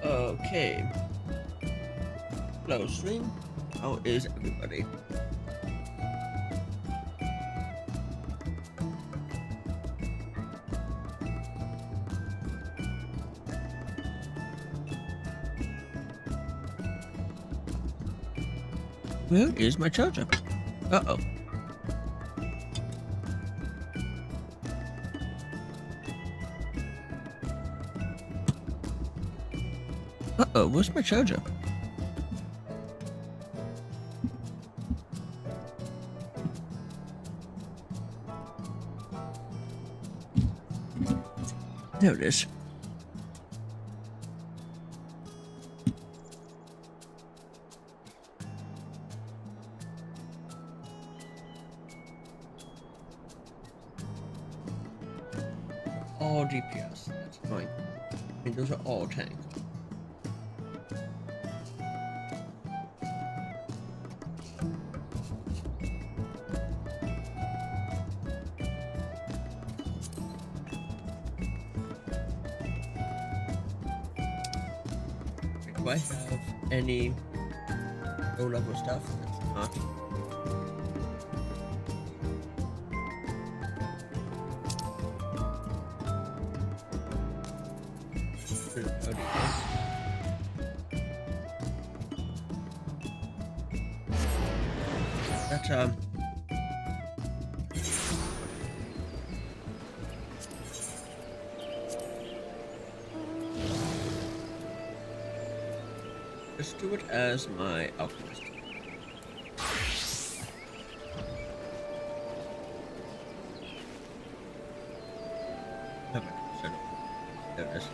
Okay. Hello, stream. How is everybody? Where is my charger? Uh-oh. Uh-oh, where's my charger? There it is. All DPS. That's annoying. I mean, those are all tanks. Do I have any low-level stuff? That's not. That let's do it as my alchemist. There it is.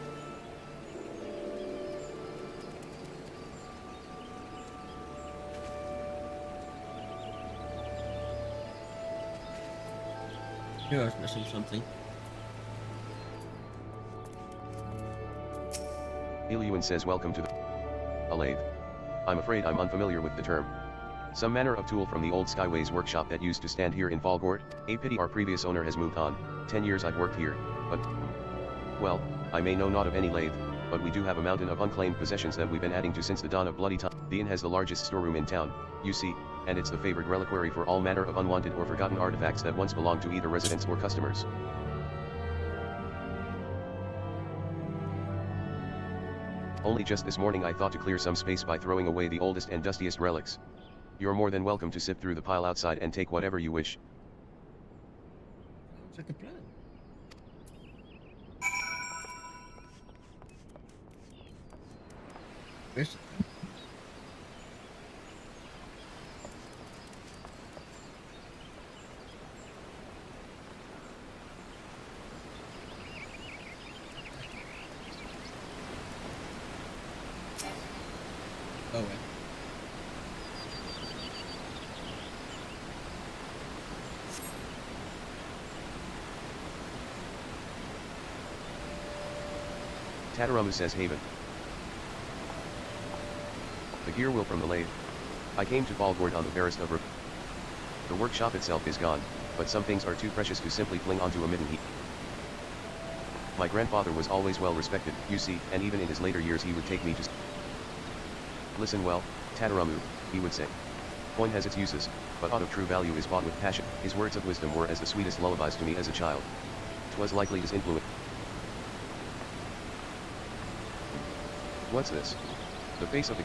Knew I was missing something. Ilyuan says welcome to a lathe. I'm afraid I'm unfamiliar with the term. Some manner of tool from the old Skyways workshop that used to stand here in Fallgord. A pity our previous owner has moved on. 10 years I've worked here, but... well, I may know not of any lathe, but we do have a mountain of unclaimed possessions that we've been adding to since the dawn of bloody time. The inn has the largest storeroom in town, you see, and it's the favored reliquary for all manner of unwanted or forgotten artifacts that once belonged to either residents or customers. Only just this morning I thought to clear some space by throwing away the oldest and dustiest relics. You're more than welcome to sift through the pile outside and take whatever you wish. Sounds like a plan. Where's oh wait. Tadaramu says Haven. The gear wheel from the lathe. I came to Fallgord on the barest of the workshop itself is gone, but some things are too precious to simply fling onto a midden heap. My grandfather was always well respected, you see, and even in his later years he would take me to... Listen well, Tadaramu, he would say. Coin has its uses, but aught of true value is bought with passion. His words of wisdom were as the sweetest lullabies to me as a child. 'Twas likely his influence. What's this? The face of the...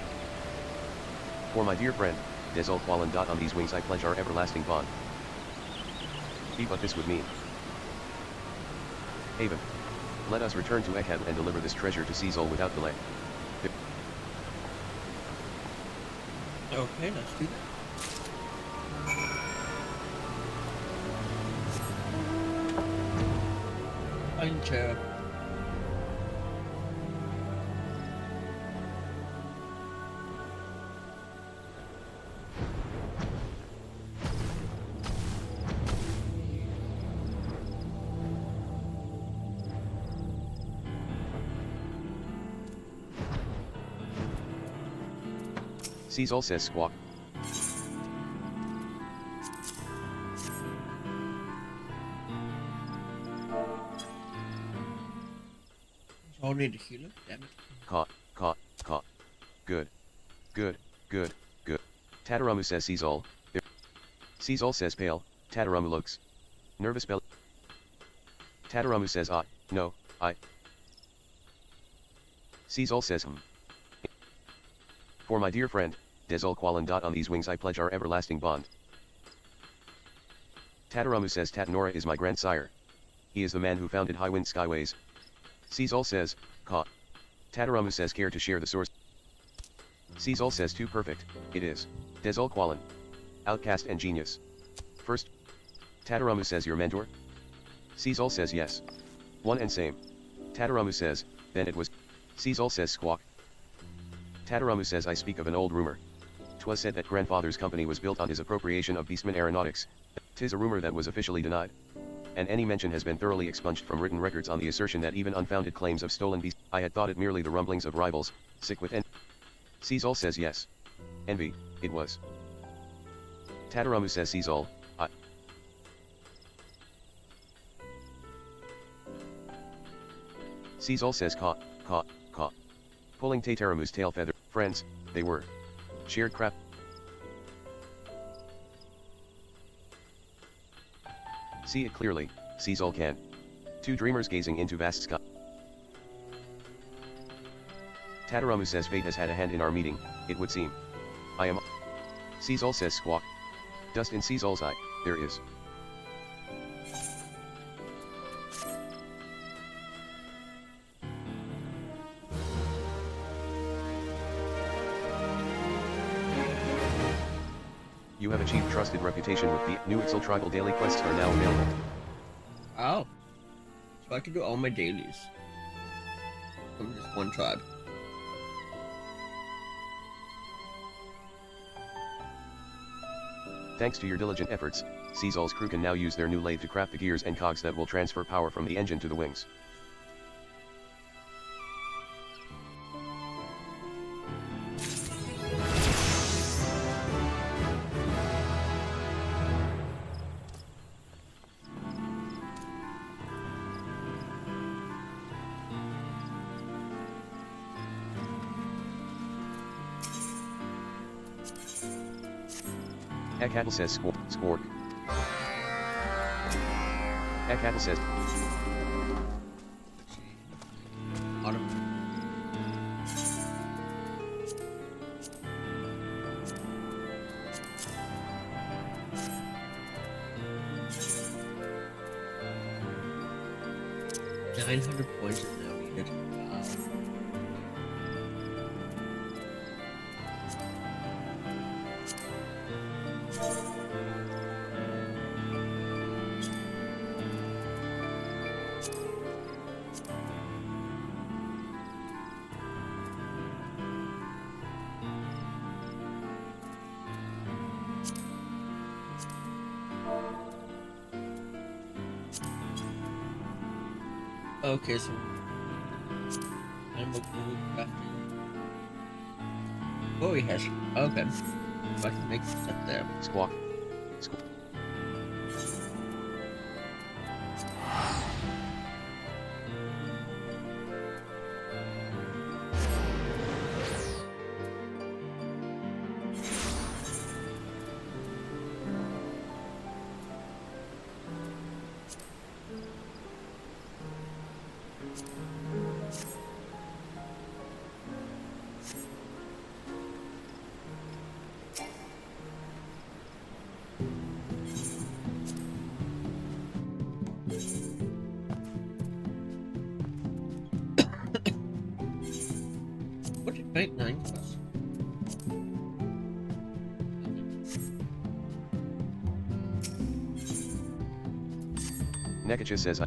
For my dear friend, Desol Qualan. On these wings I pledge our everlasting bond. Be what this would mean. Haven. Let us return to Ekhev and deliver this treasure to Cecil without delay. Okay, let's do that. Fine chair. Cecil says squawk. I'll need to heal it, damn it. Caw, caw. Good. Good, good, good. Tadaramu says Caesol. Caesol says pale, Tadaramu looks. Nervous belly. Tadaramu says no, I. Caesol says For my dear friend, Desol Qualan. On these wings I pledge our everlasting bond. Tadaramu says Tatanora is my grandsire. He is the man who founded Highwind Skyways. Caesol says, Caw. Tadaramu says care to share the source. Caesol says too perfect, it is. Desol Qualan. Outcast and genius. First. Tadaramu says your mentor? Caesol says yes. One and same. Tadaramu says, then it was. Caesol says squawk. Tadaramu says I speak of an old rumor. 'Twas said that grandfather's company was built on his appropriation of Beastman Aeronautics. 'Tis a rumor that was officially denied. And any mention has been thoroughly expunged from written records on the assertion that even unfounded claims of stolen beasts. I had thought it merely the rumblings of rivals, sick with envy. Caesol says yes. Envy, it was. Tadaramu says Caesol, I. Caesol says caw, caw, caw. Pulling Tataramu's tail feather. Friends, they were. Shared crap. See it clearly, Caesol can. Two dreamers gazing into vast sky. Tadaramu says fate has had a hand in our meeting, it would seem. I am. Caesol says squawk. Dust in Caesol's eye, there is. You have achieved trusted reputation with the new Ixal tribal daily quests are now available. Oh. So I can do all my dailies. From just one tribe. Thanks to your diligent efforts, Caesol's crew can now use their new lathe to craft the gears and cogs that will transfer power from the engine to the wings. Ekatl says squawk. Ekatl says. Autumn. $900 points is now needed. Okay, so I'm a blue crafting. Oh, he has. Okay. If I can make this up there. Squawk. Squawk. What did Night 9 cost? Nekacha says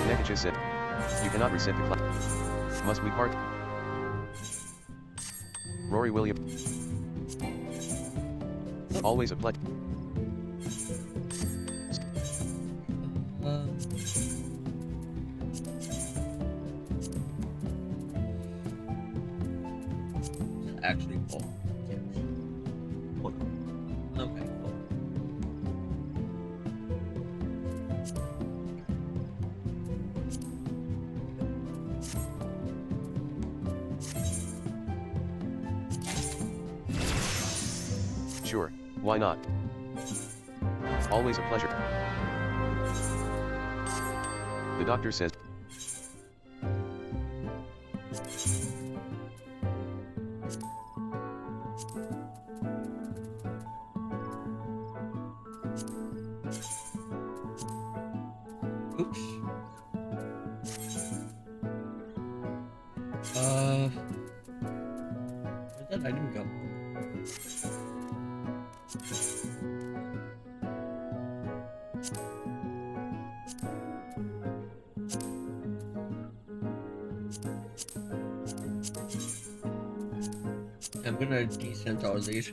Nekacha said, you cannot reset the clock. Must we part? Rory William. Always a pleasure. Actually full. Yes. Okay, cool. Sure, why not? Always a pleasure. The doctor says. Oops. Where'd that item go? I'm gonna descent all these.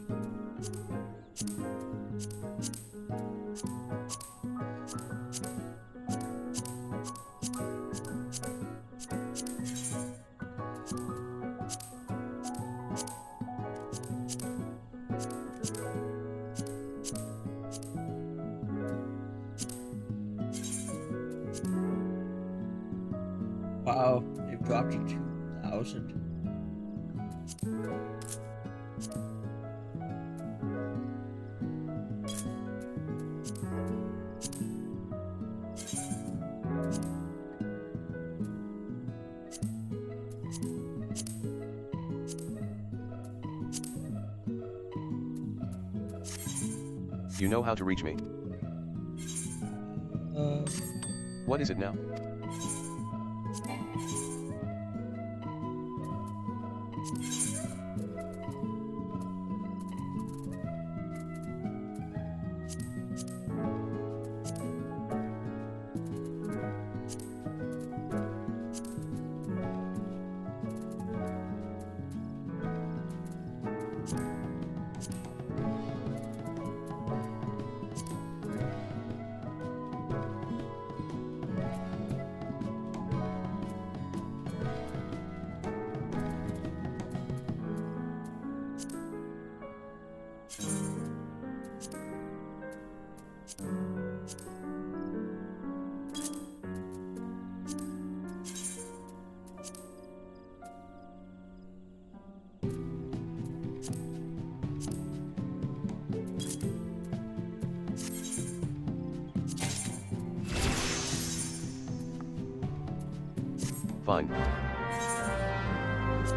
Wow, they've dropped to 2,000. You know how to reach me. What is it now? Fine.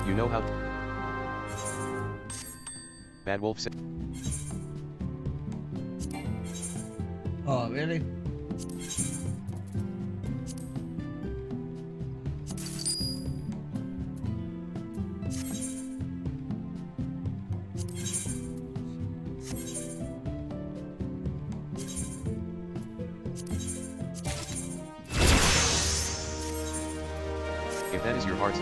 You know how. Bad Wolf said. Oh, really? If that is your heart's.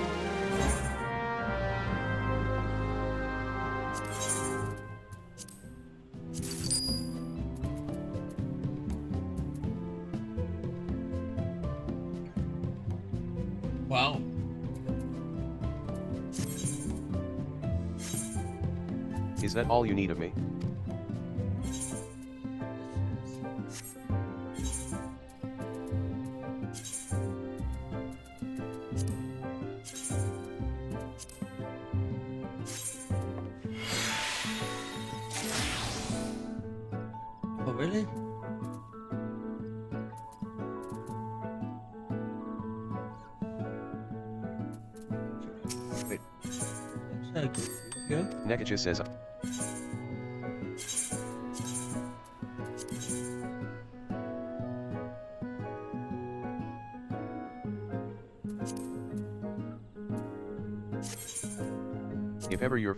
Wow. Is that all you need of me? Oh, really? Wait. Looks like yeah. Nekacha says. If ever you're.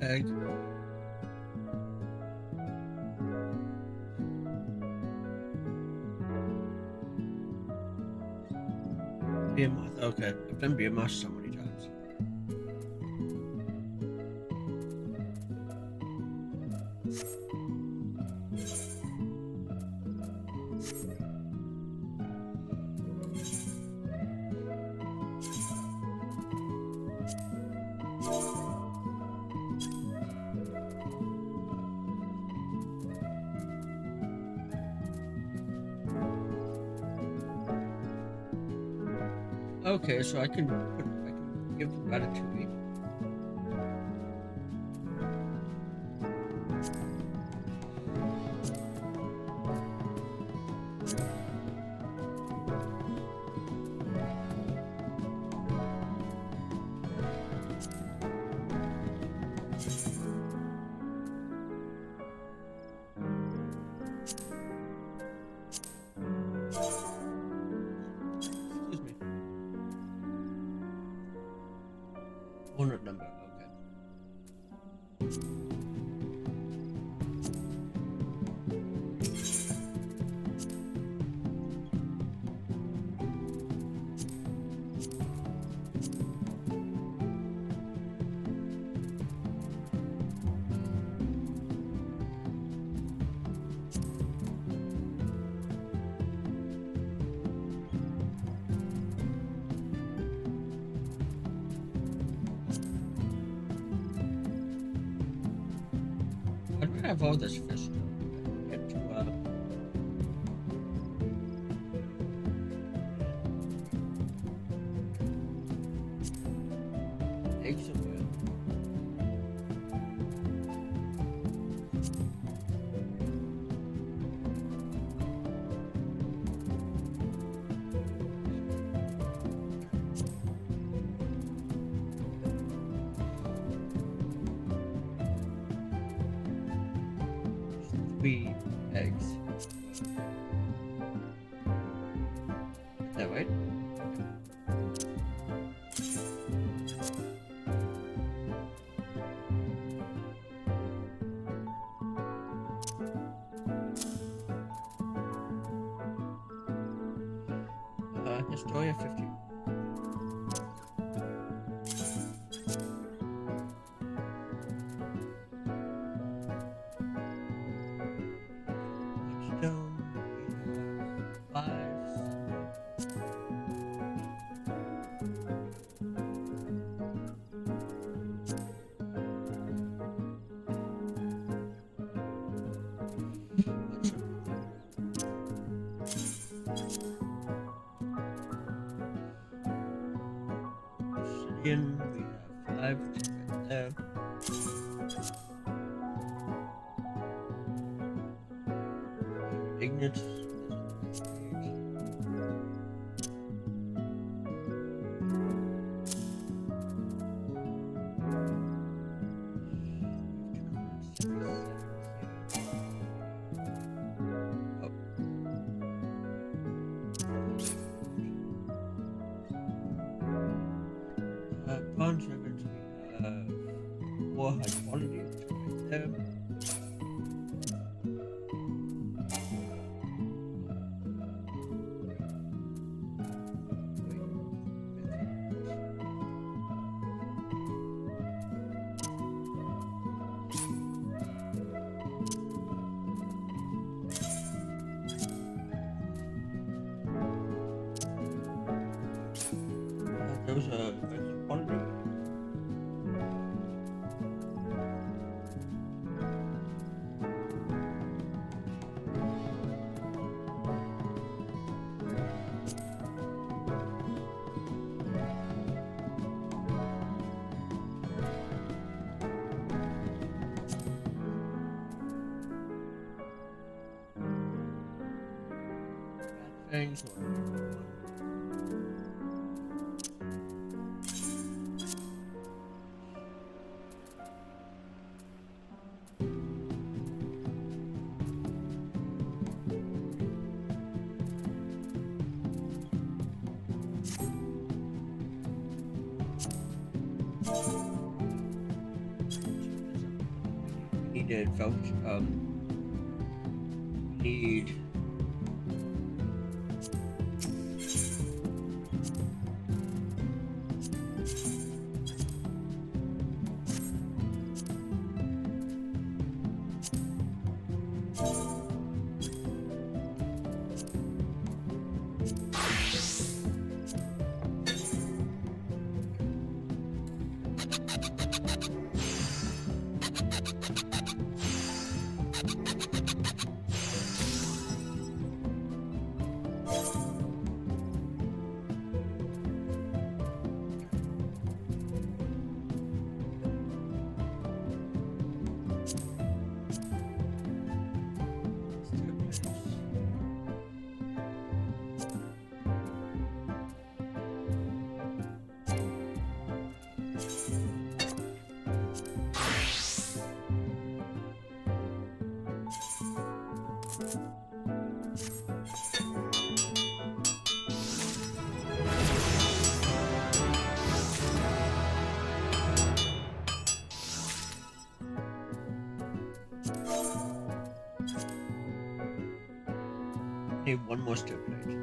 Tag. Behemoth. Okay, I've done Behemoth so many times. Okay, so I can give Ratatouille. Excuse me. Walnut number. Okay. Why do I have all this fish? Get to eggs of oil. Three eggs. Is that right? Historia 50. Stone, we have 5. Obsidian, we have 5 right there. Ignis. Bronze servants, we have 4 high quality, which is right there. Those are regular quality. Things needed voucher. Need Need one more step plate.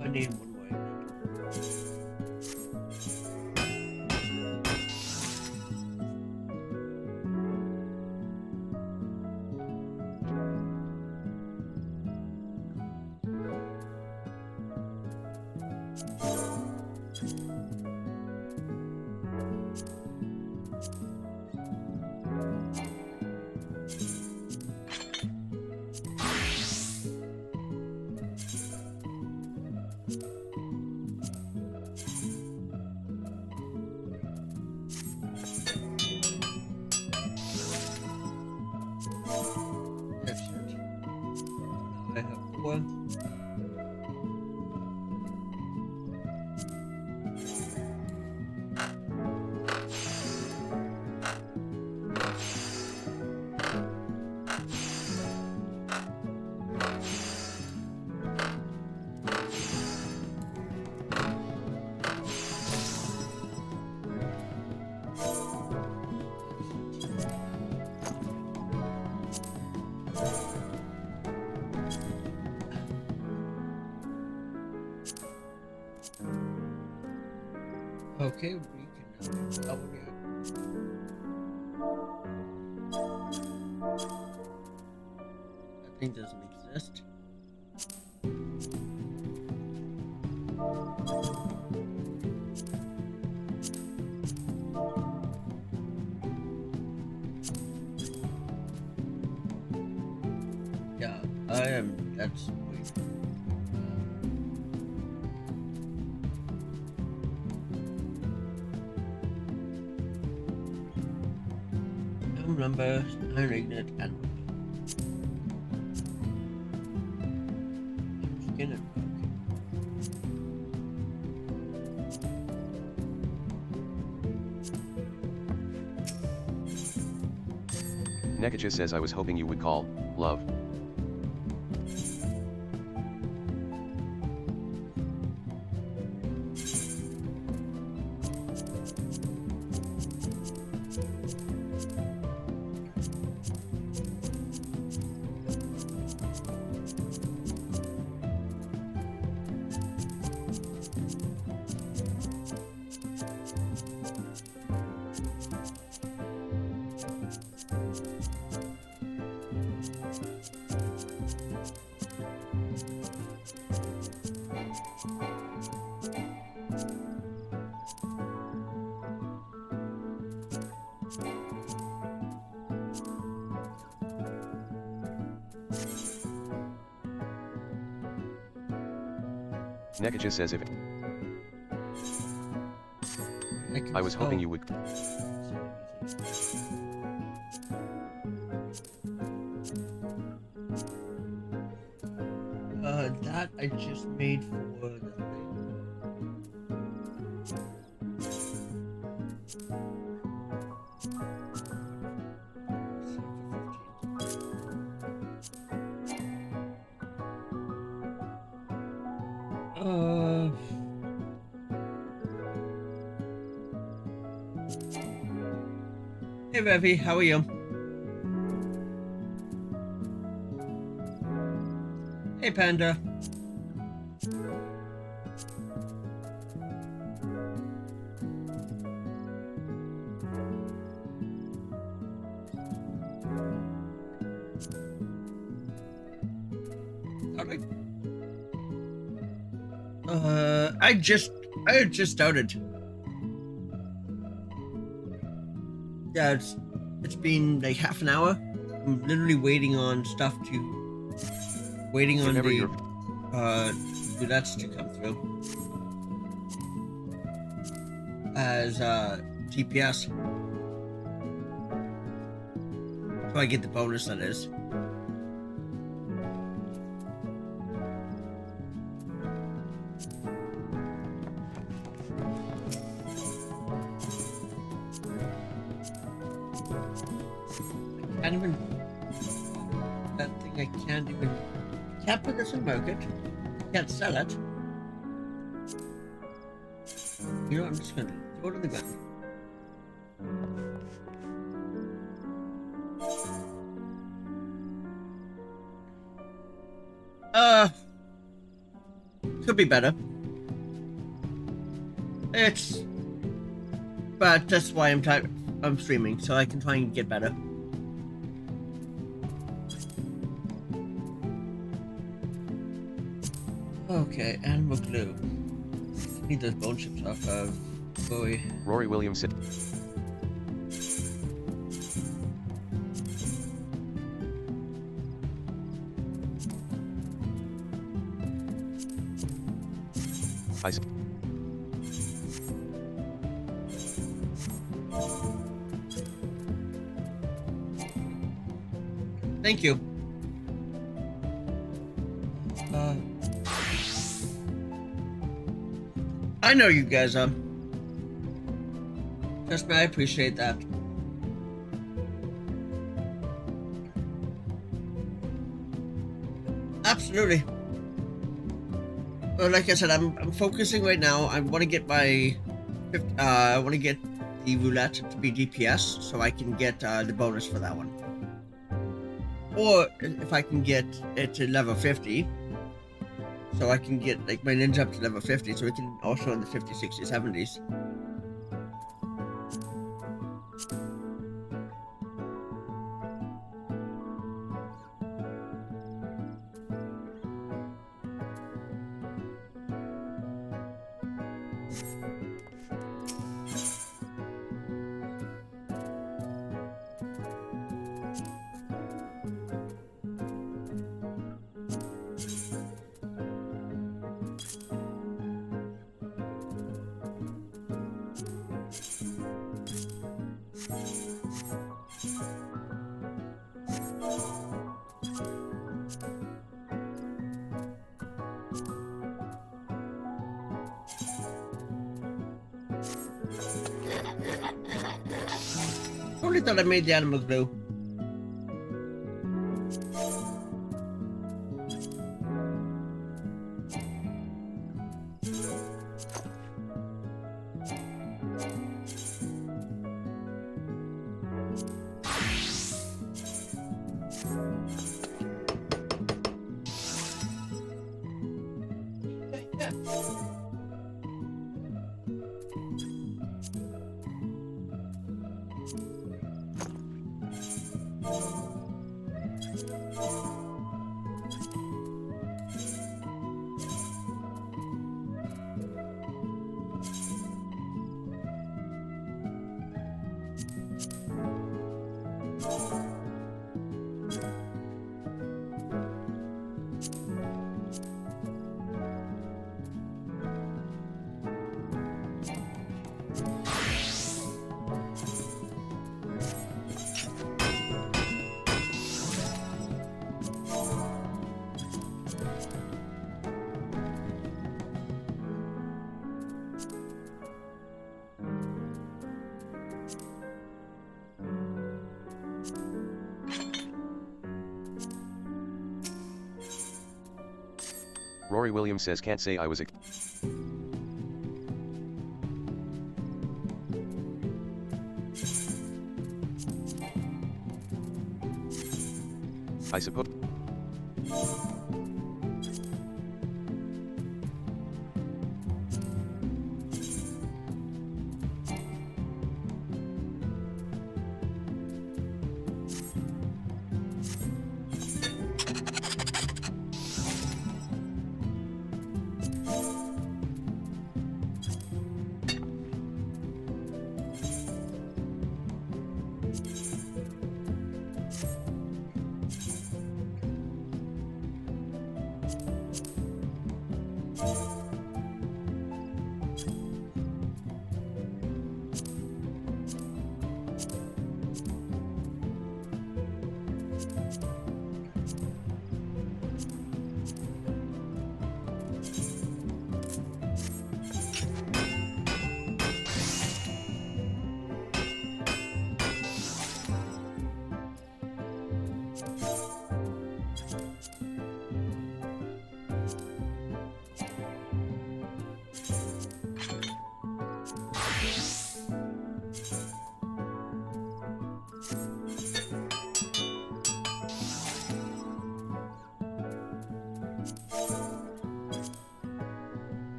I need one more ingot. That's it. Now I have four. Okay, we can now double it. That thing doesn't exist. Yeah, I am. That's weird. Number, iron ignite, and skin and Nekaja says I was hoping you would call, love. Nekaja says if I was hoping you would. That I just made for the thing. Hey, Bevy, how are you? Hey, Panda. Alright. I just started. Yeah, it's been like half an hour. I'm literally waiting on stuff to waiting on the roulettes to come through as TPS. So I get the bonus, that is. I can't even... That thing I can't even... Can't put this in market. Can't sell it. You know what, I'm just gonna throw it on the ground. Could be better. But that's why I'm streaming, so I can try and get better. Okay, animal glue. Need those bone chips off of Bowie. Rory Williams said. Thank you. I know you guys, trust me, I appreciate that. Absolutely. Well, like I said, I'm focusing right now. I want to get my, I want to get the roulette to be DPS, so I can get the bonus for that one. Or if I can get it to level 50, so I can get like my ninja up to level 50, so we can also in the 50s, 60s, 70s. Totally thought I made the animal glue. Rory Williams says can't say I was a... I suppose...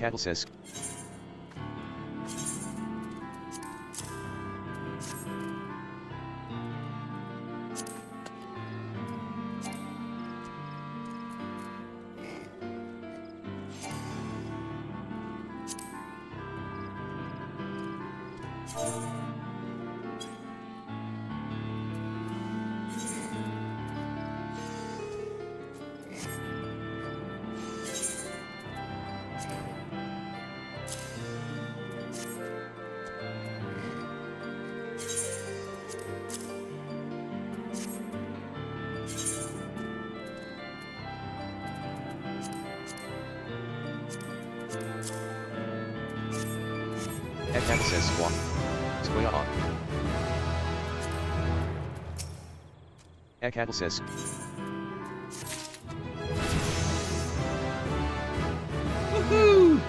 Cattle says. Cattle says squawk. Squawk on. Cattle says. Woohoo!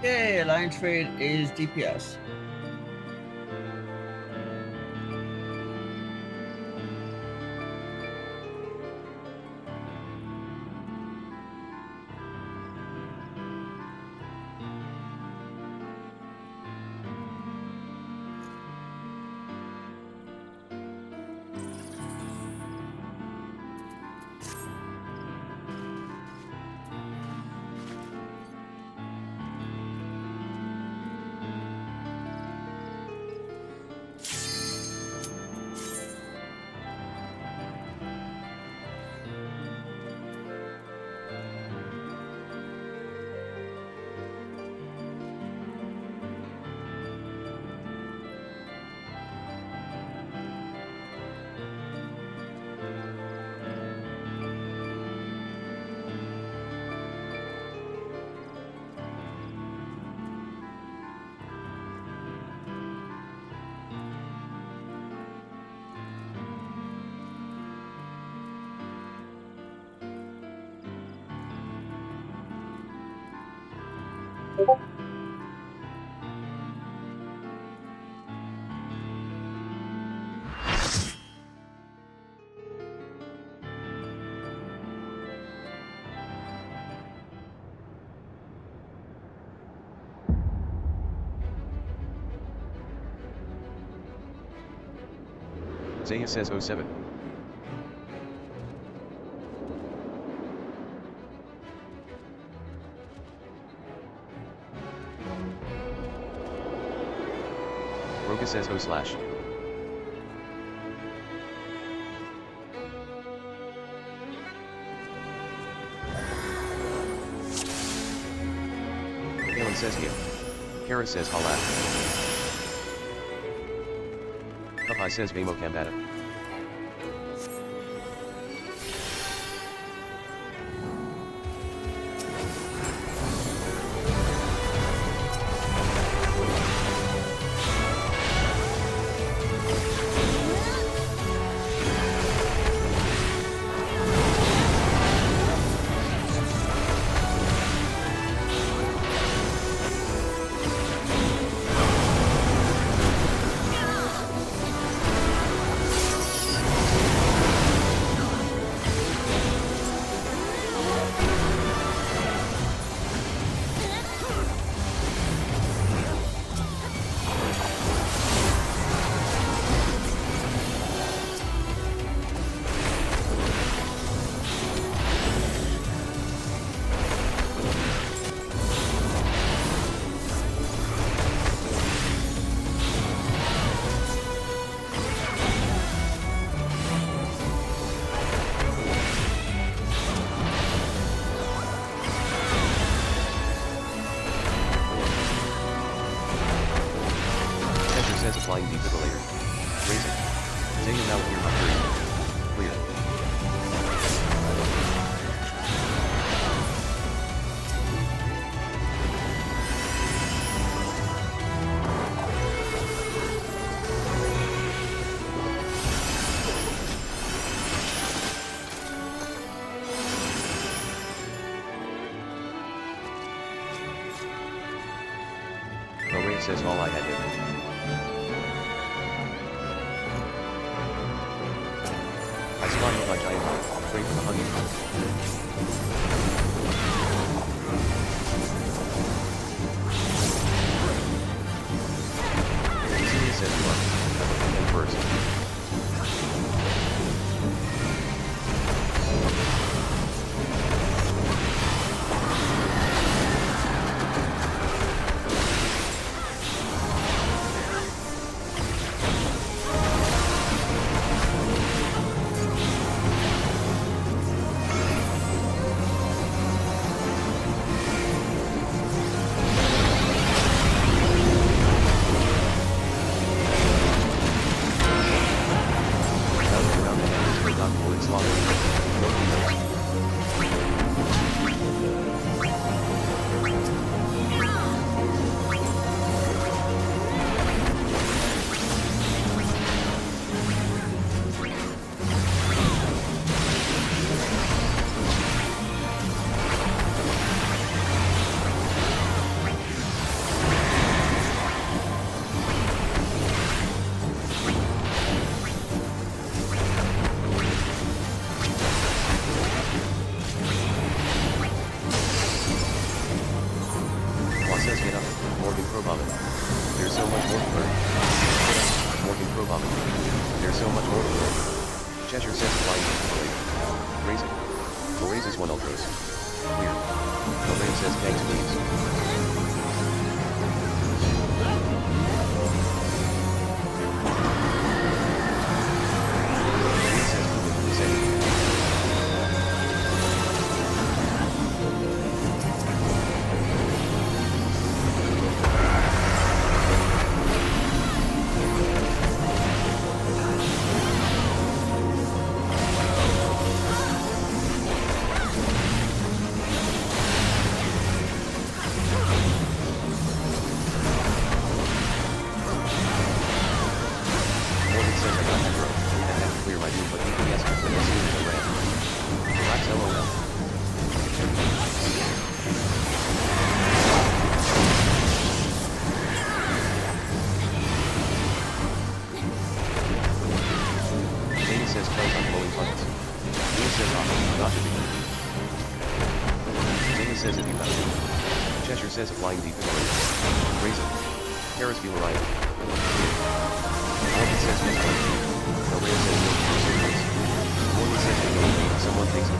Yay, Alliance Trade is DPS. Zaya says 07. Roga says O slash. Kalen says here. Kara says Hala. Popeye says Vamo Kambata. They is now clear by 3. Clear. Ray says all I had hit. I spotted my giant eye, pray for the honey. Celia says you are, and first. There's so much more to learn. Morgan Probama. There's so much more to learn. Cheshire says flying to Raising. Raises 1 ultras. Clear. Lorraine says thanks please. Says if you got it. Cheshire says flying deep in the rain. Raisin. Harris feel arrival. Morgan says yes one. Maria says no for Morgan says no. Someone thinks it.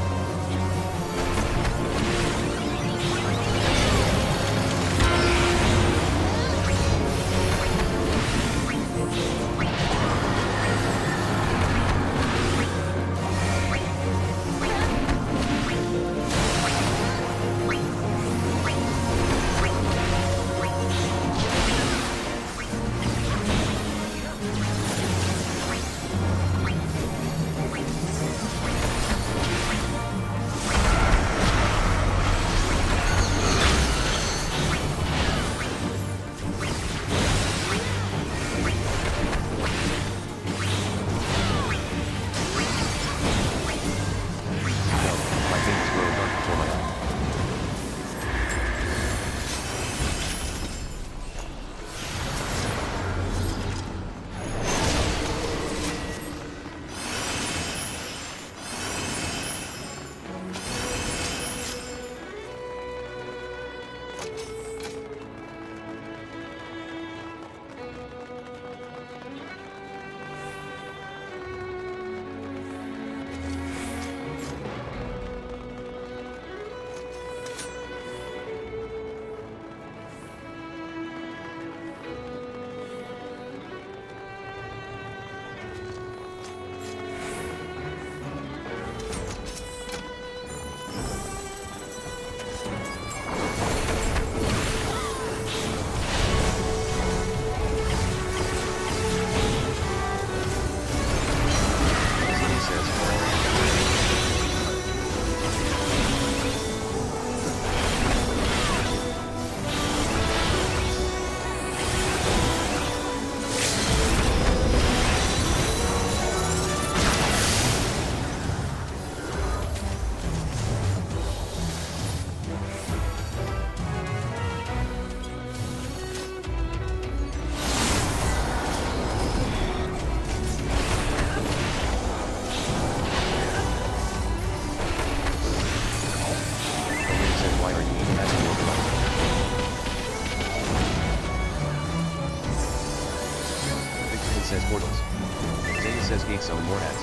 more ads.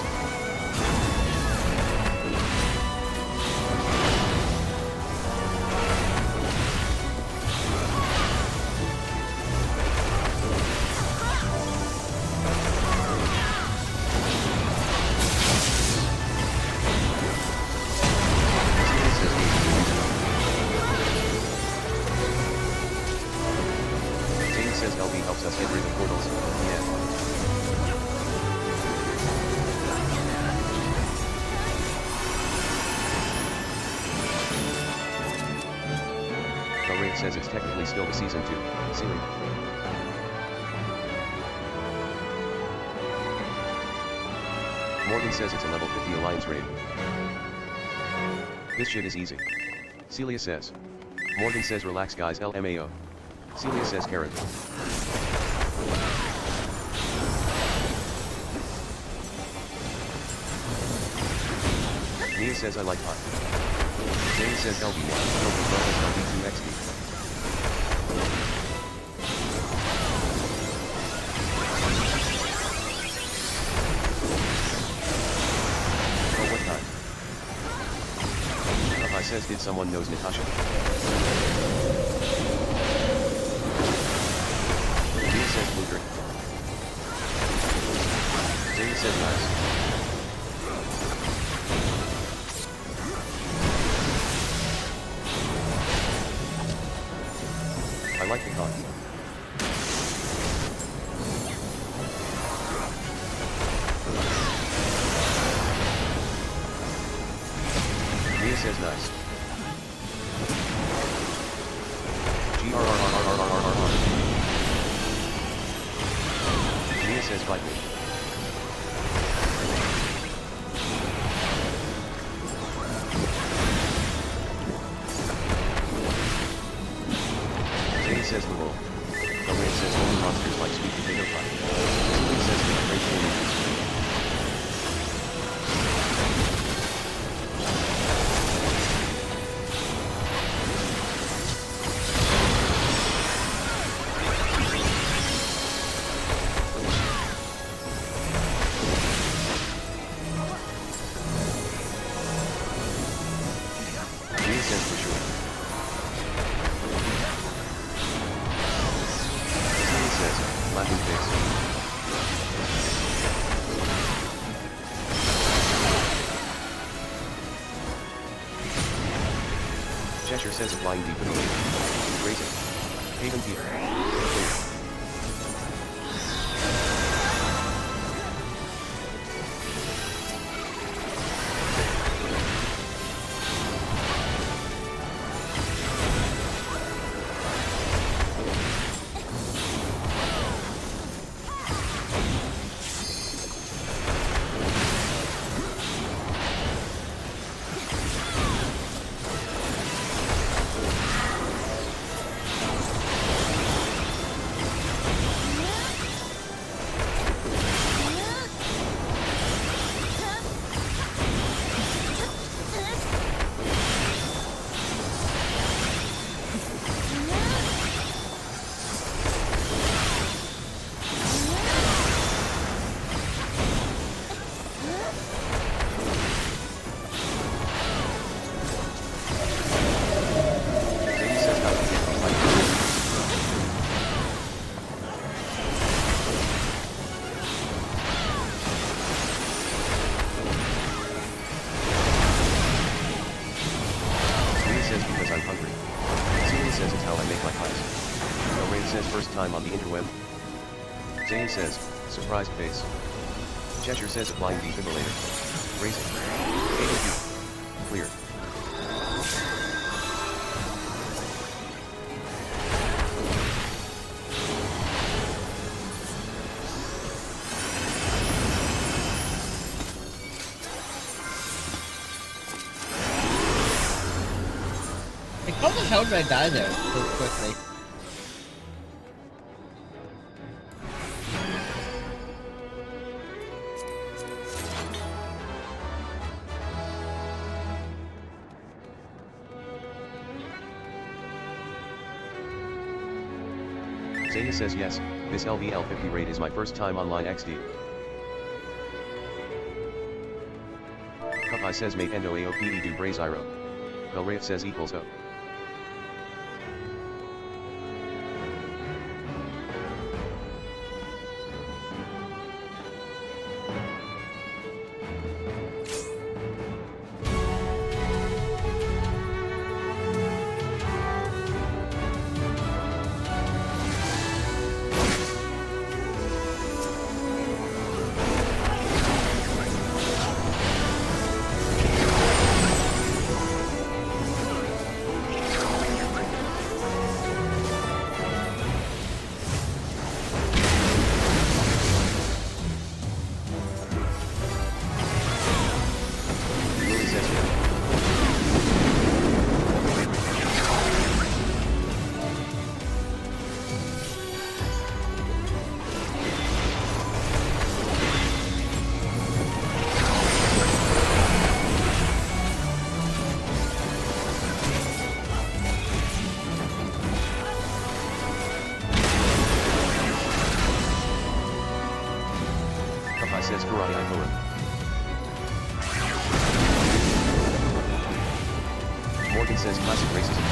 Zane says LB helps us get rid of portals. Yeah. Wraith says it's technically still the season 2. Silly. Morgan says it's a level 50 alliance raid. This shit is easy. Celia says. Morgan says relax guys LMAO. Celia says Karen. Mia says I like hot. Jane says LB1. LB2XD. Oh what time? Rabbi says did someone knows Natasha? Mia says blue drink. Jane says nice. I like the con. Mia says nice. GRRRRRRRRR. Mia says fight me. Jane says the roll. Lorraine says only monsters like sweet potato pie. Celine says they are great for Jane says for sure. Laughing face. Cheshire says a flying deep in the lake. Racing. Haven Peter. Because I'm hungry. Celia says it's how I make my pies. Lorraine says first time on the interweb. Zane says, surprised face. Cheshire says a flying defibrillator. Racing. Clear. Like, how the hell did I die there so quickly? Zeta says yes, this LVL 50 raid is my first time online XD. Popeye says mate endo AOPE do Braziro. Belraith says equals O. Says Karate I Poem. Morgan says classic racism.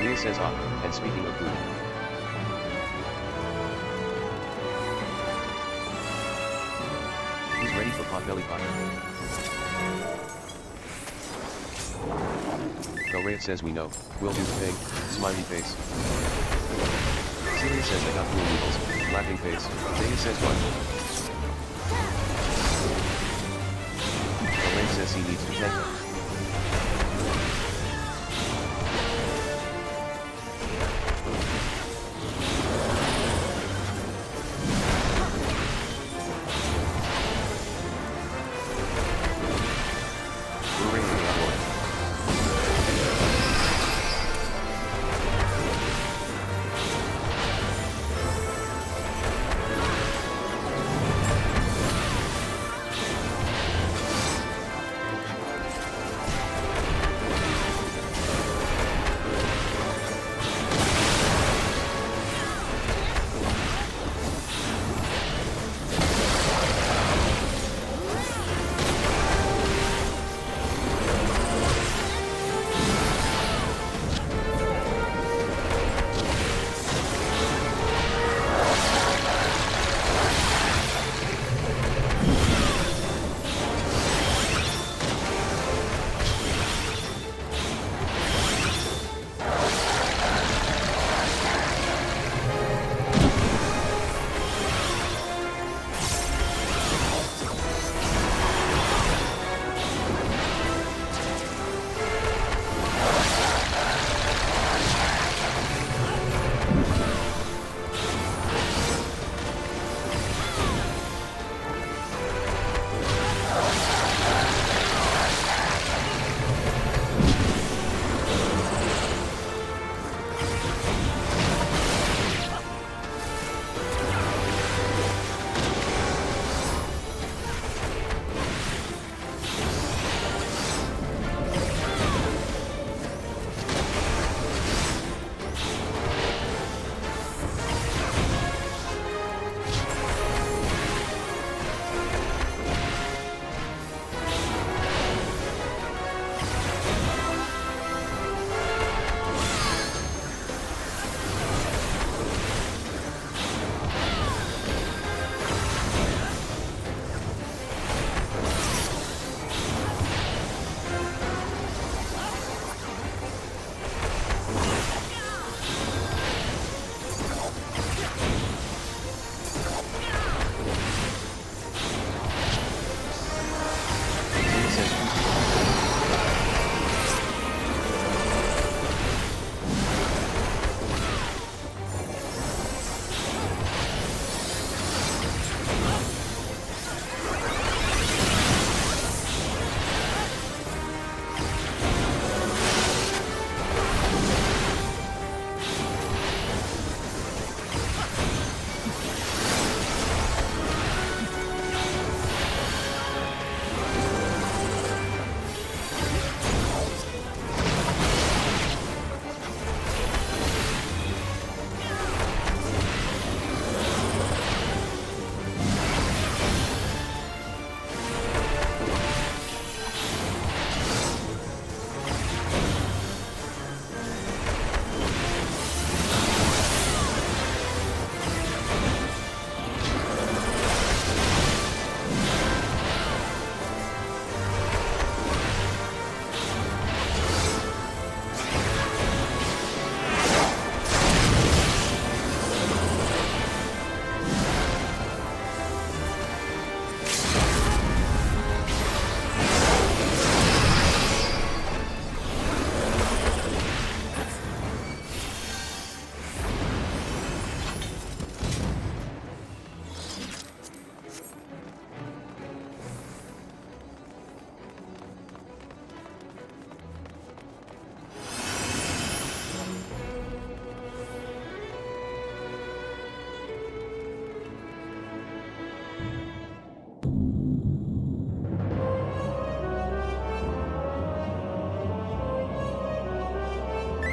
Mia says and speaking of food. He's ready for potbelly pie. Belraith says we know, we'll do the thing, smiley face. Celia says I got cool noodles, laughing face. Zayna says what? Belraith says he needs to thank them.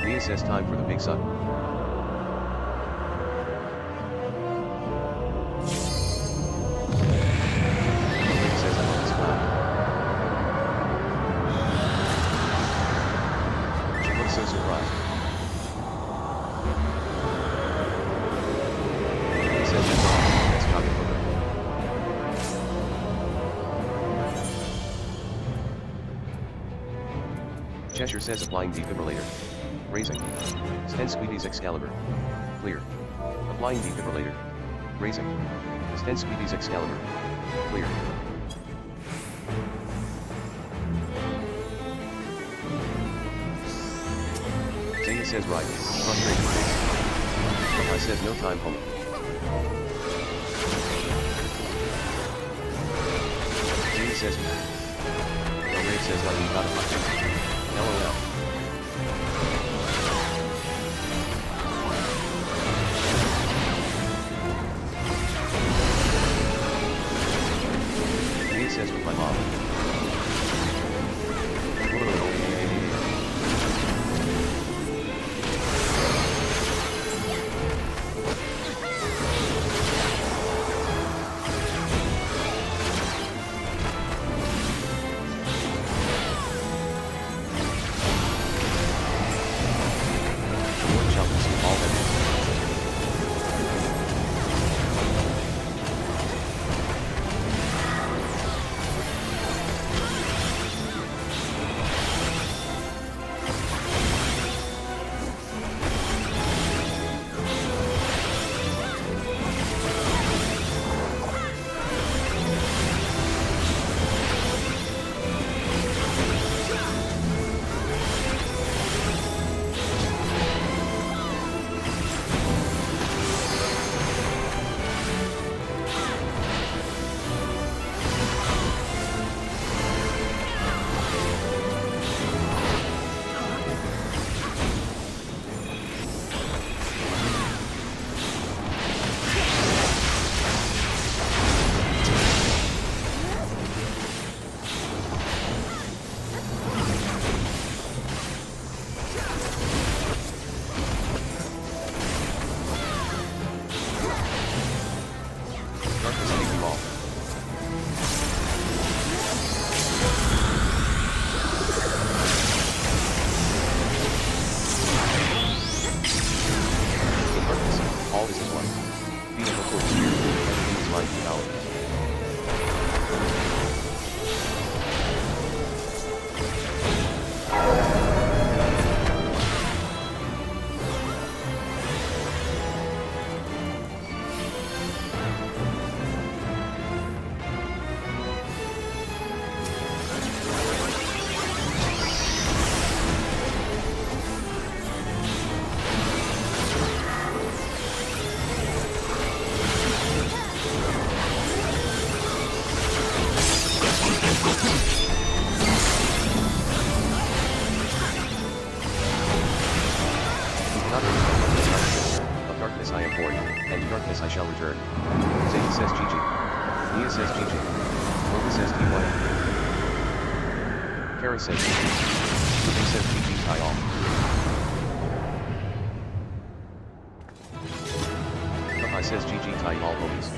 Mia says time for the big suck. Mia says I love this clown. She looks so surprised. Mia says that's awesome, let's talk about it. Cheshire says applying defibrillator. Raising. Sten Squeedy's Excalibur. Clear. Applying defibrillator. Raising. Sten Squeedy's Excalibur. Clear. Zaya says right. Frustrated face. Papa says no time home. Zaya says Del Rey says like we got a fuck. LOL. Mia says with my mom. darkness I shall return. Zayden says GG. Nia says GG. Lola says DY. Kara says GG. Ruby says GG tie all. Papa says GG tie all homies.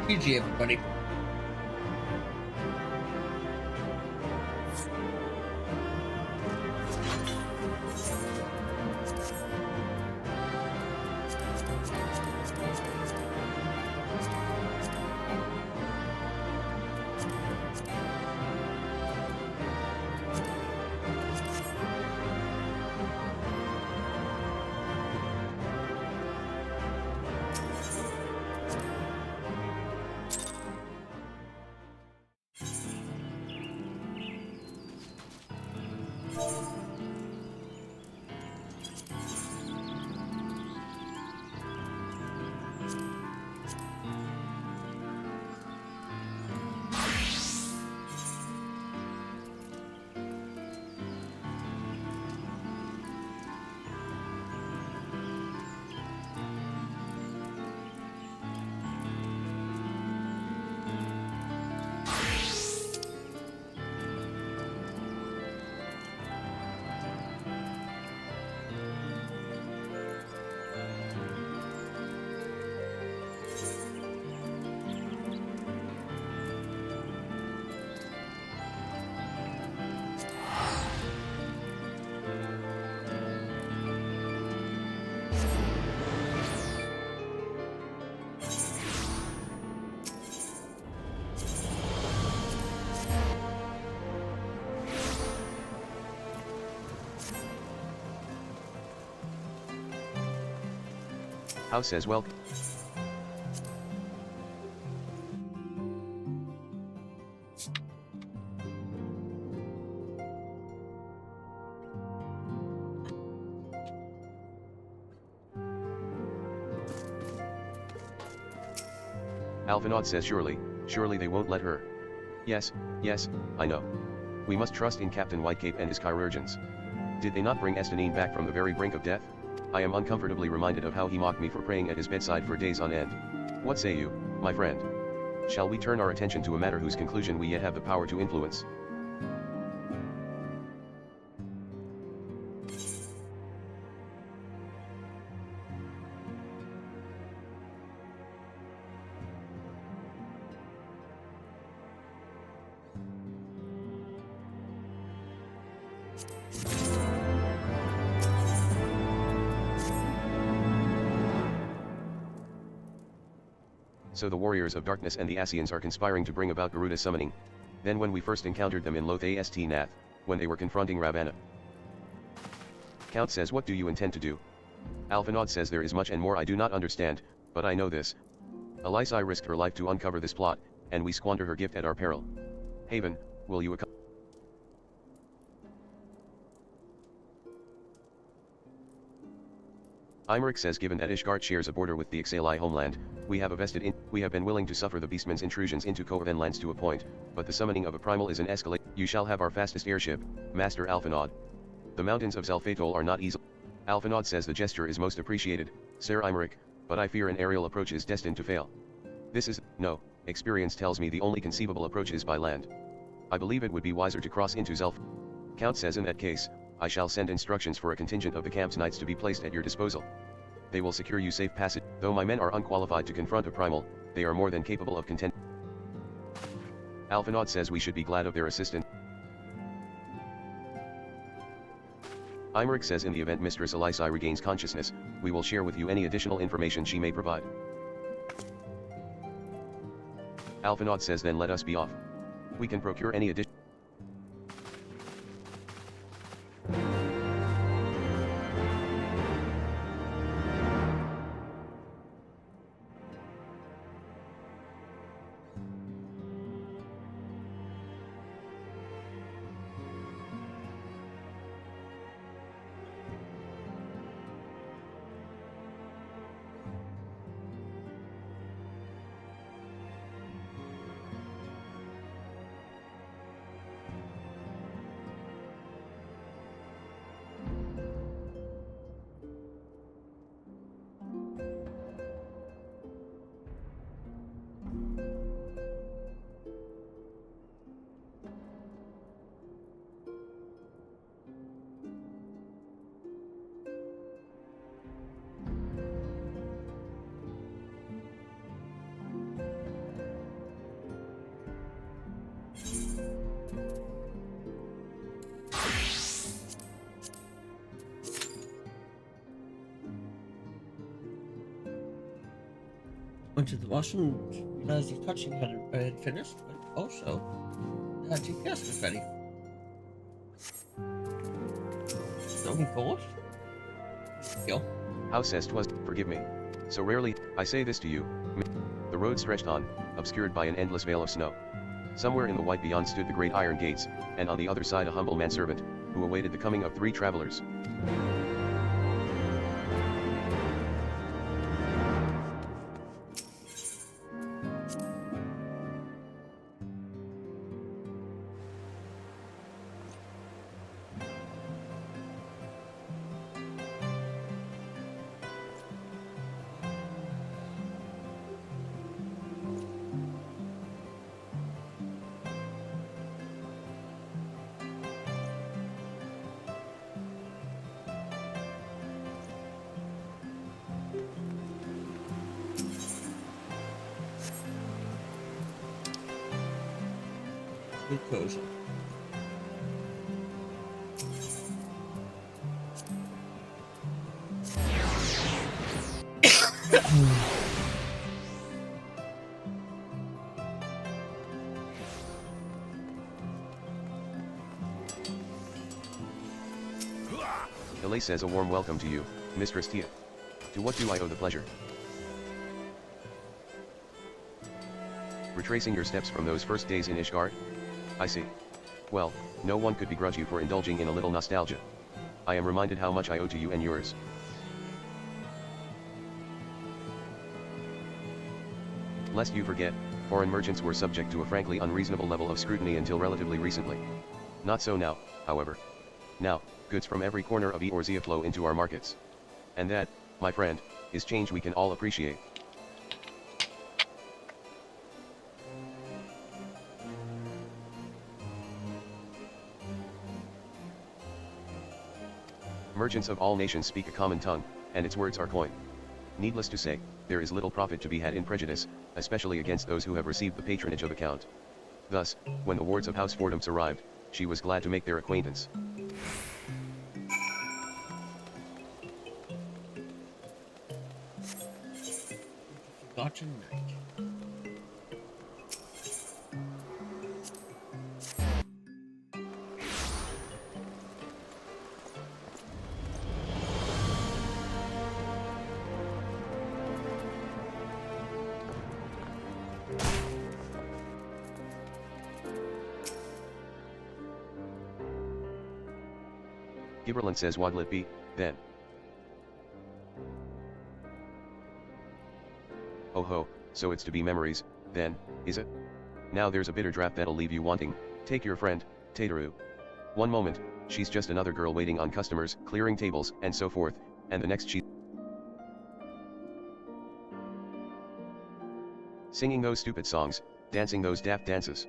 GG everybody. House says welcome. Alphinaud says surely they won't let her. Yes, I know. We must trust in Captain Whitecape and his chirurgeons. Did they not bring Estinine back from the very brink of death? I am uncomfortably reminded of how he mocked me for praying at his bedside for days on end. What say you, my friend? Shall we turn our attention to a matter whose conclusion we yet have the power to influence? So the warriors of darkness and the Asians are conspiring to bring about Garuda's summoning. Then when we first encountered them in Loth Ast Nath, when they were confronting Ravana. Count says, what do you intend to do? Alphinaud says, there is much and more I do not understand, but I know this. Alysi risked her life to uncover this plot, and we squander her gift at our peril. Haven, will you accompany? Imeric says, given that Ishgard shares a border with the Ixali homeland, we have been willing to suffer the beastmen's intrusions into Corvan lands to a point, but the summoning of a primal is an escalate. You shall have our fastest airship, Master Alphinaud. The mountains of Zelfatol are not easy. Alphinaud says, the gesture is most appreciated, Sir Imeric, but I fear an aerial approach is destined to fail. No, experience tells me the only conceivable approach is by land. I believe it would be wiser to cross into Zelf. Count says, in that case, I shall send instructions for a contingent of the camp's knights to be placed at your disposal. They will secure you safe passage. Though my men are unqualified to confront a primal, they are more than capable of contend. Alphinaud says we should be glad of their assistance. Imeric says, in the event Mistress Alysi regains consciousness, we will share with you any additional information she may provide. Alphinaud says, then let us be off. We can procure any additional. Went to the washroom, realized the touching had finished, but also the GPS was ready. So we gold? Yo. House says, forgive me. So rarely, I say this to you. The road stretched on, obscured by an endless veil of snow. Somewhere in the white beyond stood the great iron gates, and on the other side a humble manservant, who awaited the coming of 3 travelers. Good cozy. Elay says, a warm welcome to you, Mistress Tia. To what do I owe the pleasure? Retracing your steps from those first days in Ishgard? I see. Well, no one could begrudge you for indulging in a little nostalgia. I am reminded how much I owe to you and yours. Lest you forget, foreign merchants were subject to a frankly unreasonable level of scrutiny until relatively recently. Not so now, however. Now, goods from every corner of Eorzea flow into our markets. And that, my friend, is change we can all appreciate. Merchants of all nations speak a common tongue, and its words are coin. Needless to say, there is little profit to be had in prejudice, especially against those who have received the patronage of the Count. Thus, when the wards of House Fordhams arrived, she was glad to make their acquaintance. Forgotten Night. Giberland says what'll it be, then? Oh ho, so it's to be memories, then, is it? Now there's a bitter draft that'll leave you wanting. Take your friend, Tateru. One moment, she's just another girl waiting on customers, clearing tables, and so forth, and the next she's singing those stupid songs, dancing those daft dances.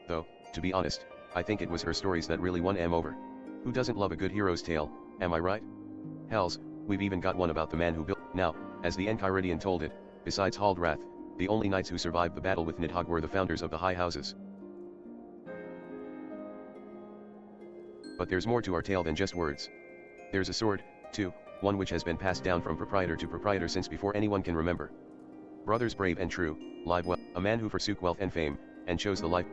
Though, to be honest, I think it was her stories that really won em over. Who doesn't love a good hero's tale, am I right? Hells, we've even got one about the man who built. Now, as the Enchiridion told it, besides Haldrath, the only knights who survived the battle with Nidhogg were the founders of the High Houses. But there's more to our tale than just words. There's a sword, too, one which has been passed down from proprietor to proprietor since before anyone can remember. Brothers brave and true, live well, a man who forsook wealth and fame, and chose the life.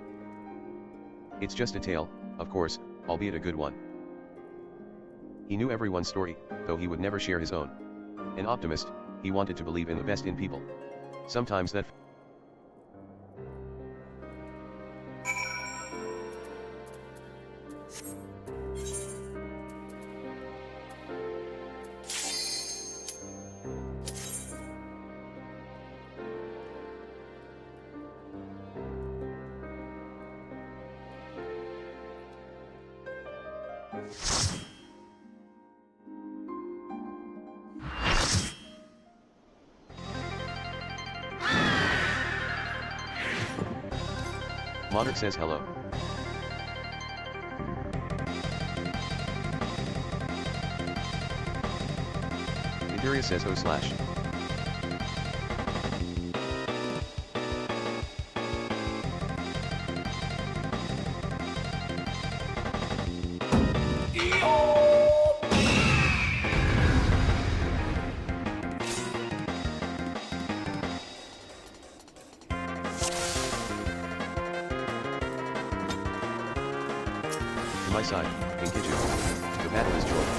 It's just a tale, of course, albeit a good one. He knew everyone's story, though he would never share his own. An optimist, he wanted to believe in the best in people. Sometimes that Monarch says hello. Imperius says oh slash. My side, in Kiju. The battle is joined.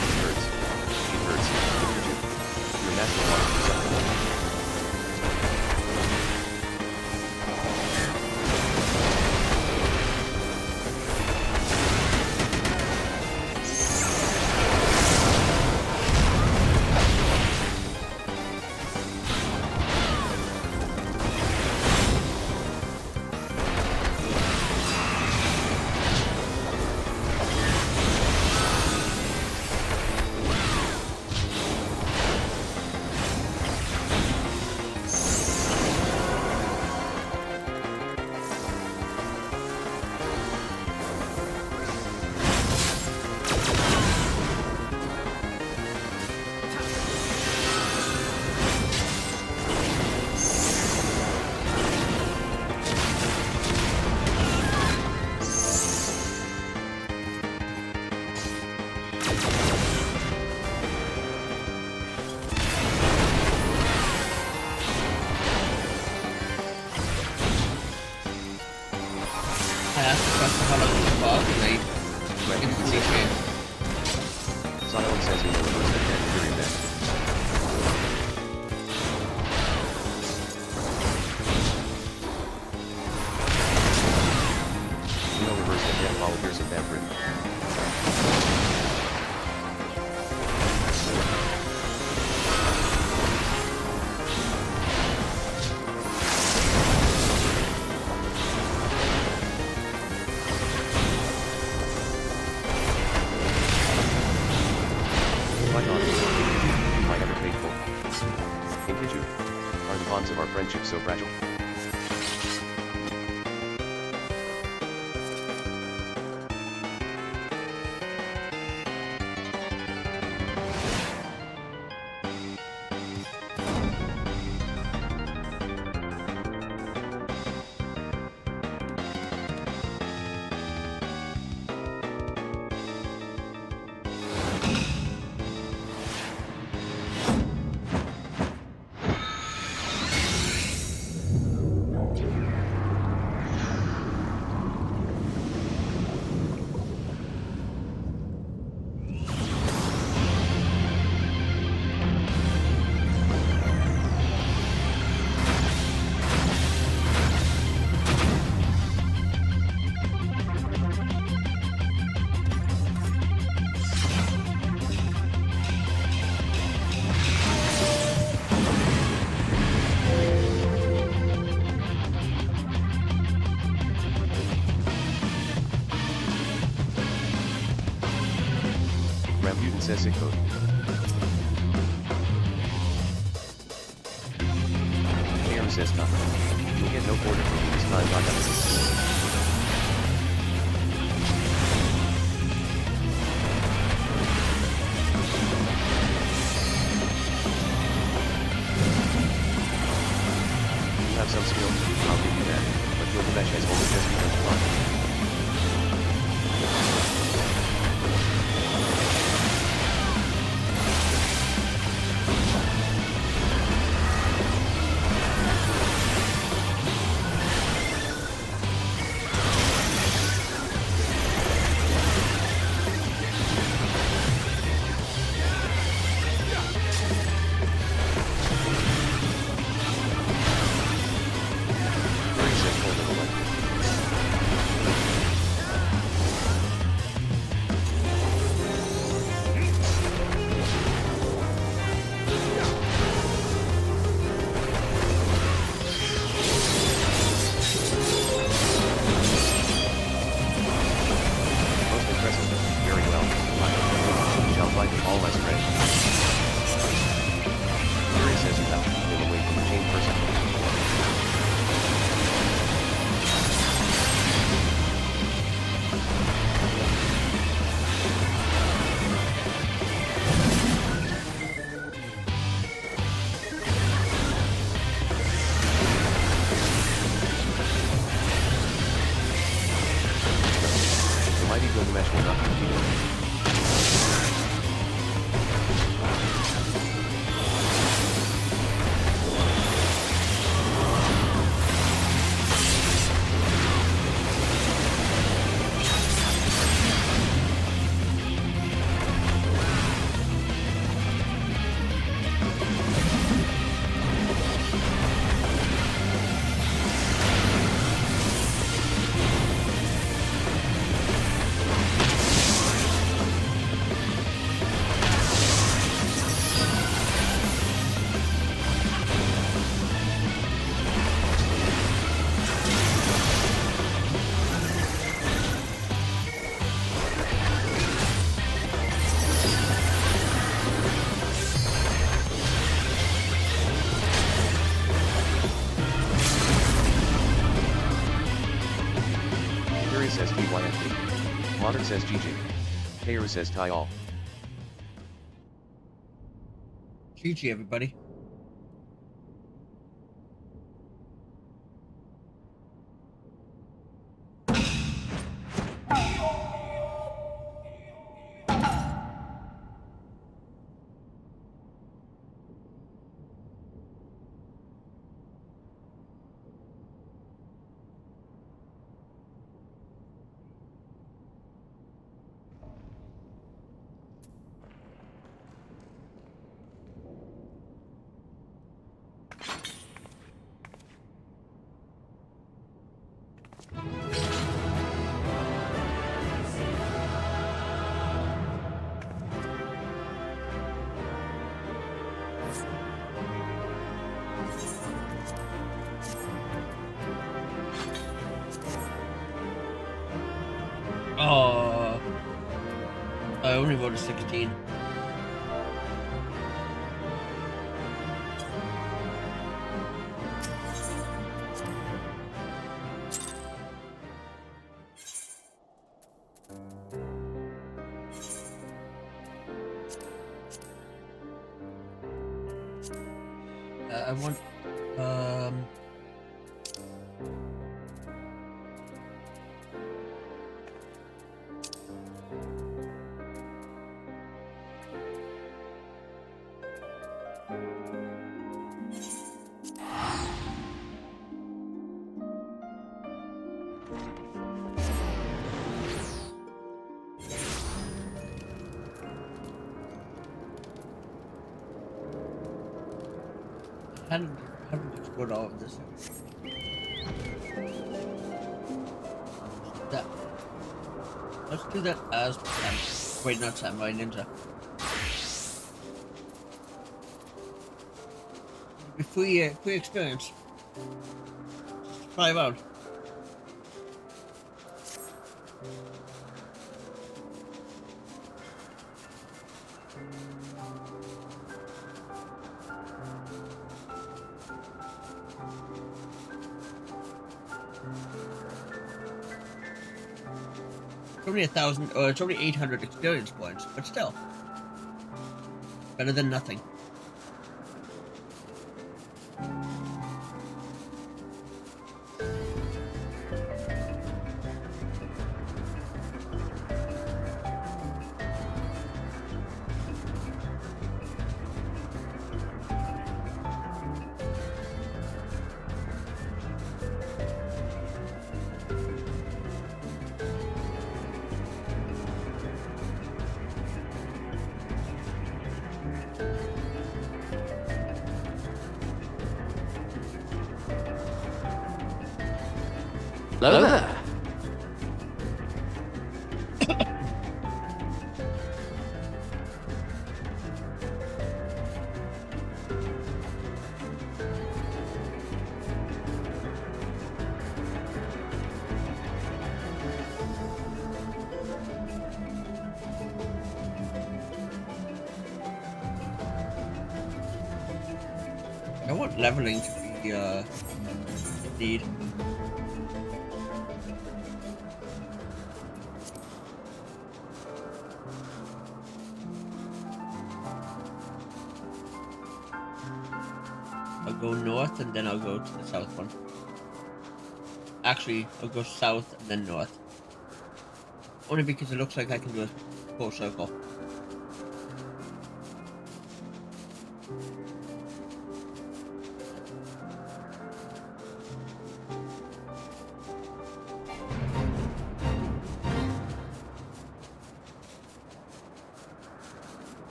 It hurts, in Kiju. Your master wants to suffer. Tylen says Uno reverse the hand injury event. Uno reverse the hand follow Pearson Bamford. My God, my ever faithful. Inkiju, are the bonds of our friendship so fragile? Rambutan says sick code. Aaron says come. You'll get no quarter from me this time, You have some skill, I'll give you that, but Gilgamesh has only just begun to run. Gilgamesh will not continue. Says BYFD. Modern says GG. Kaoru says tie all. GG, everybody. only rolled a 16. I want, haven't explored all of this. That. Let's do that as wait, not Samurai Ninja. Free experience. Just try it out. It's only 1,000, or it's only 800 experience points, but still better than nothing. Hello there. I want leveling to be need. I'll go north and then I'll go to the south one. Actually, I'll go south and then north. Only because it looks like I can do a full circle.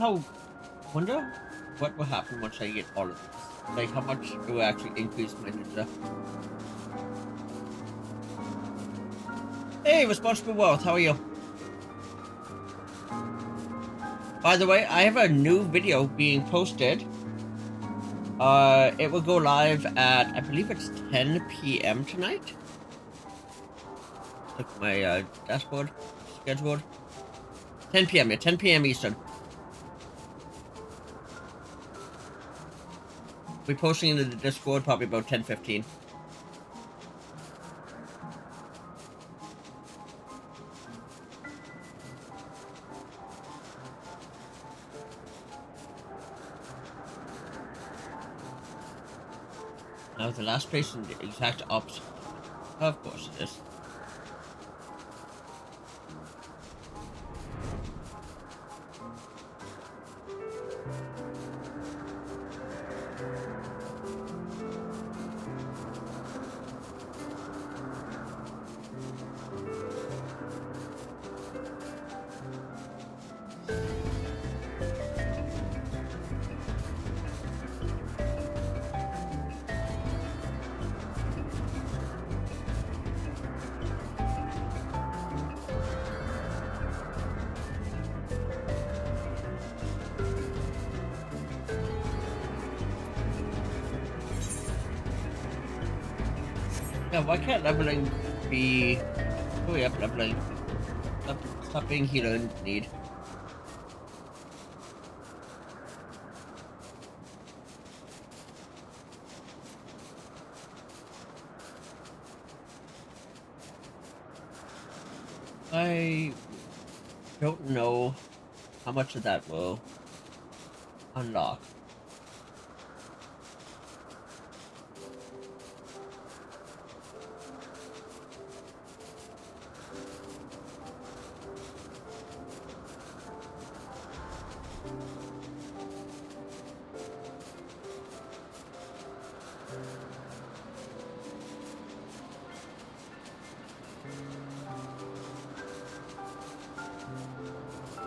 I wonder what will happen once I get all of these. Like how much it will actually increase my ninja. Hey, Responsible Wealth, how are you? By the way, I have a new video being posted. It will go live at, I believe it's 10 p.m. tonight. Look at my dashboard, scheduled. 10 p.m. Yeah, 10 p.m. Eastern. We'll be posting into the Discord probably about 10:15. Now the last place in the exact opposite. Of course it is. Yeah, why can't leveling be... Oh, yep, leveling. Stop being healer in need. I don't know how much of that will unlock.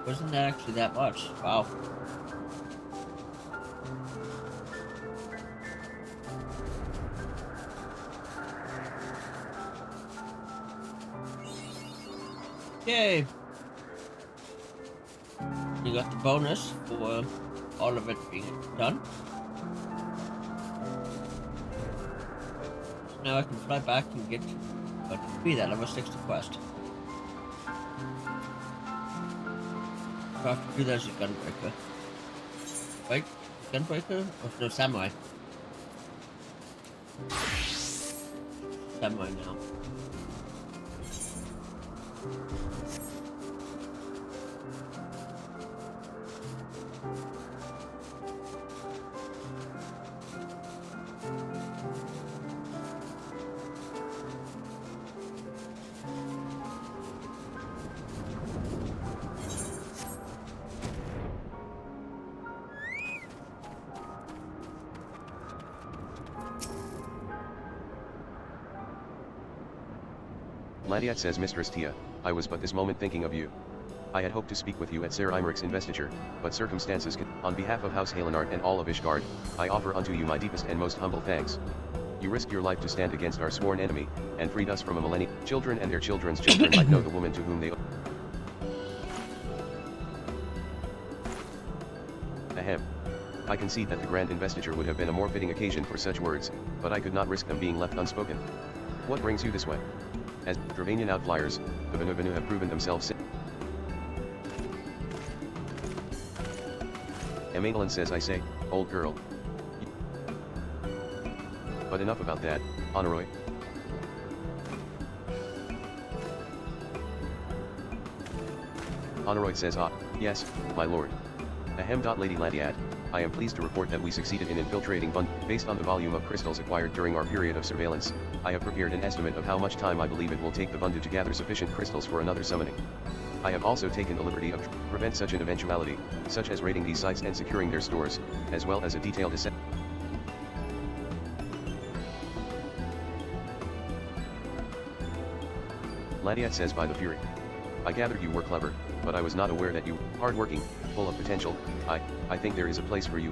Wasn't that actually that much? Wow. Yay! You got the bonus for all of it being done. So now I can fly back and get be that level 60 quest. I have to do that as a gunbreaker. Right? Gunbreaker? Oh, no, samurai. Samurai now. Ladiat says, Mistress Tia, I was but this moment thinking of you. I had hoped to speak with you at Ser Imeric's investiture, but circumstances on behalf of House Halenart and all of Ishgard, I offer unto you my deepest and most humble thanks. You risked your life to stand against our sworn enemy, and freed us from a millennium. Children and their children's children might know the woman to whom they Ahem. I concede that the grand investiture would have been a more fitting occasion for such words, but I could not risk them being left unspoken. What brings you this way? As Dravanian outflyers, the Banu have proven themselves. Emanuel says, I say, old girl. But enough about that, Honoroy. Honoroy says, ah, yes, my lord. Ahem. Lady Ladiad, I am pleased to report that we succeeded in infiltrating Bund. Based on the volume of crystals acquired during our period of surveillance, I have prepared an estimate of how much time I believe it will take the Bundu to gather sufficient crystals for another summoning. I have also taken the liberty of prevent such an eventuality, such as raiding these sites and securing their stores, as well as a detailed assessment. Ladiat says, by the Fury. I gathered you were clever, but I was not aware that you, hardworking, full of potential. I think there is a place for you.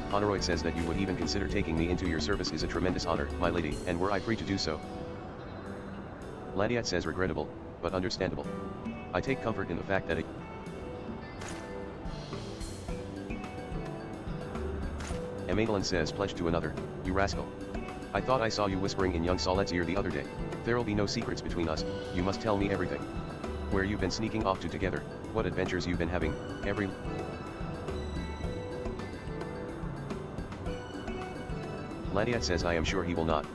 Honoroid says that you would even consider taking me into your service is a tremendous honor, my lady, and were I free to do so. Ladiat says, regrettable, but understandable. I take comfort in the fact that it... Emanuel says, pledge to another, you rascal. I thought I saw you whispering in young Saulet's ear the other day. There'll be no secrets between us, you must tell me everything. Where you've been sneaking off to together, what adventures you've been having, every... Ladiat says, I am sure he will not.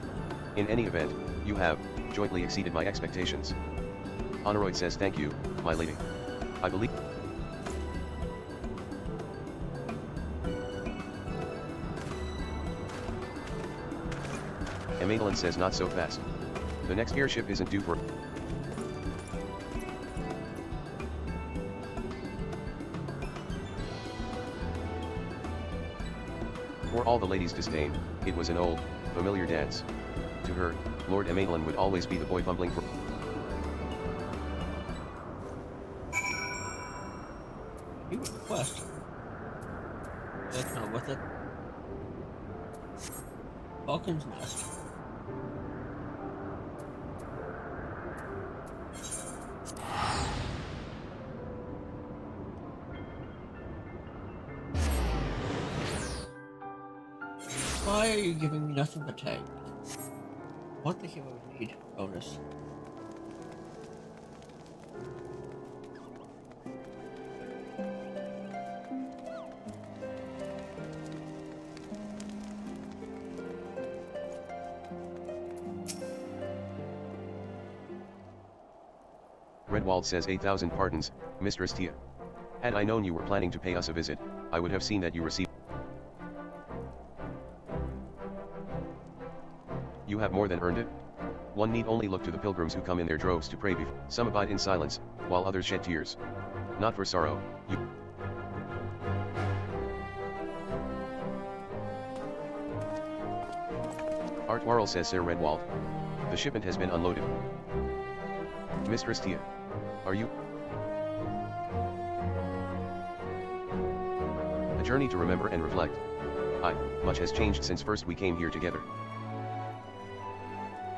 In any event, you have, jointly exceeded my expectations. Honoroid says, thank you, my lady. I believe... Emanuel says, not so fast. The next airship isn't due for... For all the ladies' disdain, it was an old, familiar dance. To her, Lord Emanuel would always be the boy fumbling for... You were the quest. That's not worth it. Falcon's Nest. Why are you giving me nothing but tank? What the hell would need bonus? Redwald says 8,000 pardons, Mistress Tia. Had I known you were planning to pay us a visit, I would have seen that you received. You have more than earned it? One need only look to the pilgrims who come in their droves to pray before. Some abide in silence, while others shed tears. Not for sorrow, you. Art Warrell says Sir Redwald. The shipment has been unloaded. Mistress Tia. Are you? A journey to remember and reflect. Much has changed since first we came here together.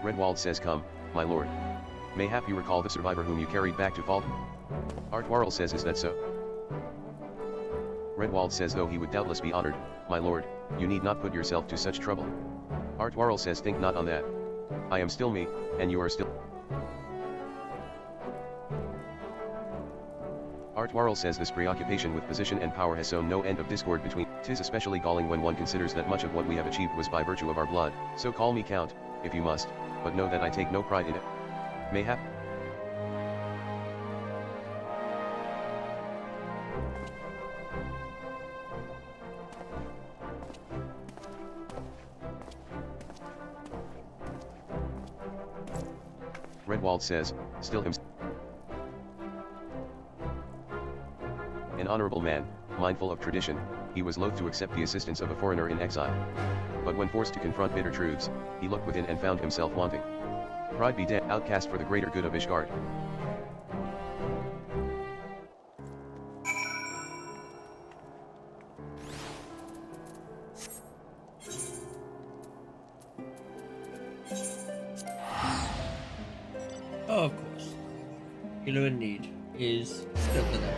Redwald says come, my lord. Mayhap you recall the survivor whom you carried back to Falk? Art Warrell says is that so? Redwald says though he would doubtless be honored, my lord, you need not put yourself to such trouble. Art Warrell says think not on that. I am still me, and you are still. Art Warrell says this preoccupation with position and power has sown no end of discord between. 'Tis especially galling when one considers that much of what we have achieved was by virtue of our blood, so call me Count, if you must, but know that I take no pride in it. Mayhap. Redwald says, still himself. An honorable man, mindful of tradition, he was loath to accept the assistance of a foreigner in exile. But when forced to confront bitter truths, he looked within and found himself wanting. Pride be dead, outcast for the greater good of Ishgard. Oh, of course. Healer in need is still there.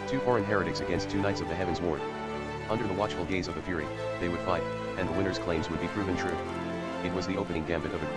Two foreign heretics against two knights of the Heavens Ward. Under the watchful gaze of the Fury, they would fight, and the winner's claims would be proven true. It was the opening gambit of a...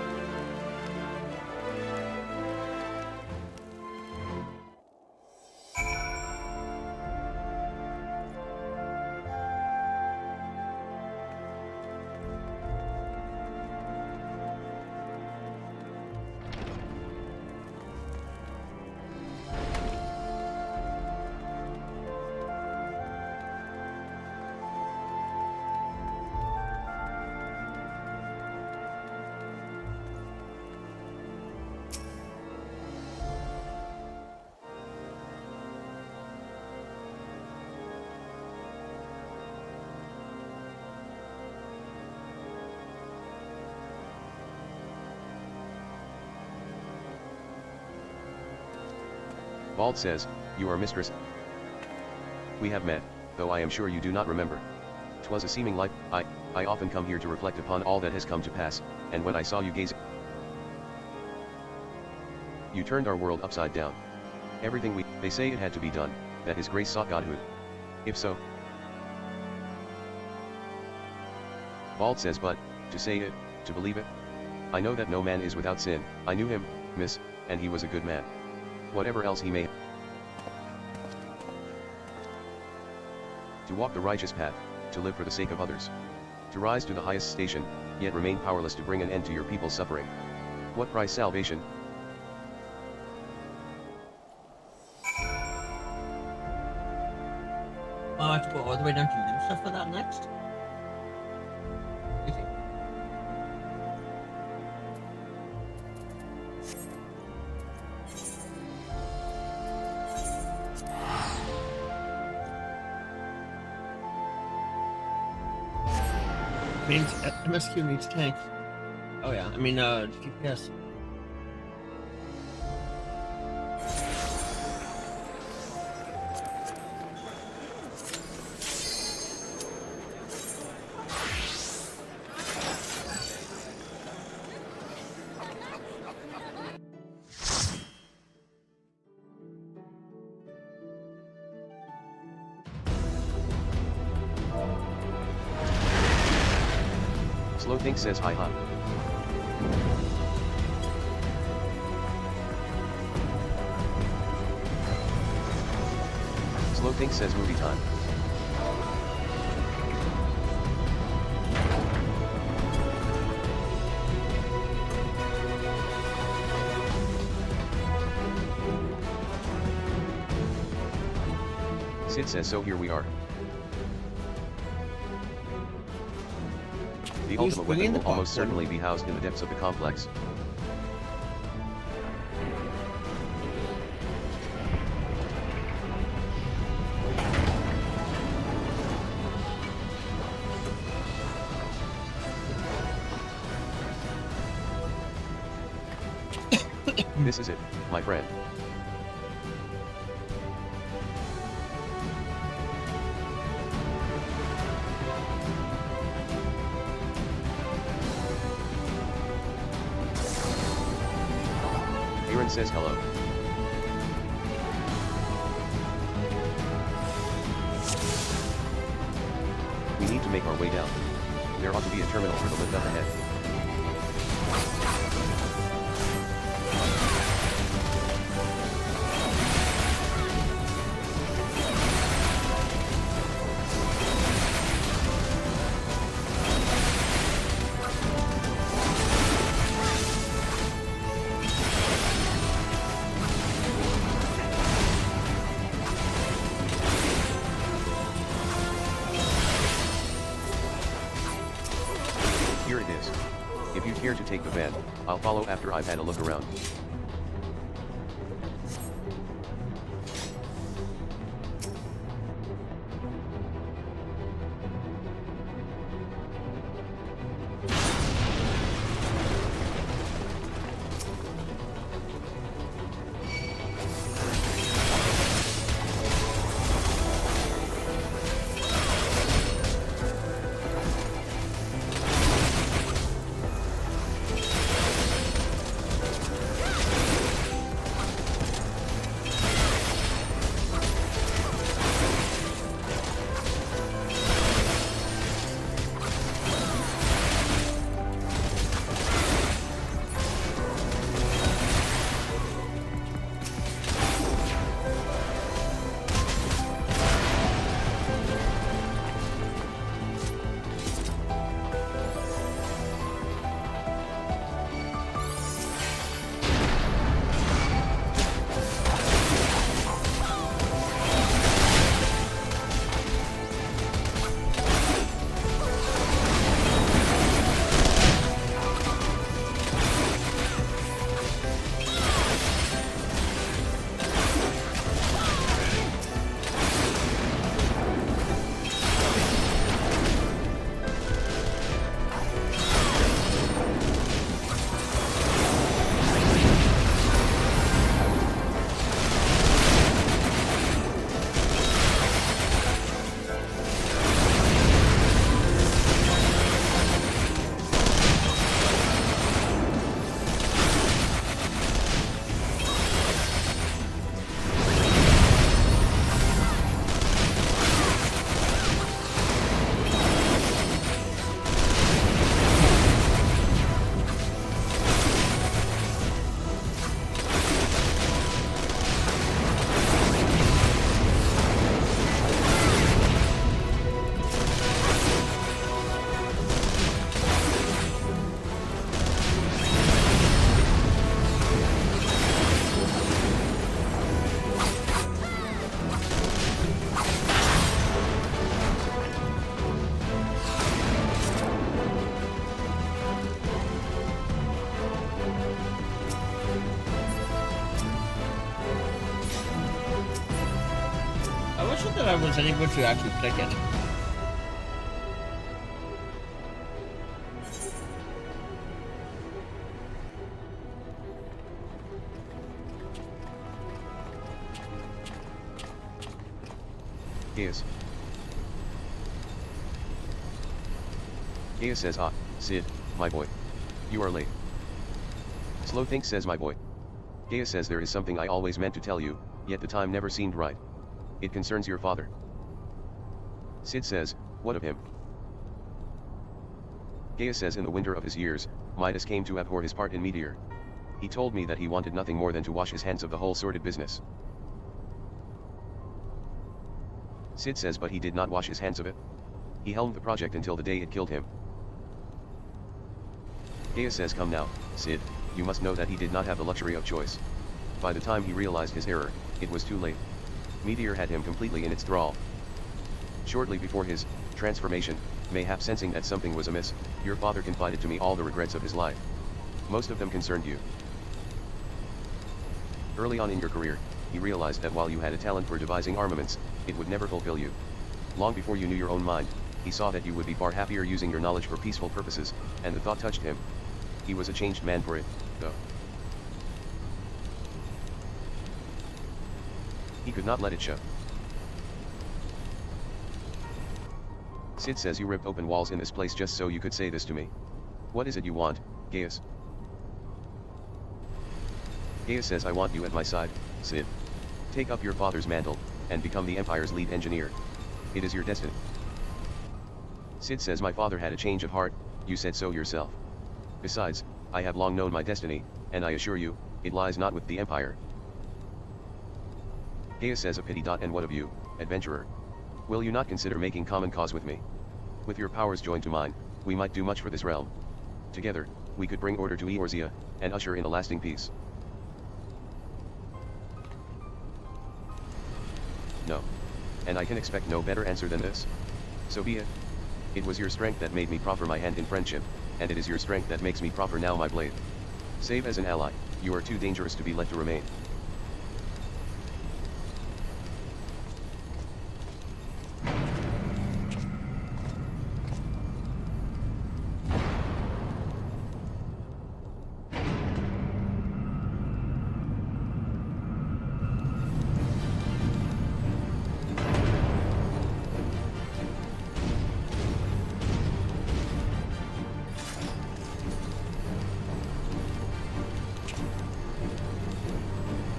Bald says, you are mistress. We have met, though I am sure you do not remember. 'Twas a seeming life. I often come here to reflect upon all that has come to pass, and when I saw you gazing, you turned our world upside down. Everything they say it had to be done, that his grace sought godhood. If so, Bald says but, to say it, to believe it. I know that no man is without sin. I knew him, miss, and he was a good man. Whatever else he may. To walk the righteous path, to live for the sake of others. To rise to the highest station, yet remain powerless to bring an end to your people's suffering. What price salvation? I'll have to go all the way down to Lusa for that next. Easy. Means MSQ needs tanks. Oh yeah, I mean GPS. Slow Think says hi hi. Slow Think says movie time. Sid says so here we are. The ultimate weapon will almost certainly be housed in the depths of the complex. This is it, my friend. Aaron says hello. We need to make our way down. There ought to be a terminal for the lift up ahead. Here it is. If you care to take the van, I'll follow after I've had a look around. I was able to actually click it. Gaius. Gaius says, ah, Sid, my boy. You are late. Slow Think says, my boy. Gaius says, there is something I always meant to tell you, yet the time never seemed right. It concerns your father. Sid says, what of him? Gaius says, in the winter of his years, Midas came to abhor his part in Meteor. He told me that he wanted nothing more than to wash his hands of the whole sordid business. Sid says, but he did not wash his hands of it. He helmed the project until the day it killed him. Gaius says, come now, Sid, you must know that he did not have the luxury of choice. By the time he realized his error, it was too late. Meteor had him completely in its thrall. Shortly before his transformation, mayhap sensing that something was amiss, your father confided to me all the regrets of his life. Most of them concerned you. Early on in your career, he realized that while you had a talent for devising armaments, it would never fulfill you. Long before you knew your own mind, he saw that you would be far happier using your knowledge for peaceful purposes, and the thought touched him. He was a changed man for it, though. He could not let it show. Sid says, you ripped open walls in this place just so you could say this to me. What is it you want, Gaius? Gaius says, I want you at my side, Sid. Take up your father's mantle, and become the Empire's lead engineer. It is your destiny. Sid says, my father had a change of heart, you said so yourself. Besides, I have long known my destiny, and I assure you, it lies not with the Empire. Gaius says, a pity. And what of you, adventurer? Will you not consider making common cause with me? With your powers joined to mine, we might do much for this realm. Together, we could bring order to Eorzea, and usher in a lasting peace. No. And I can expect no better answer than this. So be it. It was your strength that made me proffer my hand in friendship, and it is your strength that makes me proffer now my blade. Save as an ally, you are too dangerous to be let to remain.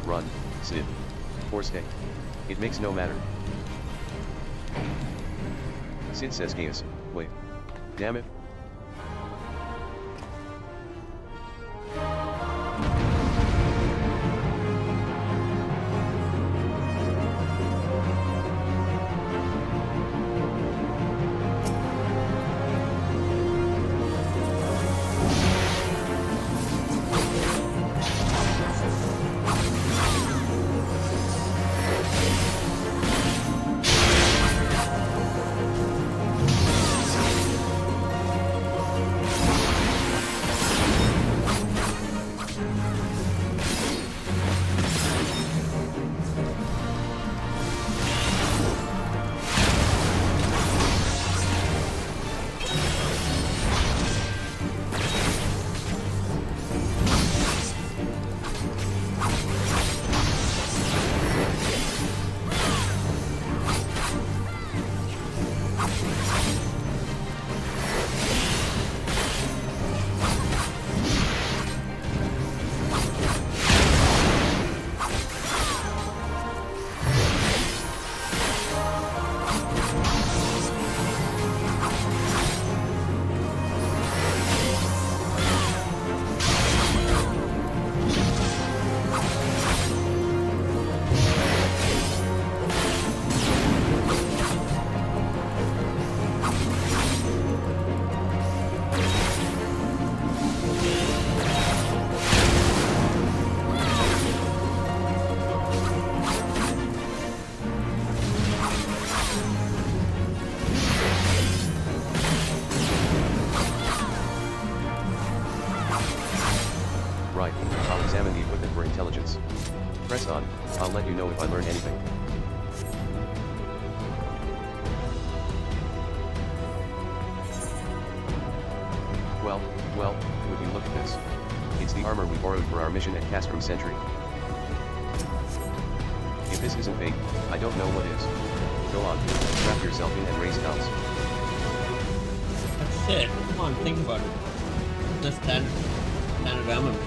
Run, Sid. Or stay. It makes no matter. Sid says, Gaius, wait. Damn it. Right, I'll examine the equipment for intelligence. Press on, I'll let you know if I learn anything. Well, would you look at this? It's the armor we borrowed for our mission at Castrum Sentry. If this isn't fake, I don't know what is. Go on, strap yourself in and raise house. That's it. Come on, think about it. Just standard armament.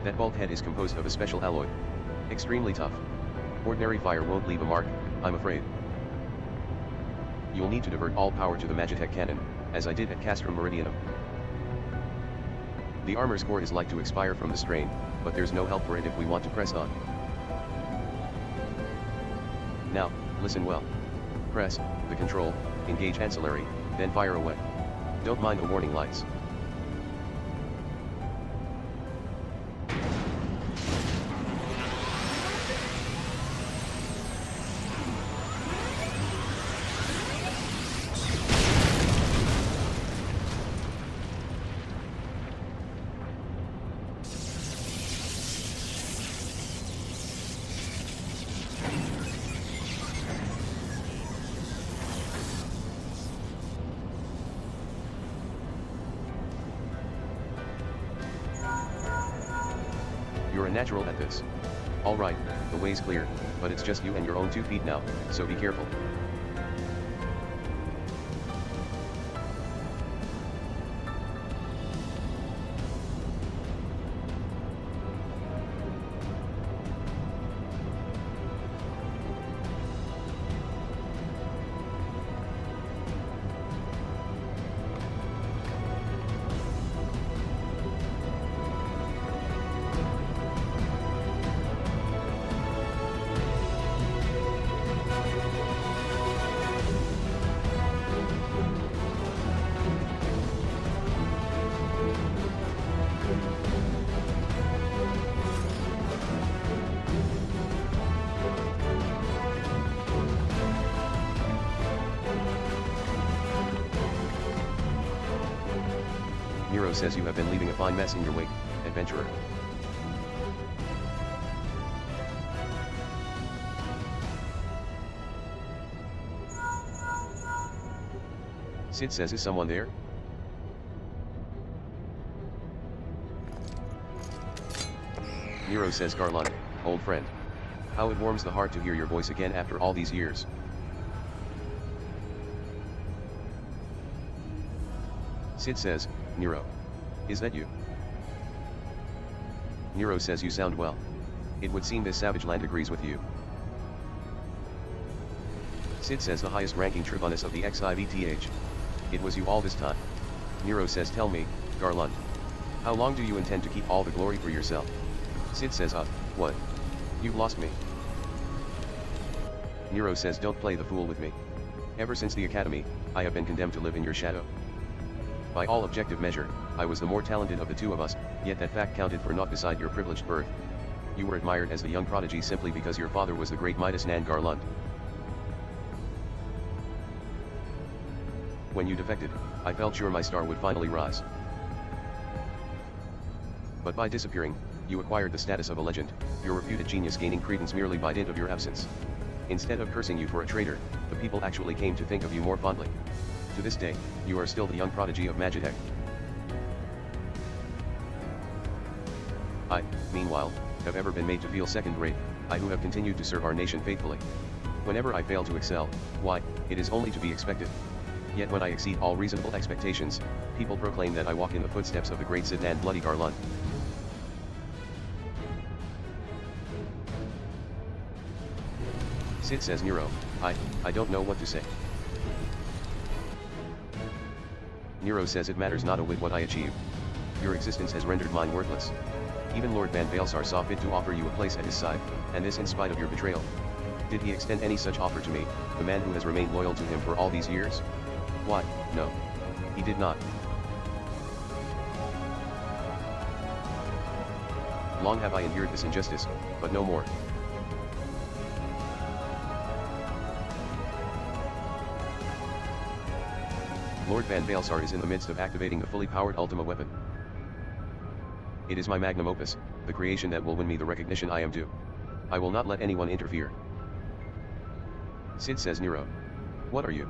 That bulkhead is composed of a special alloy. Extremely tough. Ordinary fire won't leave a mark, I'm afraid. You'll need to divert all power to the Magitech cannon, as I did at Castrum Meridianum. The armor's core is like to expire from the strain, but there's no help for it if we want to press on. Now, listen well. Press the control, engage ancillary, then fire away. Don't mind the warning lights. You're a natural at this. Alright, the way's clear, but it's just you and your own 2 feet now, so be careful. Nero says you have been leaving a fine mess in your wake, adventurer. Sid says, is someone there? Nero says, Garland, old friend. How it warms the heart to hear your voice again after all these years. Sid says, Nero. Is that you? Nero says you sound well. It would seem this savage land agrees with you. Sid says the highest ranking tribunus of the XIVTH. It was you all this time. Nero says tell me, Garland. How long do you intend to keep all the glory for yourself? Sid says what? You've lost me. Nero says don't play the fool with me. Ever since the academy, I have been condemned to live in your shadow. By all objective measure, I was the more talented of the two of us, yet that fact counted for naught beside your privileged birth. You were admired as the young prodigy simply because your father was the great Midas Nan Garlund. When you defected, I felt sure my star would finally rise. But by disappearing, you acquired the status of a legend, your reputed genius gaining credence merely by dint of your absence. Instead of cursing you for a traitor, the people actually came to think of you more fondly. To this day, you are still the young prodigy of Magitech. I, meanwhile, have ever been made to feel second-rate, I who have continued to serve our nation faithfully. Whenever I fail to excel, why, it is only to be expected. Yet when I exceed all reasonable expectations, people proclaim that I walk in the footsteps of the great Stormblood Garlund. Sid says Nero, I don't know what to say. Nero says it matters not a whit what I achieve. Your existence has rendered mine worthless. Even Lord Van Balesar saw fit to offer you a place at his side, and this in spite of your betrayal. Did he extend any such offer to me, the man who has remained loyal to him for all these years? Why, no. He did not. Long have I endured this injustice, but no more. Lord Van Balesar is in the midst of activating the fully powered Ultima weapon. It is my magnum opus, the creation that will win me the recognition I am due. I will not let anyone interfere. Sid says Nero. What are you?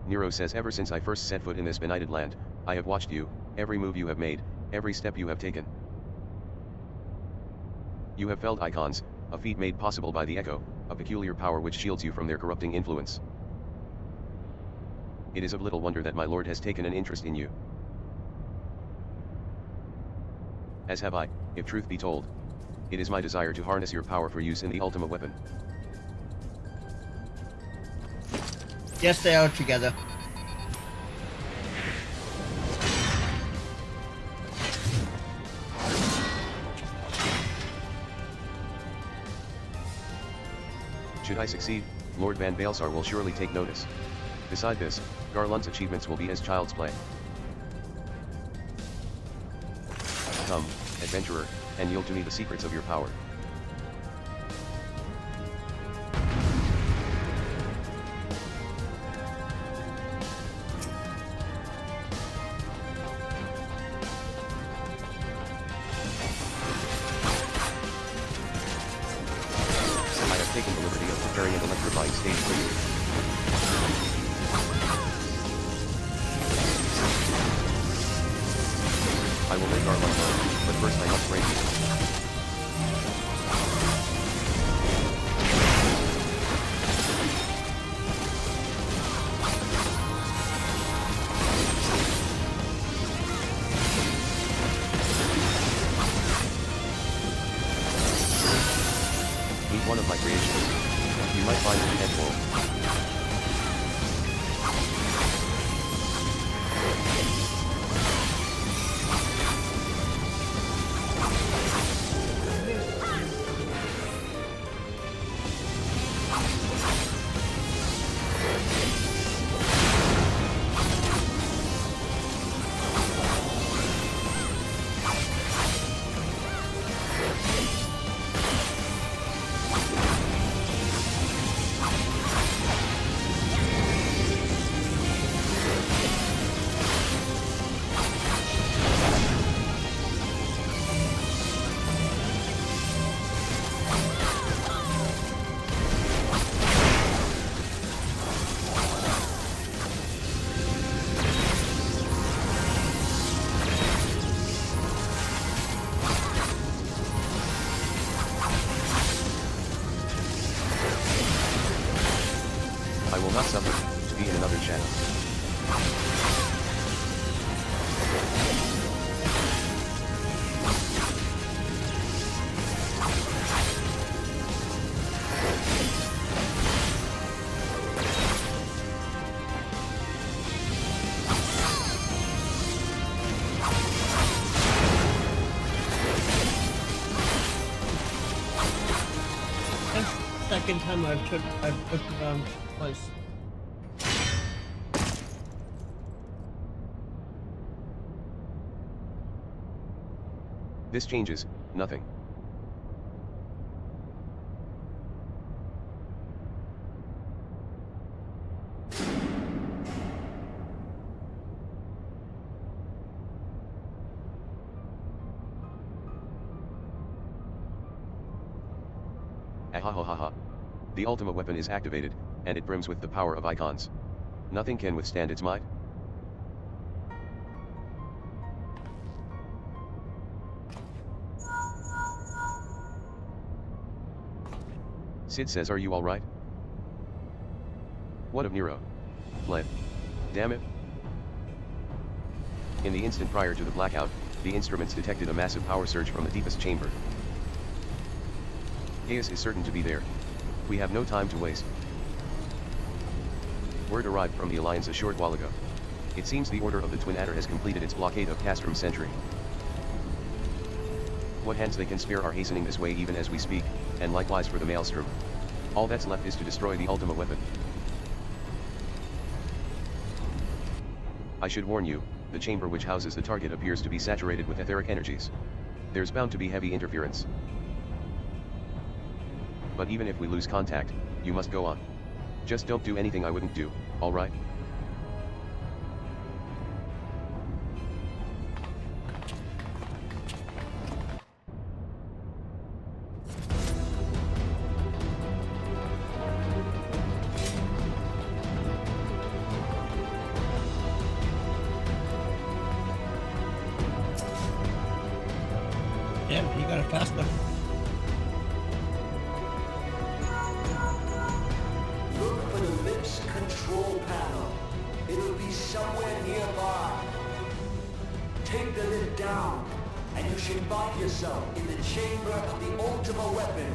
Nero says ever since I first set foot in this benighted land, I have watched you, every move you have made, every step you have taken. You have felled icons, a feat made possible by the Echo, a peculiar power which shields you from their corrupting influence. It is of little wonder that my lord has taken an interest in you. As have I, if truth be told. It is my desire to harness your power for use in the Ultima weapon. Yes, they are together. Should I succeed, Lord Van Balesar will surely take notice. Beside this, Garlund's achievements will be as child's play. Come, adventurer, and yield to me the secrets of your power. I have taken the liberty of preparing an electrifying stage for you. I will make our love known, but first I must break you. Meet one of my creations. You might find it helpful. I will not suffer to be in another channel. second time I've put it on twice. This changes nothing. Ahahaha. The Ultima weapon is activated, and it brims with the power of icons. Nothing can withstand its might. Sid says, "Are you alright?" What of Nero? Fled. Damn it. In the instant prior to the blackout, the instruments detected a massive power surge from the deepest chamber. Chaos is certain to be there. We have no time to waste. Word arrived from the Alliance a short while ago. It seems the Order of the Twin Adder has completed its blockade of Castrum Sentry. What hands they can spare are hastening this way even as we speak, and likewise for the Maelstrom. All that's left is to destroy the Ultima weapon. I should warn you, the chamber which houses the target appears to be saturated with etheric energies. There's bound to be heavy interference. But even if we lose contact, you must go on. Just don't do anything I wouldn't do, alright? Damn, you got it fast enough. Look for the lift's control panel. It'll be somewhere nearby. Take the lift down, and you should find yourself in the chamber of the Ultima weapon.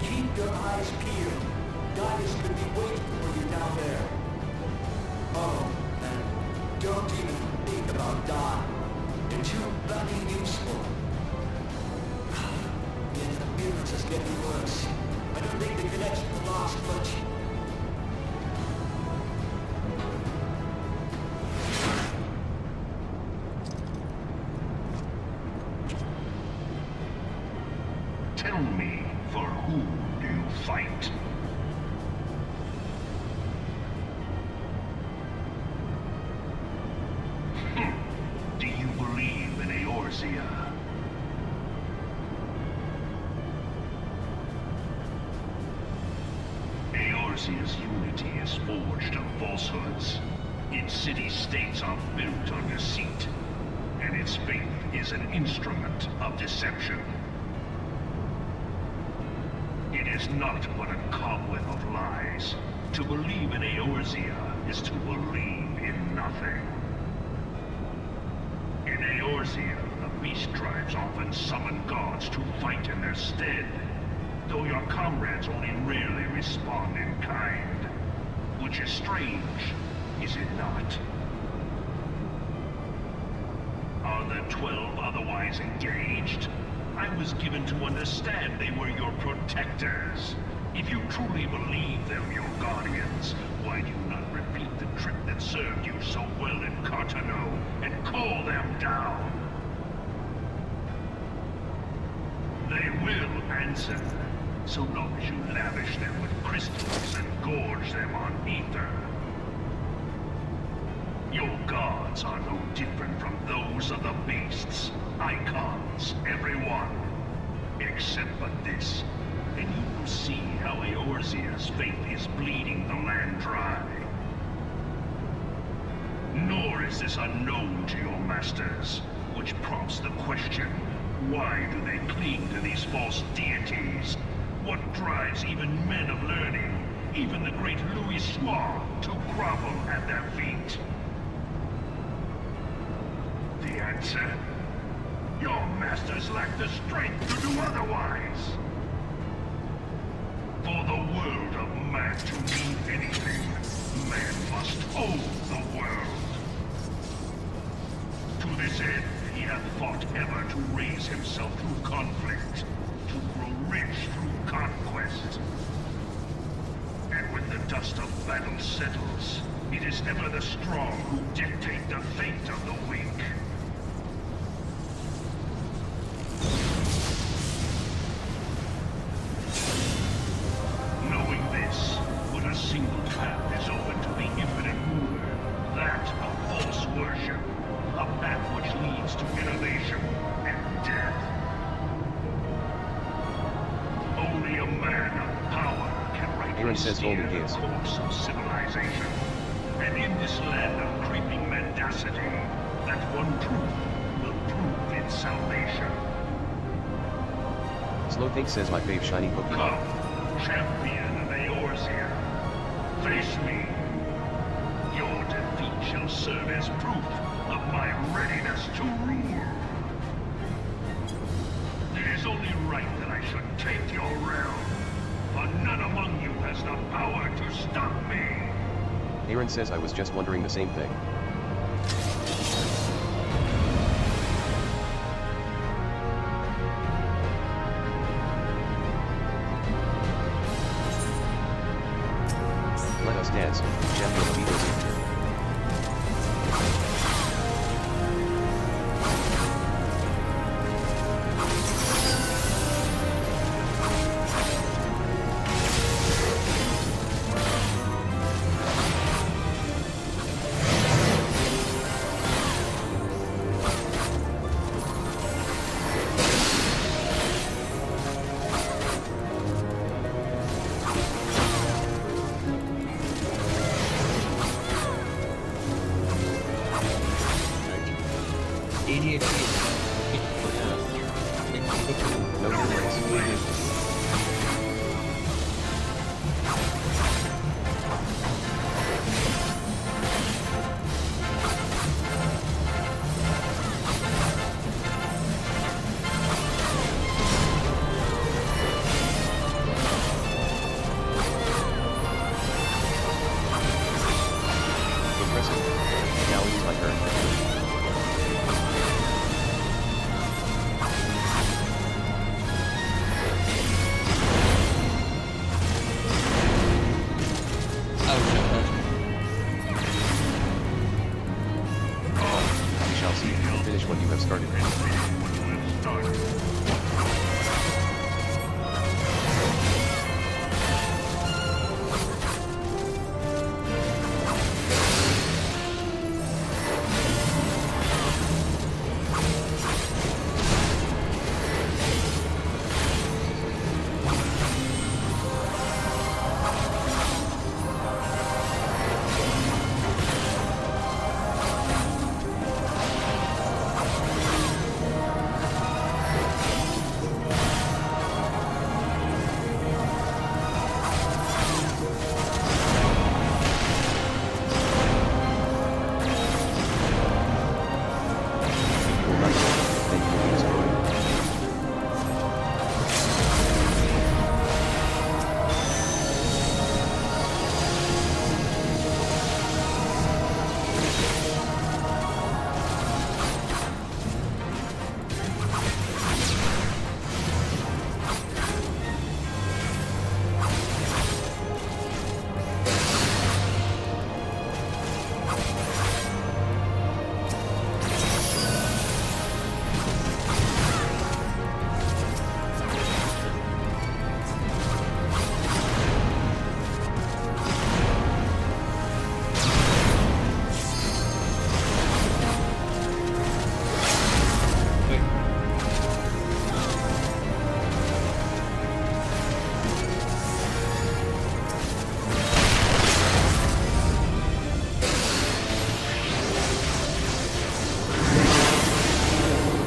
Keep your eyes peeled. Goddess could be waiting for you down there. Oh, and don't even think about dying. You're too bloody useful. The interference is getting worse. I don't think the connection will last much. Tell me, for who do you fight? Do you believe in Eorzea? Eorzea's unity is forged of falsehoods. Its city-states are built on deceit, and its faith is an instrument of deception. It is not but a cobweb of lies. To believe in Eorzea is to believe in nothing. In Eorzea, the beast tribes often summon gods to fight in their stead, though your comrades only rarely respond in kind. Which is strange, is it not? Are the 12 otherwise engaged? I was given to understand they were your protectors. If you truly believe them your guardians, why do you not repeat the trick that served you so well in Cartano and call them down? They will answer, so long as you lavish them with crystals and gorge them on ether. Your gods are no different from those of the beasts. Icons, every one. Except for this. And you will see how Eorzea's faith is bleeding the land dry. Nor is this unknown to your masters, which prompts the question, why do they cling to these false deities? What drives even men of learning, even the great Louis Soir, to grovel at their feet? answer. Your masters lack the strength to do otherwise. For the world of man to mean anything, man must own the world. To this end, he hath fought ever to raise himself through conflict, to grow rich through conquest. And when the dust of battle settles, it is ever the strong who dictate the fate of the weak. Knowing this, but a single path is open to the infinite ruler, that of false worship, a path which leads to innovation and death. Only a man of power can rightly Aaron says steer Golden the Gates. course of civilization. And in this land of creeping mendacity, that one truth will prove its salvation. Slow Think says my fave shiny Pokemon. Come, champion of Eorzea, face me. Your defeat shall serve as proof of my readiness to rule. It is only right that I should take your realm, for none among you has the power to stop me. Aaron says I was just wondering the same thing. Let us dance, champion of Eorzea. No difference. Impressive. Now it is my turn. We shall see. Finish what you have started. Thank you, Venus Boy.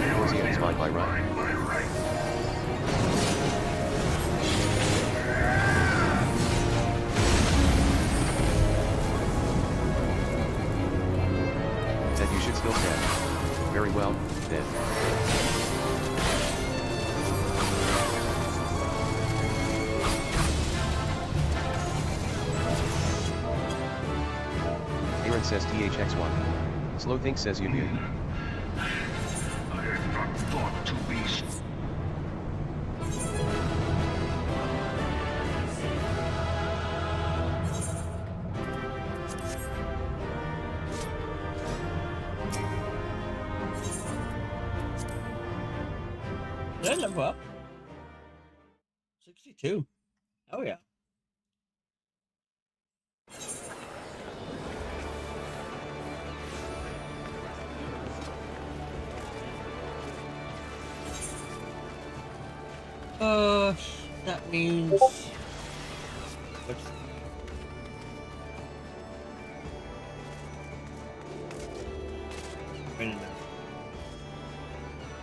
Eorzea is mine by right. That you should still stand. Very well, then. Aaron says THX1. Slow Think says Yubi. I have not thought to be... Did I level up? 62. Oh yeah. That means... What's... Wait a minute.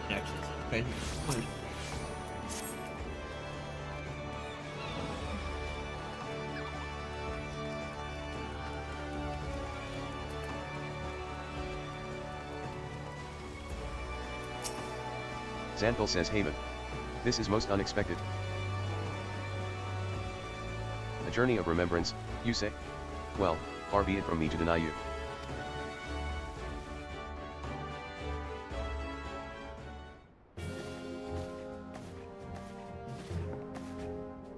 Next, okay. Fine. Xanthil says Haven. This is most unexpected. A journey of remembrance, you say? Well, far be it from me to deny you.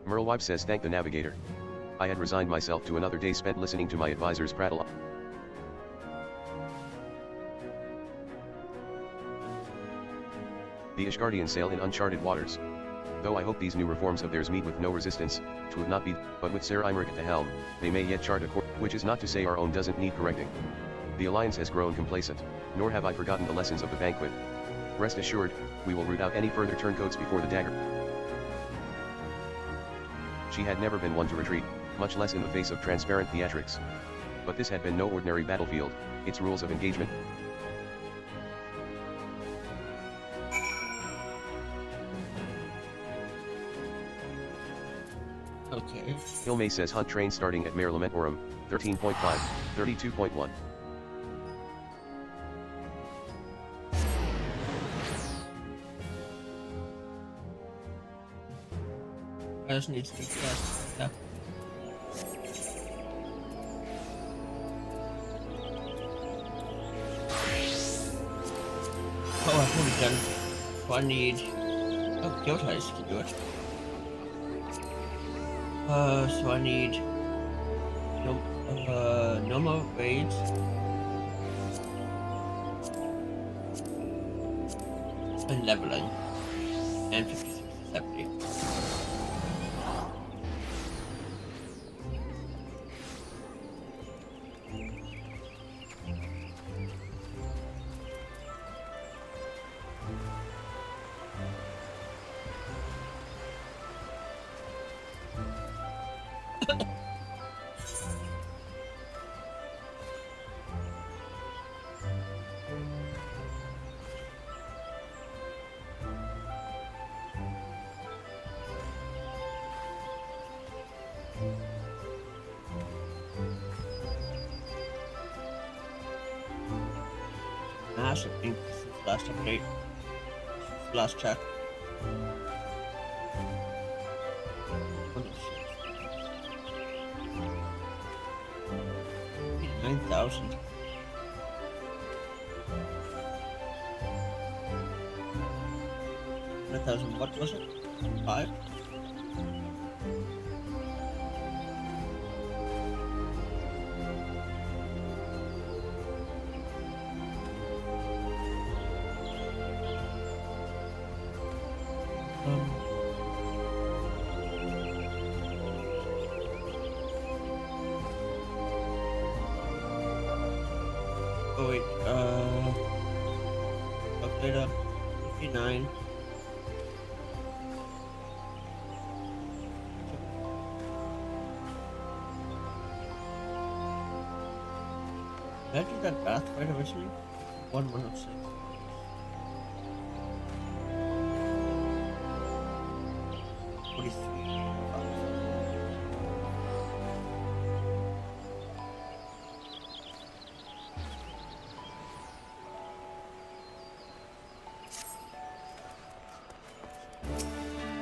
Merlewife says thank the navigator. I had resigned myself to another day spent listening to my advisor's prattle. The Ishgardians sail in uncharted waters. Though I hope these new reforms of theirs meet with no resistance, 'twould not be, but with Ser Imric at the helm, they may yet chart a course, which is not to say our own doesn't need correcting. The Alliance has grown complacent, nor have I forgotten the lessons of the banquet. Rest assured, we will root out any further turncoats before the dagger. She had never been one to retreat, much less in the face of transparent theatrics. But this had been no ordinary battlefield, its rules of engagement. Okay. Ilmay says hunt train starting at Mare Lamentorum, 13.5, 32.1. I just need to do that. Yeah. Oh, I've already done. So I need. Oh, Guild Heist can do it. So I need. No more raids. And leveling. And 56 to 70. Massive increase since last update. Last check. 9,000. What was it? 5? Oh wait, calculate up 59. Did I do that math right originally? 106.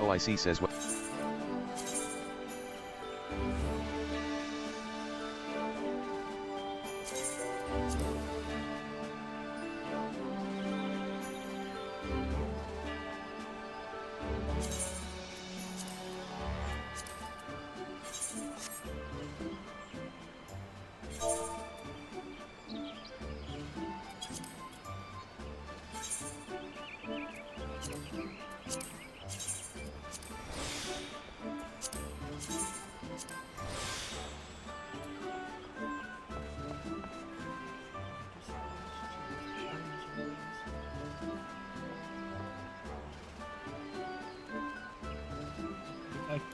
OIC says what?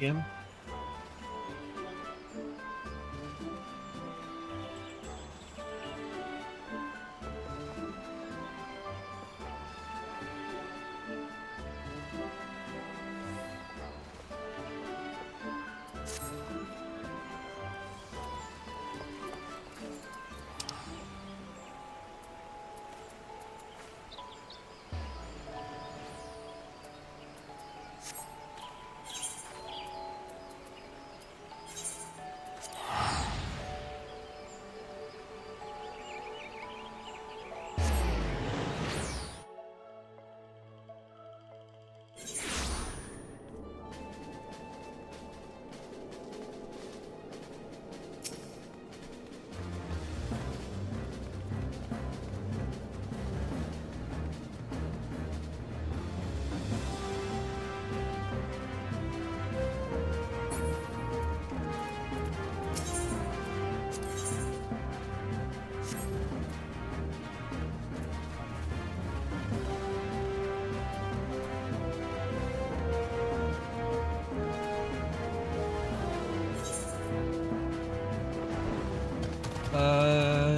PM.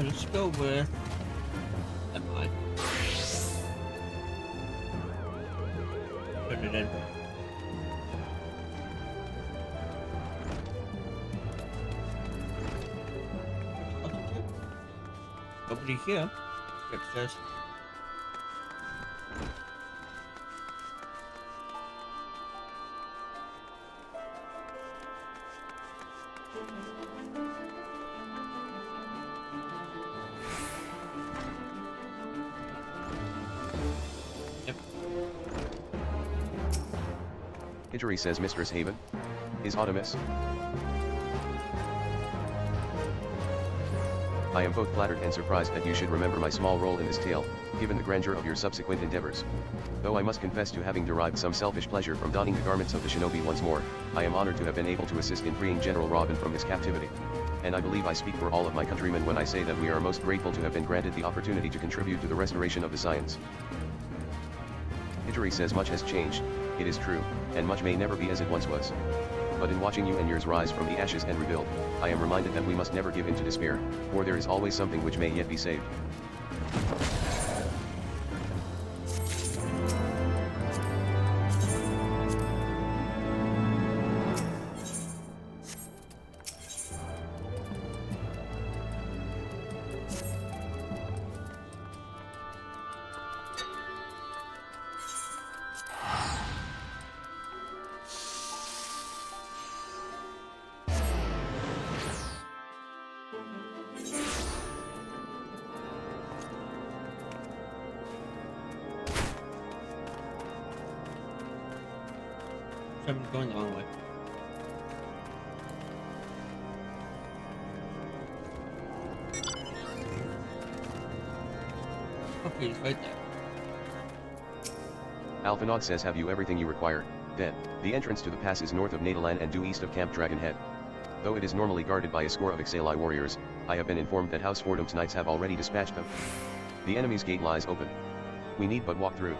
Let's go with. Never mind. Put it in. Nobody here. It says. Hijiri says Mistress Haven. Is Autumnus? I am both flattered and surprised that you should remember my small role in this tale, given the grandeur of your subsequent endeavors. Though I must confess to having derived some selfish pleasure from donning the garments of the shinobi once more, I am honored to have been able to assist in freeing General Robin from his captivity. And I believe I speak for all of my countrymen when I say that we are most grateful to have been granted the opportunity to contribute to the restoration of the science. Hijiri says much has changed, it is true, and much may never be as it once was. But in watching you and yours rise from the ashes and rebuild, I am reminded that we must never give in to despair, for there is always something which may yet be saved. I'm going the wrong way. Okay, it's right there. Alphanaud says have you everything you require, then. The entrance to the pass is north of Nadalan and due east of Camp Dragonhead. Though it is normally guarded by a score of Ixali warriors, I have been informed that House Fordham's knights have already dispatched them. The enemy's gate lies open. We need but walk through.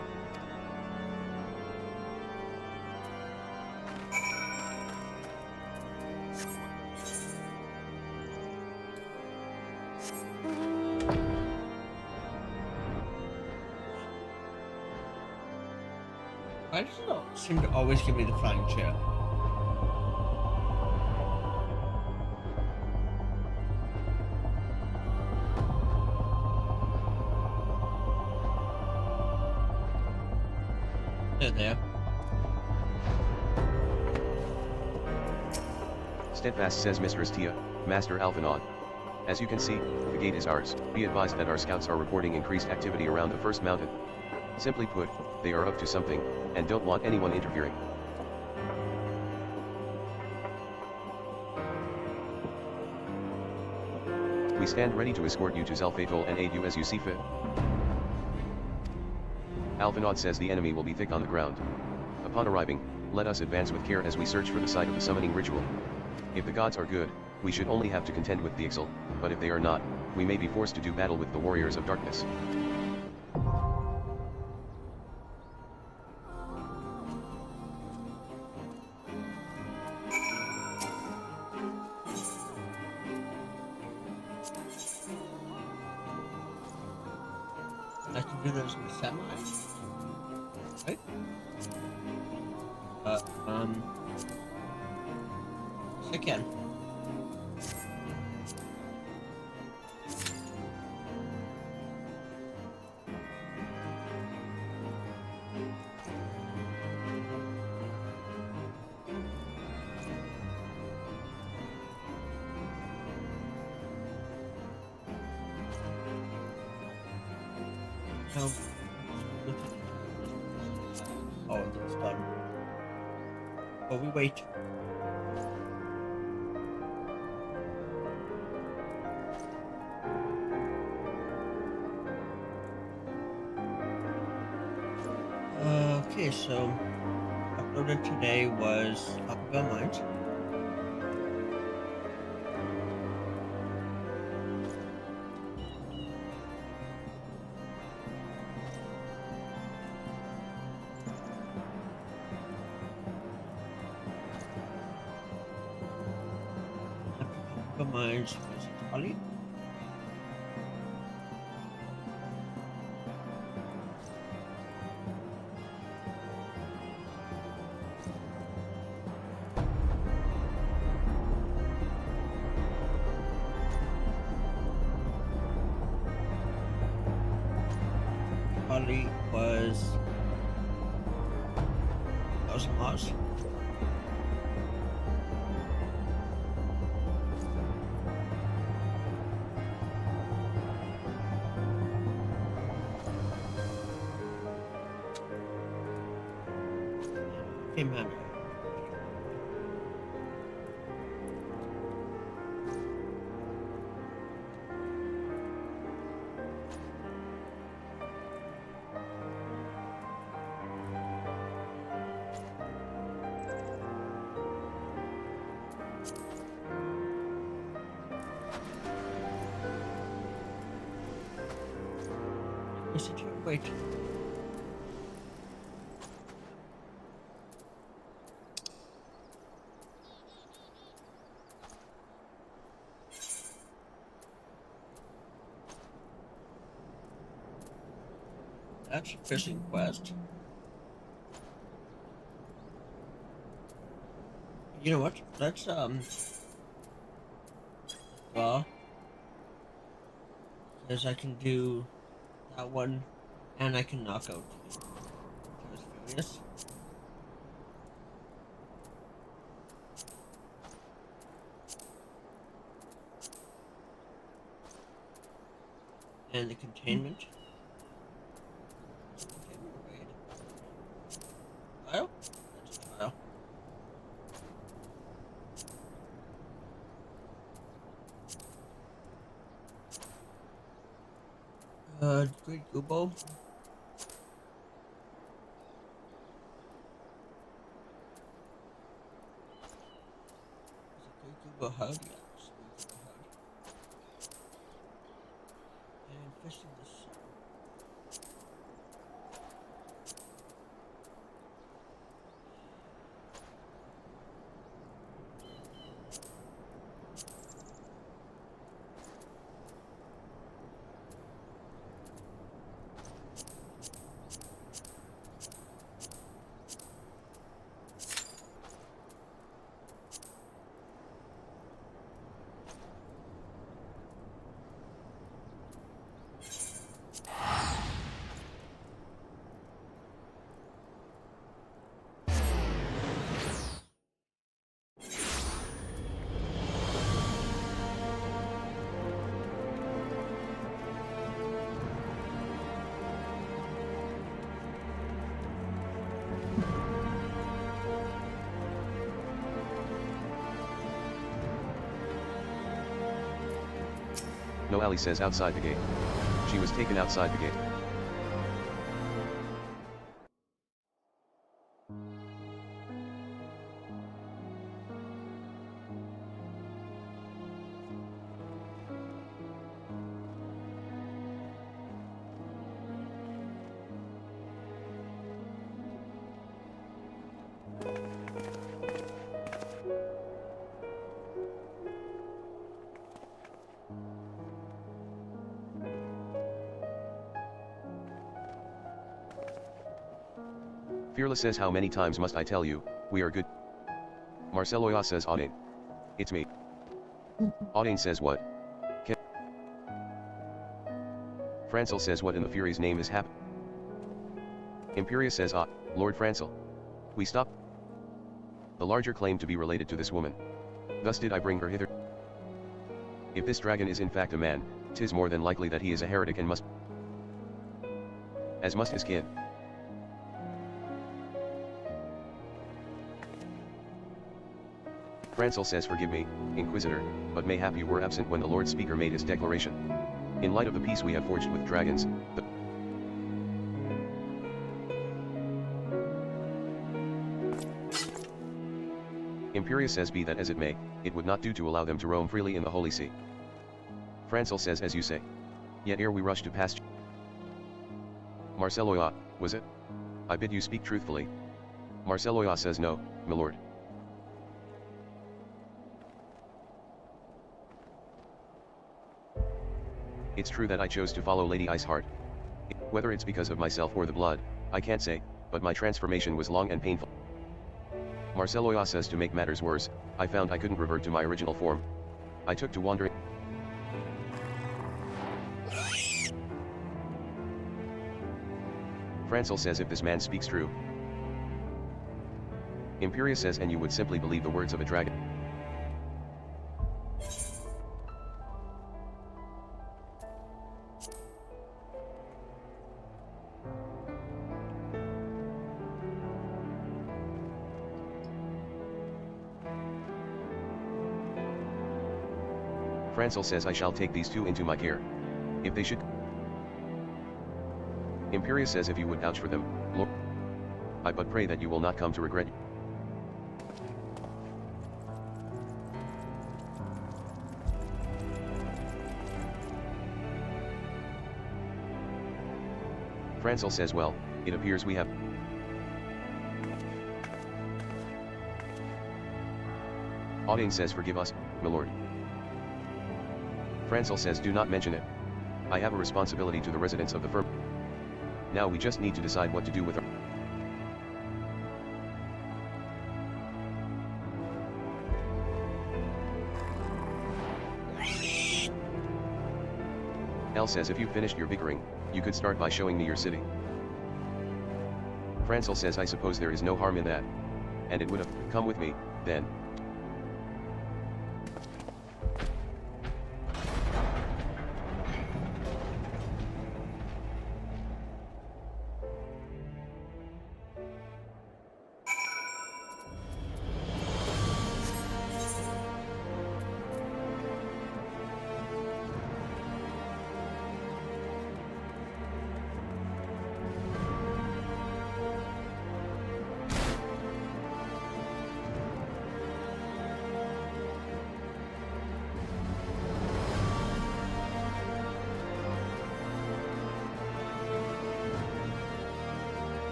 I just don't seem to always give me the flying chair. They're there. Steadfast says Mistress Tia, Master Alphinaud. As you can see, the gate is ours. Be advised that our scouts are reporting increased activity around the first mountain. Simply put, they are up to something, and don't want anyone interfering. We stand ready to escort you to Zelfatol and aid you as you see fit. Alphinaud says the enemy will be thick on the ground. Upon arriving, let us advance with care as we search for the site of the summoning ritual. If the gods are good, we should only have to contend with the Ixal, but if they are not, we may be forced to do battle with the warriors of darkness. I can do those in semi. Right? Yes, I can. Oh, it's done. But we wait. Okay, so uploaded today was Aquabell Mines. Mines was Ollie. Ollie was Oz. Team Hunter. Is it here? Wait. That's a fishing quest. You know what? Let's well, because I can do that one, and I can knock out those Furious. And the containment. Trial? That's a trial. Great Goobo. Is it Great Goobo Hug? Yeah, it's Great Goobo Hug. And fishing the sun. No, Ali says outside the gate. She was taken outside the gate. Fearless says, how many times must I tell you, we are good? Marceloya says, Audane. It's me. Audane says, what? Francel says, what in the Fury's name is happening? Imperia says, ah, Lord Francel. We stop. The larger claim to be related to this woman. Thus did I bring her hither. If this dragon is in fact a man, 'tis more than likely that he is a heretic and must his kin. Francel says, forgive me, Inquisitor, but mayhap you were absent when the Lord Speaker made his declaration. In light of the peace we have forged with dragons, the Imperia says, be that as it may, it would not do to allow them to roam freely in the Holy See. Francel says, as you say. Yet ere we rush to pasture. Marceloya, was it? I bid you speak truthfully. Marceloya says, no, my lord. It's true that I chose to follow Lady Iceheart. Whether it's because of myself or the blood, I can't say, but my transformation was long and painful. Marceloya says, to make matters worse, I found I couldn't revert to my original form. I took to wandering. Francel says, if this man speaks true. Imperia says, and you would simply believe the words of a dragon. Francel says, I shall take these two into my care. If they should. Imperia says, if you would vouch for them, Lord. I but pray that you will not come to regret. Francel says, well, it appears we have. Audane says, forgive us, my lord. Francel says, do not mention it. I have a responsibility to the residents of the firm. Now we just need to decide what to do with her. Elle says, if you've finished your bickering, you could start by showing me your city. Francel says, I suppose there is no harm in that. And it would have come with me, then.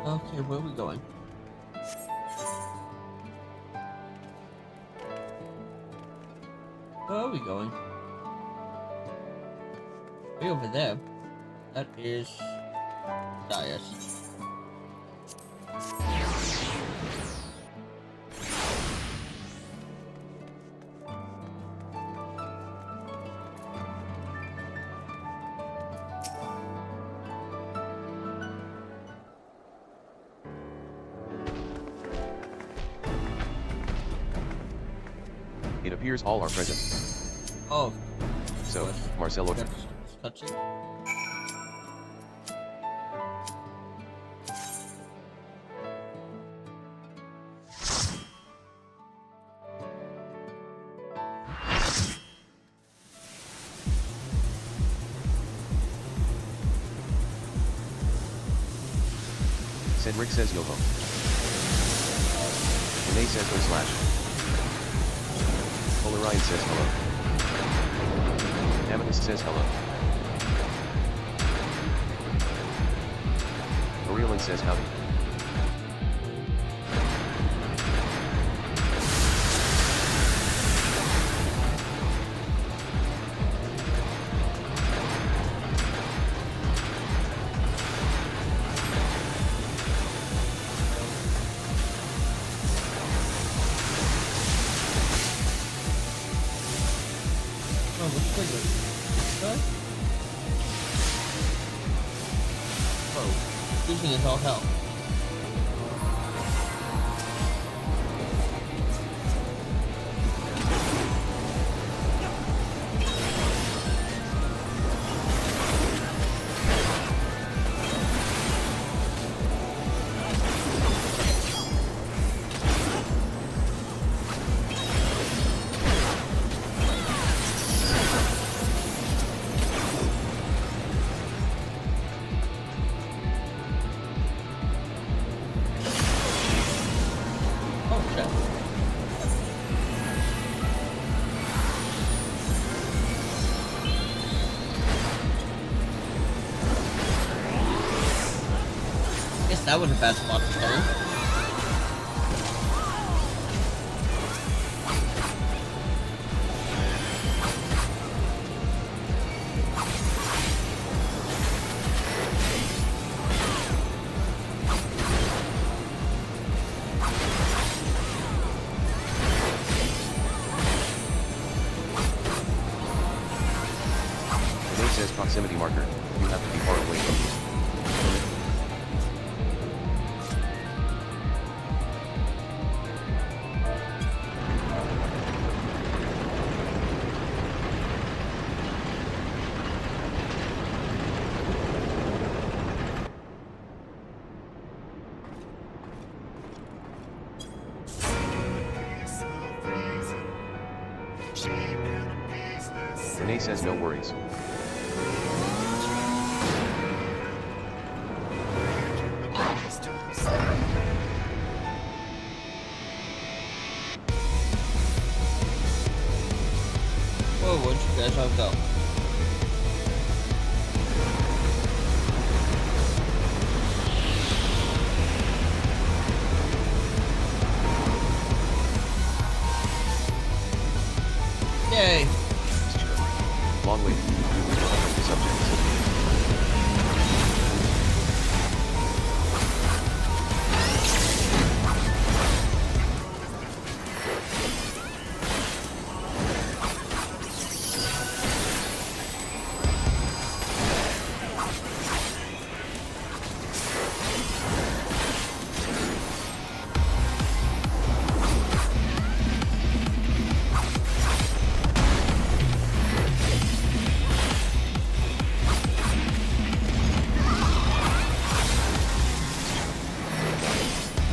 Okay, where are we going? Where are we going? Way over there. That is Dias. It appears all are present. Oh, So, Marcelo. Touching. Cedric says yo ho. Renee says no slash. Polarion says hello. Amethyst says hello. Aurelin says howdy. Oh, what's triggered? What? Oh, using his all health. That was a bad spot to start. Renee says proximity marker. You have to be far away from me. Renee says no worries. Whoa, where'd you guys all go? Yay! Long wait. Subjects.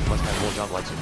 Must have more job likes it.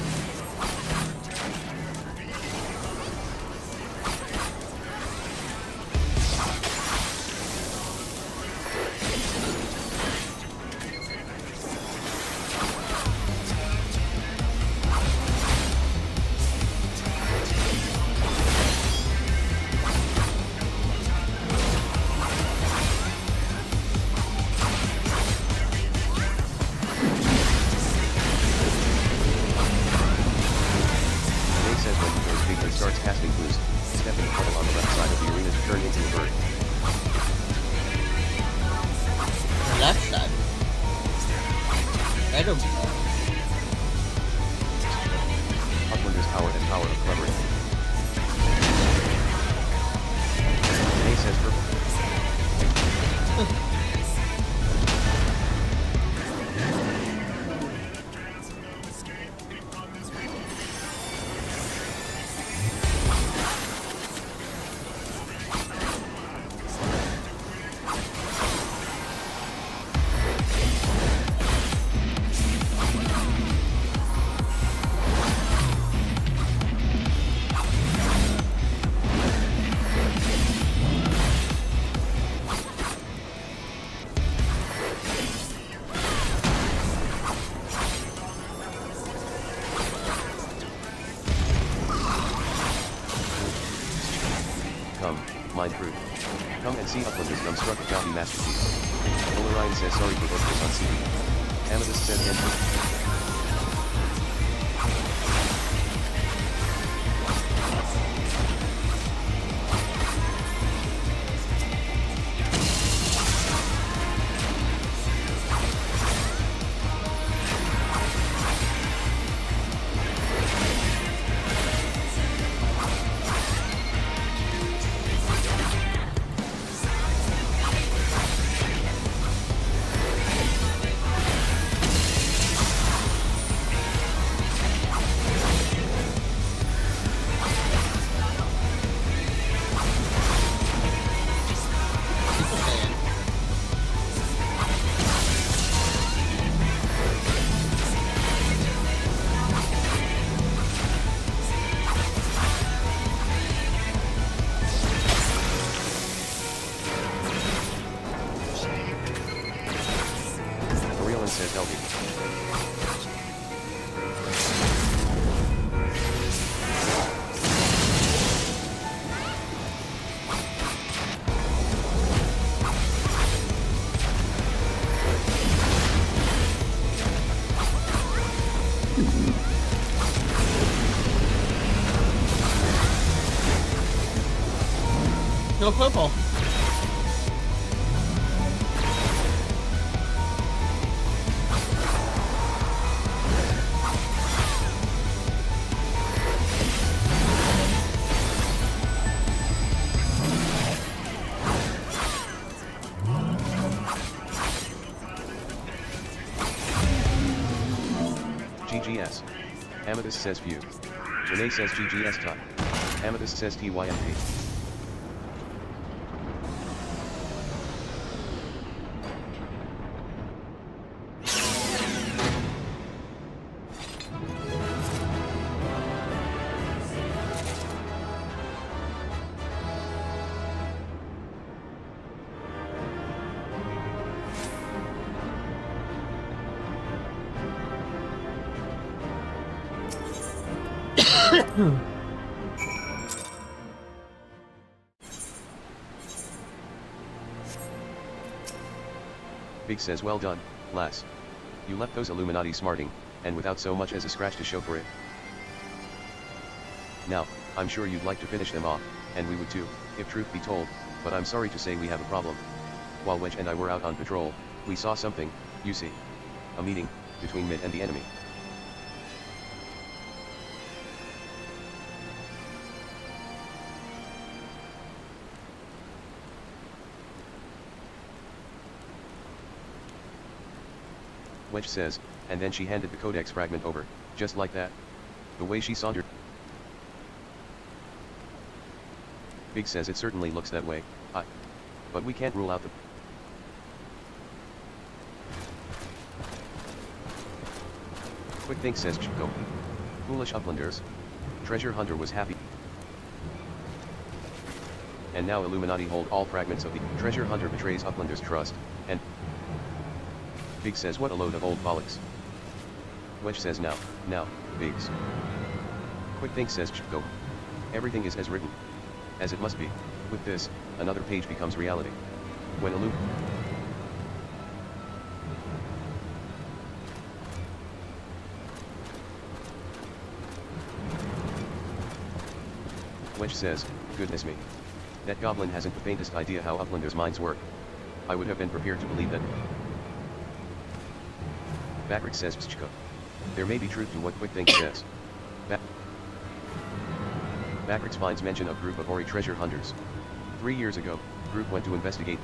Starts casting boost, step in the puddle on the left side of the arena to turn into a bird. The left side. I don't know. Uplander's power and power of clevering. Renee says purple. mind fruit. Come and see Uplanders construct a Johnny masterpiece. Polarion says sorry for this on CD. Amethyst says entry. Says healthy. No purple. GGS. Amethyst says view. Renee says GGS time. Amethyst says TYMP. Big says well done, lass. You left those Illuminati smarting, and without so much as a scratch to show for it. Now, I'm sure you'd like to finish them off, and we would too, if truth be told, but I'm sorry to say we have a problem. While Wedge and I were out on patrol, we saw something, you see. A meeting, between Mid and the enemy. Wedge says, and then she handed the codex fragment over, just like that. The way she sauntered. Big says it certainly looks that way, but we can't rule out the... Quick think says Chico. Foolish uplanders. Treasure Hunter was happy. And now Illuminati hold all fragments of the Treasure Hunter betrays uplanders' trust, and... Big says what a load of old bollocks. Wedge says now, Biggs. Quick think says Chico. Everything is as written. As it must be. With this, another page becomes reality. When Wedge says, goodness me. That goblin hasn't the faintest idea how uplanders' minds work. I would have been prepared to believe that. Backrick says Pschko. There may be truth to what Quick Think says. Backrick finds mention of group of Ori treasure hunters. 3 years ago, group went to investigate.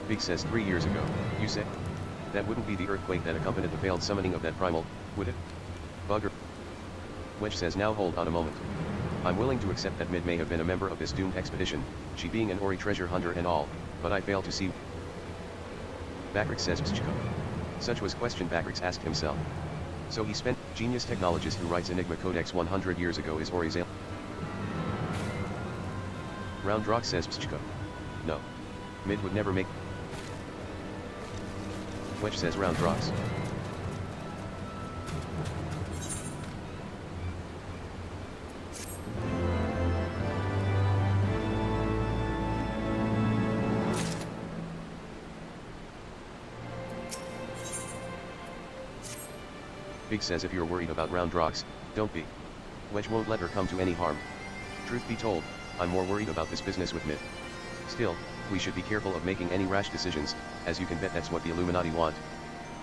Big says 3 years ago, you say? That wouldn't be the earthquake that accompanied the failed summoning of that Primal, would it? Bugger. Wedge says now hold on a moment. I'm willing to accept that Mid may have been a member of this doomed expedition, she being an Ori treasure hunter and all, but I fail to see. Backrick says Pschko. Such was question Backrick asked himself. So he spent, genius technologist who writes Enigma Codex 100 years ago is Ori's ale. Roundrock says Pschko. No. Mid would never make. Wedge says Roundrocks. Big says if you're worried about round rocks, don't be. Wedge won't let her come to any harm. Truth be told, I'm more worried about this business with Mid. Still, we should be careful of making any rash decisions, as you can bet that's what the Illuminati want.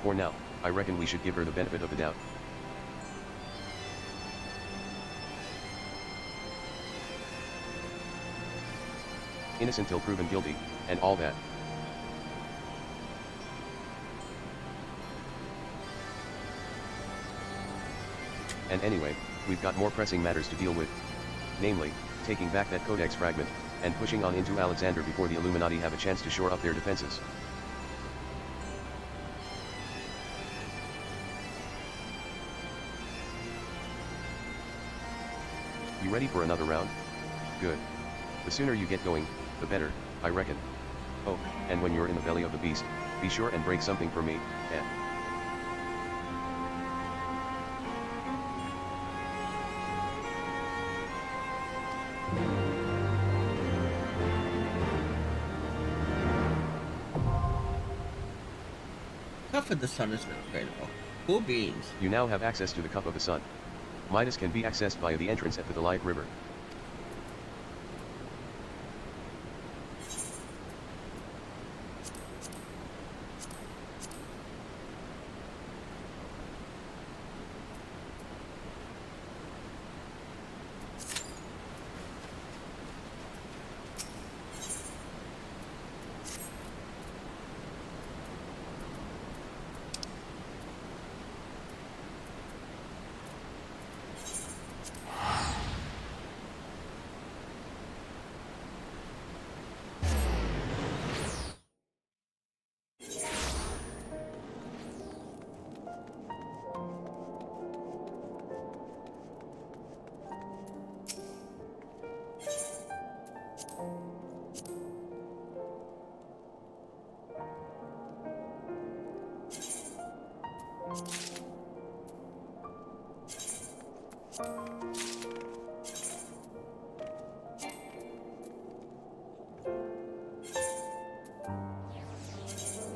For now, I reckon we should give her the benefit of the doubt. Innocent till proven guilty, and all that. And anyway, we've got more pressing matters to deal with. Namely, taking back that Codex fragment, and pushing on into Alexander before the Illuminati have a chance to shore up their defenses. You ready for another round? Good. The sooner you get going, the better, I reckon. Oh, and when you're in the belly of the beast, be sure and break something for me, eh? Cup of the Sun is not available. Cool beans. You now have access to the Cup of the Sun. Midas can be accessed via the entrance at the Delight River.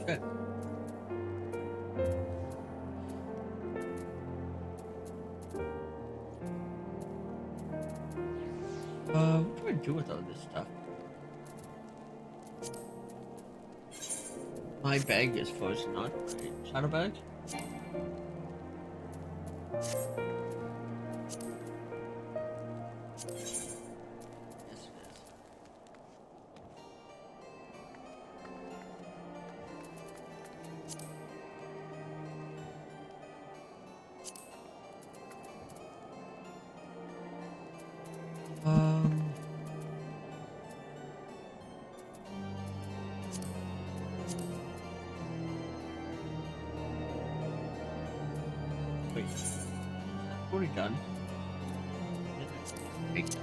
Good. What do I do with all this stuff? My bag is full, is not right. Shadow bag? Yes, it is. Wait. Already done. Make that.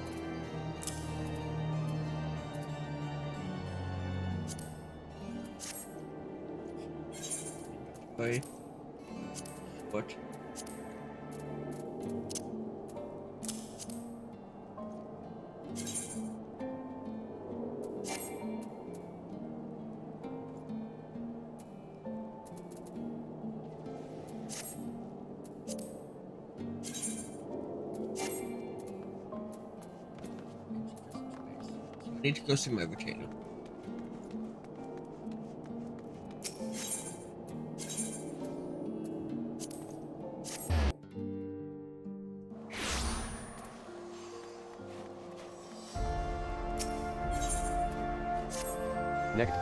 Wait. What? I need to go see my potato. Next.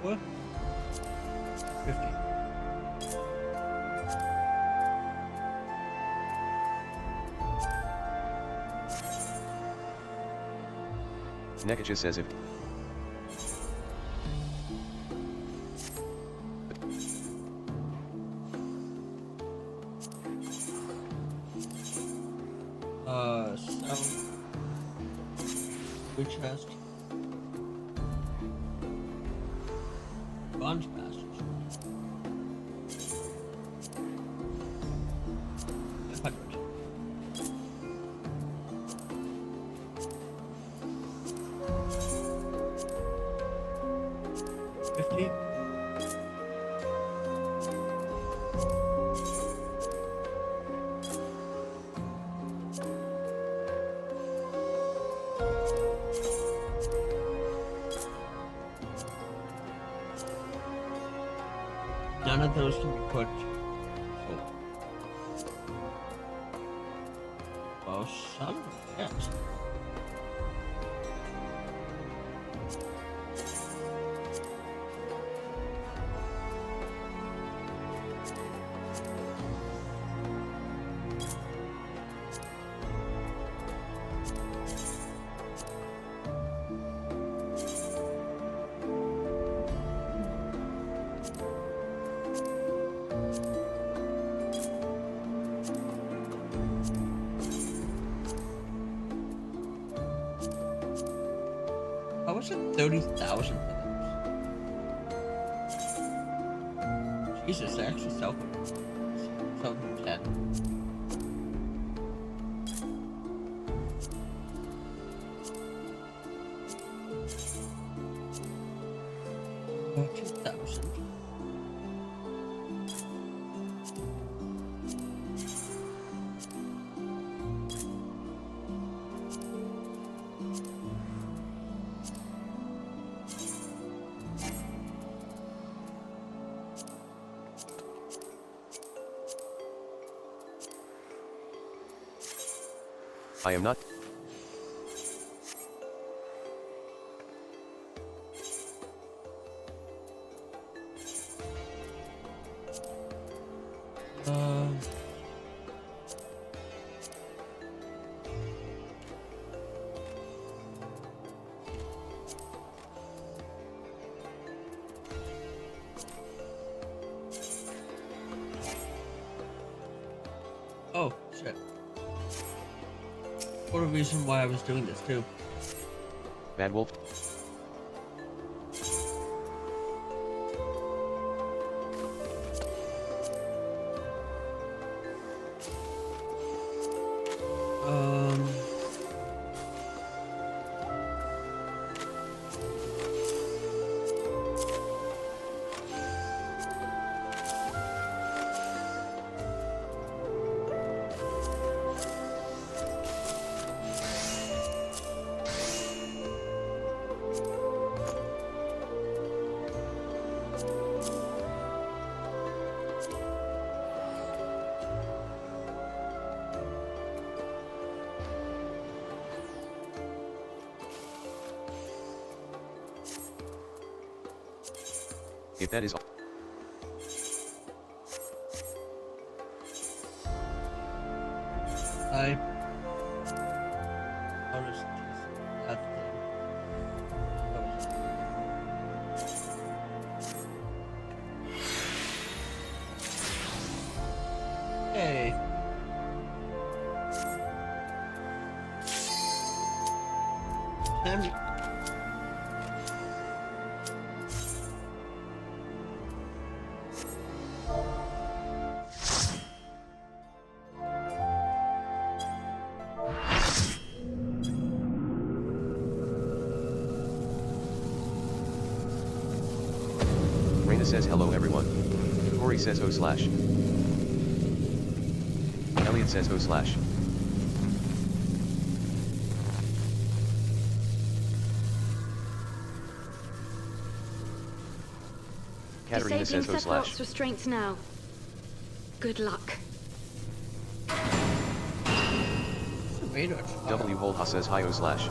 What? 50. Nekich says if Blue chest. Sponge bastards. 500. 50. None of those can be put. Oh, son of a bitch. How much is 30,000 for those? Jesus, they actually sell them. Sell them 10. Oh, 2,000. I am not. Oh, shit. What a reason why I was doing this too. Bad Wolf. Um. If that is all. I noticed that thing. Hey. Raina says hello everyone. Corey says oh slash. Elliot says oh slash. Katarina Disabling says oh slash. Sephiroth's restraints now. Good luck. W Holha says hi oh slash.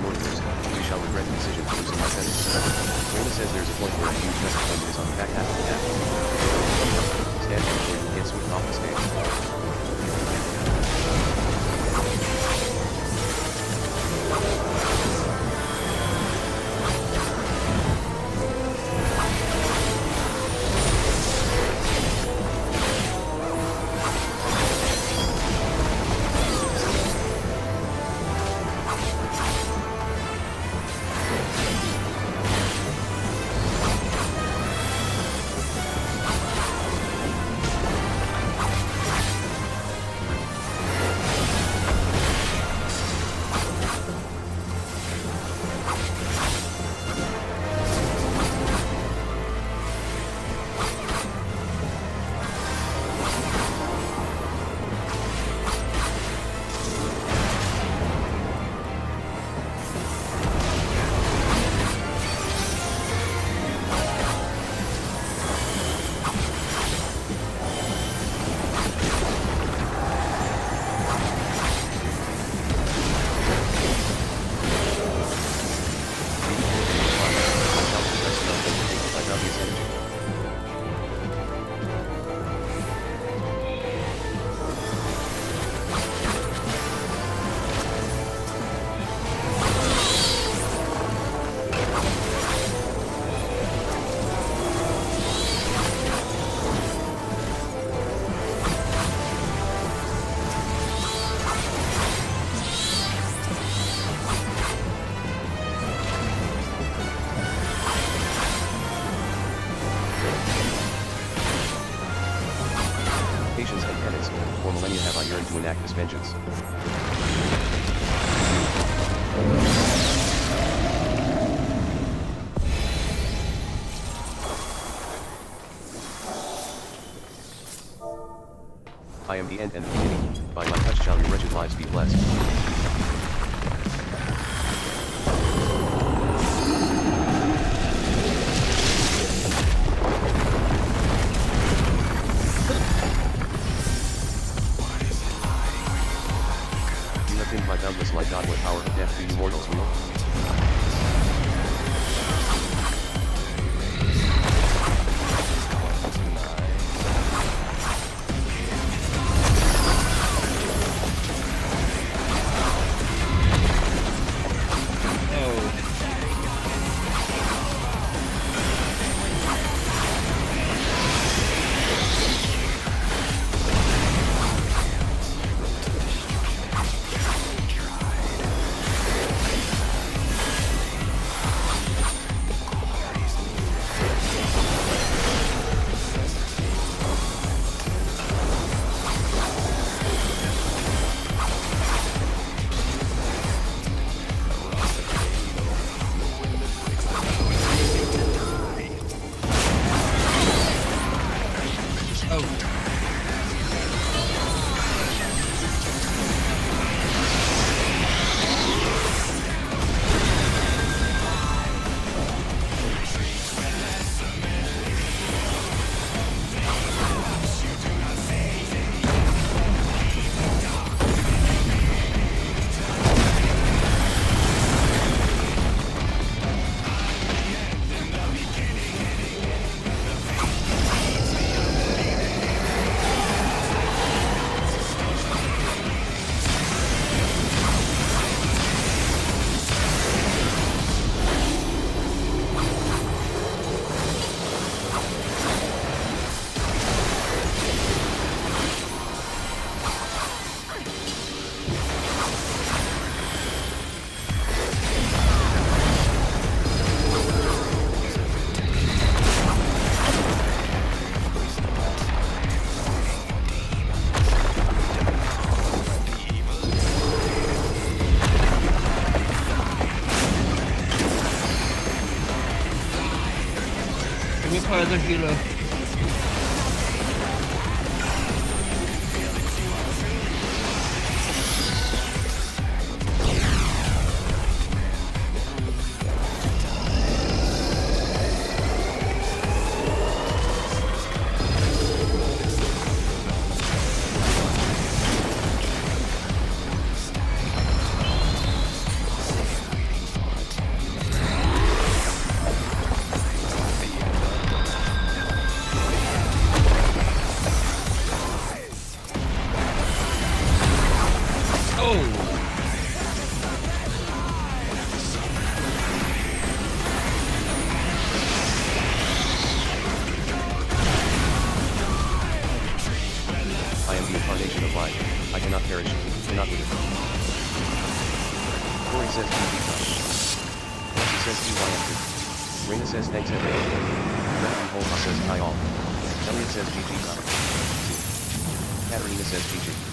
mortars, we shall regret the decision to loosen my feathers. Reyna says there's a point where a huge message plate is on the back half of the hat. Stand back or you'll get swept off the stage. Patience and penance, for millennia have I yearned to enact this vengeance. I am the end and the beginning, by my touch shall your wretched lives be blessed. You have been my boundless light God, what power of death do you mortals wield? Further healer. says TYM. Reina says thanks everyone. Reverend Holma says hi all. Elliot says GG. Katarina says GG.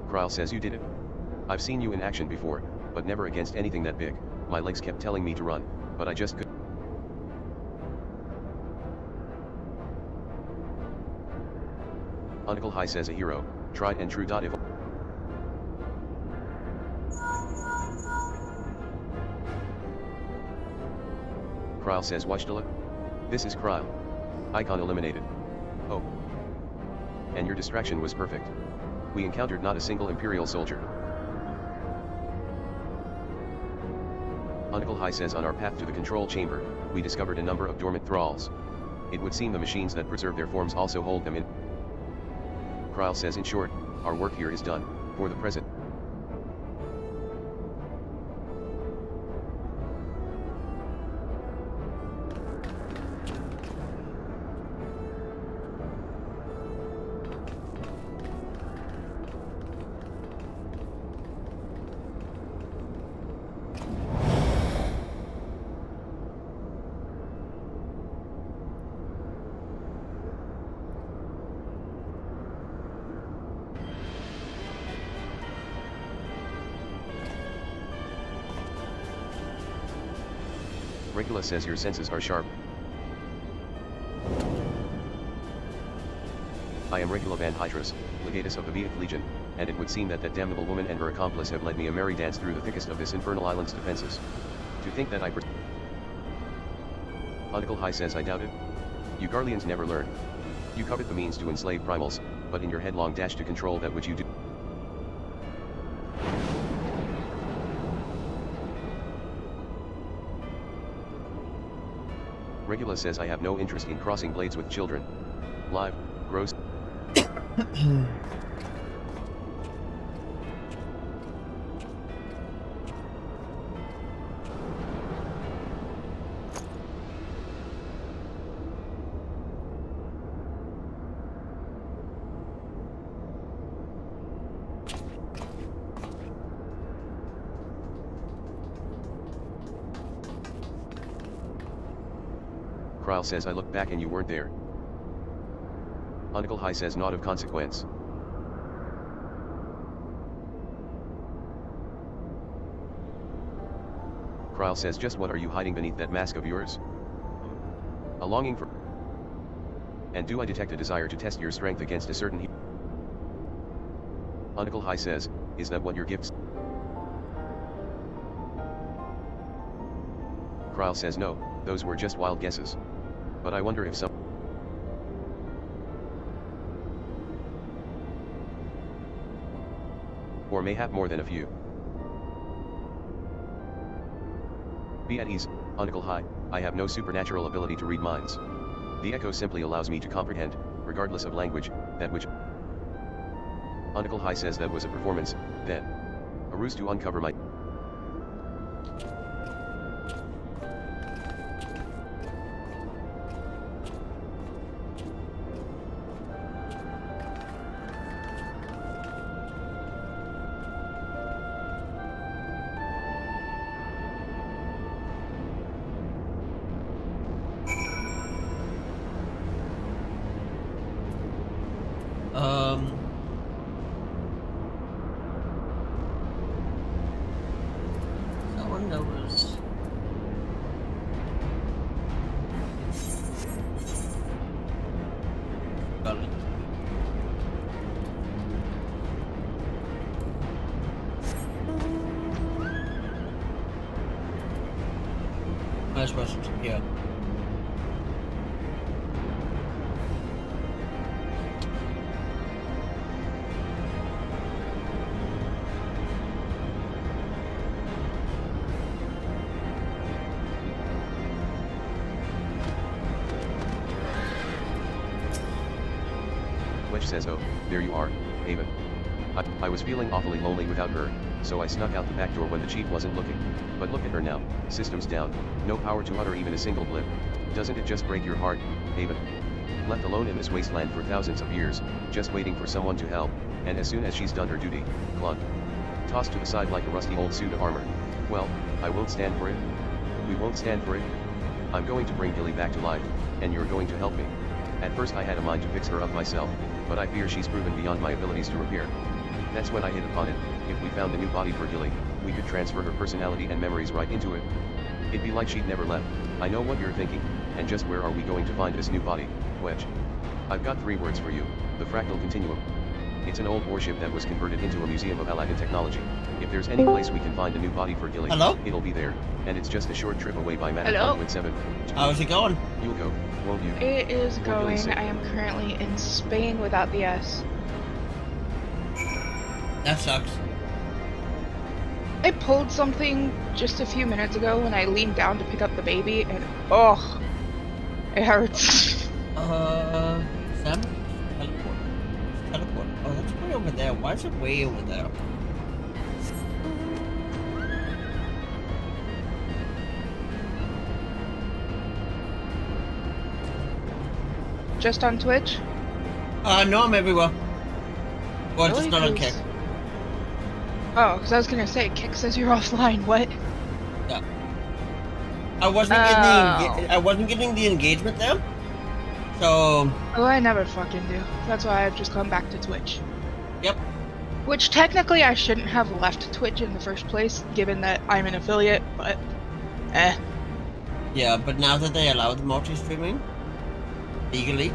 Kryl says you did it? I've seen you in action before, but never against anything that big. My legs kept telling me to run, but I just couldn't. Uncle High says a hero, tried and true. If Kryl says Watchdala? This is Kryl. Icon eliminated. Oh. And your distraction was perfect. We encountered not a single Imperial soldier. Uncle High says on our path to the control chamber, we discovered a number of dormant thralls. It would seem the machines that preserve their forms also hold them in. Kryl says in short, our work here is done, for the present. Regula says your senses are sharp. I am Regula Van Hydrus, legatus of the Beat Legion, and it would seem that that damnable woman and her accomplice have led me a merry dance through the thickest of this infernal island's defenses. To think that Uncle High says I doubt it. You Garleans never learn. You covet the means to enslave primals, but in your headlong dash to control that which you do. Regula says I have no interest in crossing blades with children. Live, gross. Kryl says I looked back and you weren't there. Uncle High says not of consequence. Kryl says just what are you hiding beneath that mask of yours? A longing for... And do I detect a desire to test your strength against a certain Uncle High says, is that what your gifts? Kryl says no, those were just wild guesses. But I wonder if some... Or mayhap more than a few. Be at ease, Uncle High, I have no supernatural ability to read minds. The echo simply allows me to comprehend, regardless of language, that which... Uncle High says that was a performance, then. A ruse to uncover my... Someone knows. Got it. might as well sit here. Wedge says, oh, there you are, Haven. I was feeling awfully lonely without her, so I snuck out the back door when the chief wasn't looking. But look at her now, systems down, no power to utter even a single blip. Doesn't it just break your heart, Haven? Left alone in this wasteland for thousands of years, just waiting for someone to help, and as soon as she's done her duty, clung. Tossed to the side like a rusty old suit of armor. Well, I won't stand for it. We won't stand for it. I'm going to bring Gilly back to life, and you're going to help me. At first I had a mind to fix her up myself, but I fear she's proven beyond my abilities to repair. That's when I hit upon it. If we found a new body for Gilly, we could transfer her personality and memories right into it. It'd be like she'd never left. I know what you're thinking, and just where are we going to find this new body, Wedge? I've got 3 words for you, the Fractal Continuum. It's an old warship that was converted into a museum of Aladdin technology. If there's any place we can find a new body for Gilly, it'll be there, and it's just a short trip away by Manhattan with 7. How's it going? You'll go, won't you? It is going. I am currently in Spain without the S. That sucks. I pulled something just a few minutes ago when I leaned down to pick up the baby, and oh, it hurts. Sam? Teleport. Teleport. Oh, that's way over there. Why is it way over there? Just on Twitch? No, I'm everywhere. Well, Really? just not on Kick. Oh, because I was gonna say, Kick says you're offline. What? Yeah. I wasn't getting the engagement there. So. Oh, I never fucking do. That's why I've just come back to Twitch. Yep. Which technically I shouldn't have left Twitch in the first place, given that I'm an affiliate, but eh. Yeah, but now that they allow the multi-streaming legally.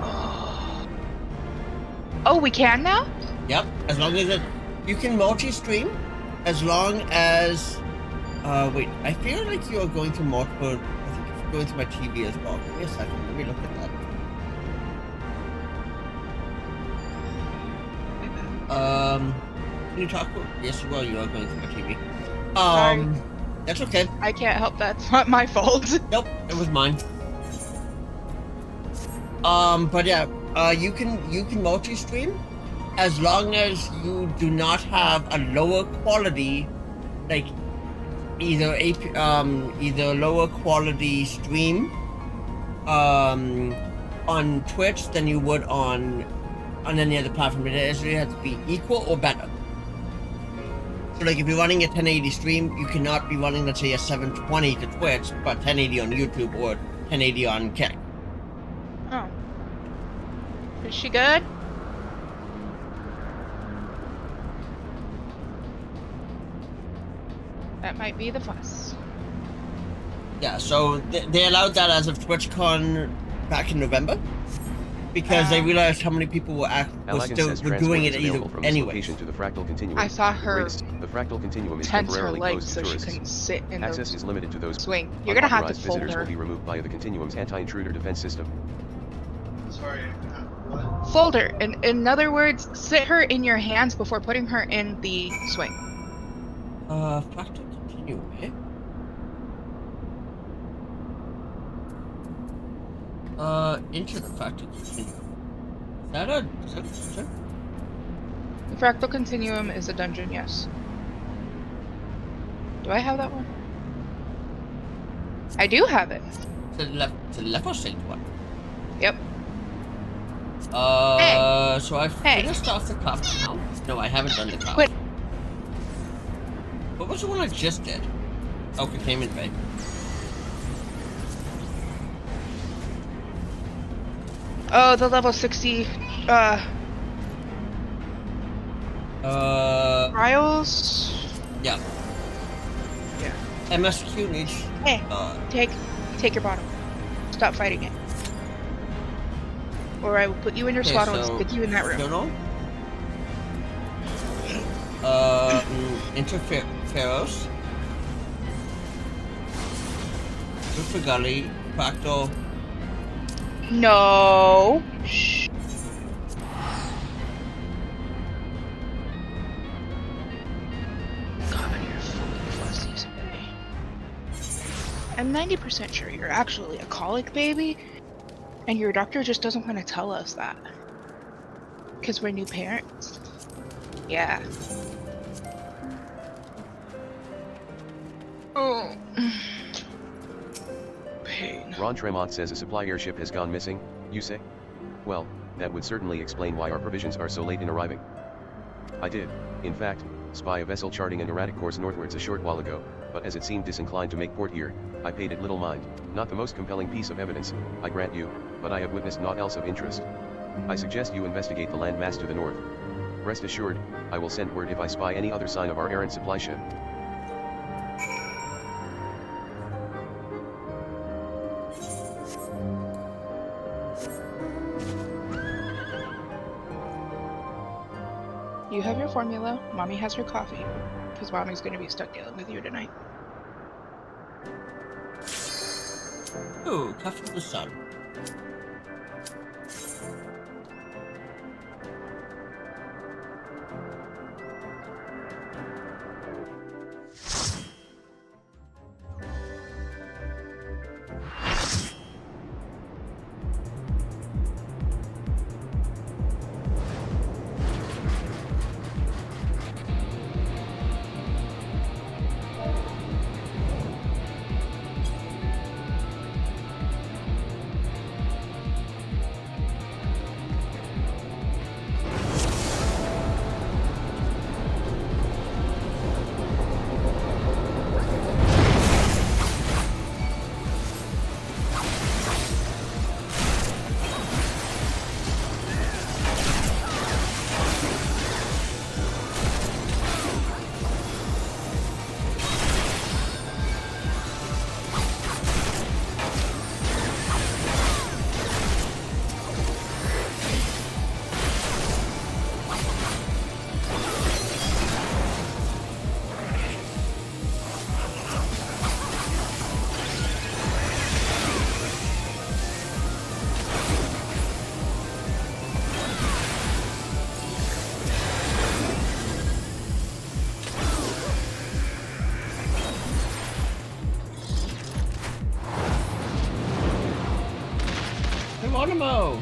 Oh, we can now? Yep. As long as you can multi-stream, as long as. Wait. I feel like you are going through multiple. I think you're going through my TV as well. Give me a second. Let me look at that. Can you talk? Yes, you are. You are going through my TV. Sorry. That's okay. I can't help that. It's not my fault. Nope, it was mine. But yeah, you can multi-stream as long as you do not have a lower quality, like either lower quality stream on Twitch than you would on any other platform. It actually has to be equal or better. So like if you're running a 1080 stream, you cannot be running, let's say, a 720 to Twitch, but 1080 on YouTube or 1080 on Kick. Oh. Is she good? That might be the fuss. Yeah, so they allowed that as of TwitchCon back in November, because they realized how many people were doing it anyway. To the fractal continuum. I saw her the fractal continuum is tense her temporarily legs closed to so she tourists. couldn't sit in Access the is limited to those swing. You're gonna have to unauthorized fold visitors her. will be removed by the continuum's anti-intruder defense system. Sorry, what? Fold her. In other words, sit her in your hands before putting her in the swing. Fractal continuum, eh? Into the fractal continuum. Is that a dungeon? The fractal continuum is a dungeon, yes. Do I have that one? I do have it. To the left or straight one? Yep. So I've finished off the craft now. No, I haven't done the craft. Quit. What was the one I just did? Oh, containment bay. Oh, the level 60, trials? Yeah. Yeah. MSQ needs, Hey, take your bottle. Stop fighting it. Or I will put you in your swaddle and stick you in that room. Journal. Interferos. for Gully. Back door. No. Shh. God, you're full of pussies today. I'm 90% sure you're actually a colic baby, and your doctor just doesn't want to tell us that. Because we're new parents. Yeah. Oh. Pain. Ron Tremont says a supply airship has gone missing, you say? Well, that would certainly explain why our provisions are so late in arriving. I did, in fact, spy a vessel charting an erratic course northwards a short while ago, but as it seemed disinclined to make port here, I paid it little mind. Not the most compelling piece of evidence, I grant you, but I have witnessed naught else of interest. I suggest you investigate the landmass to the north. Rest assured, I will send word if I spy any other sign of our errant supply ship. You have your formula, Mommy has her coffee, because Mommy's gonna be stuck dealing with you tonight. Ooh, coffee for the sun. Geronimo!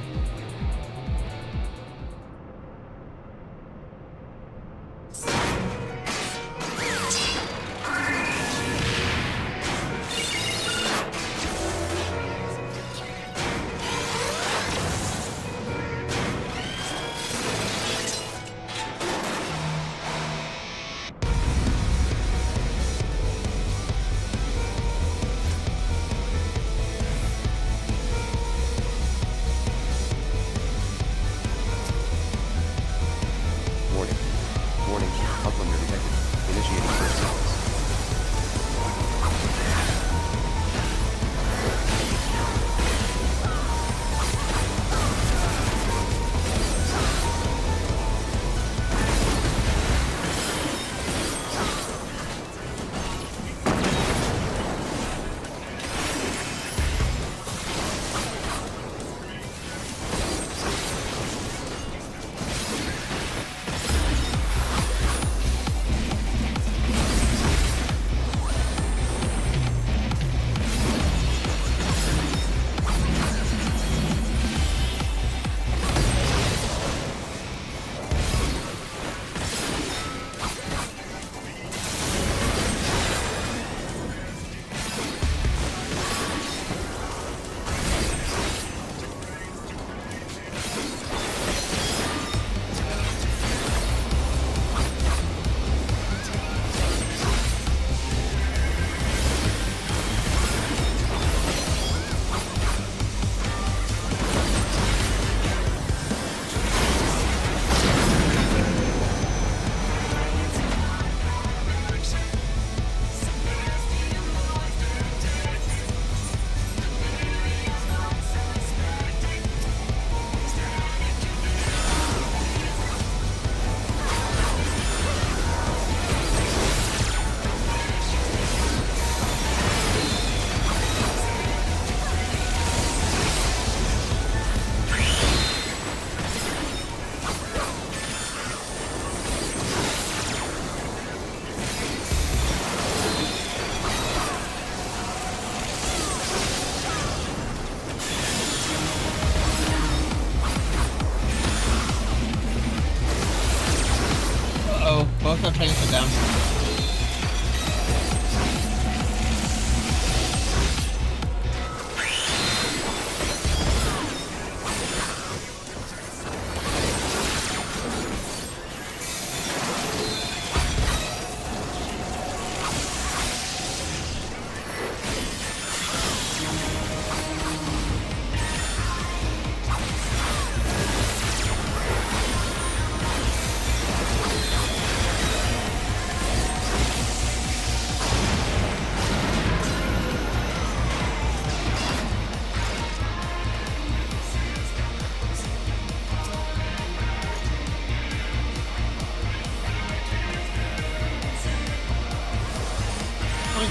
our tanks are down.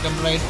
Gunblade.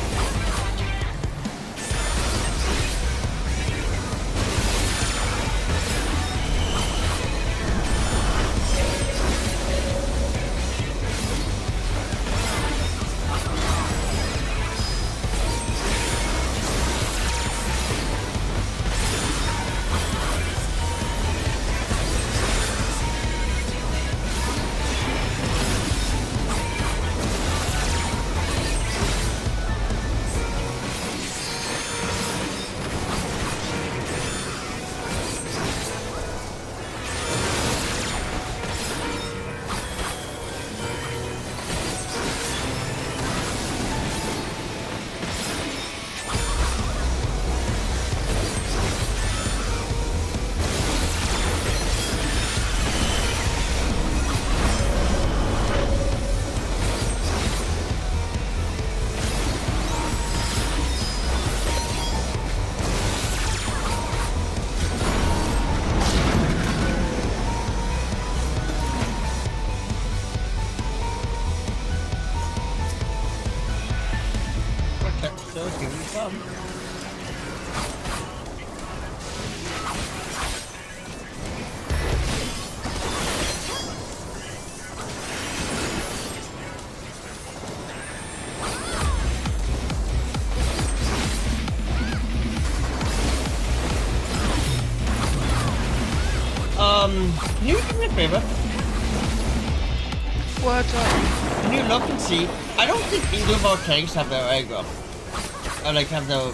Can you do me a favor? What's up? Can you look and see? I don't think either of our tanks have their aggro. Or like have the...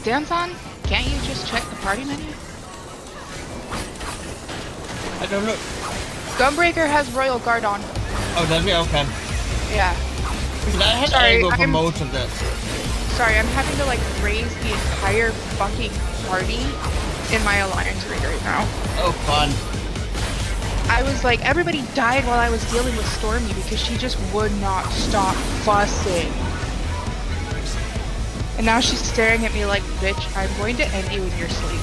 Danson, can't you just check the party menu? I don't know. Gunbreaker has Royal Guard on. Oh, does he? Okay. Yeah. Because I had Sorry, aggro for most of this. Sorry, I'm having to like raise the entire fucking party in my alliance raid right now. Oh, fun. I was like, everybody died while I was dealing with Stormy because she just would not stop fussing. And now she's staring at me like, bitch, I'm going to end you in your sleep.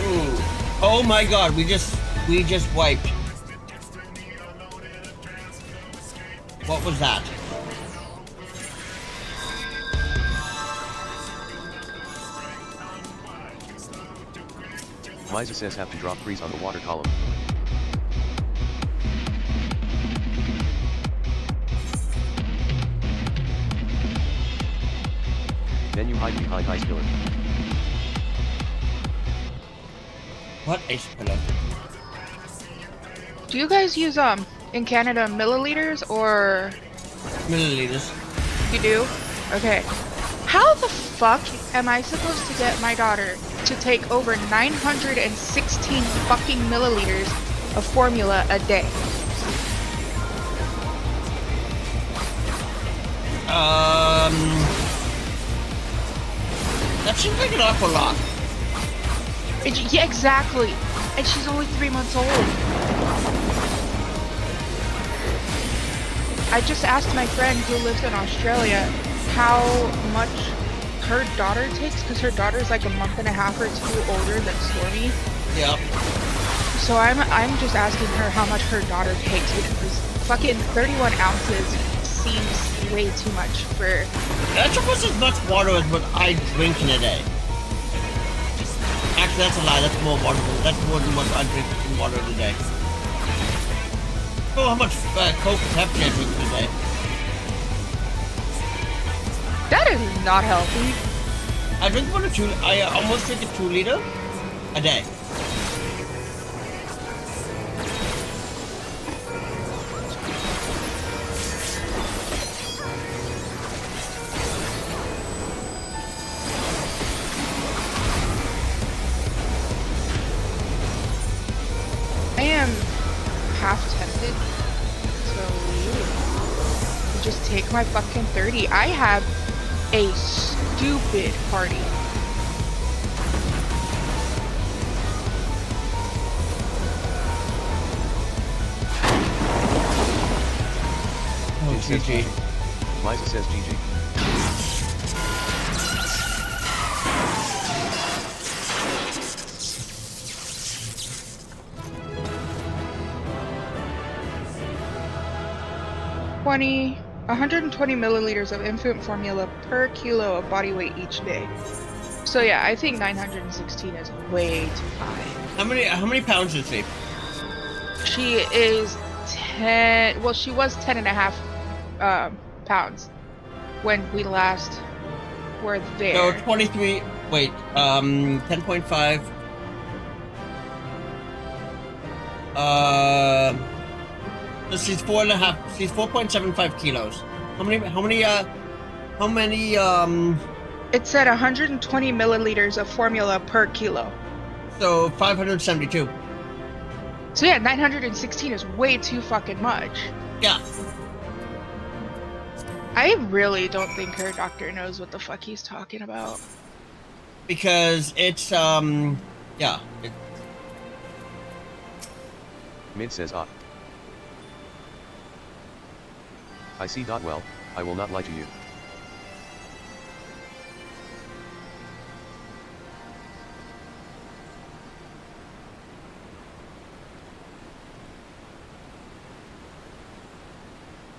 Ooh. Oh my god, we just wiped. What was that? Liza says have to drop freeze on the water column. Then you hide behind ice pillar. What ice pillar? Do you guys use, in Canada, milliliters or... Milliliters. You do? Okay. How the fuck am I supposed to get my daughter to take over 916 fucking milliliters of formula a day? That seems like an awful lot. Yeah, exactly. And she's only 3 months old. I just asked my friend who lives in Australia how much her daughter takes, because her daughter's like a month and a half or two older than Stormy. Yep. So I'm just asking her how much her daughter takes, because fucking 31 ounces seems way too much for... That's almost as much water as what I drink in a day. Actually, that's a lie. That's more water. That's more than what I drink in water in a day. Oh, how much coke is happening today? That is not healthy. I drink I almost drink a 2 liter a day. I am half tempted to just take my fucking 30. I have a stupid party. Oh, GG. Liza says GG. $20, 120 milliliters of infant formula per kilo of body weight each day. So yeah, I think 916 is way too high. How many pounds is she? She is 10. Well, she was 10 and a half pounds when we last were there. So 23. Wait, 10.5. So she's 4.5. She's 4.75 kilos. How many? It said 120 milliliters of formula per kilo. So 572. So yeah, 916 is way too fucking much. Yeah. I really don't think her doctor knows what the fuck he's talking about. Because it's yeah. Mid says ah. I see. Well, I will not lie to you.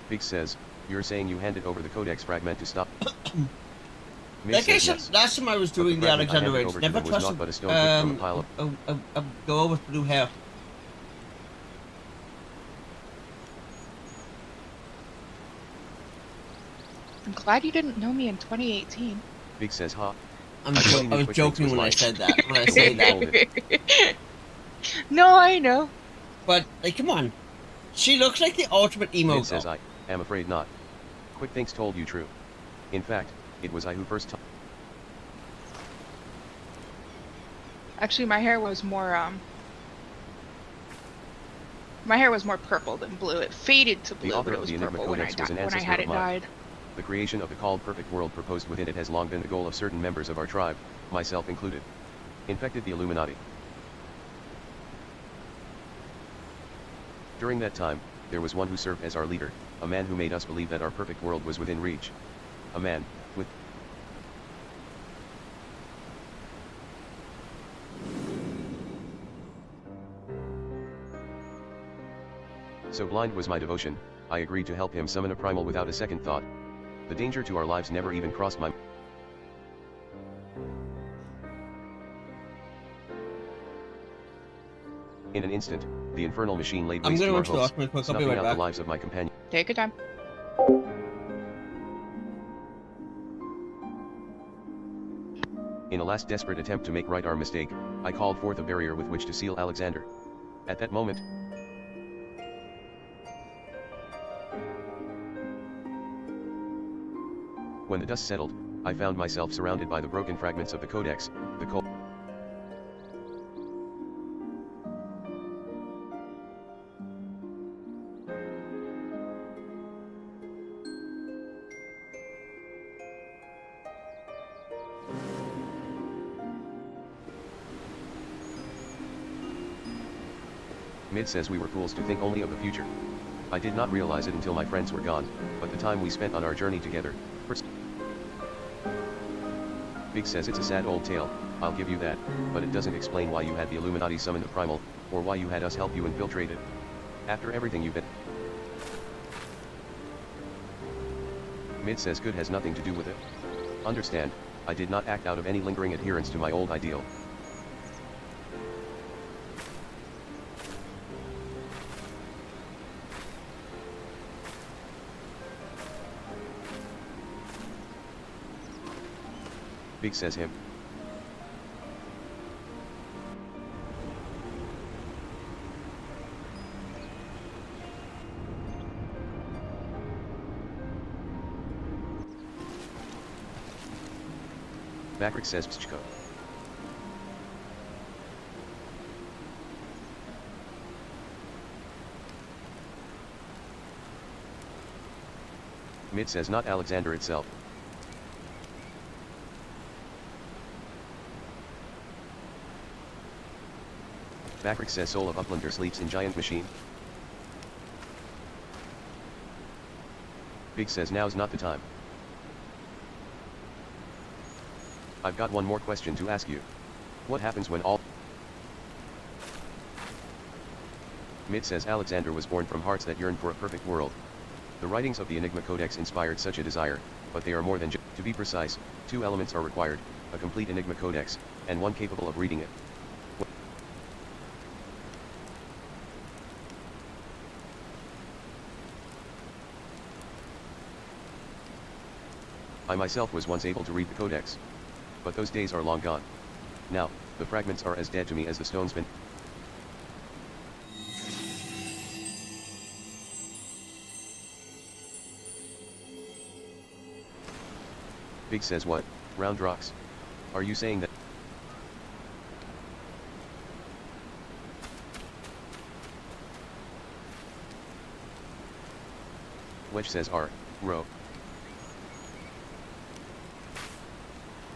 Big says, you're saying you handed over the codex fragment to stop. Like I said, last time I was doing the Alexander Raids, never trusted a girl with blue hair. I'm glad you didn't know me in 2018. Big says, huh? I was joking when I said that. When I say that. No, I know. But, like, come on. She looks like the ultimate emo girl. Says, I am afraid not. Quick Thinks told you true. In fact, it was I who first told. Actually, my hair was more purple than blue. It faded to blue, but it was purple when I had it dyed. The creation of the called perfect world proposed within it has long been the goal of certain members of our tribe, myself included. Infected the Illuminati. During that time, there was one who served as our leader, a man who made us believe that our perfect world was within reach. A man, with so blind was my devotion, I agreed to help him summon a primal without a second thought. The danger to our lives never even crossed my mind. In an instant, the infernal machine laid waste to our hopes, snuffing out the lives of my companion. Take your time. In a last desperate attempt to make right our mistake, I called forth a barrier with which to seal Alexander. At that moment, when the dust settled, I found myself surrounded by the broken fragments of the codex, the cold. Mid says we were fools to think only of the future. I did not realize it until my friends were gone, but the time we spent on our journey together. Big says it's a sad old tale, I'll give you that, but it doesn't explain why you had the Illuminati summon the Primal, or why you had us help you infiltrate it. After everything you've been. Mid says good has nothing to do with it. Understand, I did not act out of any lingering adherence to my old ideal. Big says him. Bakrick says Pschko. Mid says not Alexander itself. Bakrick says Soul of Uplander sleeps in giant machine. Big says now's not the time. I've got one more question to ask you. What happens when all... Mid says Alexander was born from hearts that yearn for a perfect world. The writings of the Enigma Codex inspired such a desire, but they are more than just... To be precise, 2 elements are required, a complete Enigma Codex, and one capable of reading it. I myself was once able to read the Codex. But those days are long gone. Now, the fragments are as dead to me as the stones been. Big says what? Round rocks? Are you saying that? Wedge says R, row.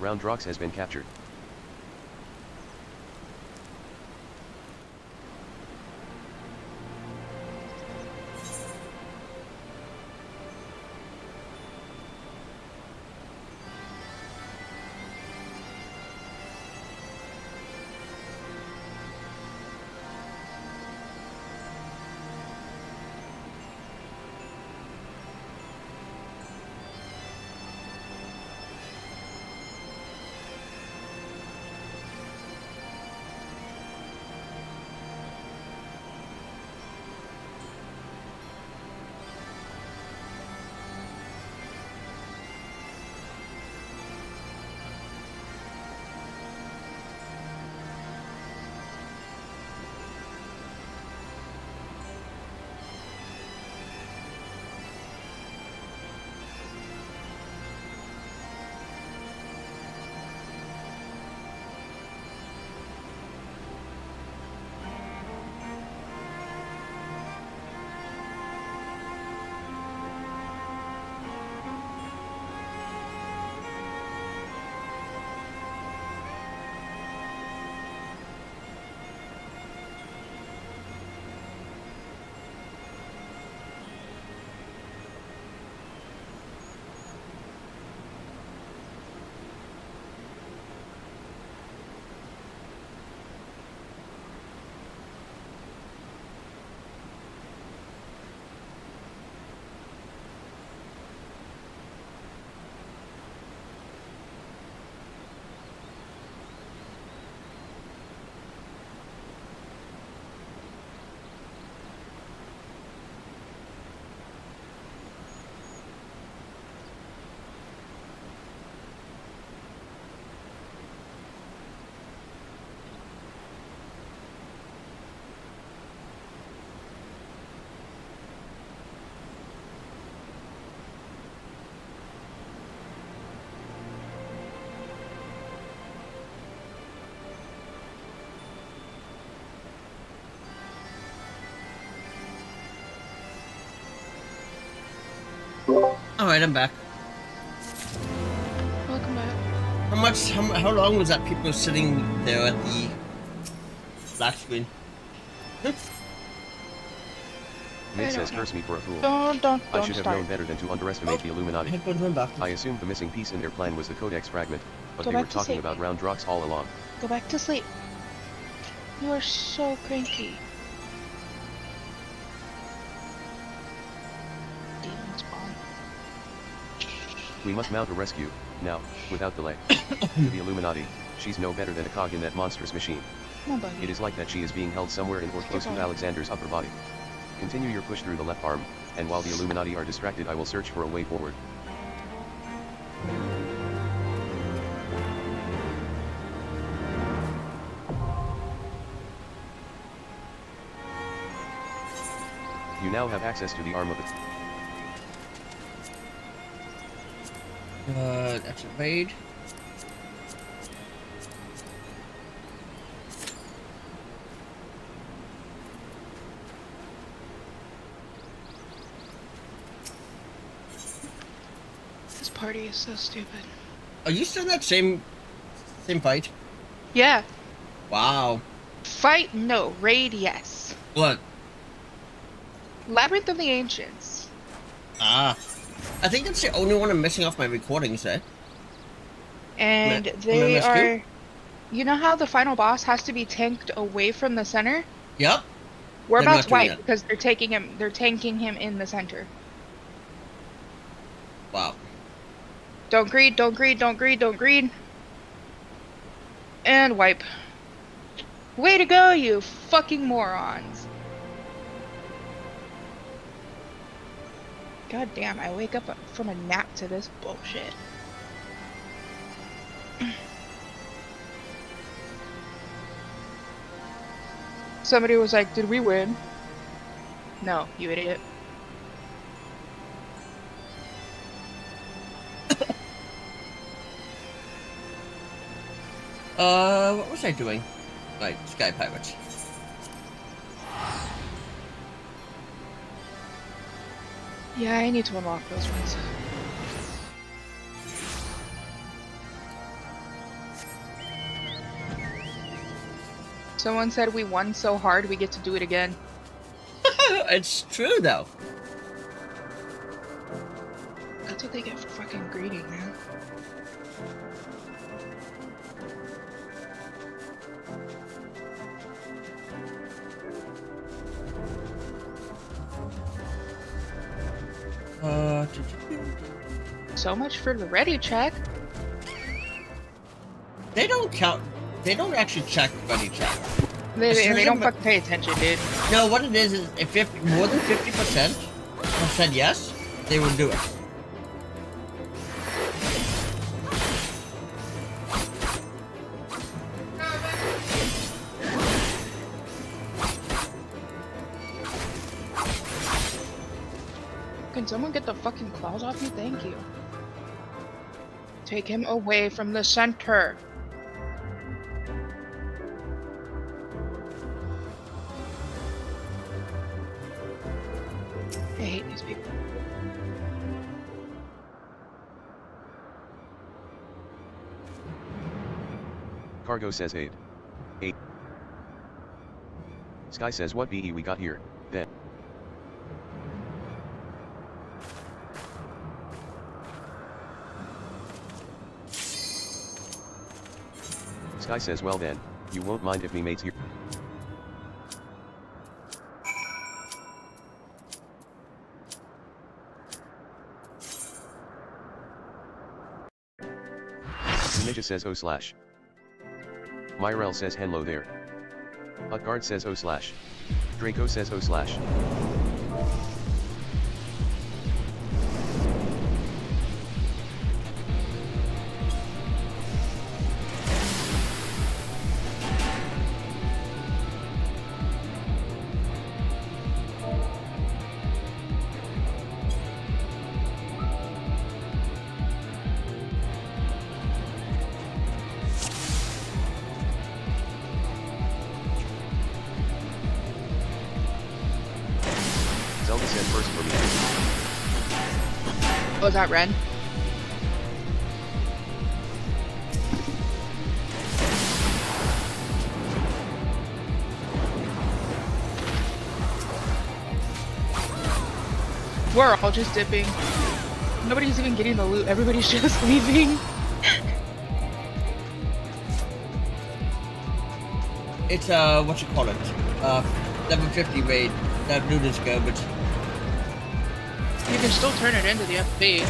Round rocks has been captured. Alright, I'm back. Welcome back. How long was that people sitting there at the black screen? Mid says curse me for a fool. Don't I should have start. known better than to underestimate the Illuminati. I assumed the missing piece in their plan was the Codex fragment, but Go they were back to talking sleep. about round rocks all along. Go back to sleep. You are so cranky. Demon spawn. We must mount a rescue, now, without delay. To the Illuminati, she's no better than a cog in that monstrous machine. Come on, buddy. It is like that she is being held somewhere in or close to Alexander's upper body. Continue your push through the left arm, and while the Illuminati are distracted I will search for a way forward. You now have access to the arm of the... That's evade. This party is so stupid. Are you still in that same fight? Yeah. Wow. Fight, no. Raid, yes. What? Labyrinth of the Ancients. Ah. I think that's the only one I'm missing off my recordings, eh? And they are... You know how the final boss has to be tanked away from the center? Yep. We're They're about not to doing wipe that. because they're tanking him in the center. Wow. Don't greed, don't greed, don't greed, don't greed. And wipe. Way to go, you fucking morons. God damn, I wake up from a nap to this bullshit. Somebody was like, did we win? No, you idiot. What was I doing? Right, Sky Pirates. Yeah, I need to unlock those ones. Someone said we won so hard we get to do it again. It's true, though. That's what they get for fucking greeting, man. So much for the ready check. They don't count. They don't actually check ready check. They don't fucking pay attention, dude. No, what it is if more than 50% have said yes, they will do it. Can someone get the fucking claws off me? Thank you. Take him away from the center. I hate these people. Cargo says aid. Aid. Sky says what BE we got here, then. Sky says well then, you won't mind if me mates here. Ninja says oh slash. Myrel says hello there. Utgard says oh slash. Draco says oh slash. Zelda said first for me. Oh, is that Ren? We're all just dipping. Nobody's even getting the loot. Everybody's just leaving. It's what you call it? Level 50 raid. That loot is garbage. You can still turn it into the FP.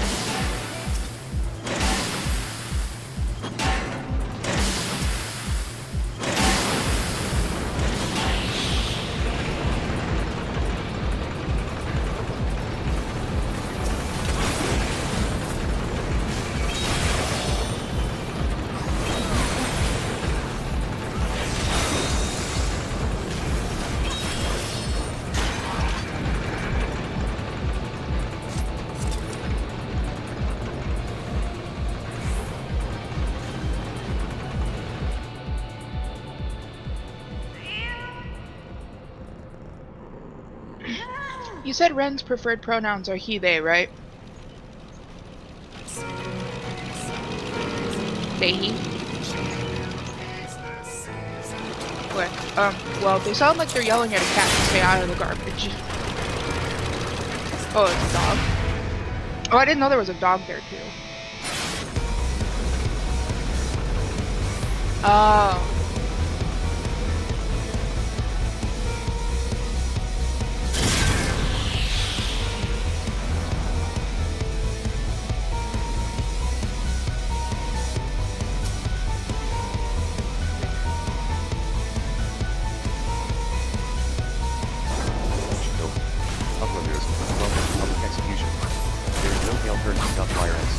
You said Ren's preferred pronouns are he, they, right? They, he. What? Well, they sound like they're yelling at a cat to stay out of the garbage. Oh, it's a dog. Oh, I didn't know there was a dog there, too. Oh. Uplanders, welcome to public execution. There is no tail turn to stop violence.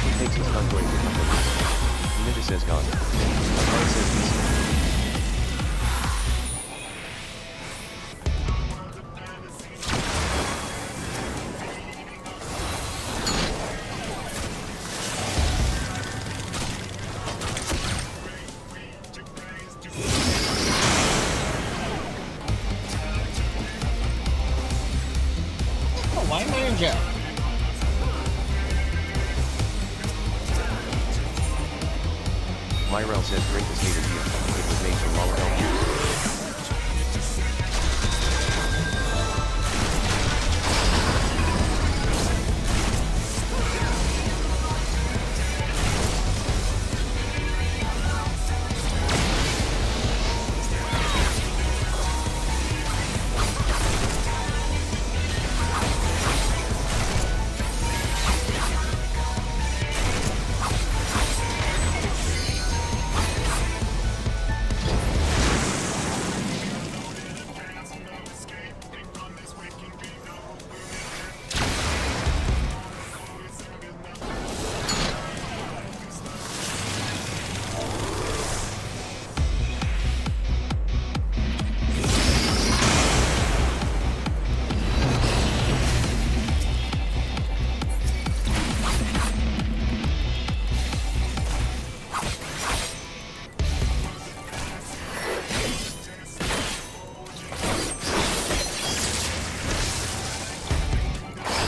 He takes his convoy with Uplanders. Ninja says gone. Akari says peace. Oh, why am I in jail? Myrel says drink is made in here. It was made from Lala Juice.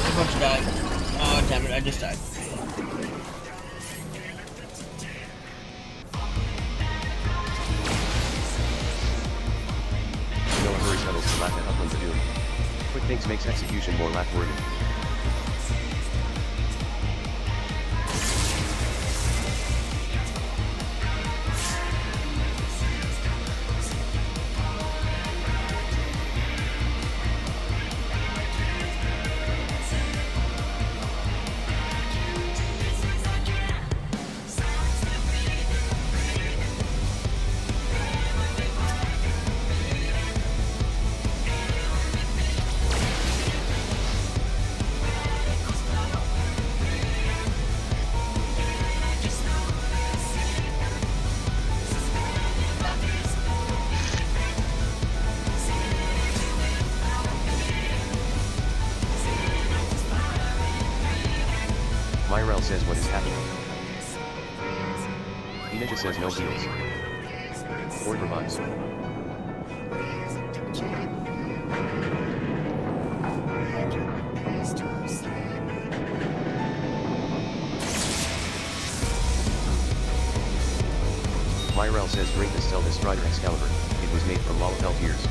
I'm about to die. Oh, damn it, I just died. Noah hurry shuttles to laugh at Upland the Doom. Quick things makes execution more laugh-worthy. Myrel says what is happening. Ninja says no heals. Horde revives. Myrel says drink the Stelda Strider Excalibur. It was made from Lalafell tears.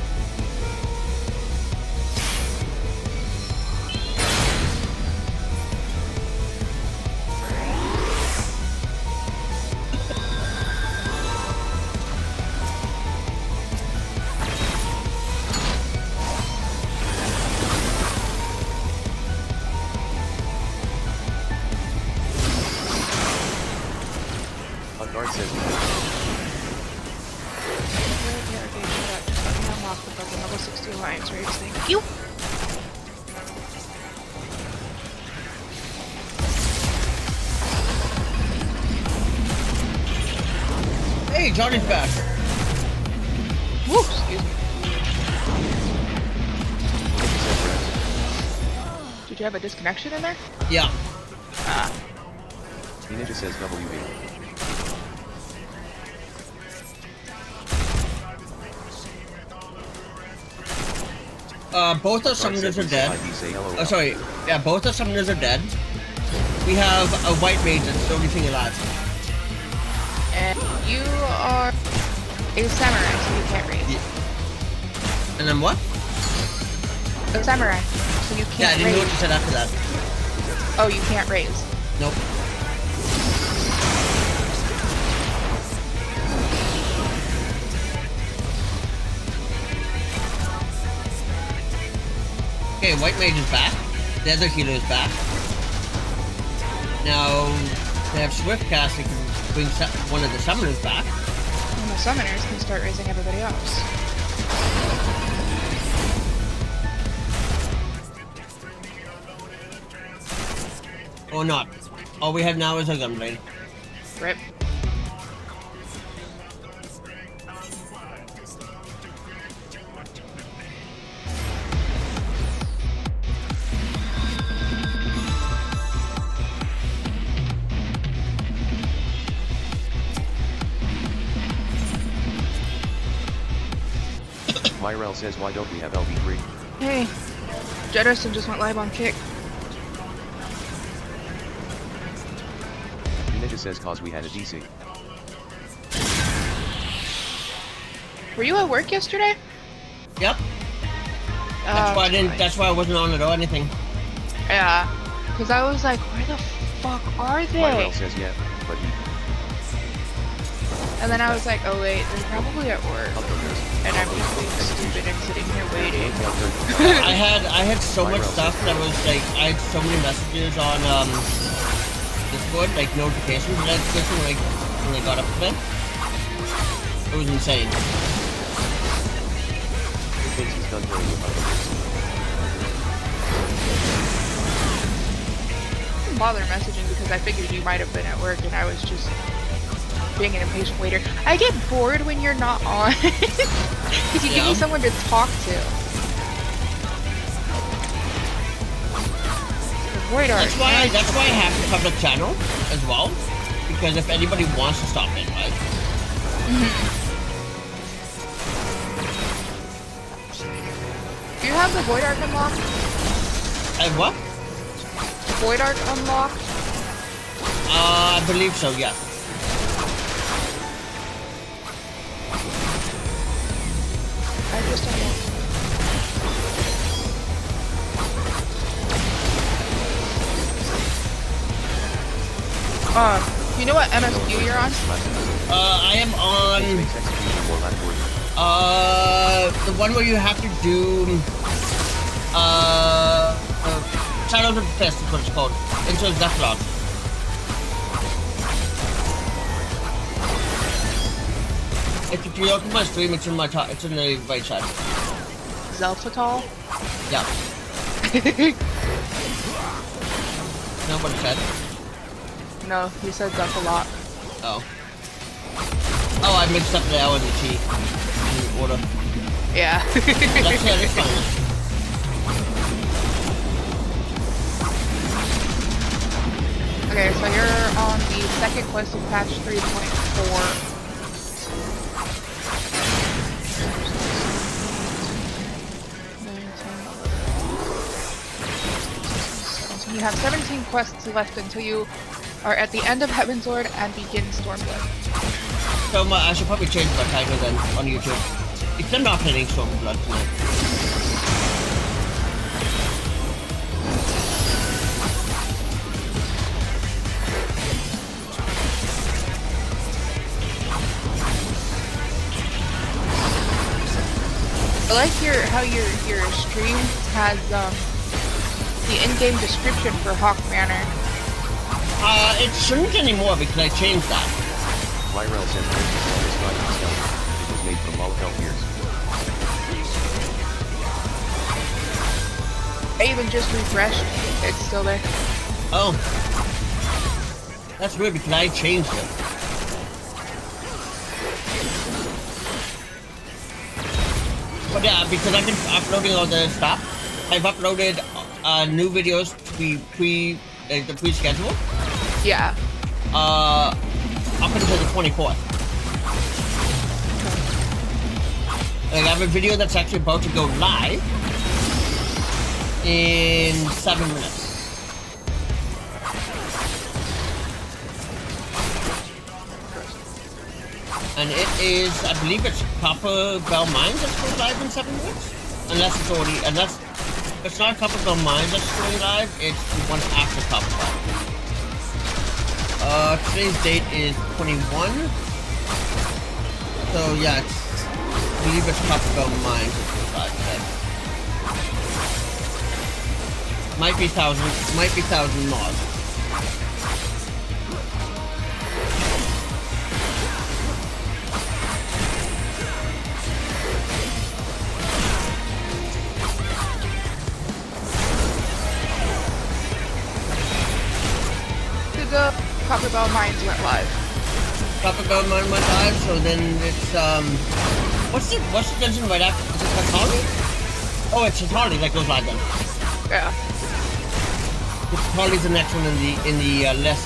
Guard says Unlock the fucking level 60 alliance raids. Thank you. Hey, Johnny's back. Woo! Did you have a disconnection in there? Yeah. Ninja says WB. Both our summoners are dead. Oh, sorry. Yeah, both our summoners are dead. We have a white mage that's the only thing alive. And you are a samurai, so you can't raise. Yeah. And then what? A samurai, so you can't Yeah, I didn't know what raise. you said after that. Oh, you can't raise. Nope. Okay, white mage is back. The other healer is back. Now they have swift cast. They can bring one of the summoners back. And the summoners can start raising everybody else. Or not. All we have now is a gunblade. Rip. Myrel says why don't we have LB3? Hey, Jettison just went live on Kick. Ninja says cause we had a DC. Were you at work yesterday? Yep. That's why I didn't. That's why I wasn't on it or anything. Yeah, because I was like, where the fuck are they? Myrel says yeah, but he. And then I was like, oh wait, they're probably at work. And I'm just being stupid and sitting here waiting. I had so much stuff that was like, I had so many messages on Discord, like notifications, and I just like when I got up to bed. It was insane. He thinks he's done playing with others. I didn't bother messaging because I figured you might have been at work and I was just being an impatient waiter. I get bored when you're not on. Because you give me someone to talk to. Void art. That's why I have the public channel as well. Because if anybody wants to stop in, right? Do you have the Void Arc unlocked? I what? Void Arc unlocked? I believe so, yes. I just don't know. You know what MSQ you're on? I am on Makes execution more elaborate. the one where you have to do Shadows of the Fist is what it's called. Into Zephyrlog. If you open my stream, it's in my top, it's in the right side. Zelfatol? Yeah. Know what it said? No, he said Zephyrlog. Oh. Oh, I mixed up the L and the T in order. Yeah. That's fine. Okay, so you're on the second quest of patch 3.4. You have 17 quests left until you are at the end of Heaven's Lord and begin Stormblood. So I should probably change my title then on YouTube. Because I'm not hitting Stormblood tonight. I like how your stream has the in-game description for Hawk Manor. It shouldn't anymore because I changed that. Myrel says this is not skeleton. It was made from Molotov ears. I even just refreshed. It's still there. Oh. That's weird because I changed it. But yeah, because I've been uploading all the stuff, I've uploaded new videos to be pre-scheduled. Yeah. Up until the 24th. Like, I have a video that's actually about to go live in 7 minutes. And it is, I believe it's Copper Bell Mines that's going live in 7 minutes. Unless it's not Copper Bell Mines that's going live, it's the one after Copper Bell. Today's date is 21. So yeah, I believe it's Copper Bell Mines that's going live today. Might be thousand mods. The Copper Bell Mines went live. Copper Bell Mine went live, so then it's what's the dungeon right after? Is it Hatali? Oh, it's Hatali that goes live then. Yeah. Hatali's the next one in the list.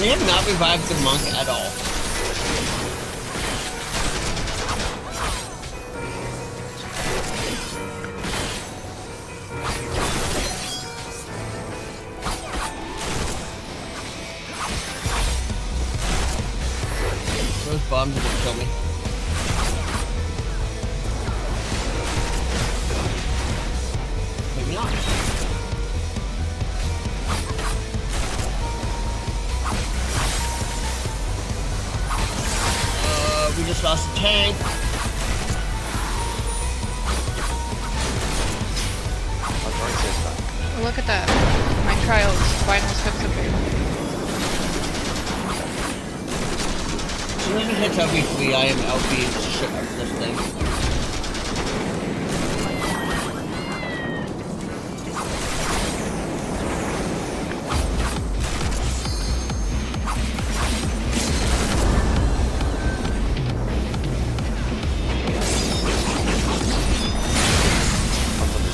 They have not revived the monk at all. Those bombs are gonna kill me. Maybe not. We just lost the tank. Oh, look at that. My trials finals have something. As soon as it hits LB3, I am LBing the shit out of this thing.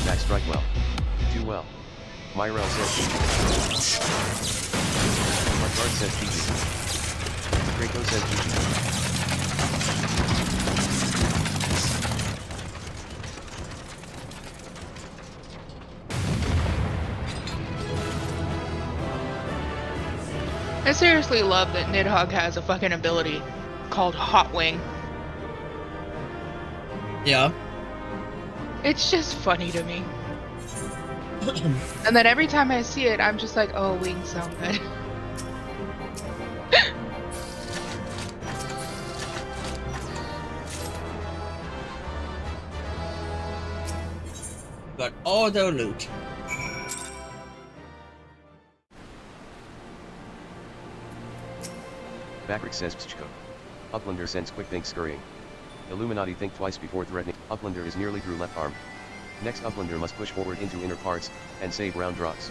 Back strike well. Too well. Myrel says GG. Markard says GG. Draco says GG. I seriously love that Nidhogg has a fucking ability called Hot Wing. Yeah. It's just funny to me. And then every time I see it, I'm just like, oh, wings sound good. Got all the loot. Bakrick says Pschko. Uplander sends quick think scurrying. Illuminati think twice before threatening. Uplander is nearly through left arm. Next Uplander must push forward into inner parts, and save round drops.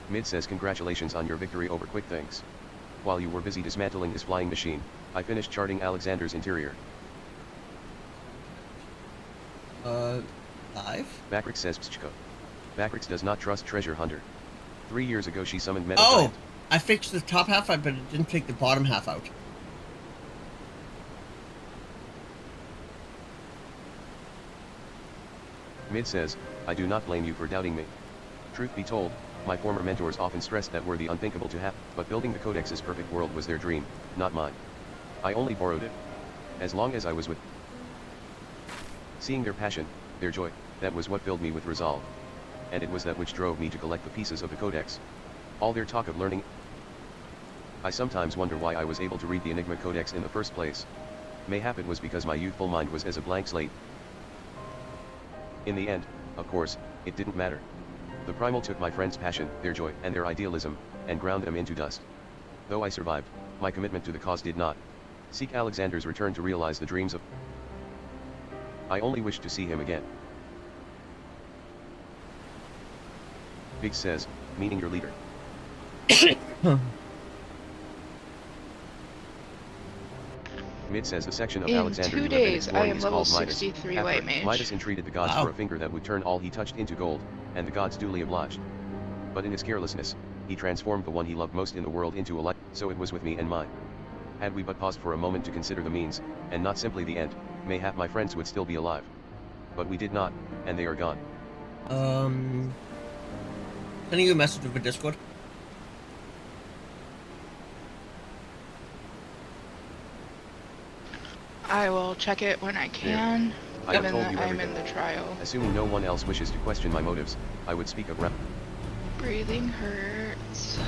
Mid says congratulations on your victory over quick things. While you were busy dismantling his flying machine, I finished charting Alexander's interior. Live? Bakrick says Pschko. Bakrick does not trust Treasure Hunter. 3 years ago she summoned Meta Oh! Giant. I fixed the top half, but it didn't take the bottom half out. Mid says, I do not blame you for doubting me. Truth be told, my former mentors often stressed that were the unthinkable to happen, but building the Codex's perfect world was their dream, not mine. I only borrowed it. As long as I was with. Seeing their passion, their joy, that was what filled me with resolve. And it was that which drove me to collect the pieces of the Codex. All their talk of learning. I sometimes wonder why I was able to read the Enigma Codex in the first place. Mayhap it was because my youthful mind was as a blank slate. In the end, of course, it didn't matter. The Primal took my friends' passion, their joy, and their idealism, and ground them into dust. Though I survived, my commitment to the cause did not. Seek Alexander's return to realize the dreams of... I only wish to see him again. Biggs says, meaning your leader. Mid says a section of In Alexander 2 you have been days, I exploring am is level called Midas. 63 After, white mage. Midas entreated the gods Wow. for a finger that would turn all he touched into gold, and the gods duly obliged. But in his carelessness, he transformed the one he loved most in the world into a light, so it was with me and mine. Had we but paused for a moment to consider the means, and not simply the end, mayhap my friends would still be alive. But we did not, and they are gone. Sending you a message over Discord. I will check it when I can, I have given told that you I'm everything. in the trial. Assuming no one else wishes to question my motives, I would speak of Breathing hurts.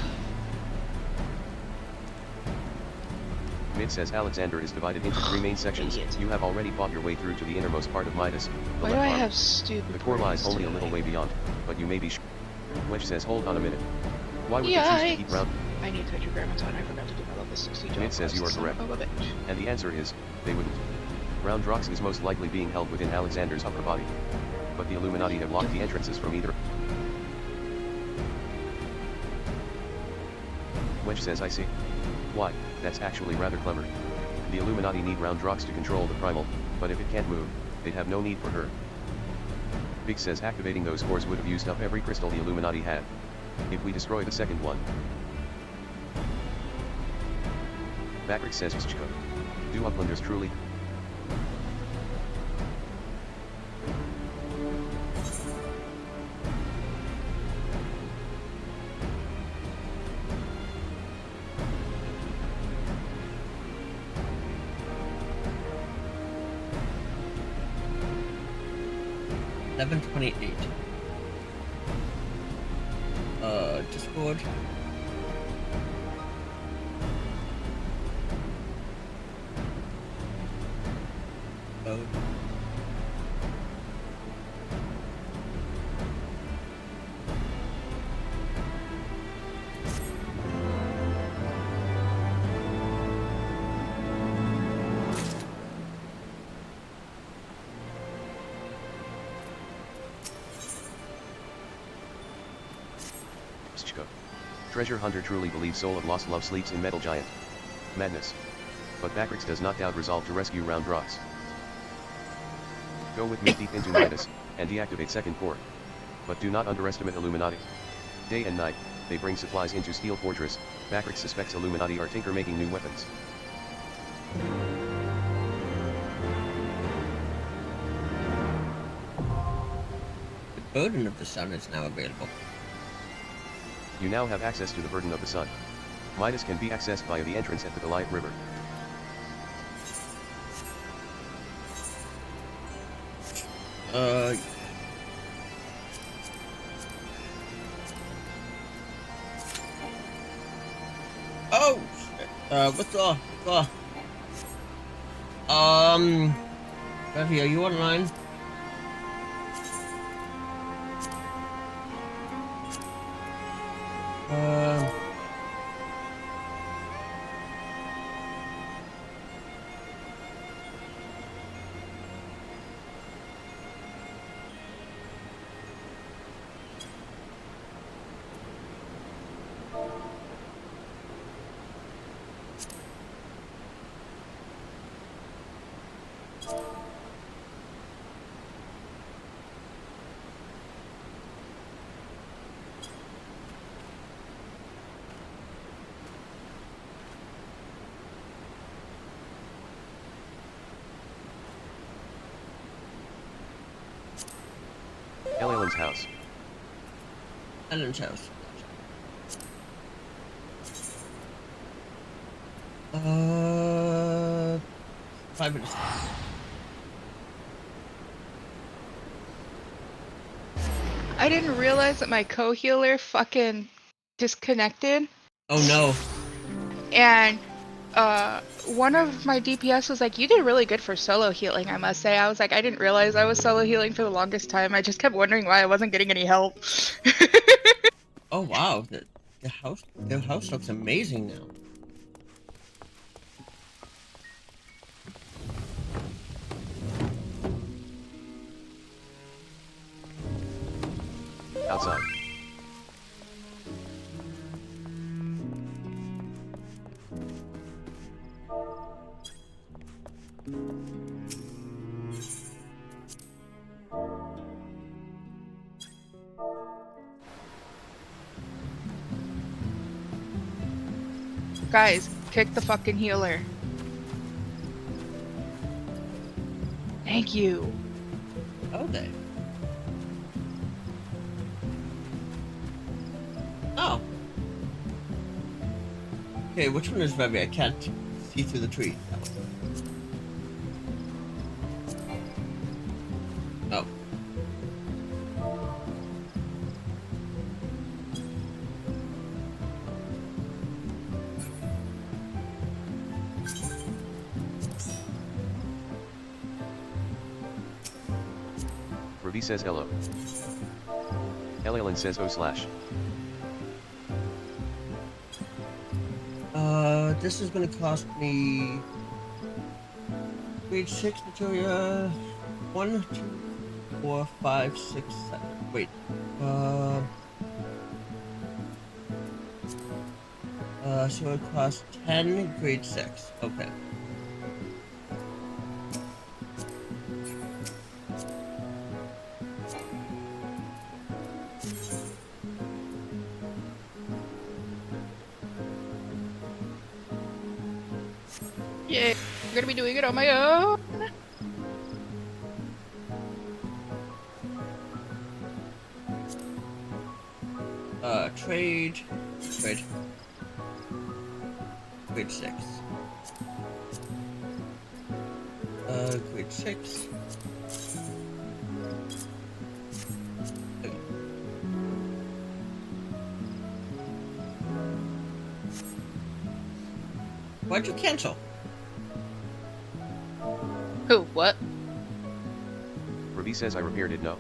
Mid says Alexander is divided into 3 main sections. Idiot. You have already fought your way through to the innermost part of Midas. The Why do left I arm. have stupid The core lies words only a little today? way beyond, but you may be Wedge says hold on a minute. Why would they choose to keep Yikes. round? I need Tetragrammaton. I forgot to do my level 60 job. Mid says you are Son correct. of a bitch. And the answer is, they wouldn't. Round Drox is most likely being held within Alexander's upper body. But the Illuminati have blocked the entrances from either. Wedge says I see. Why, that's actually rather clever. The Illuminati need Round Drox to control the Primal, but if it can't move, they'd have no need for her. Big says activating those cores would have used up every crystal the Illuminati had. If we destroy the second one. Bakrick says Yuschko. Do uplanders truly? $11.28. Discord. Oh. Yuschko. Treasure Hunter truly believes Soul of Lost Love sleeps in Metal Giant. Madness. But Bakrick does not doubt resolve to rescue Round Drox. Go with me deep into Midas, and deactivate second core. But do not underestimate Illuminati. Day and night, they bring supplies into Steel Fortress. Bakrick suspects Illuminati are tinker making new weapons. The burden of the sun is now available. You now have access to the Burden of the Sun. Midas can be accessed via the entrance at the Goliath River. Oh, shit. Withdraw. Ravi, are you online? Ellen's house. Ellen's house. 5 minutes. I didn't realize that my co-healer fucking disconnected, Oh no. and one of my DPS was like, "You did really good for solo healing, I must say." I was like, I didn't realize I was solo healing for the longest time. I just kept wondering why I wasn't getting any help. Oh wow. The house looks amazing now. Outside. Guys, kick the fucking healer. Thank you. Okay. Oh. Okay, which one is Revy? I can't see through the tree. Oh. Ruby says hello. Ellen says oh/. This is gonna cost me grade 6 materia 1, 2, 4, 5, 6, 7. Wait. So it costs 10 grade 6. Okay. Yeah, we're gonna be doing it on my own. Trade. Grade 6. Grade 6. Okay. Why'd you cancel? Who? What? Ruby says I repaired it, no?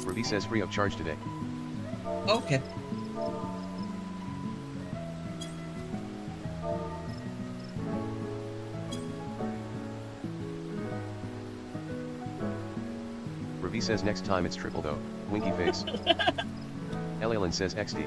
Ruby says free of charge today. Okay. Ruby says next time it's triple though, winky face. Ellen says XD.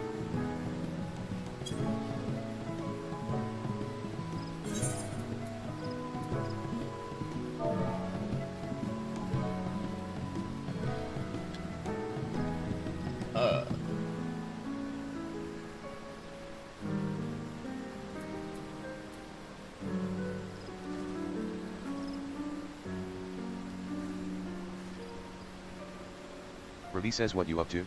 Ruby says what you up to?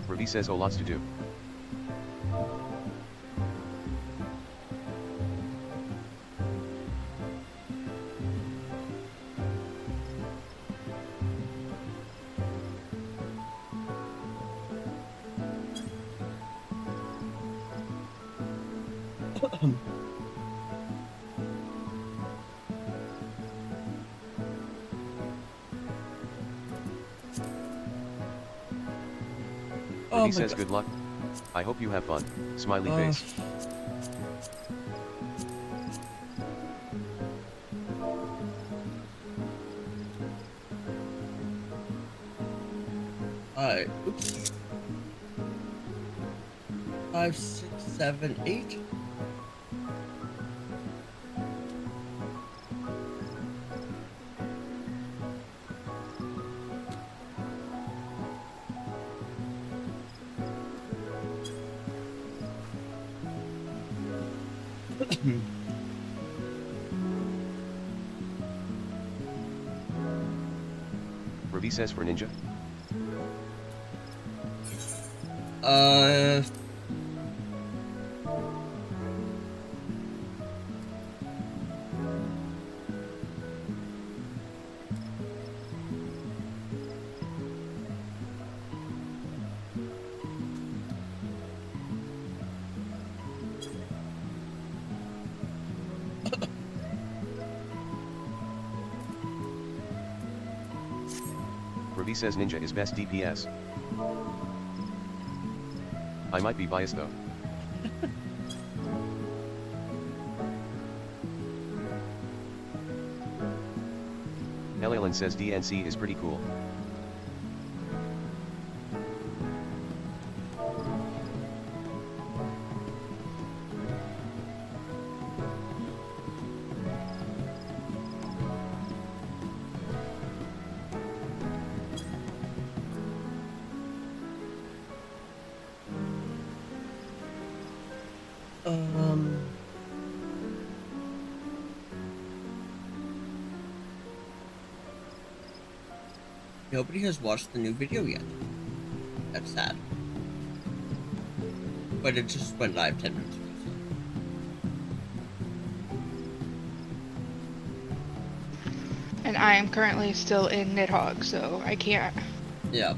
Ruby says oh lots to do. Oh Ruby my says God. good luck. I hope you have fun. Smiley face. Alright, oops. 5, 6, 7, 8. Ravi says for ninja. Uh... Ravi says ninja is best DPS. I might be biased though. Ellen says DNC is pretty cool. Nobody has watched the new video yet. That's sad. But it just went live 10 minutes ago. And I am currently still in Nidhogg, so I can't. Yeah.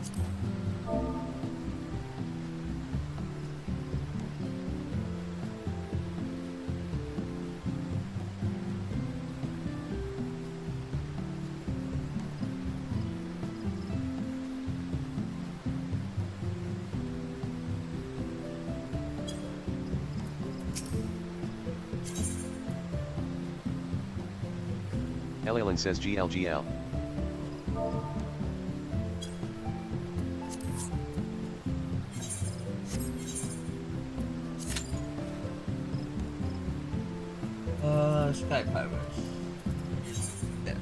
Ellen says GLGL. Sky Pirates. There.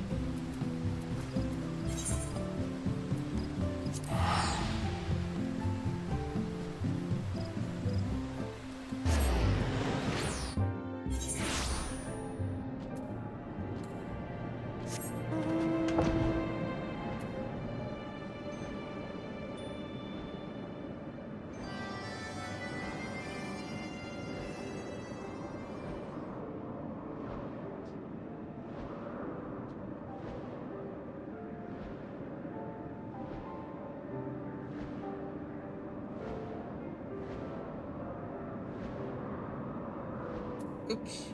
Oops.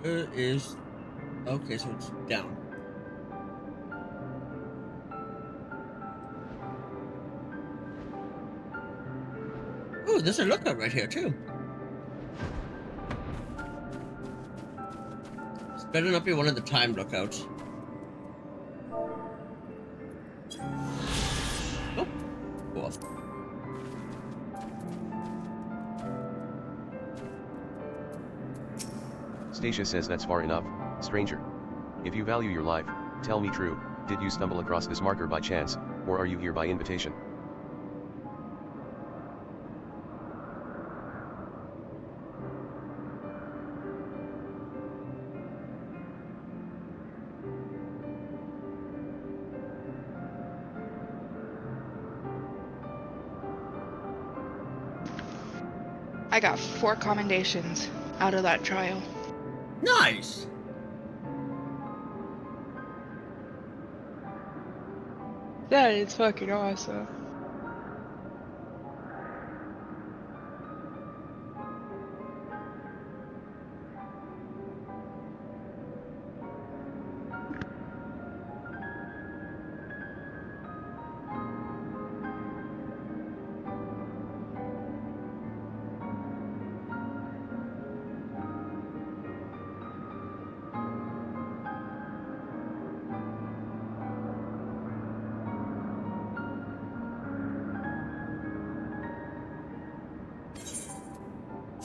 Where is... Okay, so it's down. Oh, there's a lookout right here, too. This better not be one of the timed lookouts. Oh, cool. Stacia says that's far enough, stranger. If you value your life, tell me true, did you stumble across this marker by chance, or are you here by invitation? I got 4 commendations out of that trial. Nice! That is fucking awesome.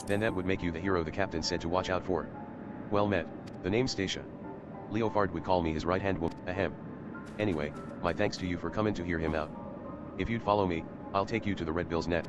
Then that would make you the hero the captain said to watch out for. Well met. The name Stacia. Leofard would call me his right-hand woman. Ahem. Anyway, my thanks to you for coming to hear him out. If you'd follow me, I'll take you to the Red Bill's net.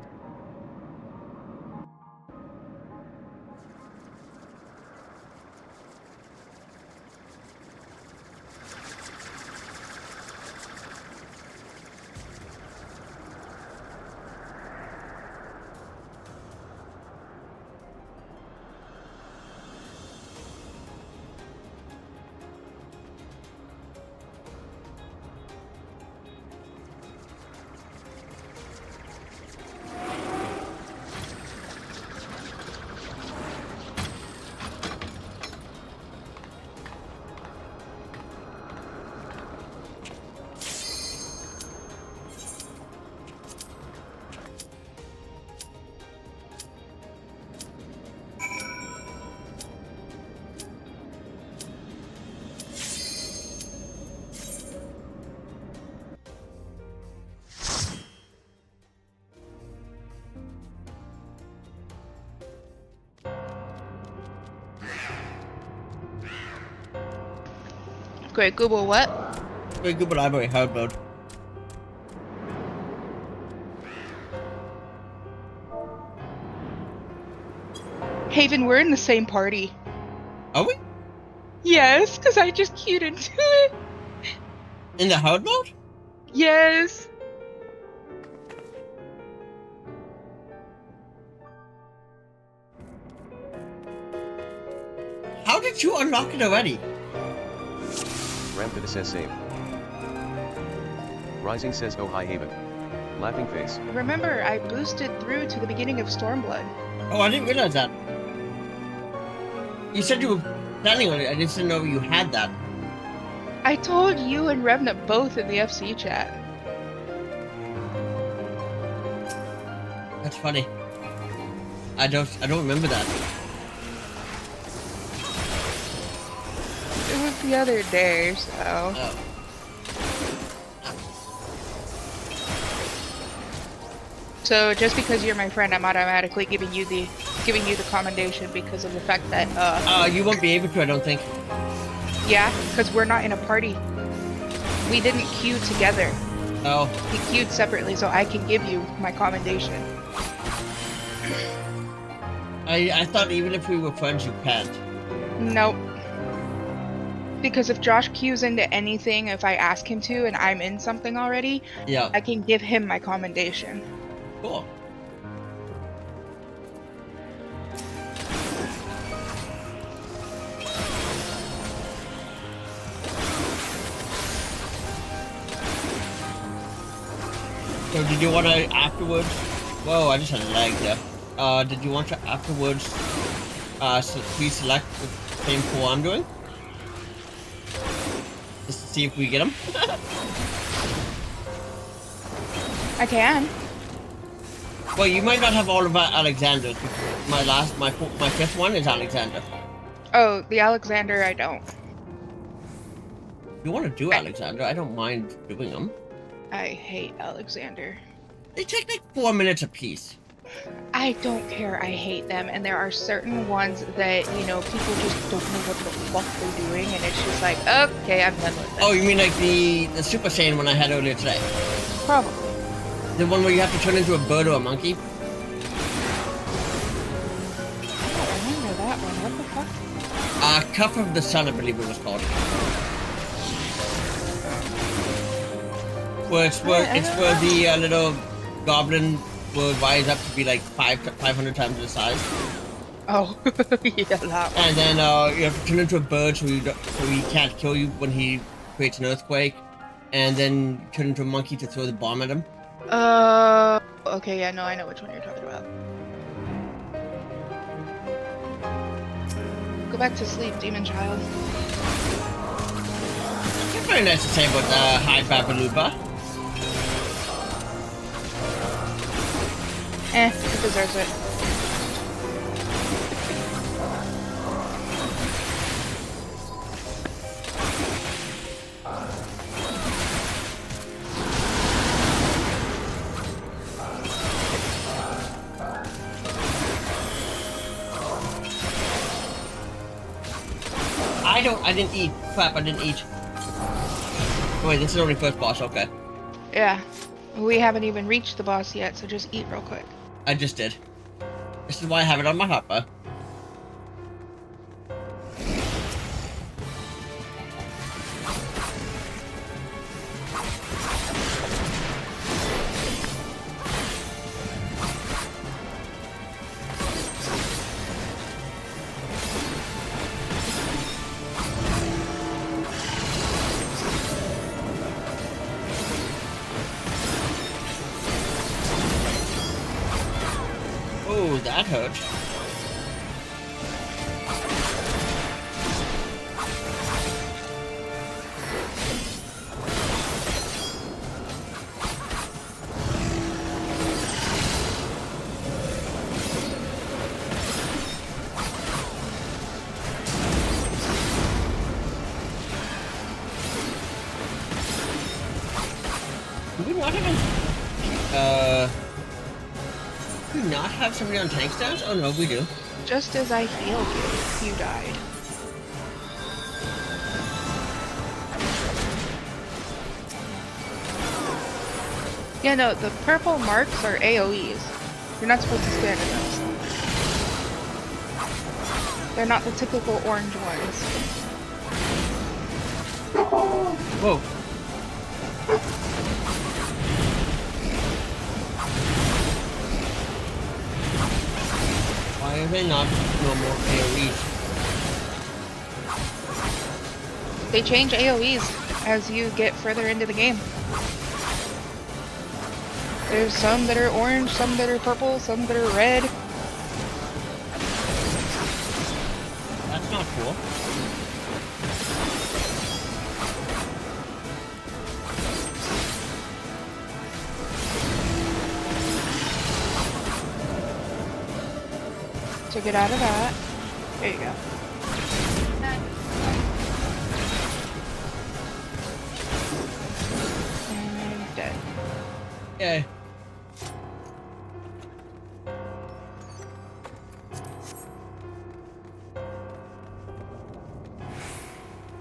Great Google what? Great Google Library hard mode. Haven, we're in the same party. Are we? Yes, because I just queued into it. In the hard mode? Yes. How did you unlock it already? Rampada says same. Rising says oh hi Haven. Laughing face. Remember, I boosted through to the beginning of Stormblood. Oh, I didn't realize that. You said you were planning on it. I just didn't know you had that. I told you and Revna both in the FC chat. That's funny. I don't remember that. It was the other day, so. Oh. So just because you're my friend, I'm automatically giving you the commendation because of the fact that You won't be able to, I don't think. yeah, because we're not in a party. We didn't queue together. Oh. We queued separately, so I can give you my commendation. I thought even if we were friends, you can't. Nope. Because if Josh queues into anything, if I ask him to, and I'm in something already, Yeah. I can give him my commendation. Cool. So did you want to afterwards? Whoa, I just had a lag there. Did you want to afterwards please select the same pool I'm doing? Just to see if we get them? I can. Well, you might not have all of Alexander's. My fifth one is Alexander. Oh, the Alexander, I don't. If you want to do Alexander, I don't mind doing them. I hate Alexander. They take like 4 minutes apiece. I don't care, I hate them, and there are certain ones that, you know, people just don't know what the fuck they're doing, and it's just like, okay, I'm done with it. Oh, you mean like the Super Saiyan one I had earlier today? Probably. The one where you have to turn into a bird or a monkey? I don't remember that one, what the fuck? Cup of the Sun, I believe it was called. Where it's where the little goblin will rise up to be like 500 times the size. Oh, yeah, that one. And then you have to turn into a bird so he can't kill you when he creates an earthquake. And then turn into a monkey to throw the bomb at him. Okay, yeah, no, I know which one you're talking about. Go back to sleep, demon child. It's very nice to say about High Babaluba. He deserves it. I didn't eat. Crap, I didn't eat. Oh, wait, this is only first boss, okay. Yeah. We haven't even reached the boss yet, so just eat real quick. I just did. This is why I have it on my hotbar. Oh, that hurt. Do we not have do we not have somebody on tank stance? Oh no, we do. Just as I healed you, you died. Yeah, no, the purple marks are AoEs. You're not supposed to stand in those. They're not the typical orange ones. Whoa. Why are they not normal AoEs? They change AoEs as you get further into the game. There's some that are orange, some that are purple, some that are red. That's not cool. So get out of that. There you go. And dead. Yay.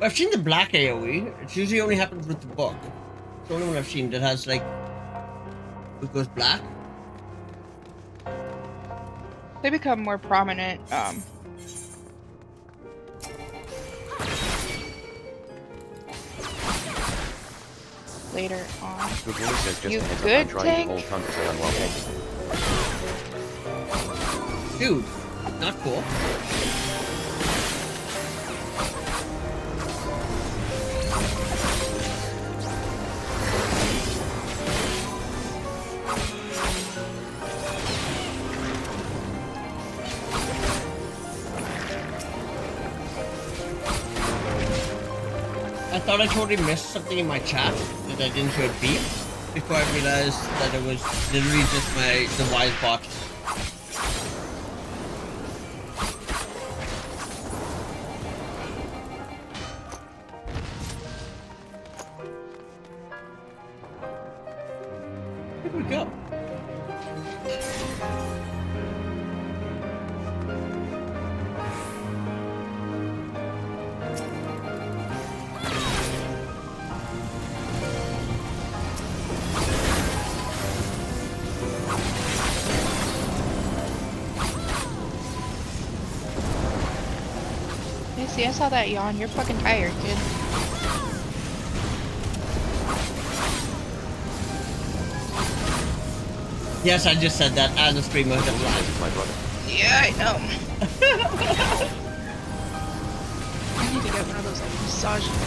I've seen the black AoE. It usually only happens with the book. It's the only one I've seen that has like it goes black. They become more prominent, later on. Good boy says just You a heads up, good, I'm trying Tank? to hold Conversation while tanking. Dude, not cool. I thought I totally missed something in my chat that I didn't hear a beep before I realized that it was literally just the wise bot. Where did we go? Yeah, see, I saw that yawn. You're fucking tired, kid. Yes, I just said that as a streamer that's live. My brother. Yeah, I know. I need to get one of those like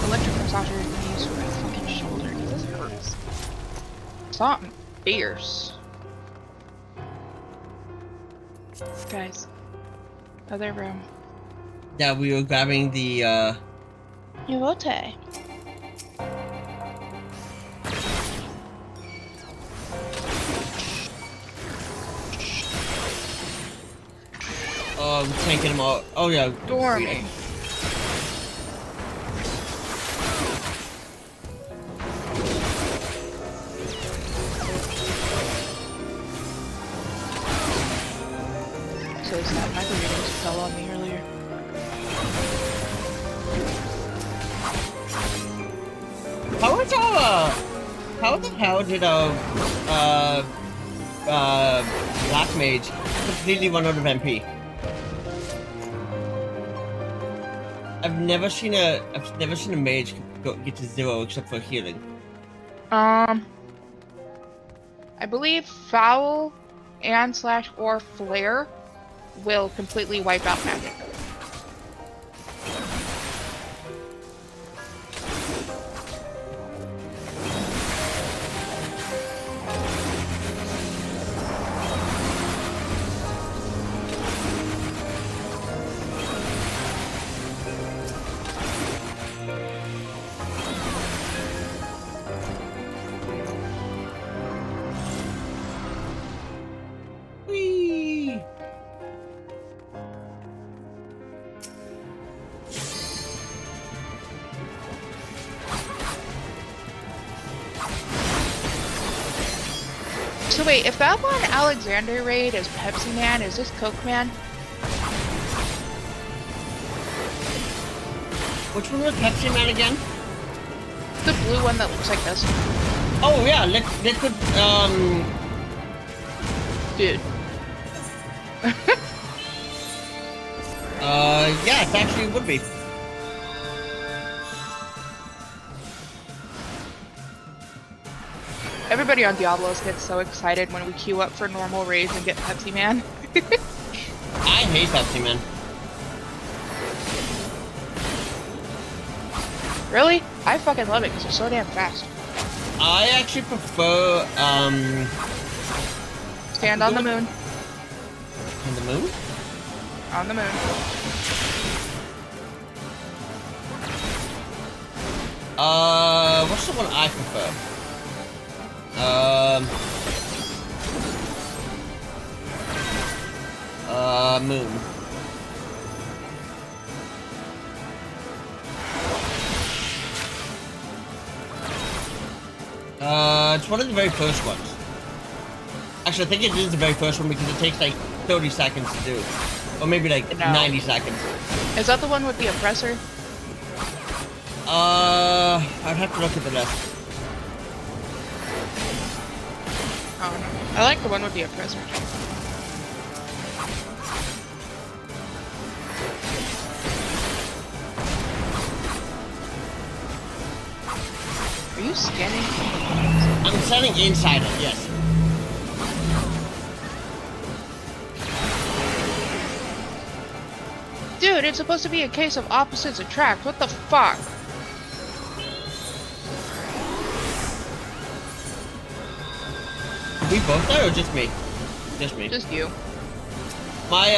electric massagers to use for my fucking shoulder because this hurts. Something fierce. Guys, other room. Yeah, we were grabbing the Yuvote. tanking them all. Oh yeah. Dorming. So it's that microwave that fell on me earlier. how the hell did Black Mage completely run out of MP? I've never seen a mage get to 0 except for healing. I believe Foul and / or Flare will completely wipe out magic. Whee! So wait, if that one Alexander raid is Pepsi Man, is this Coke Man? Which one was Pepsi Man again? The blue one that looks like this. Oh yeah, liquid. Dude. Yeah, it actually would be. Everybody on Diablos gets so excited when we queue up for normal raids and get Pepsi Man. I hate Pepsi Man. Really? I fucking love it because it's so damn fast. I actually prefer Stand on the moon. on the moon. On the moon. What's the one I prefer? Moon. It's one of the very first ones. Actually, I think it is the very first one because it takes like 30 seconds to do. Or maybe like No. 90 seconds. Is that the one with the oppressor? I'd have to look at the list. Oh no. I like the one with the oppressor. Are you scanning? I'm standing inside it, yes. Dude, it's supposed to be a case of opposites attract. What the fuck? We both there or just me? Just me. Just you. My,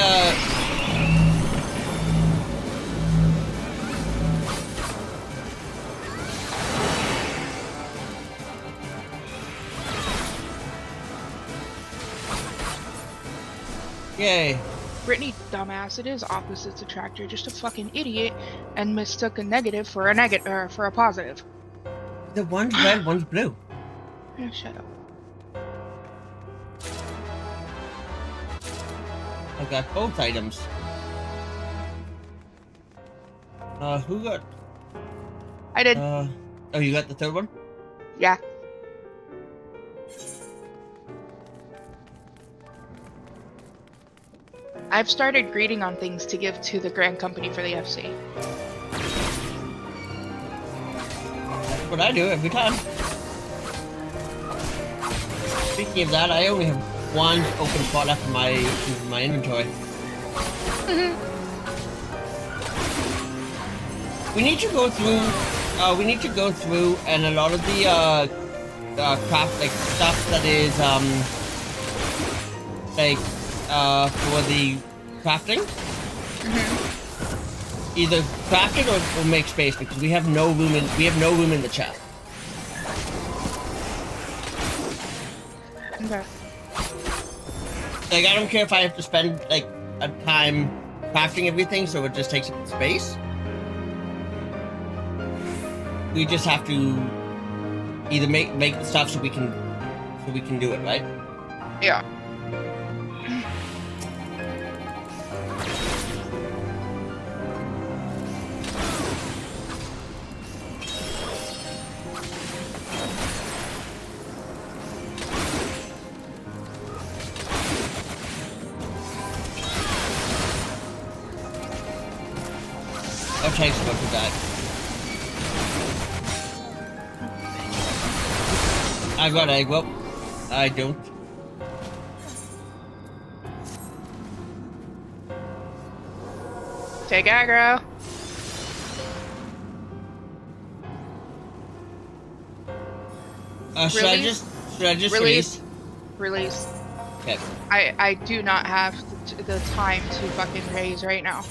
Yay. Brittany, dumbass, it is opposites attract. You're just a fucking idiot and mistook a negative for a for a positive. The one's red, one's blue. Yeah, shut up. I got both items. Who got... I did. oh, you got the third one? Yeah. I've started greeting on things to give to the Grand Company for the FC. That's what I do every time. Speaking of that, I only have one open spot left in my inventory. We need to go through. We need to go through, and a lot of the craft like stuff that is for the crafting. Either craft it or make space because we have no room in the chest. Okay. Like, I don't care if I have to spend, like, a time crafting everything so it just takes up space. We just have to either make the stuff so we can do it, right? Yeah. tank's about to die. I got egg. Well, I don't. Take aggro. Should I just release? Release. Okay. I do not have the time to fucking raise right now.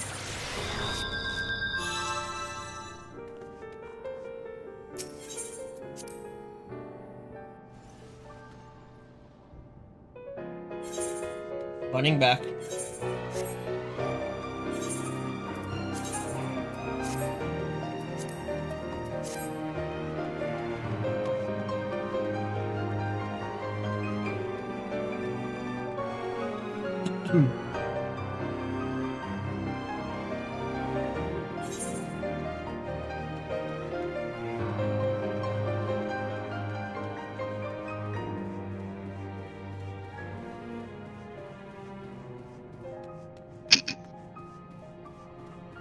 Running back.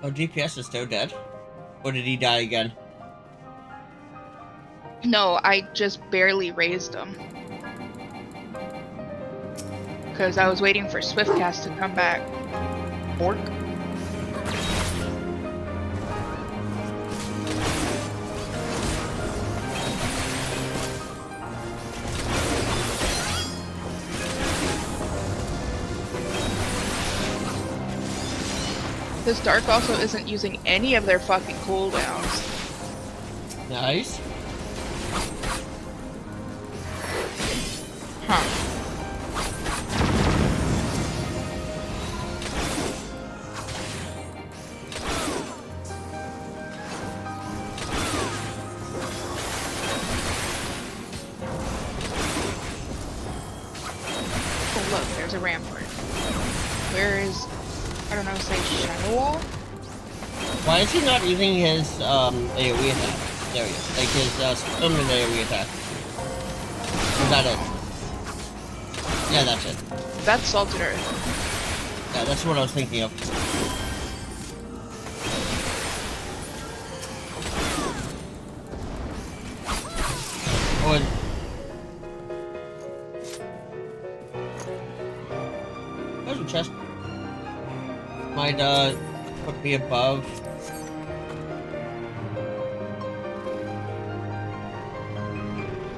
Oh, DPS is still dead? Or did he die again? No, I just barely raised him. Because I was waiting for Swiftcast to come back. Bork. This Dark also isn't using any of their fucking cooldowns. Nice. Huh. Oh look, there's a rampart. Where is... I don't know, say Shadow Wall? Why is he not using his AoE attack? There he is. Like his permanent AoE attack. Is that it? Yeah, that's it. That's Salted Earth. Yeah, that's what I was thinking of. Oh, and... There's a chest. Might put me above.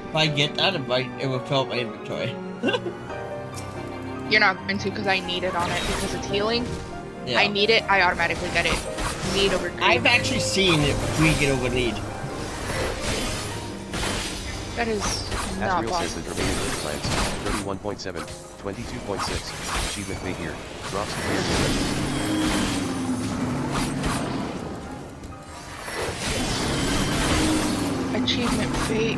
If I get that, it will fill up my inventory. You're not going to because I need it on it because it's healing. Yeah. I need it, I automatically get it. Need over greed. I've actually seen it we get over need. That is not Asriel says the possible. Germanian plans 31.7, 22.6, achievement made here, drops to clear. Achievement fate.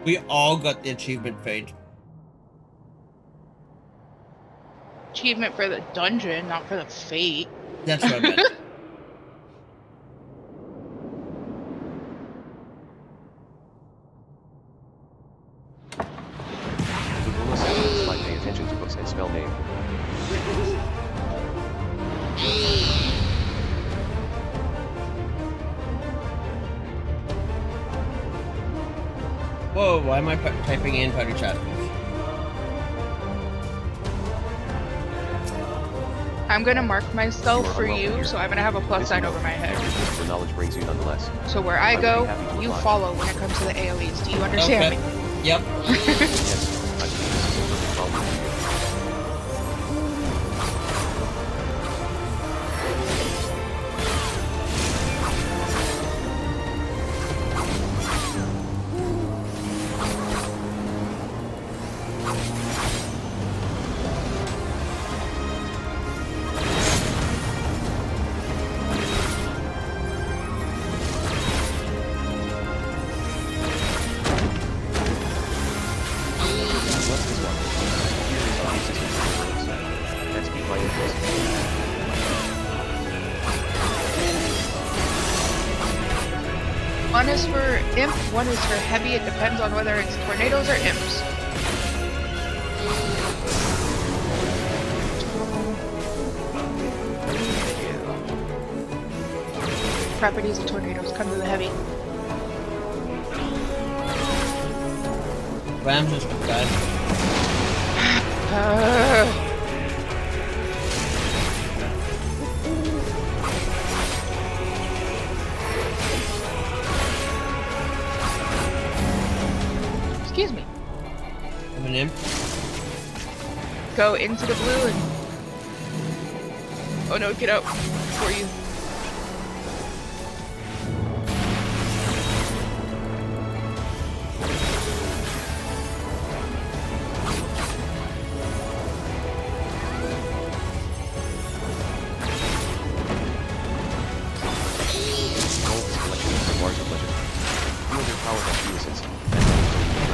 We all got the achievement fade. Achievement for the dungeon, not for the fate. That's what I meant. The rule of seven might pay attention to books and spell name. Whoa, why am I typing in party chat? I'm gonna mark myself You are for unwelcome you, here. so I'm gonna have a plus This sign you know, over my head. your knowledge brings you nonetheless. So where I I would go, be happy to you apply. follow when it comes to the AoEs. Do you understand Okay. me? Yep. Yes, I believe this is a perfect problem for you. What's this one? Here is the system for birds. That's beat my interest. One is for imp, one is for heavy. It depends on whether it's tornadoes or imps. Properties of tornadoes come to the heavy. Rams just died. Excuse me. I'm an imp. Go into the blue and... Oh no, get out before you...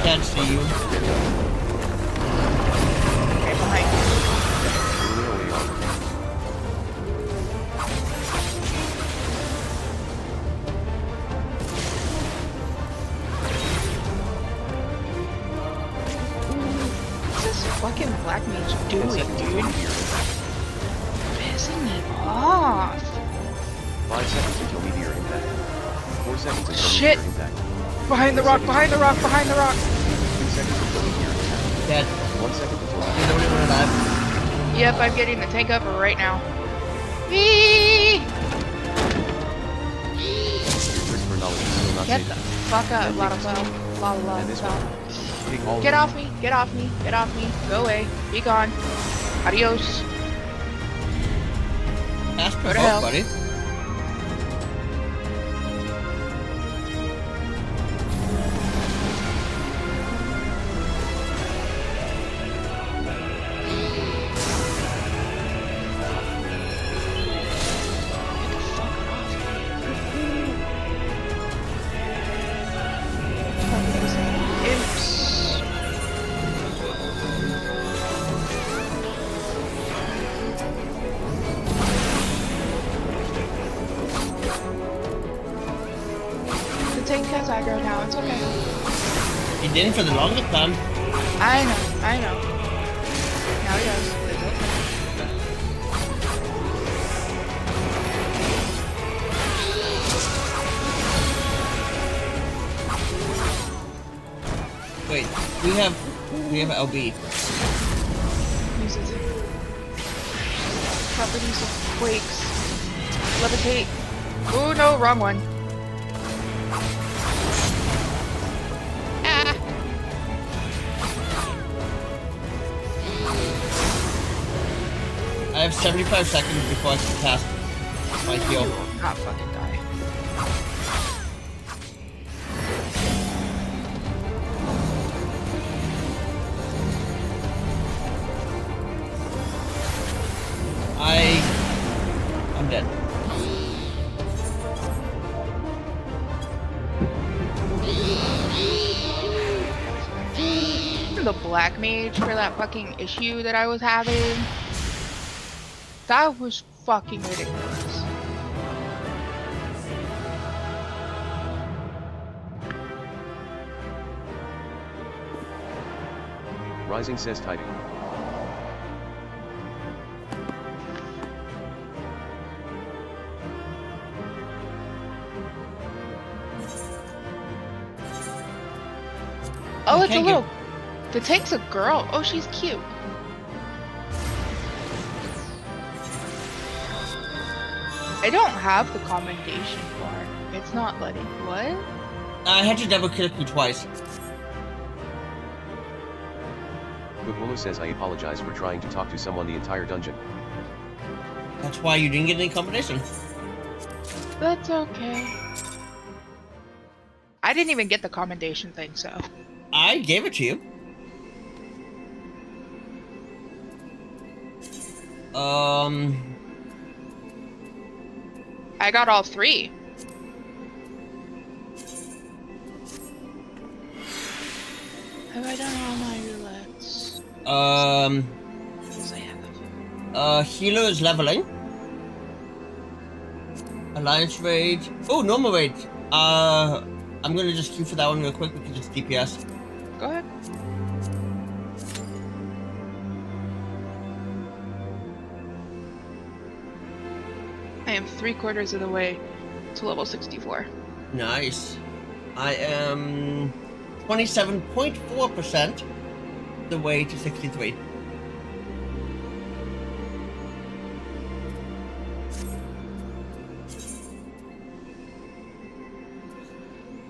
Can't see you. Okay, behind you. What's this fucking black mage doing, dude? Pissing me off. 5 seconds until meteor impact. 4 seconds until Shit. meteor impact. Behind the rock, behind the rock, behind the rock. 2 seconds until meteor impact. Dead. 1 second until You're the only one alive. Yep, I'm getting the tank up right now. Eee! Your thirst for knowledge is still not Get the sated. fuck up, la la la la la And this la. one. Take all Get off me, get off me, get off me. Go away, be gone. Adios. Ask Go for to help, hell. buddy. Imps. The tank has aggro now, it's okay. He didn't for the longest time. I know, I know. Now he does. It's okay. Wait, we have LB. Uses it. Properties of quakes. Levitate. Oh no, wrong one. Ah! I have 75 seconds before I can cast my heal. Not fucking die. I'm dead. The black mage for that fucking issue that I was having. That was fucking ridiculous. Rising says tiding. Oh, You it's a can't little... The tank's a girl. Oh, she's cute. I don't have the commendation bar. It's not letting... What? I had to double click you twice. Bugulu says I apologize for trying to talk to someone the entire dungeon. That's why you didn't get any combination. That's okay. I didn't even get the commendation thing, so... I gave it to you. I got all three. Have I done all my roulettes? Yes, I have. Healer is leveling. Alliance raid. Oh, normal raid. I'm gonna just queue for that one real quick because it's DPS. Go ahead. I am 3/4 of the way to level 64. Nice. I am 27.4% the way to 63.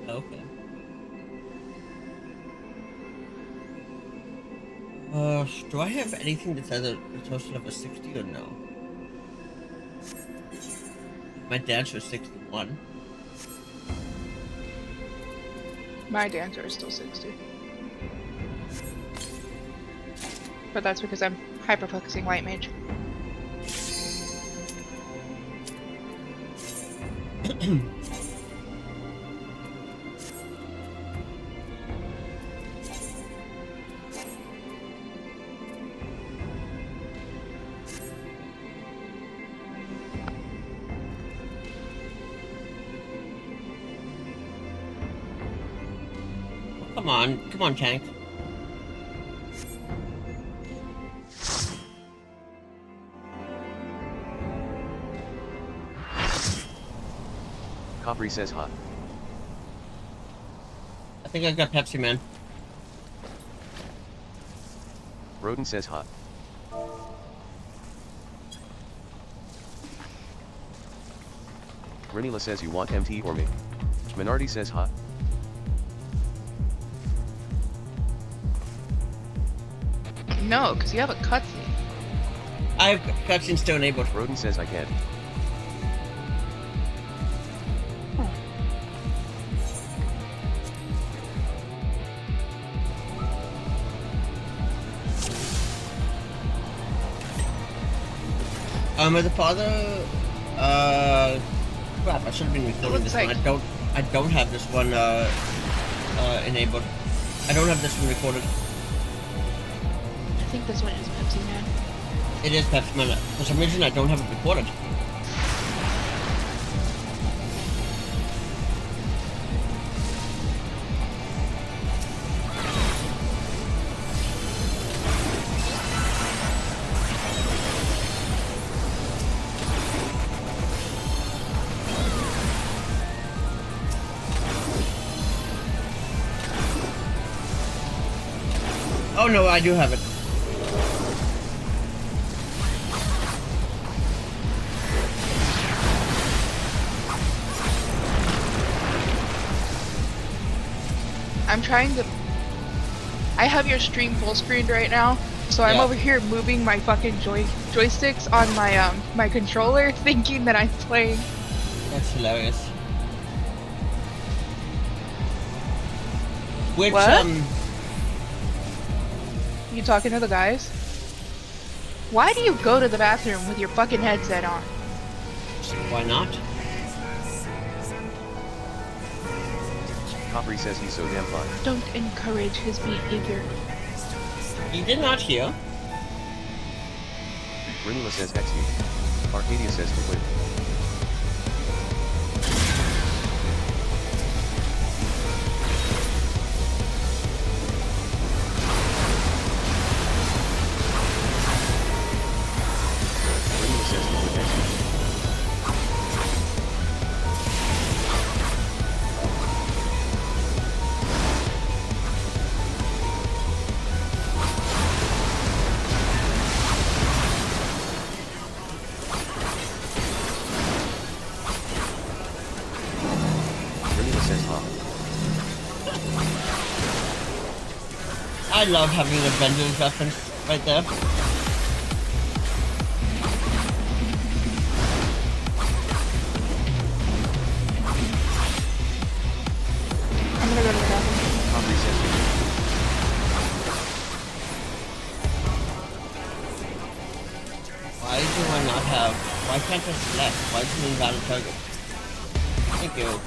Okay. Do I have anything that says it's supposed to level 60 or no? My dancer is 61. My dancer is still 60. But that's because I'm hyper-focusing White Mage. Come on, tank. Capri says hot. I think I got Pepsi Man. Rodin says hot. Renila says you want MT or me. Minardi says hot. No, because you have a cutscene. I have cutscene still enabled. Rodin says I can't. With the father, crap, I should have been recording this one. I don't have this one, enabled. I don't have this one recorded. I think this one is Pepsi Man. It is Pepsi Man. For some reason, I don't have it recorded. Oh no, I do have it. I'm trying to... I have your stream full screened right now, so I'm over here moving my fucking joysticks on my my controller, thinking that I'm playing. That's hilarious. Which, what? You talking to the guys? Why do you go to the bathroom with your fucking headset on? Why not? Capri says he's so damn fun. Don't encourage his behavior. You did not hear. Renila says XD. Arcadia says to quit. I love having an Avengers reference right there. I'm gonna go to the bathroom. Capri says Why do I not have... Why can't I select? Why is it invalid target? Thank you.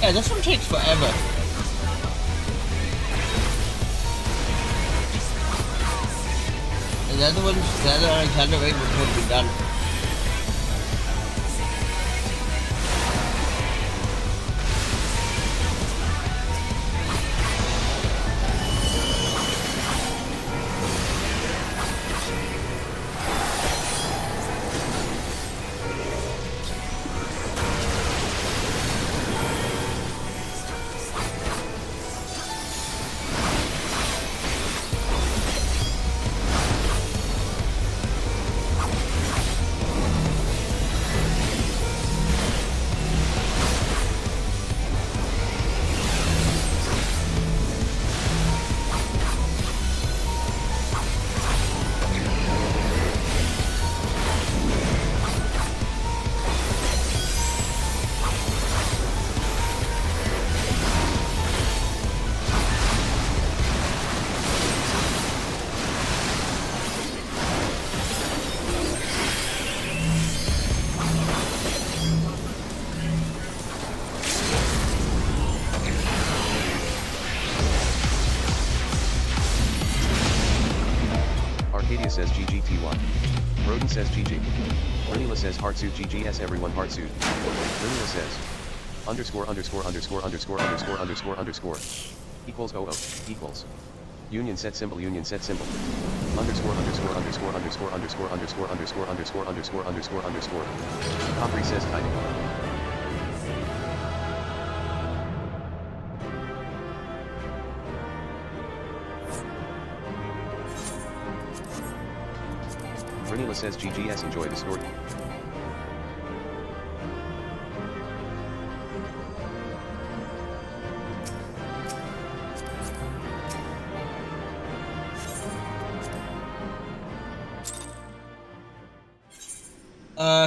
Yeah, this one takes forever. And the other ones, the other Alexander raid would have been done. Says GGTY. Roden says GG. Renila says Heartsuit GGS everyone Heartsuit. Renila says ____________ equals 00 equals union set symbol ______________________ Capri says tiny. Renila says GGS enjoy the story.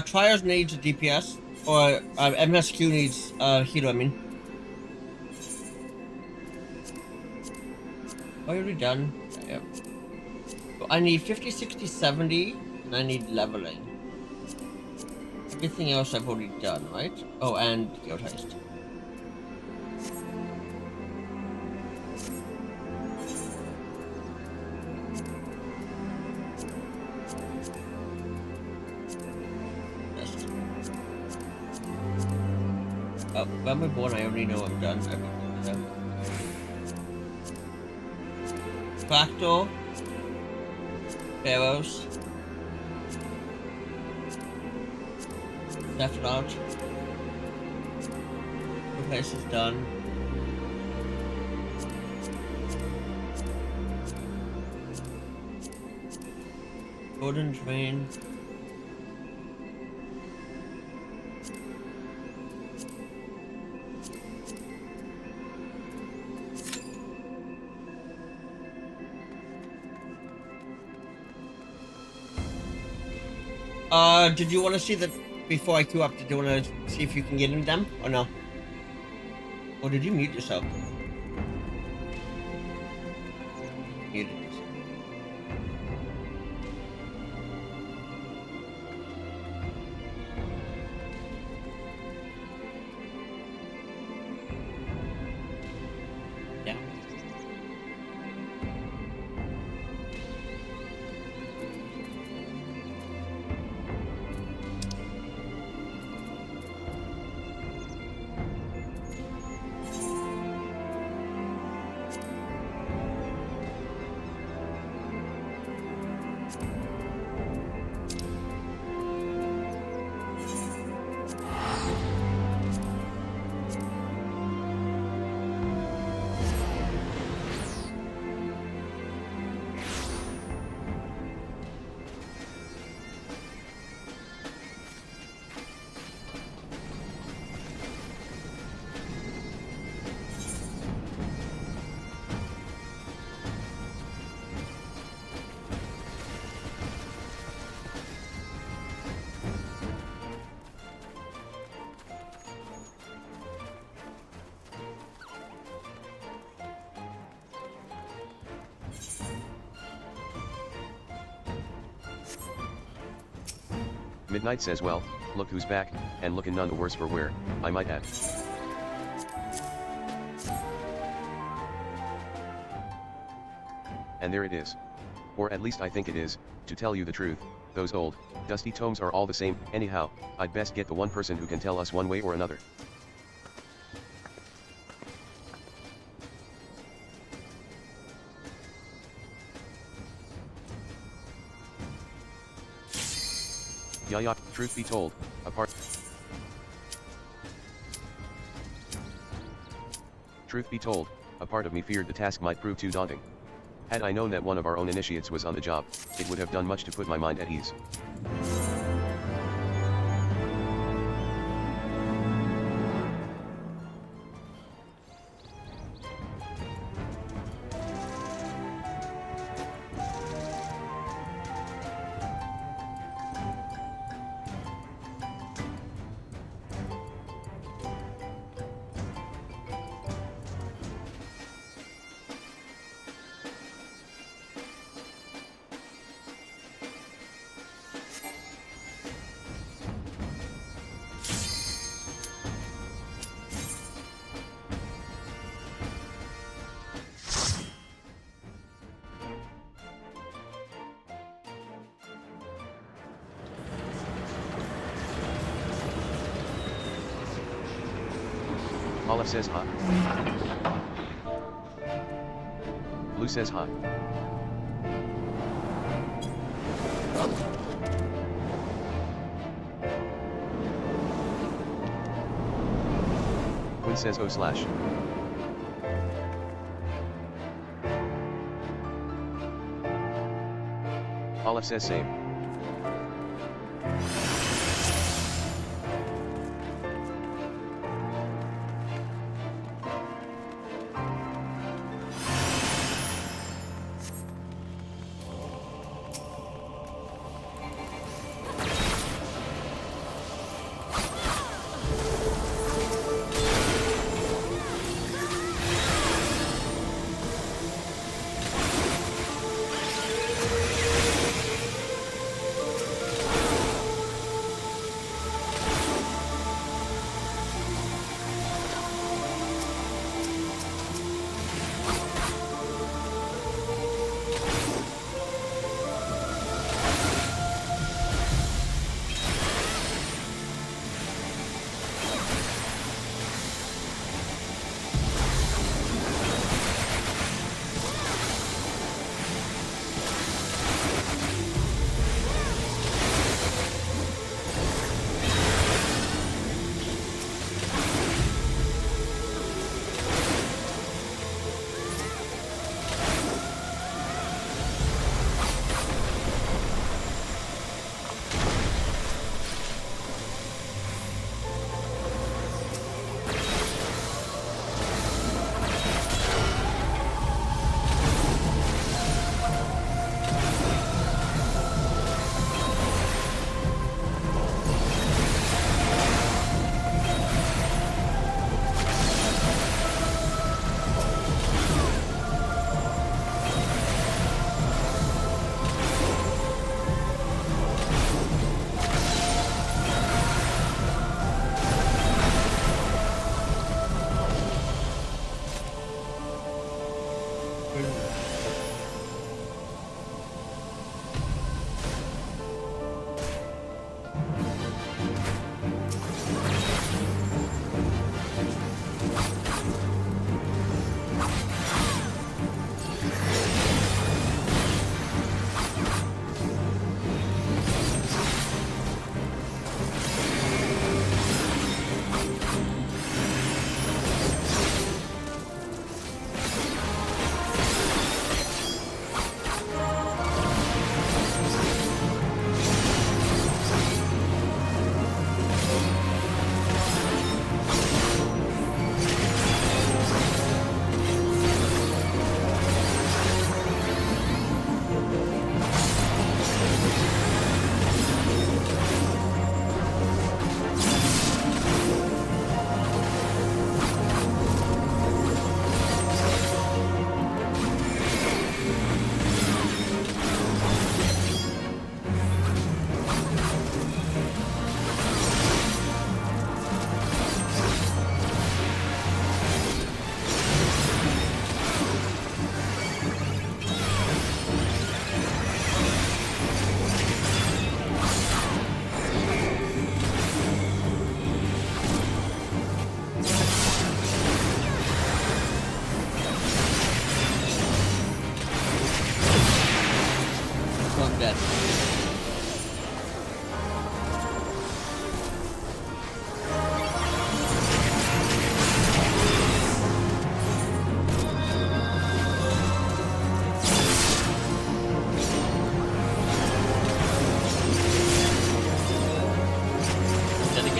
Trials needs a DPS, or MSQ needs healer, I mean. Already done? Yep. So I need 50, 60, 70, and I need leveling. Everything else I've already done, right? Oh, and Guild Heist. Where am I born? I already know I'm done. Everything. Fractal. Pharaohs. Left out. The place is done. Golden Drain. Did you want to see that before I queue up? Did you want to see if you can get into them or no? Or did you mute yourself? Muted yourself. Yeah. Midnight says well, look who's back, and lookin' none the worse for wear, I might add. And there it is. Or at least I think it is, to tell you the truth, those old, dusty tomes are all the same. Anyhow, I'd best get the one person who can tell us one way or another. Yeah, truth be told, a part of me feared the task might prove too daunting. Had I known that one of our own initiates was on the job, it would have done much to put my mind at ease. Olive says hi. Blue says hi. Quinn says oh slash. Olive says same.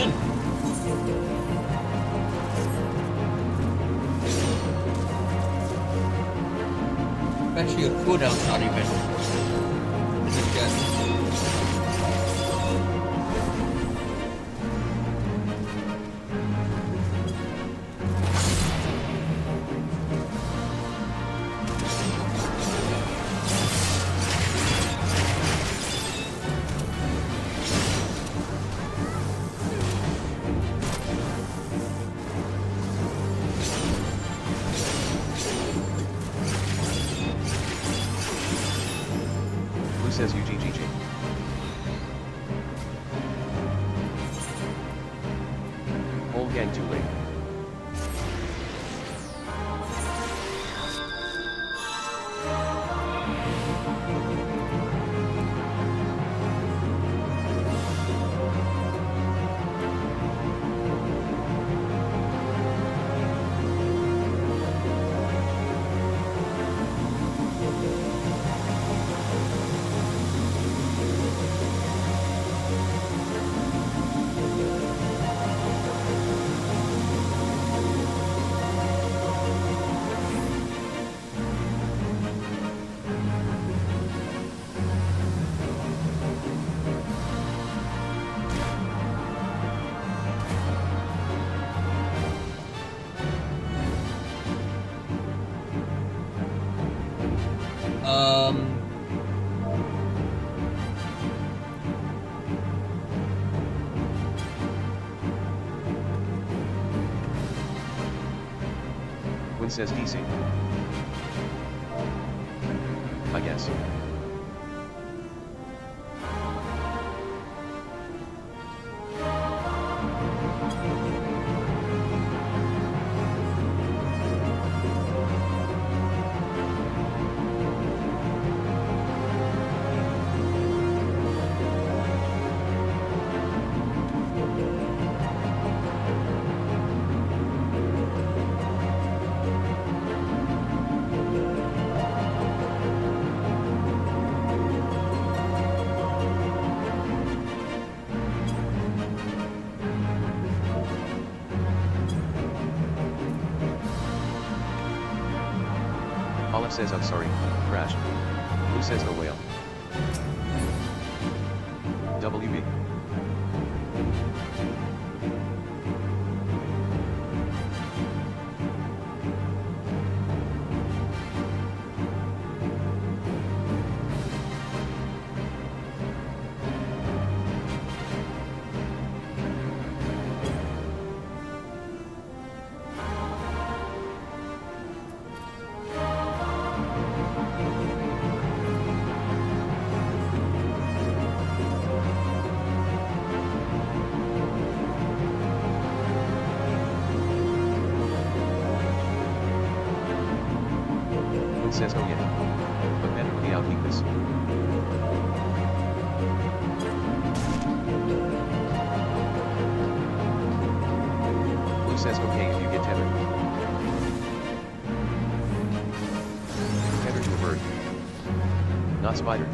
in. Actually, your cooldown's not even. This is good. Says UGGG. Whole gang too late. Win says DC. I guess. Olive says I'm sorry, crash. Who says the whale? WB. Says oh yeah, but better with the out weakness. Blue says okay if you get tethered. Tethered to a bird. Not spider.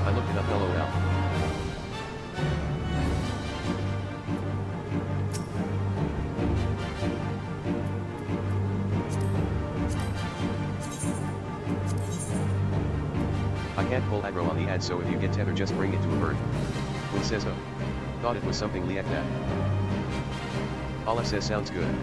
I looked it up LOL. I can't pull aggro on the ad, so if you get tethered just bring it to a bird. Win says oh. Thought it was something like that. Allah says sounds good.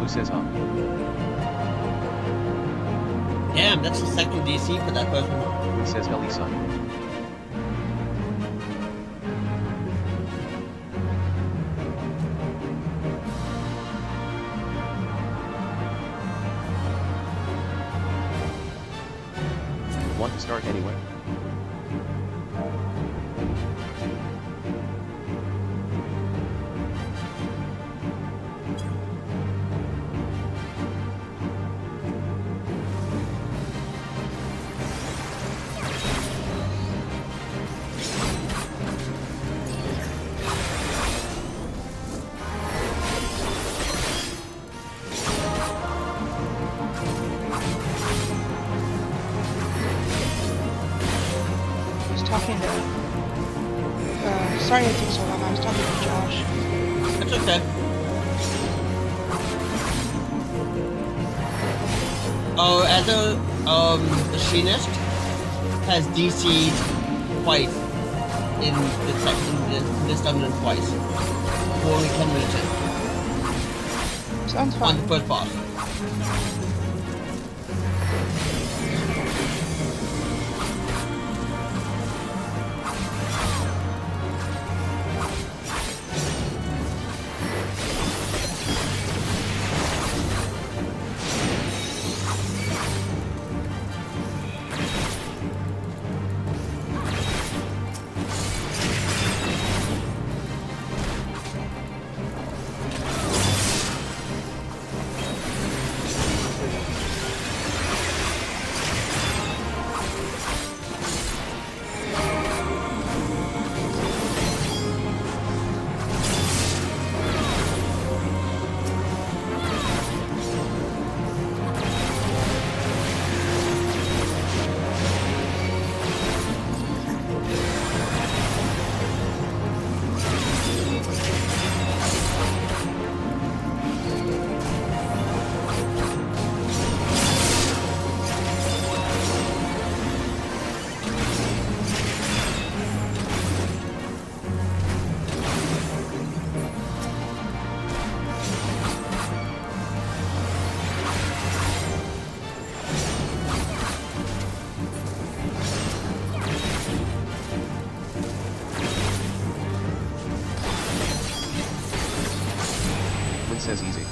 Says huh. Damn, that's the second DC for that person. Win says LE son. Want to start anyway? kinda. Sorry it took so long. I was talking to Josh. That's okay. Oh, as a machinist has DC'd twice in this dungeon twice. We're only 10 minutes in. Sounds On fun. the first boss. Quinn says easy.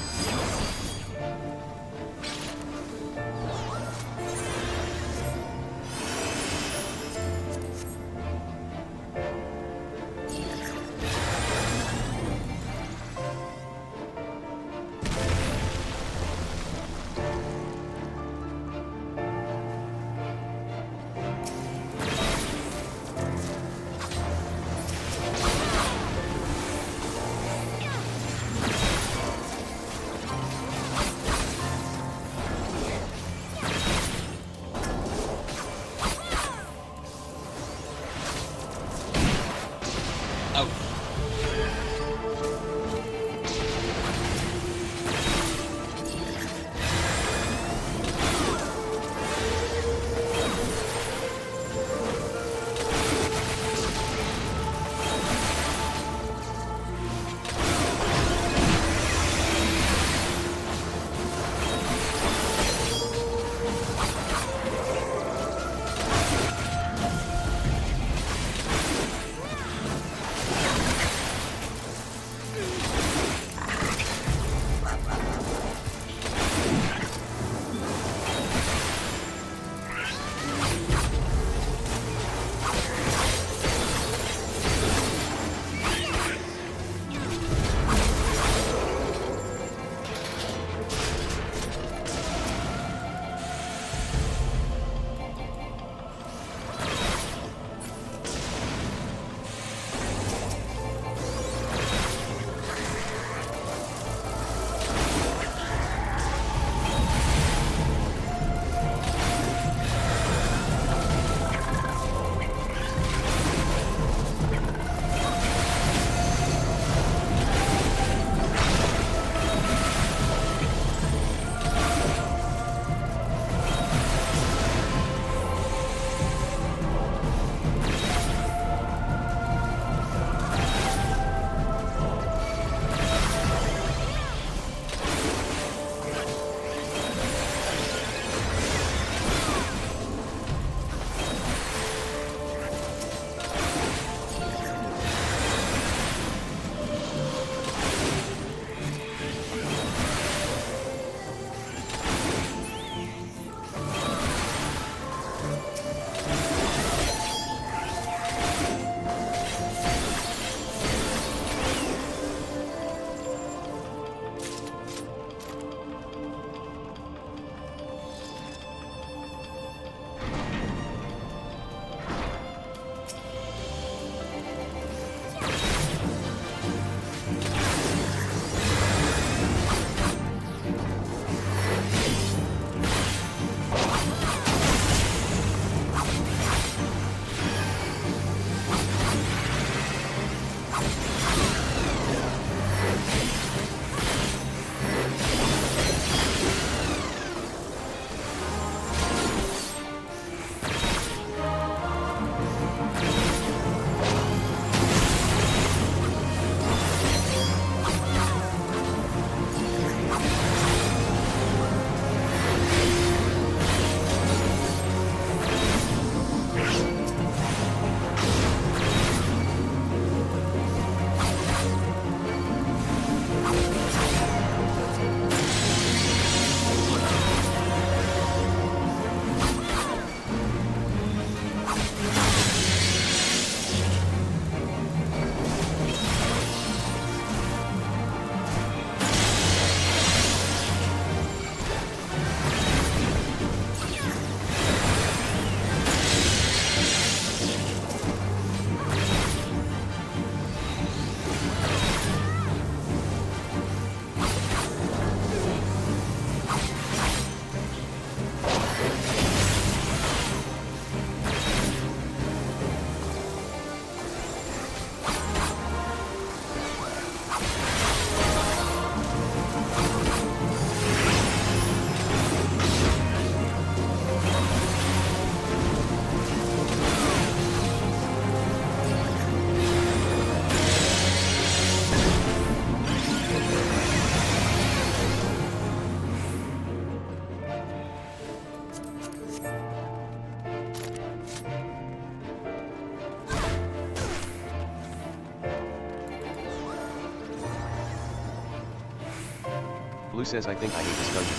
Blue says I think I hate this dungeon.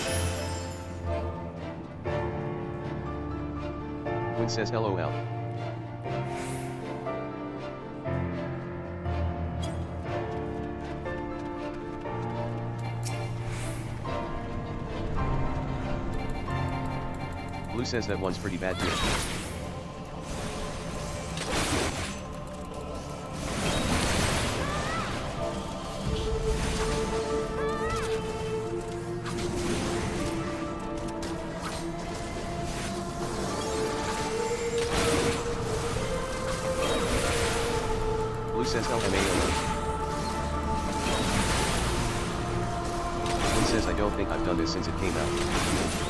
Quinn says LOL. Blue says that one's pretty bad too. Blue says LMAO. Blue says I don't think I've done this since it came out.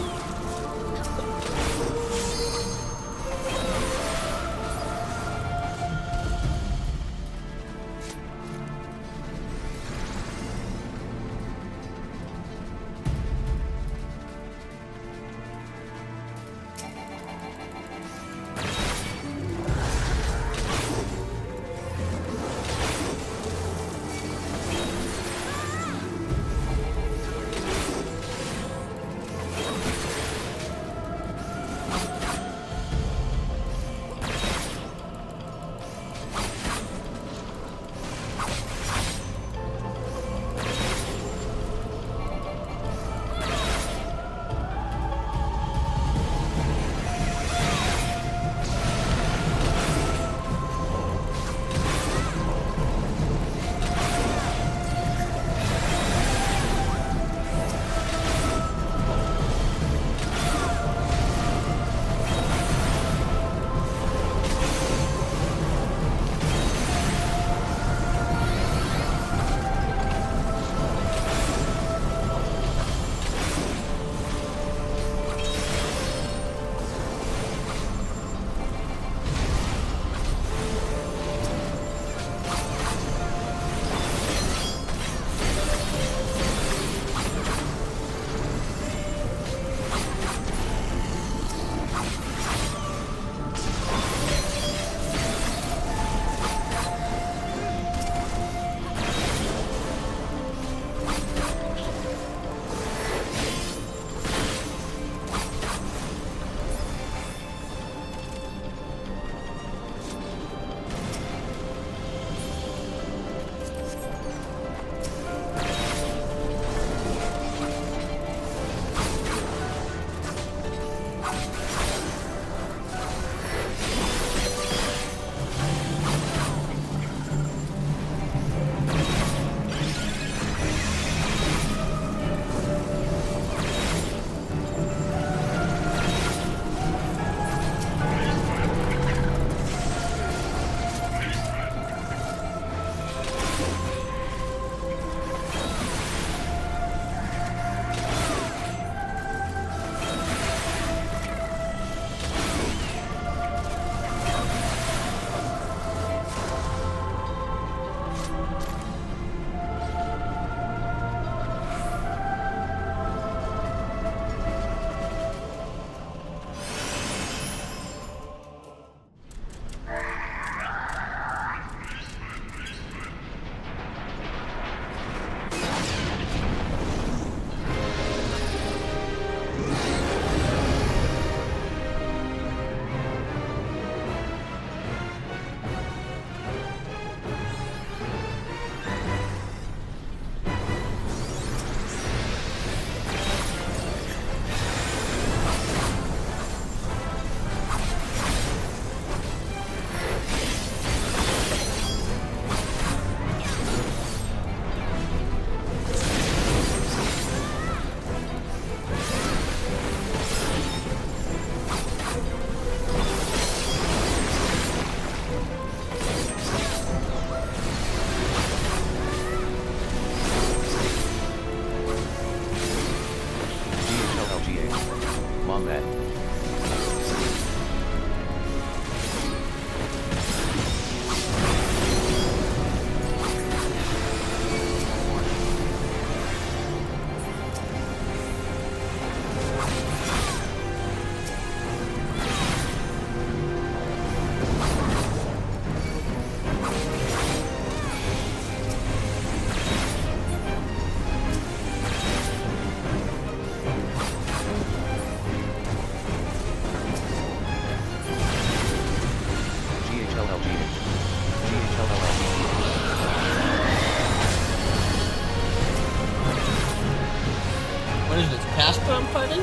Casper I'm fighting?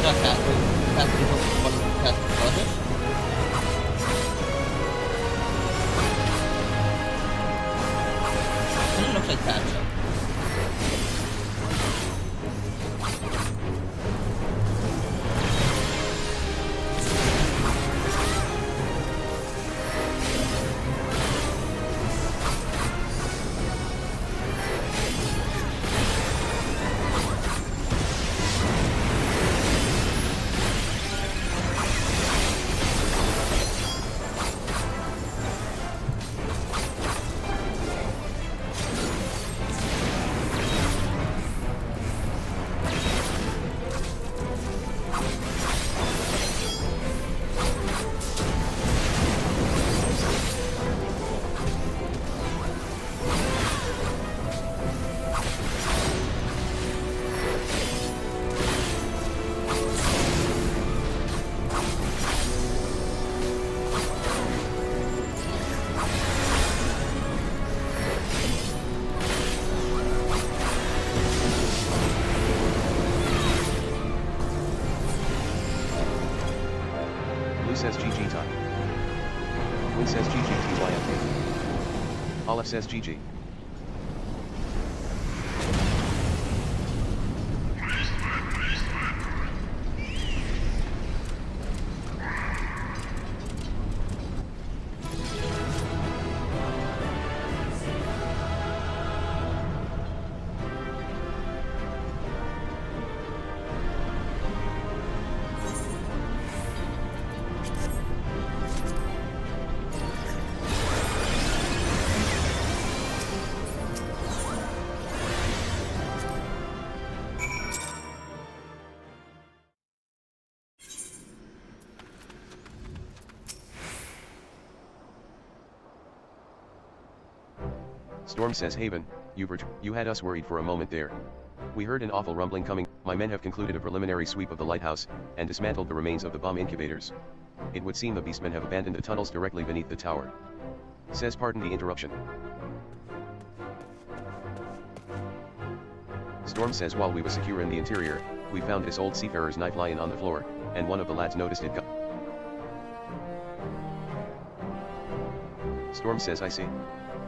Not Casper. Casper is one of Casper's brothers. It looks like Casper. Says GG time. Win says GG TYFK. Olive says GG. Storm says Haven, you had us worried for a moment there. We heard an awful rumbling coming. My men have concluded a preliminary sweep of the lighthouse, and dismantled the remains of the bomb incubators. It would seem the beastmen have abandoned the tunnels directly beneath the tower. Says pardon the interruption. Storm says while we were secure in the interior, we found this old seafarer's knife lying on the floor, and one of the lads noticed it. Storm says I see.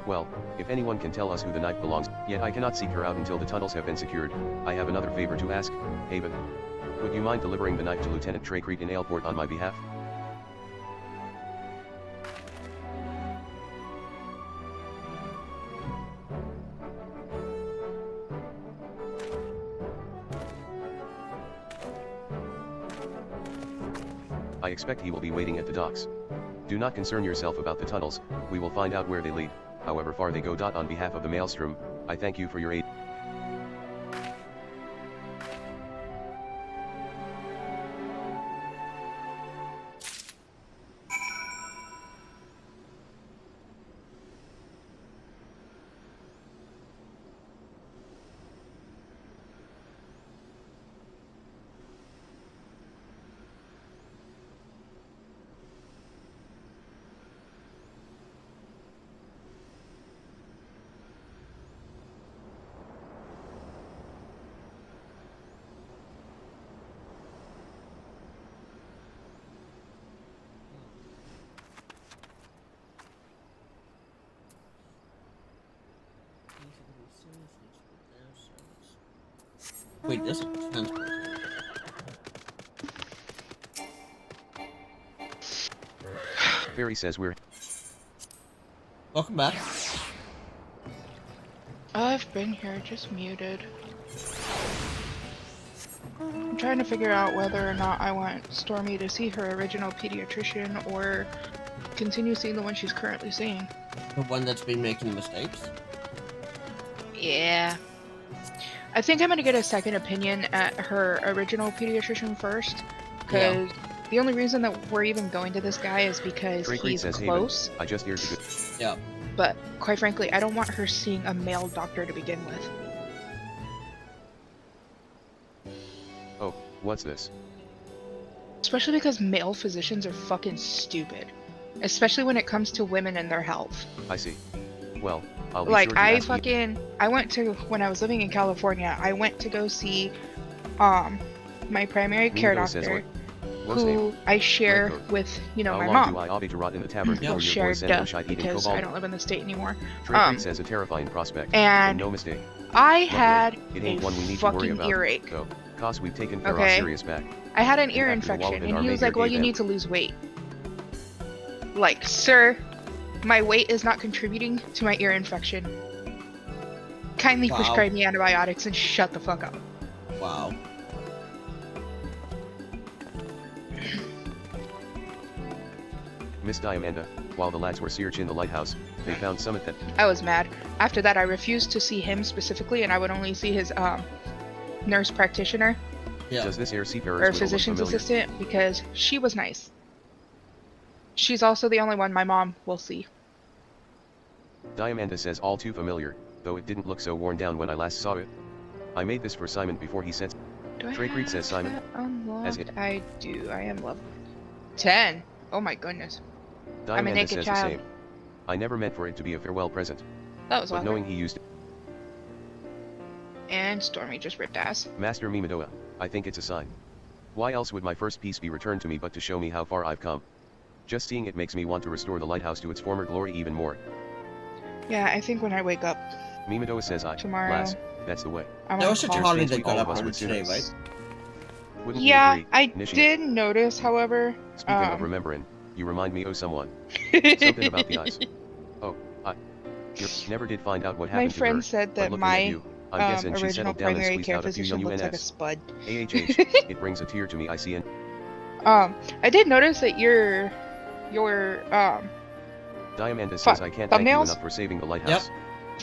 Well, if anyone can tell us who the knife belongs, yet I cannot seek her out until the tunnels have been secured, I have another favor to ask, Haven. Would you mind delivering the knife to Lieutenant Trey Crete in Aleport on my behalf? I expect he will be waiting at the docks. Do not concern yourself about the tunnels, we will find out where they lead, however far they go. On behalf of the Maelstrom, I thank you for your aid. Wait, this is transport. Fairy says we're... Welcome back. I've been here, just muted. I'm trying to figure out whether or not I want Stormy to see her original pediatrician or continue seeing the one she's currently seeing. The one that's been making mistakes? Yeah. I think I'm gonna get a second opinion at her original pediatrician first, because the only reason that we're even going to this guy is because he's close. I just heard the good. Yeah. But quite frankly, I don't want her seeing a male doctor to begin with. Oh, what's this? Especially because male physicians are fucking stupid. Especially when it comes to women and their health. I see. Well, I'll be like, sure to ask you. I went to, when I was living in California, I went to go see my primary care Nico says, doctor, "What's who name? I share Code. with, you know, How my long mom. do I obby to rot in the tavern Well, before your shared, boy sent duh, no shite eating because cobalt?" I don't live in the state anymore. Drake says a terrifying prospect. And no mistake. I Luckily, had it ain't a one we need to worry fucking about, earache. though. Cause we've taken Pharaoh Okay. Sirius back. I had an And ear after the infection, Walden and our he was major like, well, gave you in. need to lose weight. Like, sir, my weight is not contributing to my ear infection. Kindly Wow. prescribe me antibiotics and shut the fuck up. Wow. Miss Diamanda, while the lads were searching in the lighthouse, they found Summit that I was mad. After that, I refused to see him specifically, and I would only see his nurse practitioner Yeah. does this air seafarer's or widow look physician's familiar? assistant because she was nice. She's also the only one my mom will see. Diamanda says all too familiar, though it didn't look so worn down when I last saw it. I made this for Simon before he said. Do I Drake Reed have says Simon. that unlocked? As it. I do. I am level 10. Oh my goodness. I'm a Diamanda naked says the child. same. I never meant for it to be a farewell present, That was but awesome. knowing he used And Stormy just ripped ass. Master Mimadoa, I think it's a sign. Why else would my first piece be returned to me but to show me how far I've come? Just seeing it makes me want to restore the lighthouse to its former glory even more. Yeah, I think when I wake up Mimadoa says tomorrow, lass, that's the way. I There want was to such a call. holiday There's that got all of us uploaded would today, soon- right? Wouldn't Yeah, you agree, I Nishi? did notice, however. Speaking of remembering, you remind me of someone. Something about the eyes. Oh, you never did find out what My happened to her. friend said but that looking my at you, I'm guessing she original settled down and primary squeezed care out a few physician young looks like a UNS. spud. AHH, it brings a tear to me. I see. I did notice that your Diamanda says I can't thank you thumbnails? enough for saving the lighthouse.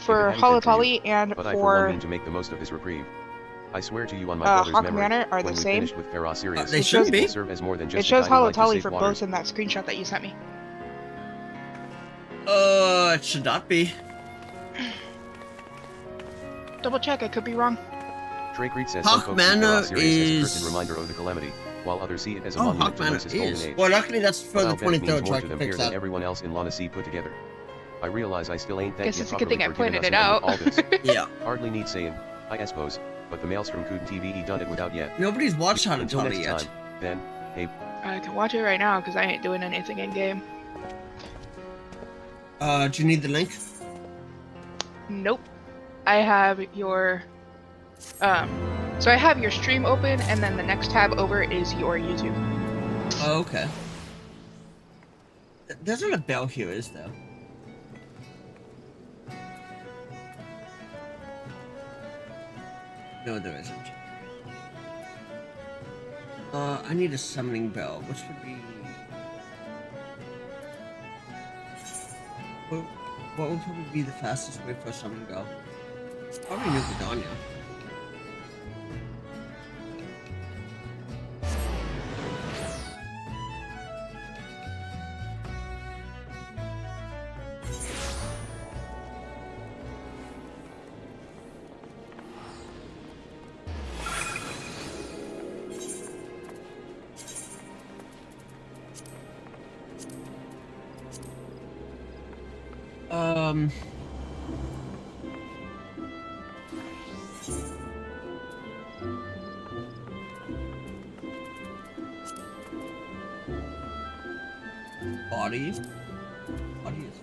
for hadn't been for Halatali and But I for one for mean to make the most of this reprieve. I swear to you on my brother's Hawk memory, Manor are when the we same. finished with Pharaoh Sirius, They It should shows- be. will serve as more than just It shows a guiding light to Halatali safe for waters. both in that screenshot that you sent me. It should not be. Double check, I could be wrong. Drake Reed says Hawk some folks see Manor Pharaoh Sirius as a is- cursed reminder of the calamity, while others see it as a Oh, monument Hawk to Manor Lynx's golden is. age. Well, luckily that's for But the I'll bet it means 23rd, so more I to can them fix here than that. everyone else in Lana C put together. I realize I still ain't Guess thanked you it's a good properly thing I for giving pointed us it a run out. with all this. Yeah. Hardly need saying, I suppose, but the mails from Coon TV done it without yet. Nobody's watched How to Until Do It next yet. time, then, hey, I can watch it right now because I ain't doing anything in game. Do you need the link? Nope. I have your so I have your stream open and then the next tab over is your YouTube. Oh, okay. There's not a bell here, is there? No, there isn't. I need a summoning bell, which would be... What would probably be the fastest way for a summoning bell? Probably New Vidania. Body. Body is...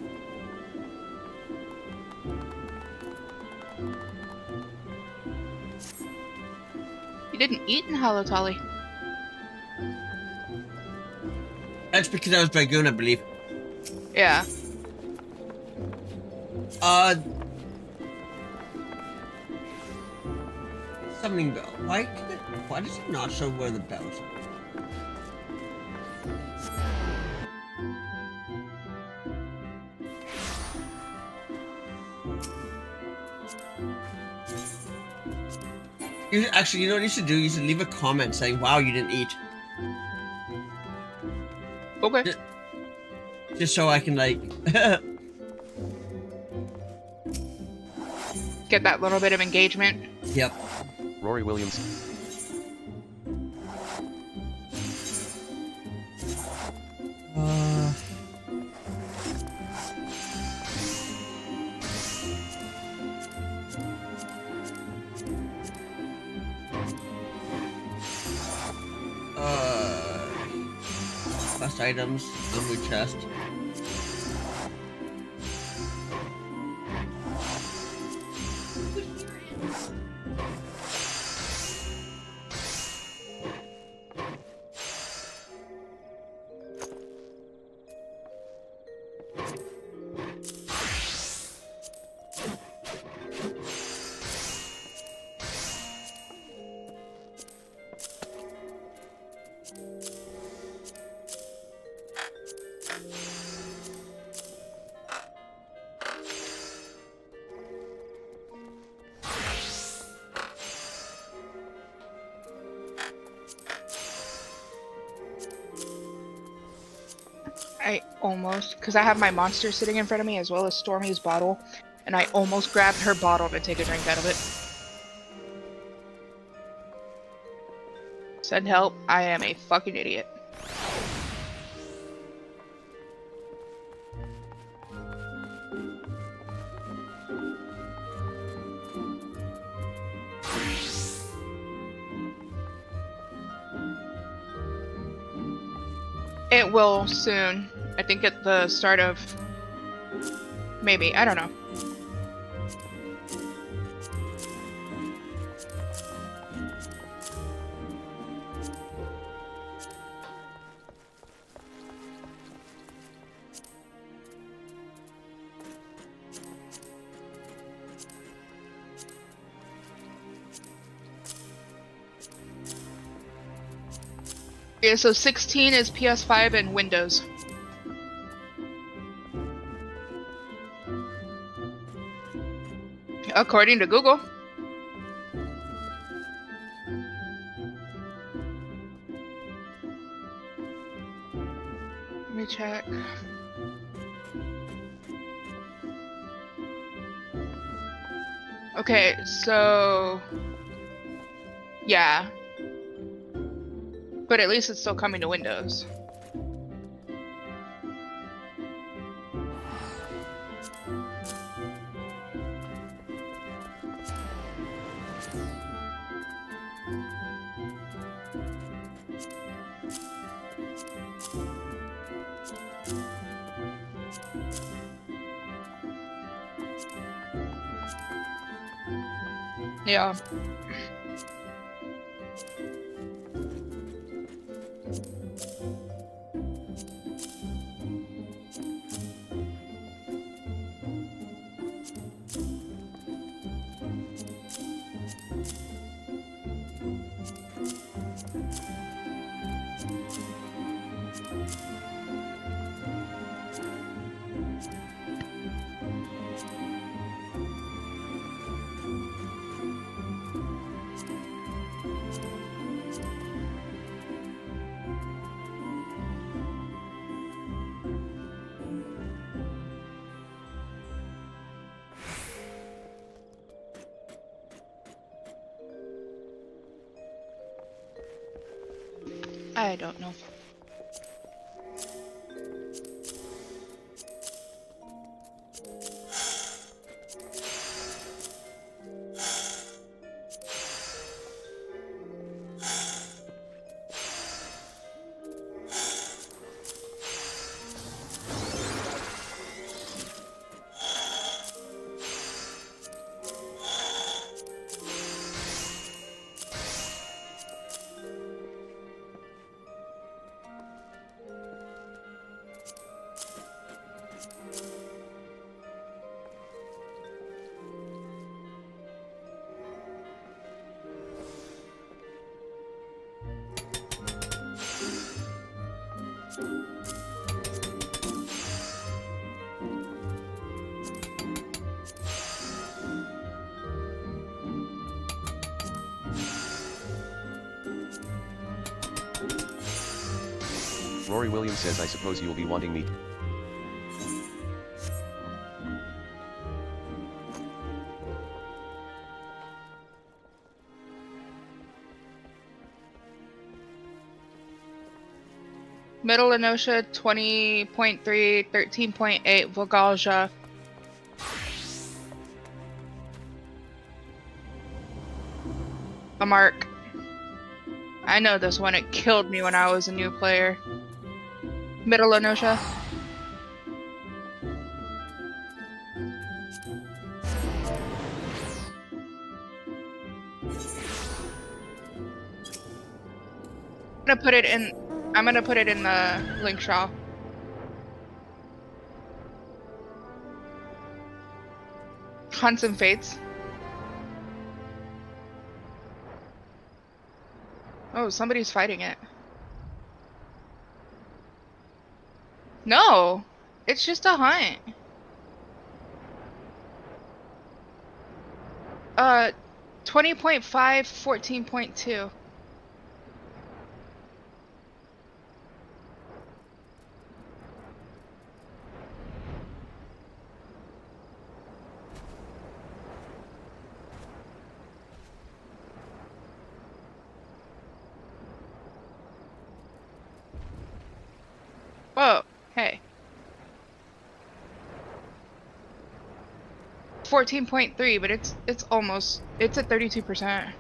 You didn't eat in Halatali. That's because I was Dragoon, I believe. Yeah. Summoning bell. Why does it not show where the bells are? Actually, you know what you should do? You should leave a comment saying, wow, you didn't eat. Okay. Just so I can, like... Get that little bit of engagement. Yep. Rory Williams. Quest items, Ammu chest. I almost, because I have my monster sitting in front of me as well as Stormy's bottle, and I almost grabbed her bottle to take a drink out of it. Send help, I am a fucking idiot. It will soon. I think at the start of... Maybe, I don't know. Yeah, so 16 is PS5 and Windows. According to Google. Let me check. Okay, so... Yeah. But at least it's still coming to Windows. Yeah. I don't know. Rory Williams says I suppose you'll be wanting me. Middle Lenosha 20.3, 13.8, Vogalja. A mark. I know this one, it killed me when I was a new player. Middle Onosha. I'm gonna put it in the link shawl. Hunts and Fates. Oh, somebody's fighting it. No, it's just a hunt. 20.5, 14.2. Whoa, hey. 14.3, but it's at 32%.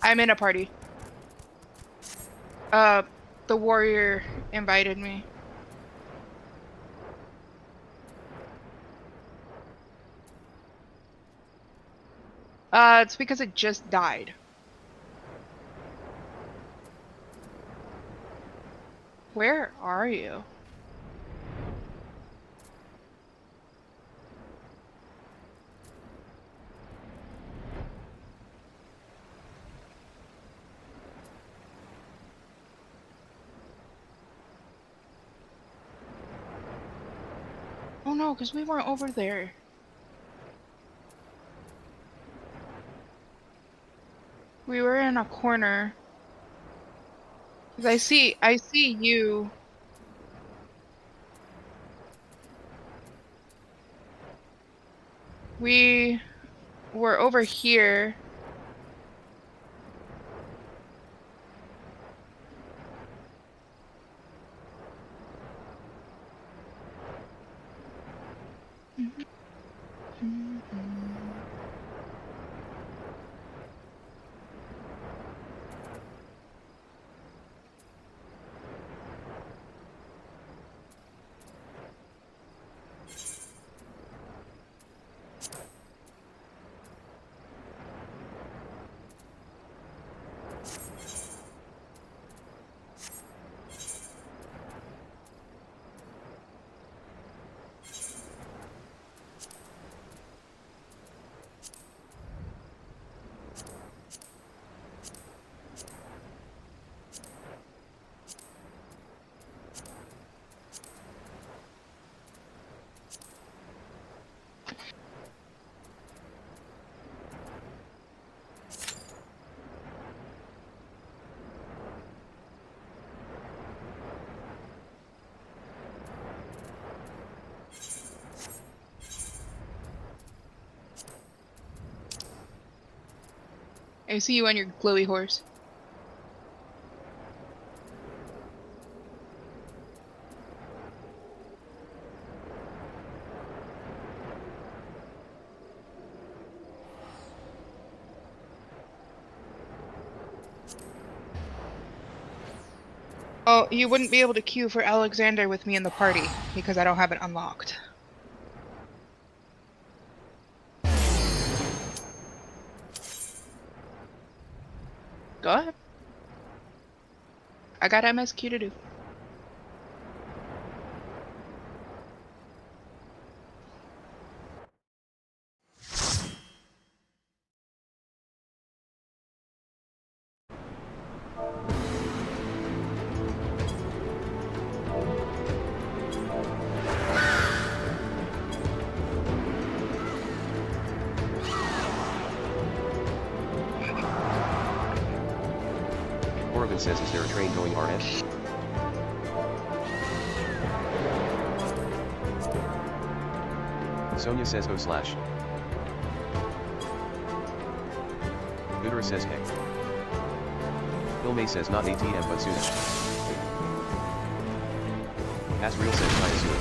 I'm in a party. The warrior invited me. It's because it just died. Where are you? Oh no, because we weren't over there. We were in a corner. 'Cause I see you. We were over here. I see you on your glowy horse. Oh, you wouldn't be able to queue for Alexander with me in the party because I don't have it unlocked. Go ahead. I got MSQ to do. Corbin says, is there a train going RN? Sonia says, oh slash. Udara says, hey. Ilmay says, not ATM but soon. Asriel says, try to soon.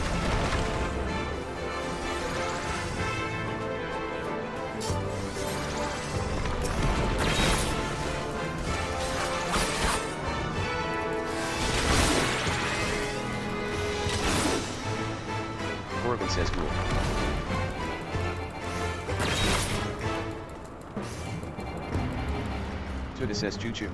says cool. Tuda says choo choo.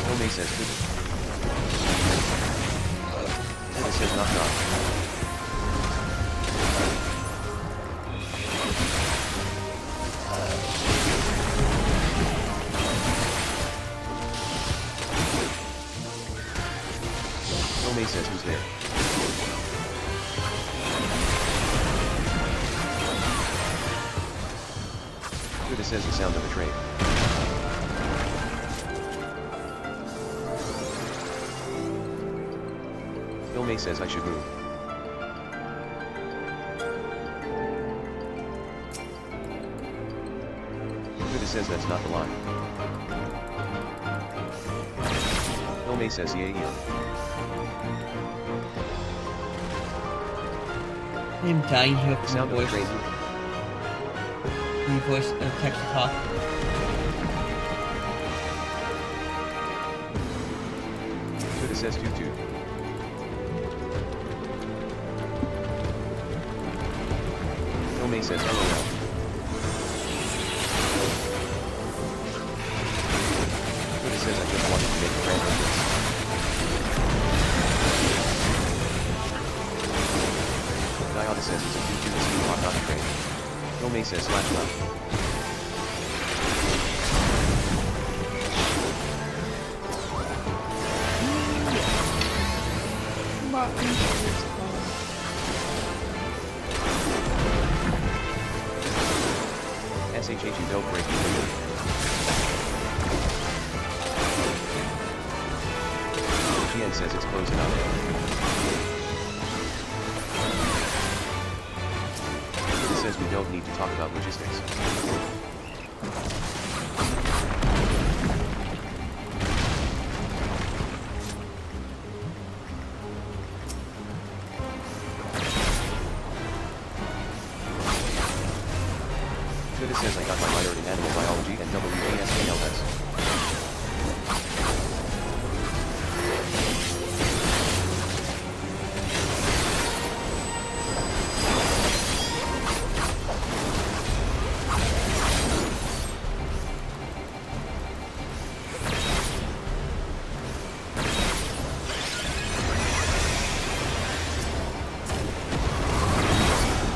Tome says Tuda. Tuda says knock knock. Tome says who's there. Tuda says the sound of a train. Tome says I should move. Tuda says that's not the line. Tome says yeah yeah. I'm dying here The for sound my of the voice. train. The voice text to talk. Tuda says toot toot. Tome says LOL. Tuda says I just wanted to make a random list. Diana says it's a toot toot steam hot not a train. Tome says slash left. SHH don't break the limit. GN says it's close enough. It says we don't need to talk about logistics. Tuda says I got my minor in animal biology and WASALS.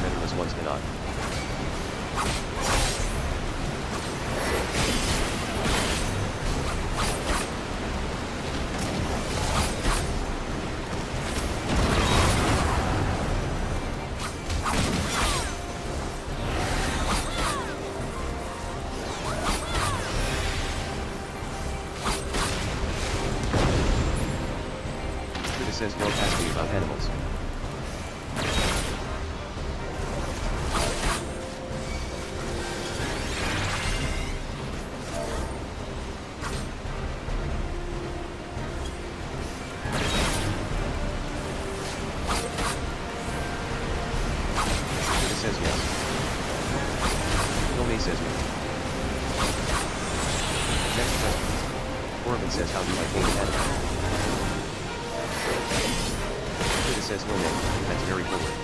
Measureless ones cannot. Tuda says don't ask me about animals. Tuda says yes. Tome says no. Next question. Corbin says how do I tame an animal? Tuda says no name, that's very forward.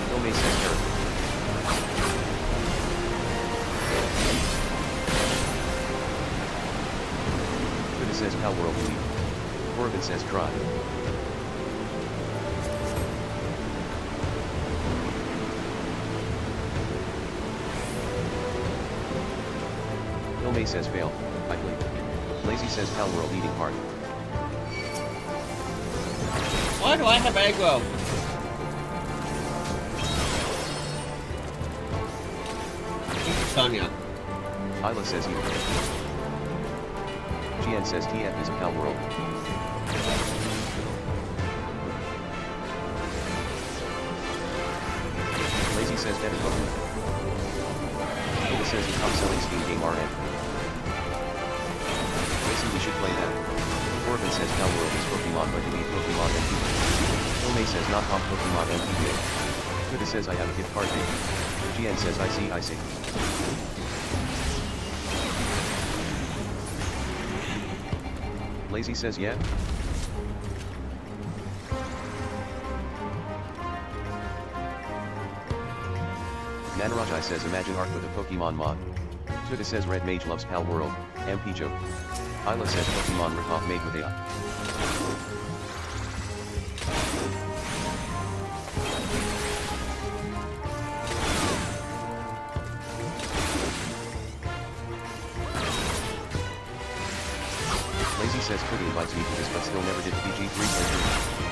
Tome says turn. Tuda says pal world lead. Corbin says try. Tome says fail, I believe. Lazy says pal world eating heart. Why do I have aggro? Sonya. Isla says you. GN says TF is a pal world. Lazy says better book. Ida says you top selling Steam game RN. see we should play that. Corbin says Pal World is Pokemon but you need Pokemon and PvP. Tomei says not comp Pokemon and PvP. Kuda says I have a gift card name. GN says I see. Lazy says yeah? Nanarajai says imagine art with a Pokemon mod. Tuda says Red Mage loves Pal World, MP joke. Isla says Pokemon ripoff made with AI. Lazy says Cody invites me to this but still never did PG 3.3.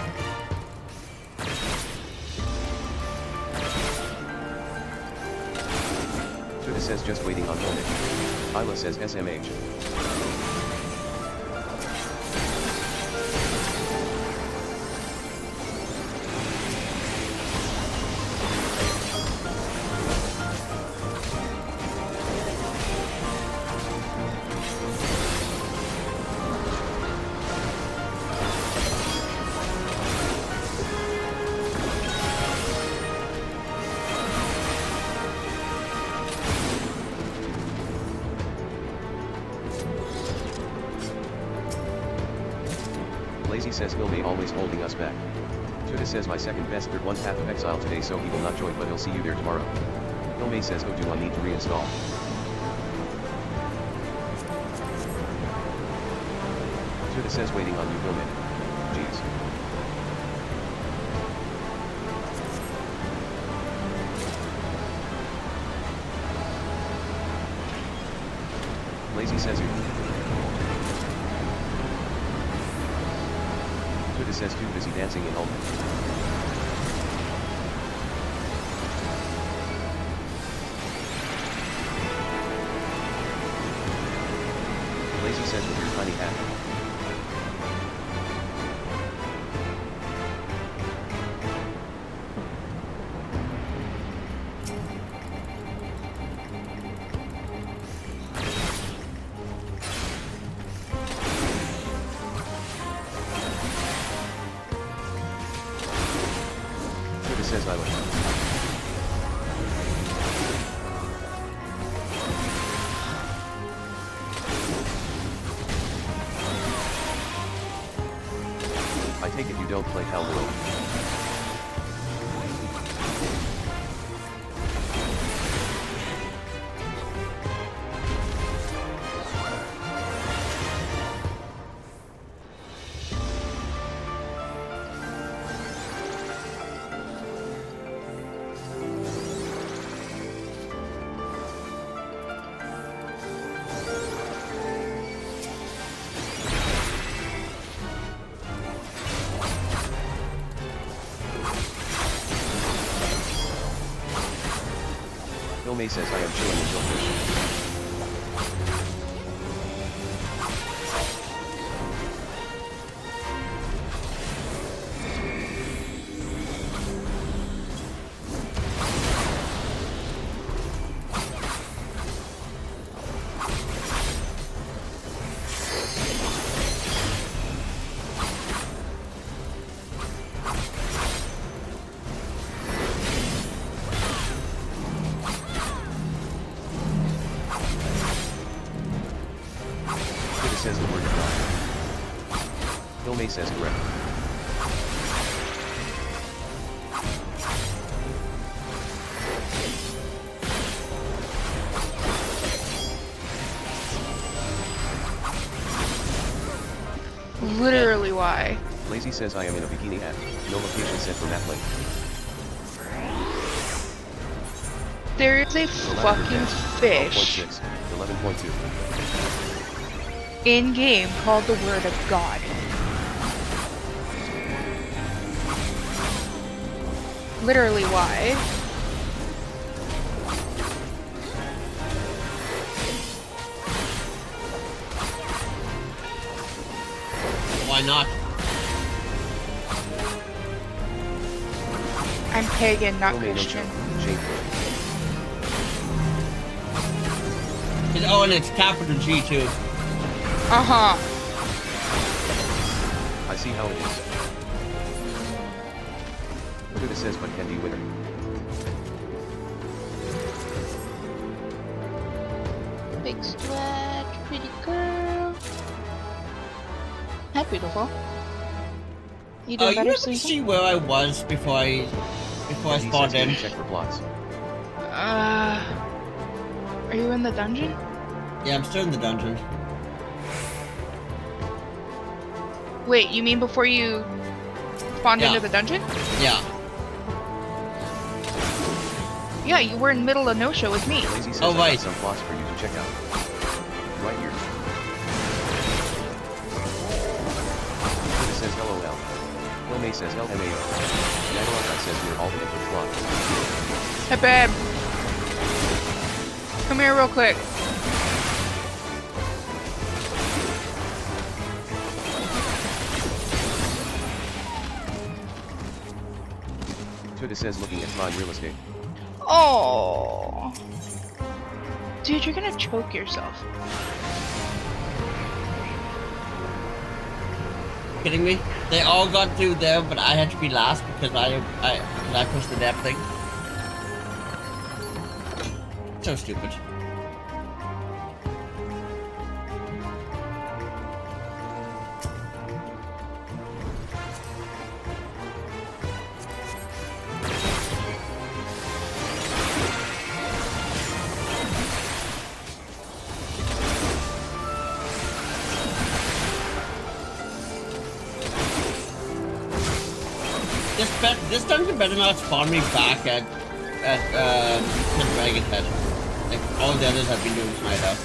Tuda says just waiting on Hilda. Isla says SMH. Lazy says Hilme always holding us back. Tuda says my second best third one Path of Exile today so he will not join but he'll see you there tomorrow. Hilme says oh do I need to reinstall. Tuda says waiting on you Hilme. Jeez. Lazy says you. Tuda says too busy dancing in Ultimate. Lazy says with your tiny hat. Says I would. I take it you don't play Pal World. Hilme says I am chilling until fish. Says the word God. Hilme says correct. Literally why? Lazy says I am in a bikini hat. No location set for map link. There is a fucking fish 11.2. in game called the Word of God. Literally why? Why not? I'm pagan, not Hilme no Christian. joke. Shameful. Oh, and it's capital G too. Uh-huh. I see how it is. Kuda says but can be winner. Big sweat, pretty girl. Hi, beautiful. You doing You better, ever Susan? see where I was before I Lazy spawned says, in? "Can you check for plots?" Are you in the dungeon? Yeah, I'm still in the dungeon. Wait, you mean before you spawned Yeah. into the dungeon? Yeah. Yeah, you were in the middle of no-show with me. Lazy says, Oh, "I right. have some plots for you to check out. Right here." Kuda says LOL. Hilme says LMAO. Nagalakai says we're all in for plot. Hey, babe. Come here real quick. Tuda says looking at prime real estate. Oh. Dude, you're gonna choke yourself. Kidding me? They all got through there, but I had to be last because I pushed the depth thing. So stupid. This dungeon better not spawn me back at the Dragon Head. Like all the others have been doing tonight though.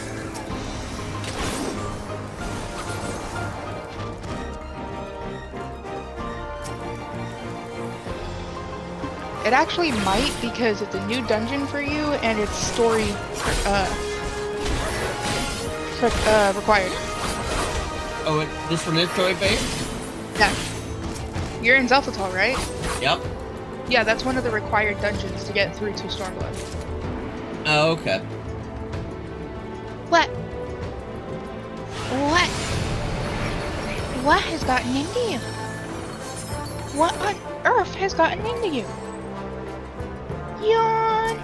It actually might because it's a new dungeon for you and it's story required. Oh, this one is story based? Yeah. You're in Zelphatal, right? Yep. Yeah, that's one of the required dungeons to get through to Stormblood. Oh, okay. What? What? What has gotten into you? What on earth has gotten into you? Yawn!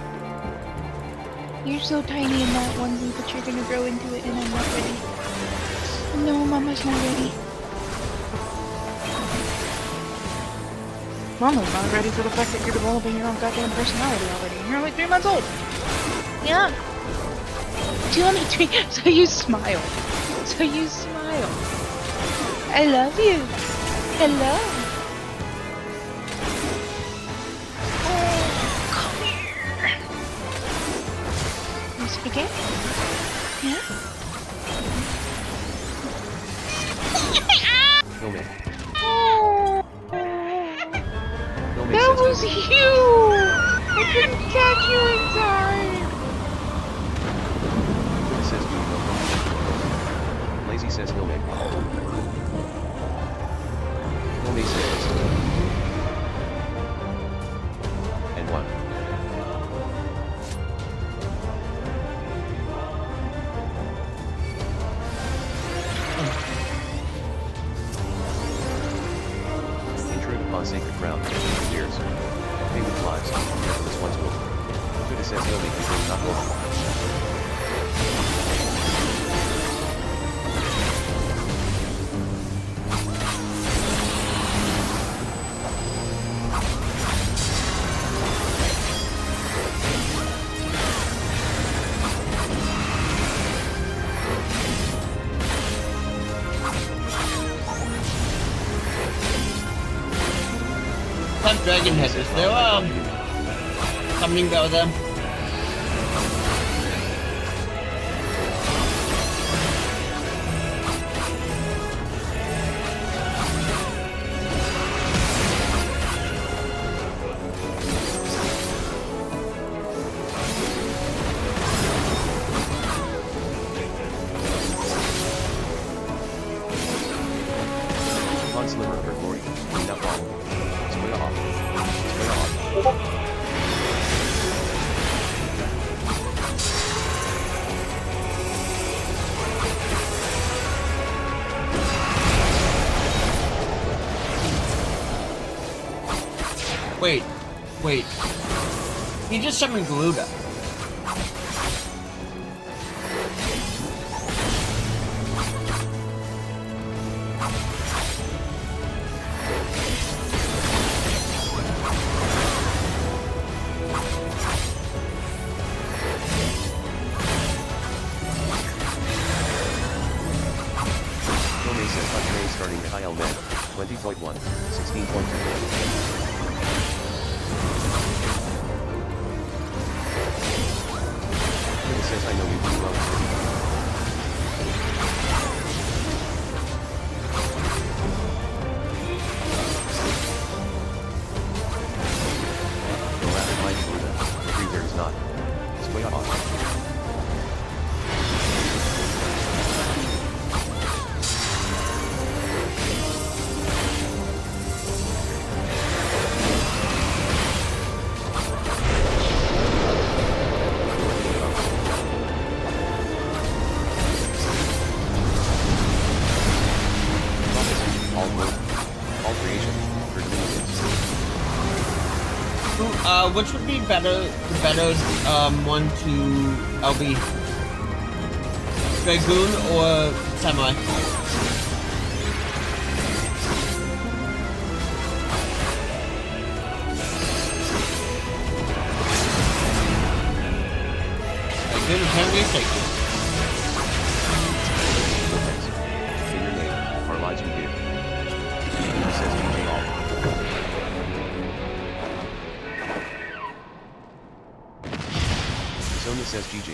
You're so tiny in that onesie, but you're gonna grow into it and I'm not ready. No, Mama's not ready. Mama's not ready for the fact that you're developing your own goddamn personality already. You're only 3 months old. Yeah. Do you want me to? So you smile. So you smile. I love you. Hello. Oh, come here. You speak it? Yeah? Hilme. Oh. Hilme That says was Hilme. you! I couldn't catch you in time! Kuda says Hilme. Lazy says Hilme. Hilme says. And what? Intrude upon sacred ground. Years. Pay with lives. Carefulness once will. Kuda says Hilme controls not will. That Dragon Head, is there something about them? One sliver of her glory. Now fall. Square off. Square off. Wait. He just summoned Garuda. Starting at IL Med, 20.1, 16.2. It says I know you pretty well. The latter might be that, the freezer is not. It's way off. Which would be better one to LB? Dragoon or Samurai? Dragoon apparently is safety. In your name, our lives we give. He says DJ off. Sonya says GG.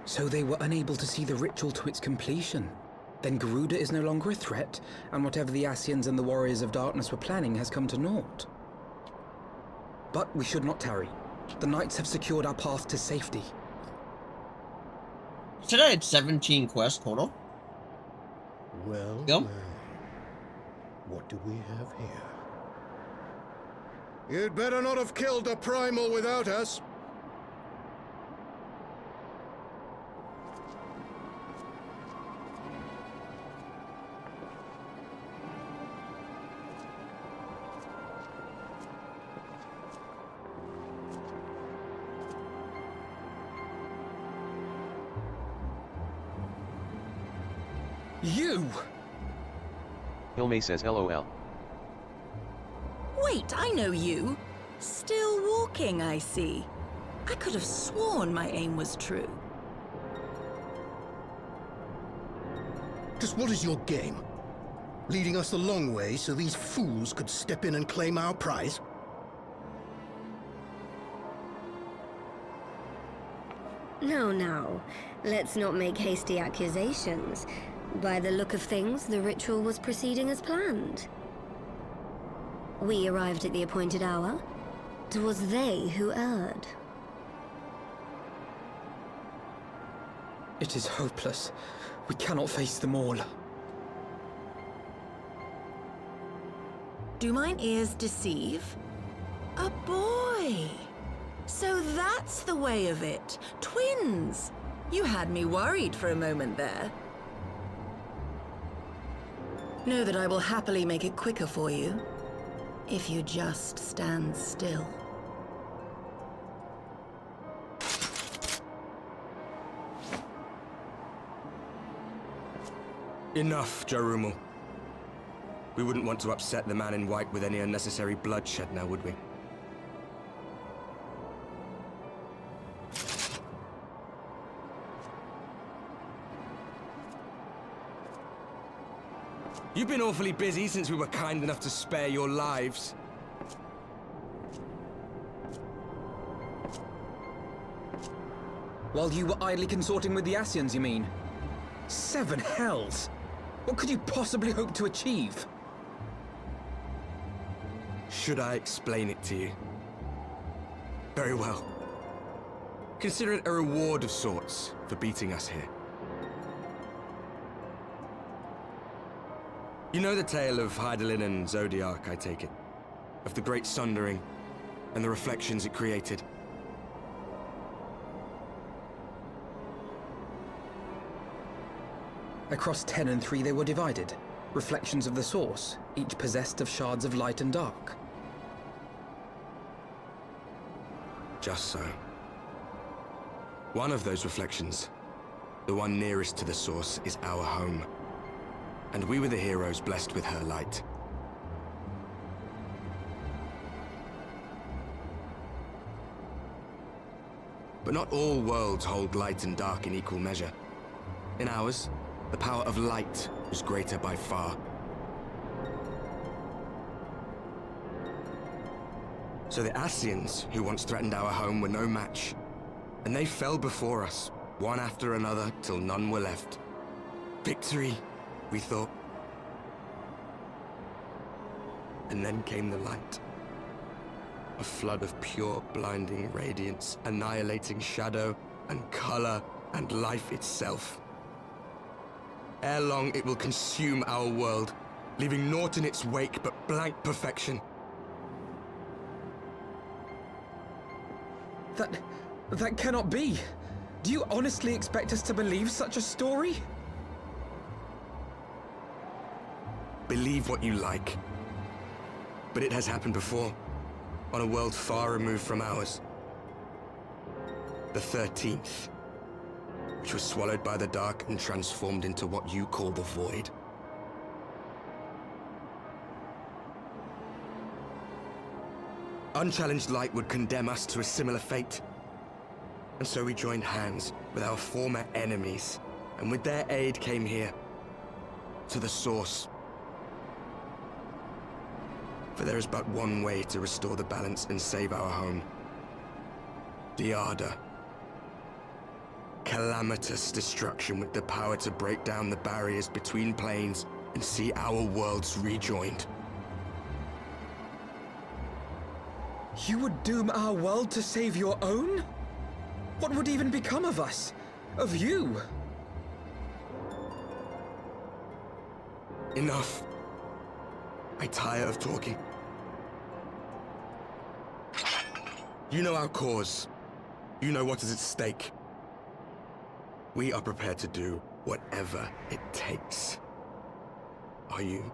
So they were unable to see the ritual to its completion. Then Garuda is no longer a threat, and whatever the Ascians and the Warriors of Darkness were planning has come to naught. But we should not tarry. The Knights have secured our path to safety. Today I had 17 quests total. Well, Yep. well, what do we have here? You'd better not have killed the Primal without us. You! Hilme says LOL. Wait, I know you. Still walking, I see. I could have sworn my aim was true. Just what is your game? Leading us the long way so these fools could step in and claim our prize? No. Let's not make hasty accusations. By the look of things, the ritual was proceeding as planned. We arrived at the appointed hour. It was they who erred. It is hopeless. We cannot face them all. Do mine ears deceive? A boy! So that's the way of it. Twins! You had me worried for a moment there. Know that I will happily make it quicker for you, if you just stand still. Enough, Jarumu. We wouldn't want to upset the man in white with any unnecessary bloodshed now, would we? You've been awfully busy since we were kind enough to spare your lives. While you were idly consorting with the Ascians, you mean? 7 hells! What could you possibly hope to achieve? Should I explain it to you? Very well. Consider it a reward of sorts for beating us here. You know the tale of Hydaelyn and Zodiac, I take it? Of the Great Sundering and the reflections it created? Across 10 and 3 they were divided. Reflections of the source, each possessed of shards of light and dark. Just so. One of those reflections, the one nearest to the source, is our home. And we were the heroes blessed with her light. But not all worlds hold light and dark in equal measure. In ours, the power of light was greater by far. So the Ascians, who once threatened our home, were no match. And they fell before us, one after another, till none were left. Victory, we thought. And then came the light. A flood of pure, blinding radiance, annihilating shadow and color and life itself. Ere long, it will consume our world, leaving naught in its wake but blank perfection. That cannot be. Do you honestly expect us to believe such a story? Believe what you like. But it has happened before, on a world far removed from ours. The 13th, which was swallowed by the dark and transformed into what you call the Void. Unchallenged light would condemn us to a similar fate. And so we joined hands with our former enemies, and with their aid came here, to the source. For there is but one way to restore the balance and save our home. The Ardor. Calamitous destruction with the power to break down the barriers between planes and see our worlds rejoined. You would doom our world to save your own? What would even become of us? Of you? Enough. I tire of talking. You know our cause. You know what is at stake. We are prepared to do whatever it takes. Are you?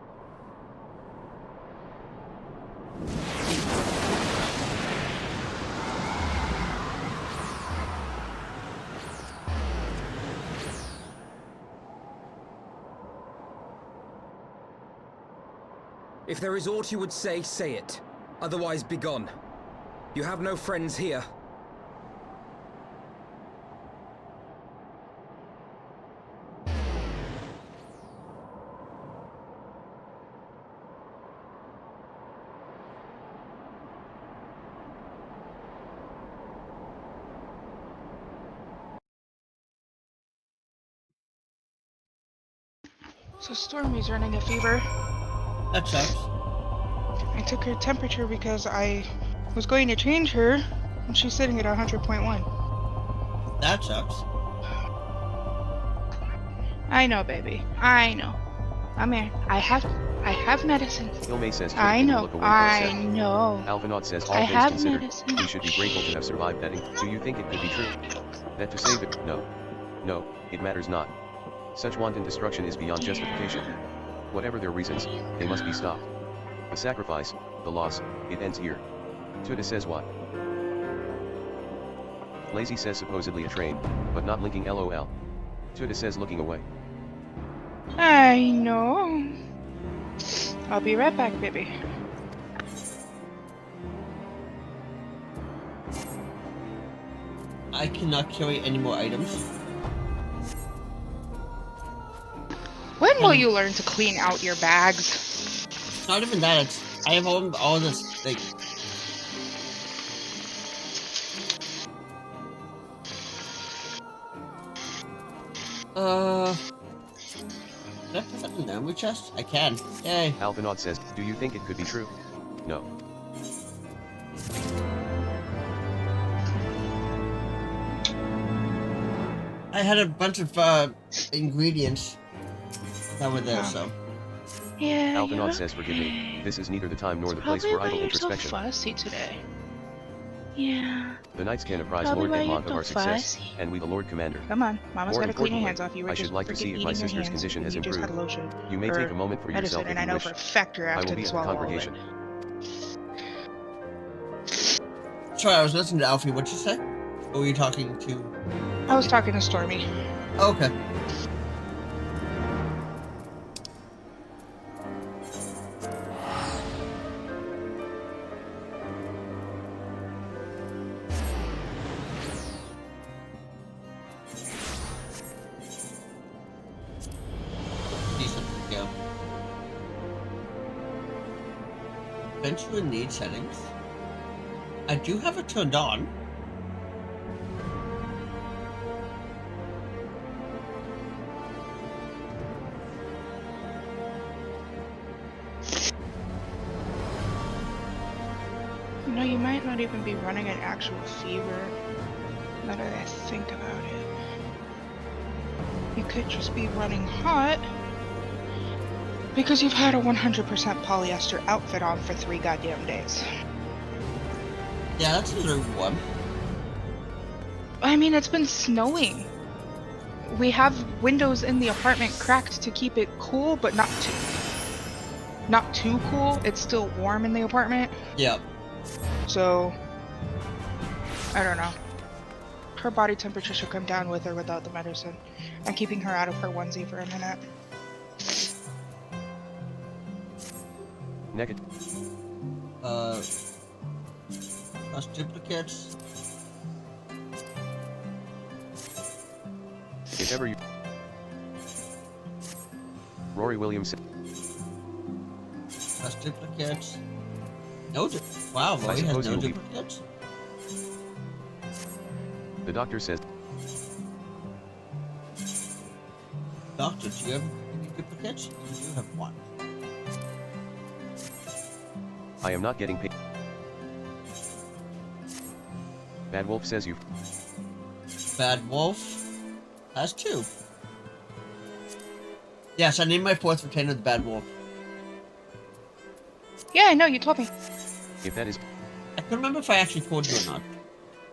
If there is aught you would say, say it. Otherwise, begone. You have no friends here. So Stormy's running a fever. That sucks. I took her temperature because I was going to change her, and she's sitting at 100.1. That sucks. I know, baby. I know. I'm here. I have medicine. Ilmay says I know. look away for a I sec. know. Alphanaut says all I things have considered, medicine. we should be grateful to have survived that. Do you think it could be true? That to save it, no. No, it matters not. Such wanton destruction is beyond justification. Whatever their reasons, they must be stopped. The sacrifice, the loss, it ends here. Tuda says what? Lazy says supposedly a train, but not linking LOL. Tuda says looking away. I know. I'll be right back, baby. I cannot carry any more items. When will you learn to clean out your bags? It's not even that, it's... I have all this, like... Can I put that in the memory chest? I can. Yay. Alphinaud says, do you think it could be true? No. I had a bunch of ingredients that were there, so. Yeah. Alphinaud says, forgive me. This is neither the time nor the place for idle introspection. So fussy today. Yeah. The Knights can apprise Probably Lord why Edmond you're of our so success, fussy. and we the Lord Commander. Come on, Mama's More gotta clean your importantly, hands off. You were I just should like to see freaking if my eating your sister's hands. condition has You just had improved. lotion. You may take a moment for medicine, yourself if and I you know wish. for a fact you're I after will to be at the swallow all of congregation. it. Sorry, I was listening to Alfie. What'd you say? Or were you talking to? I was talking to Stormy. Okay. Decent, yeah. Venture need settings. I do have it turned on. You know, you might not even be running an actual fever, now that I think about it. You could just be running hot, because you've had a 100% polyester outfit on for 3 goddamn days. Yeah, that's a little warm. I mean, it's been snowing. We have windows in the apartment cracked to keep it cool, but not too cool. It's still warm in the apartment. Yep. So, I don't know. Her body temperature should come down with or without the medicine. I'm keeping her out of her onesie for a minute. Naked. Plus duplicates. If ever you... Rory Williams. Plus duplicates. No wow, I Rory suppose has no you'll be- duplicates? The doctor says, Doctor, do you have any duplicates? You do have one. I am not getting paid. Bad Wolf says you... Bad Wolf has 2. Yes, I named my 4th retainer the Bad Wolf. Yeah, I know, you told me. If that is... I couldn't remember if I actually told you or not.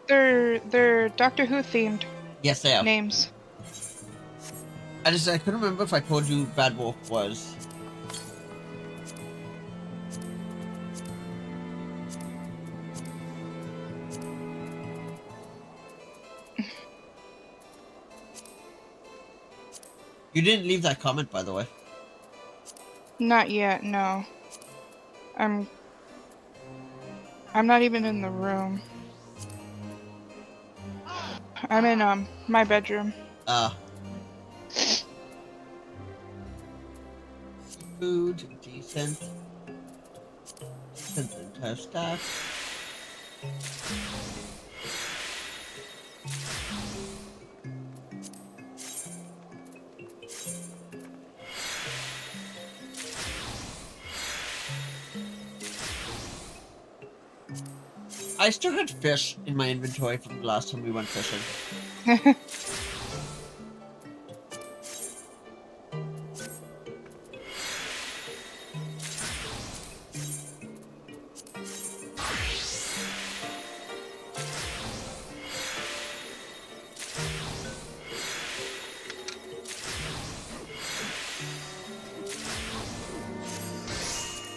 They're Doctor Who themed Yes, they are. names. I couldn't remember if I told you Bad Wolf was. You didn't leave that comment, by the way. Not yet, no. I'm not even in the room. I'm in my bedroom. Food, decent. Decent entire stack. I still had fish in my inventory from the last time we went fishing.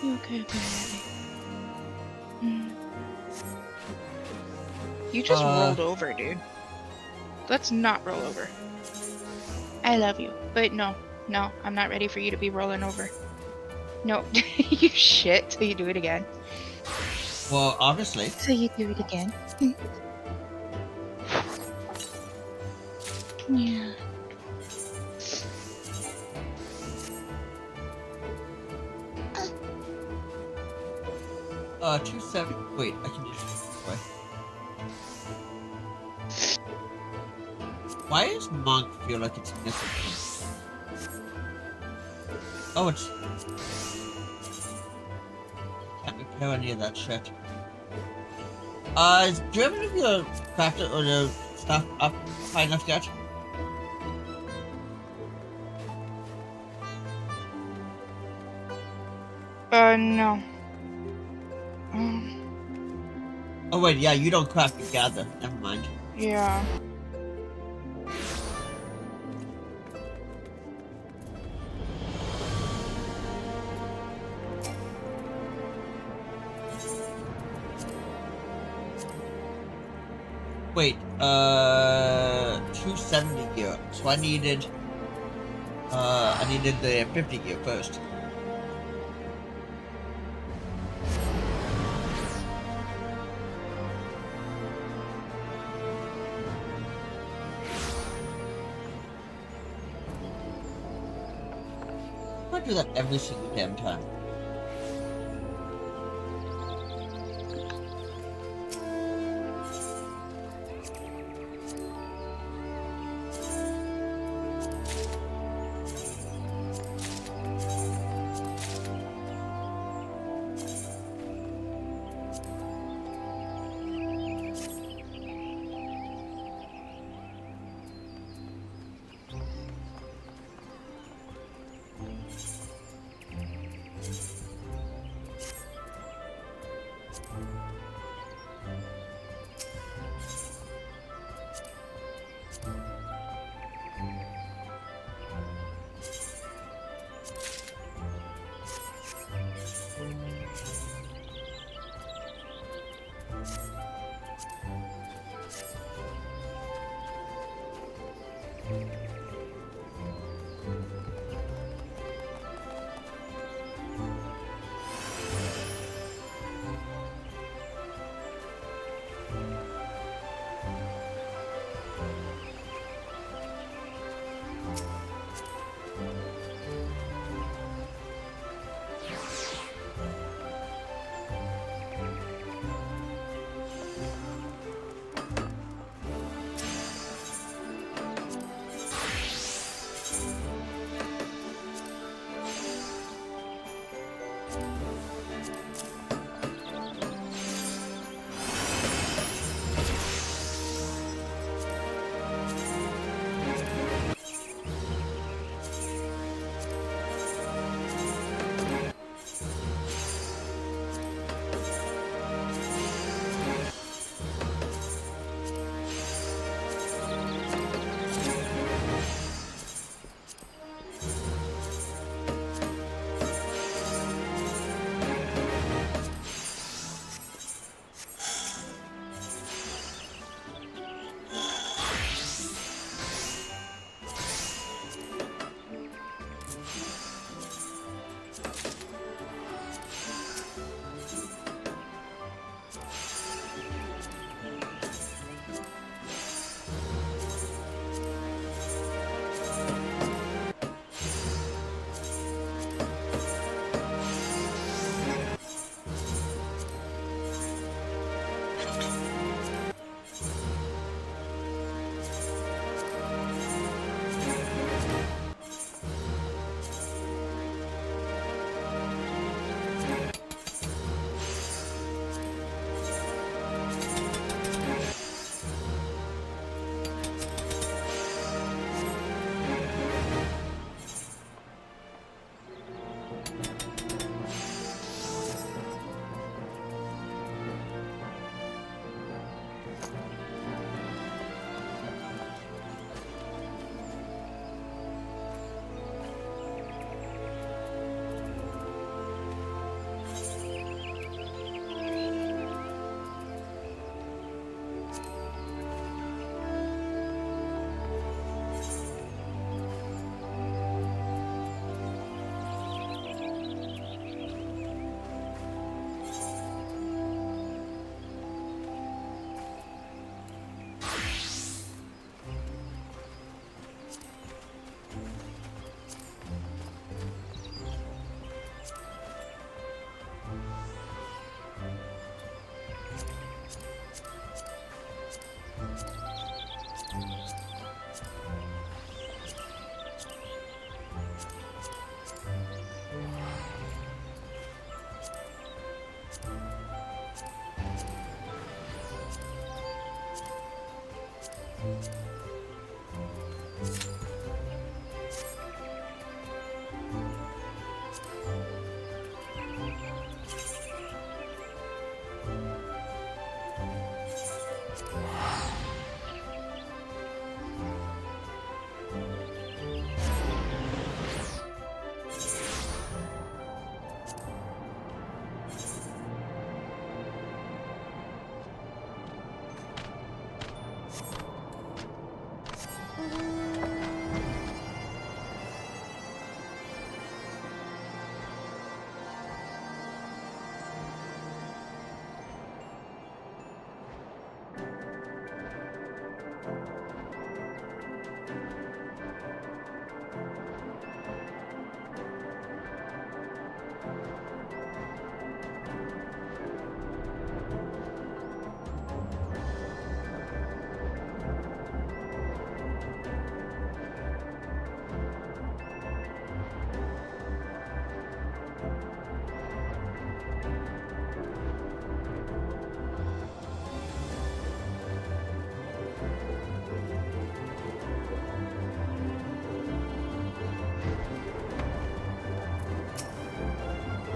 You okay, baby? You just rolled over, dude. Let's not roll over. I love you, but no, I'm not ready for you to be rolling over. No, you shit, so you do it again. Well, obviously. So you do it again. Yeah. Wait, I can just this way. Why does Monk feel like it's missing? Oh, it's... Can't repair any of that shit. Do you have any of your crafted or the stuff up high enough yet? No. Oh wait, yeah, you don't craft, you gather. Never mind. Yeah. Wait, 270 gear. So I needed the 50 gear first. I do that every single damn time.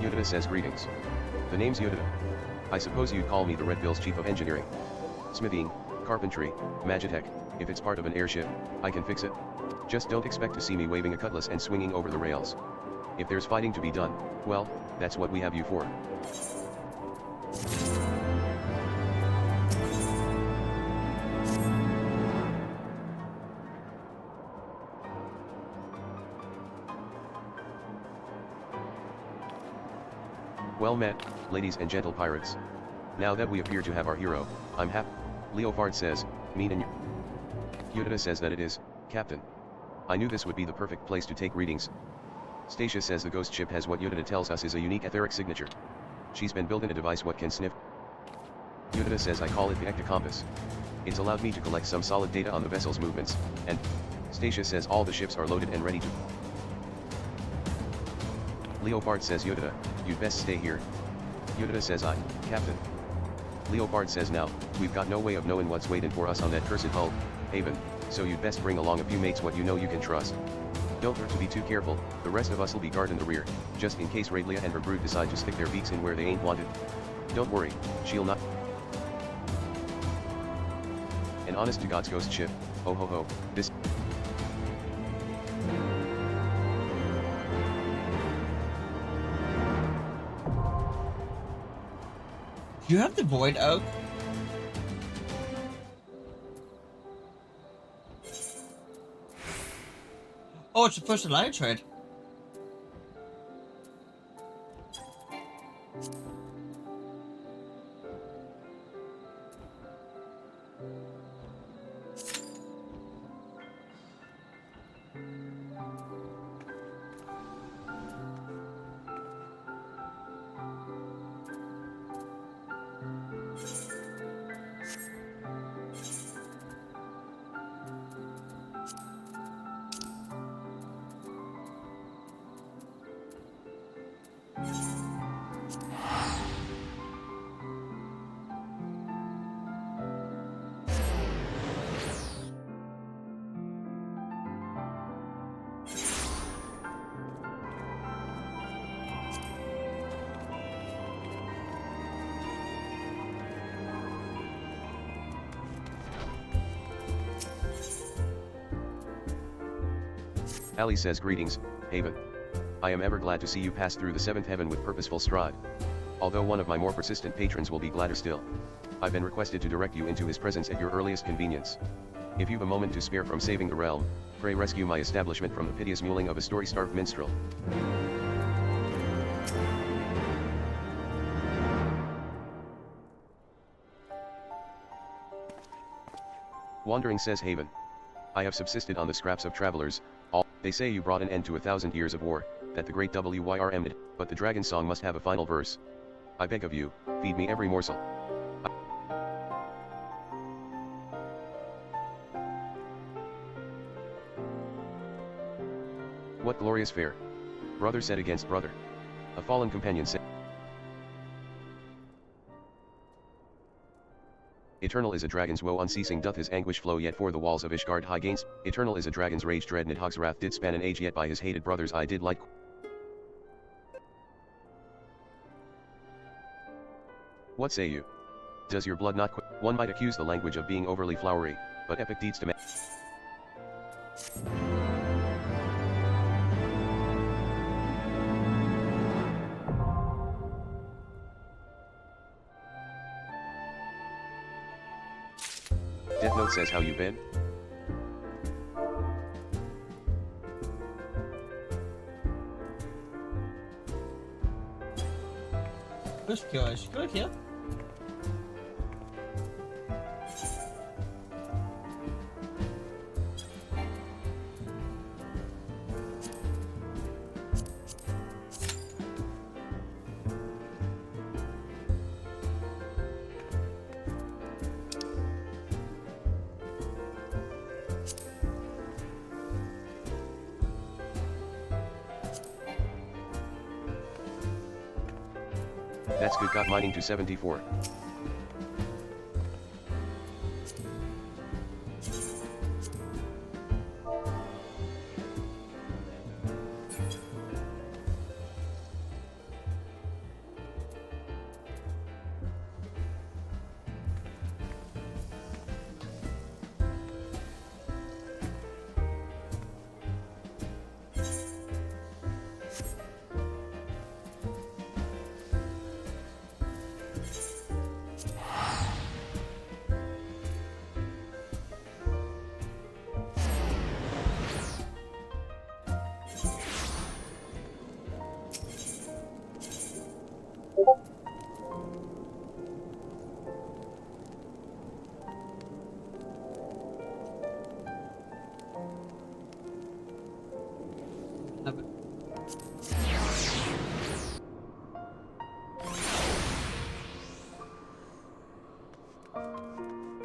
Yudita says greetings. The name's Yudita. I suppose you'd call me the Red Bill's chief of engineering. Smithing, carpentry, magitech, if it's part of an airship, I can fix it. Just don't expect to see me waving a cutlass and swinging over the rails. If there's fighting to be done, well, that's what we have you for. Well met, ladies and gentle pirates. Now that we appear to have our hero, I'm happy. Leofard says, mean and Yudita says that it is, Captain. I knew this would be the perfect place to take readings. Stacia says the ghost ship has what Yudita tells us is a unique etheric signature. She's been building a device what can sniff. Yudita says I call it the ectocompass. It's allowed me to collect some solid data on the vessel's movements, and Stacia says all the ships are loaded and ready to. Leopard says Yudita, you'd best stay here. Yudita says I, Captain. Leopard says now, we've got no way of knowing what's waiting for us on that cursed hull, Haven, so you'd best bring along a few mates what you know you can trust. Don't hurt to be too careful, the rest of us'll be guarding the rear, just in case Radlia and her brood decide to stick their beaks in where they ain't wanted. Don't worry, she'll not. An honest to God's ghost ship, oh ho ho, this. You have the Void Oak? Oh, it's the first alliance trade. Ali says greetings, Haven. I am ever glad to see you pass through the seventh heaven with purposeful stride. Although one of my more persistent patrons will be gladder still. I've been requested to direct you into his presence at your earliest convenience. If you've a moment to spare from saving the realm, pray rescue my establishment from the piteous mewling of a story-starved minstrel. Wandering says Haven. I have subsisted on the scraps of travelers, all. They say you brought an end to 1,000 years of war, that the great WYRM did, but the dragon song must have a final verse. I beg of you, feed me every morsel. What glorious fare! Brother said against brother. A fallen companion said. Eternal is a dragon's woe unceasing doth his anguish flow yet for the walls of Ishgard high gains. Eternal is a dragon's rage dread Nidhogg's wrath did span an age yet by his hated brothers I did light. What say you? Does your blood not quit? One might accuse the language of being overly flowery, but epic deeds demand. Death Note says how you been? This guy's good here. That's good. Got mining to 74.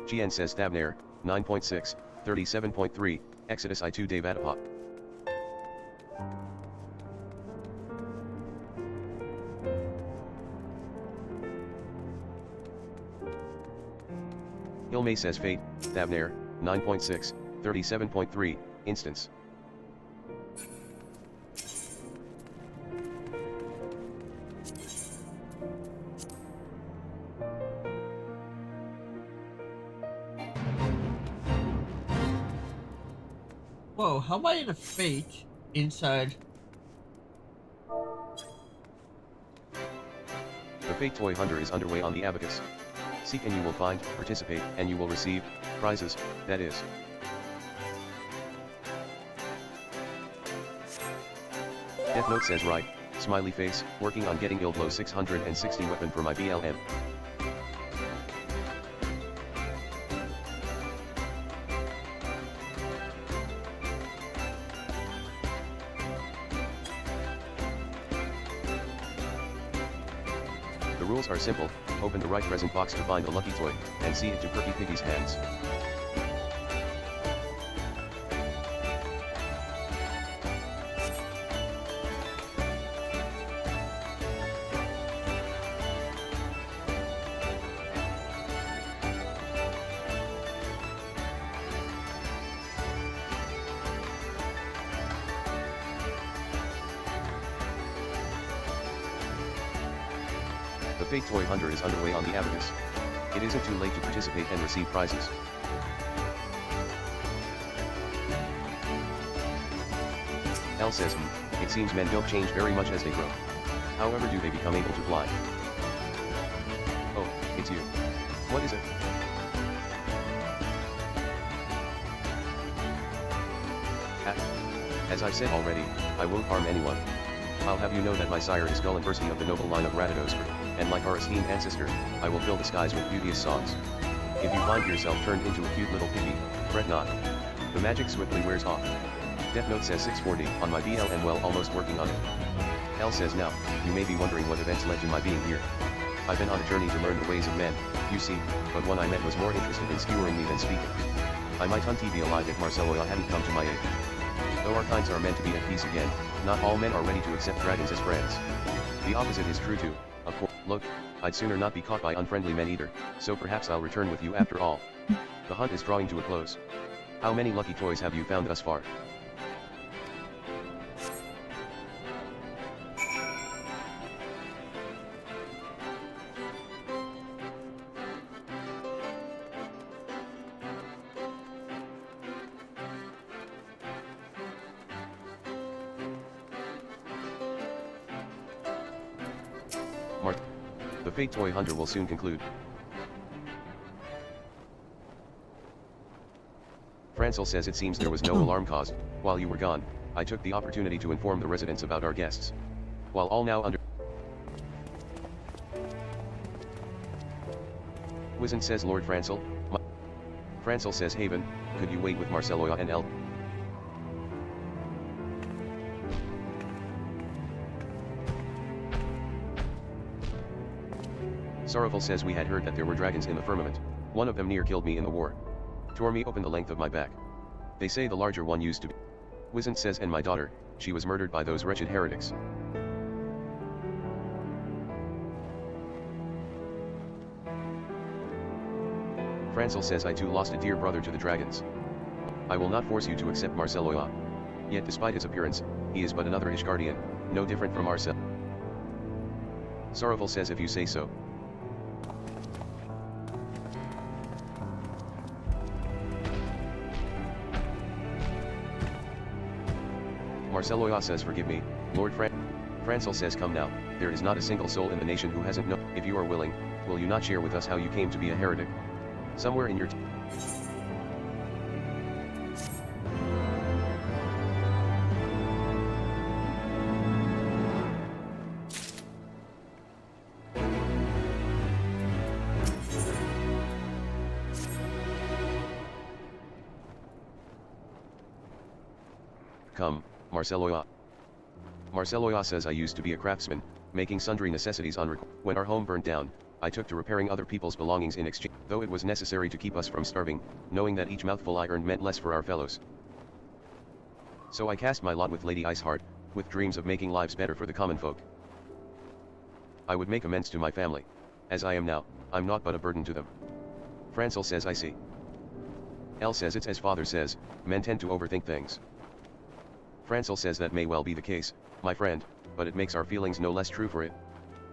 GN says Thabnair, 9.6, 37.3, Exodus I2 Devatapop. Ilmay says Fate, Thabnair, 9.6, 37.3, Instance. Whoa, how am I in a fate inside? The Fate Toy Hunter is underway on the Abacus. Seek and you will find, participate, and you will receive prizes, that is. Death Note says right, smiley face, working on getting Ildlo 660 weapon for my BLM. The rules are simple, open the right present box to find a lucky toy, and see it to Perky Piggy's hands. The Fate Toy Hunter is underway on the Abacus. It isn't too late to participate and receive prizes. L says, it seems men don't change very much as they grow. However do they become able to fly? Oh, it's you. What is it? As I said already, I won't harm anyone. I'll have you know that my sire is Gulliverski of the noble line of Ratadosfer, and like our esteemed ancestor, I will fill the skies with beauteous songs. If you find yourself turned into a cute little piggy, fret not. The magic swiftly wears off. Death Note says 640 on my BLM, well, almost working on it. L says now, you may be wondering what events led to my being here. I've been on a journey to learn the ways of men, you see, but one I met was more interested in skewering me than speaking. I might hunt be alive if Marcelloa hadn't come to my aid. Though our kinds are meant to be at peace again, not all men are ready to accept dragons as friends. The opposite is true too, of course. Look, I'd sooner not be caught by unfriendly men either, so perhaps I'll return with you after all. The hunt is drawing to a close. How many lucky toys have you found thus far? The Fate Toy Hunter will soon conclude. Francel says it seems there was no alarm caused. While you were gone, I took the opportunity to inform the residents about our guests. While all now under... Wizened says Lord Francel. Francel says Haven, could you wait with Marceloya and El? Sorrowful says we had heard that there were dragons in the firmament. One of them near killed me in the war. Tore me open the length of my back. They say the larger one used to be. Wizened says and my daughter, she was murdered by those wretched heretics. Francel says I too lost a dear brother to the dragons. I will not force you to accept Marceloya. Yet despite his appearance, he is but another Ishgardian, no different from Marcel. Sorrowful says if you say so. Marceloya says forgive me, Lord Francel says come now, there is not a single soul in the nation who hasn't known. If you are willing, will you not share with us how you came to be a heretic? Somewhere in your... Come, Marceloya. Marceloya says I used to be a craftsman, making sundry necessities on when our home burned down, I took to repairing other people's belongings in exchange, though it was necessary to keep us from starving, knowing that each mouthful I earned meant less for our fellows. So I cast my lot with Lady Iceheart, with dreams of making lives better for the common folk. I would make amends to my family. As I am now, I'm not but a burden to them. Francel says I see. El says it's as father says, men tend to overthink things. Francel says that may well be the case, my friend, but it makes our feelings no less true for it.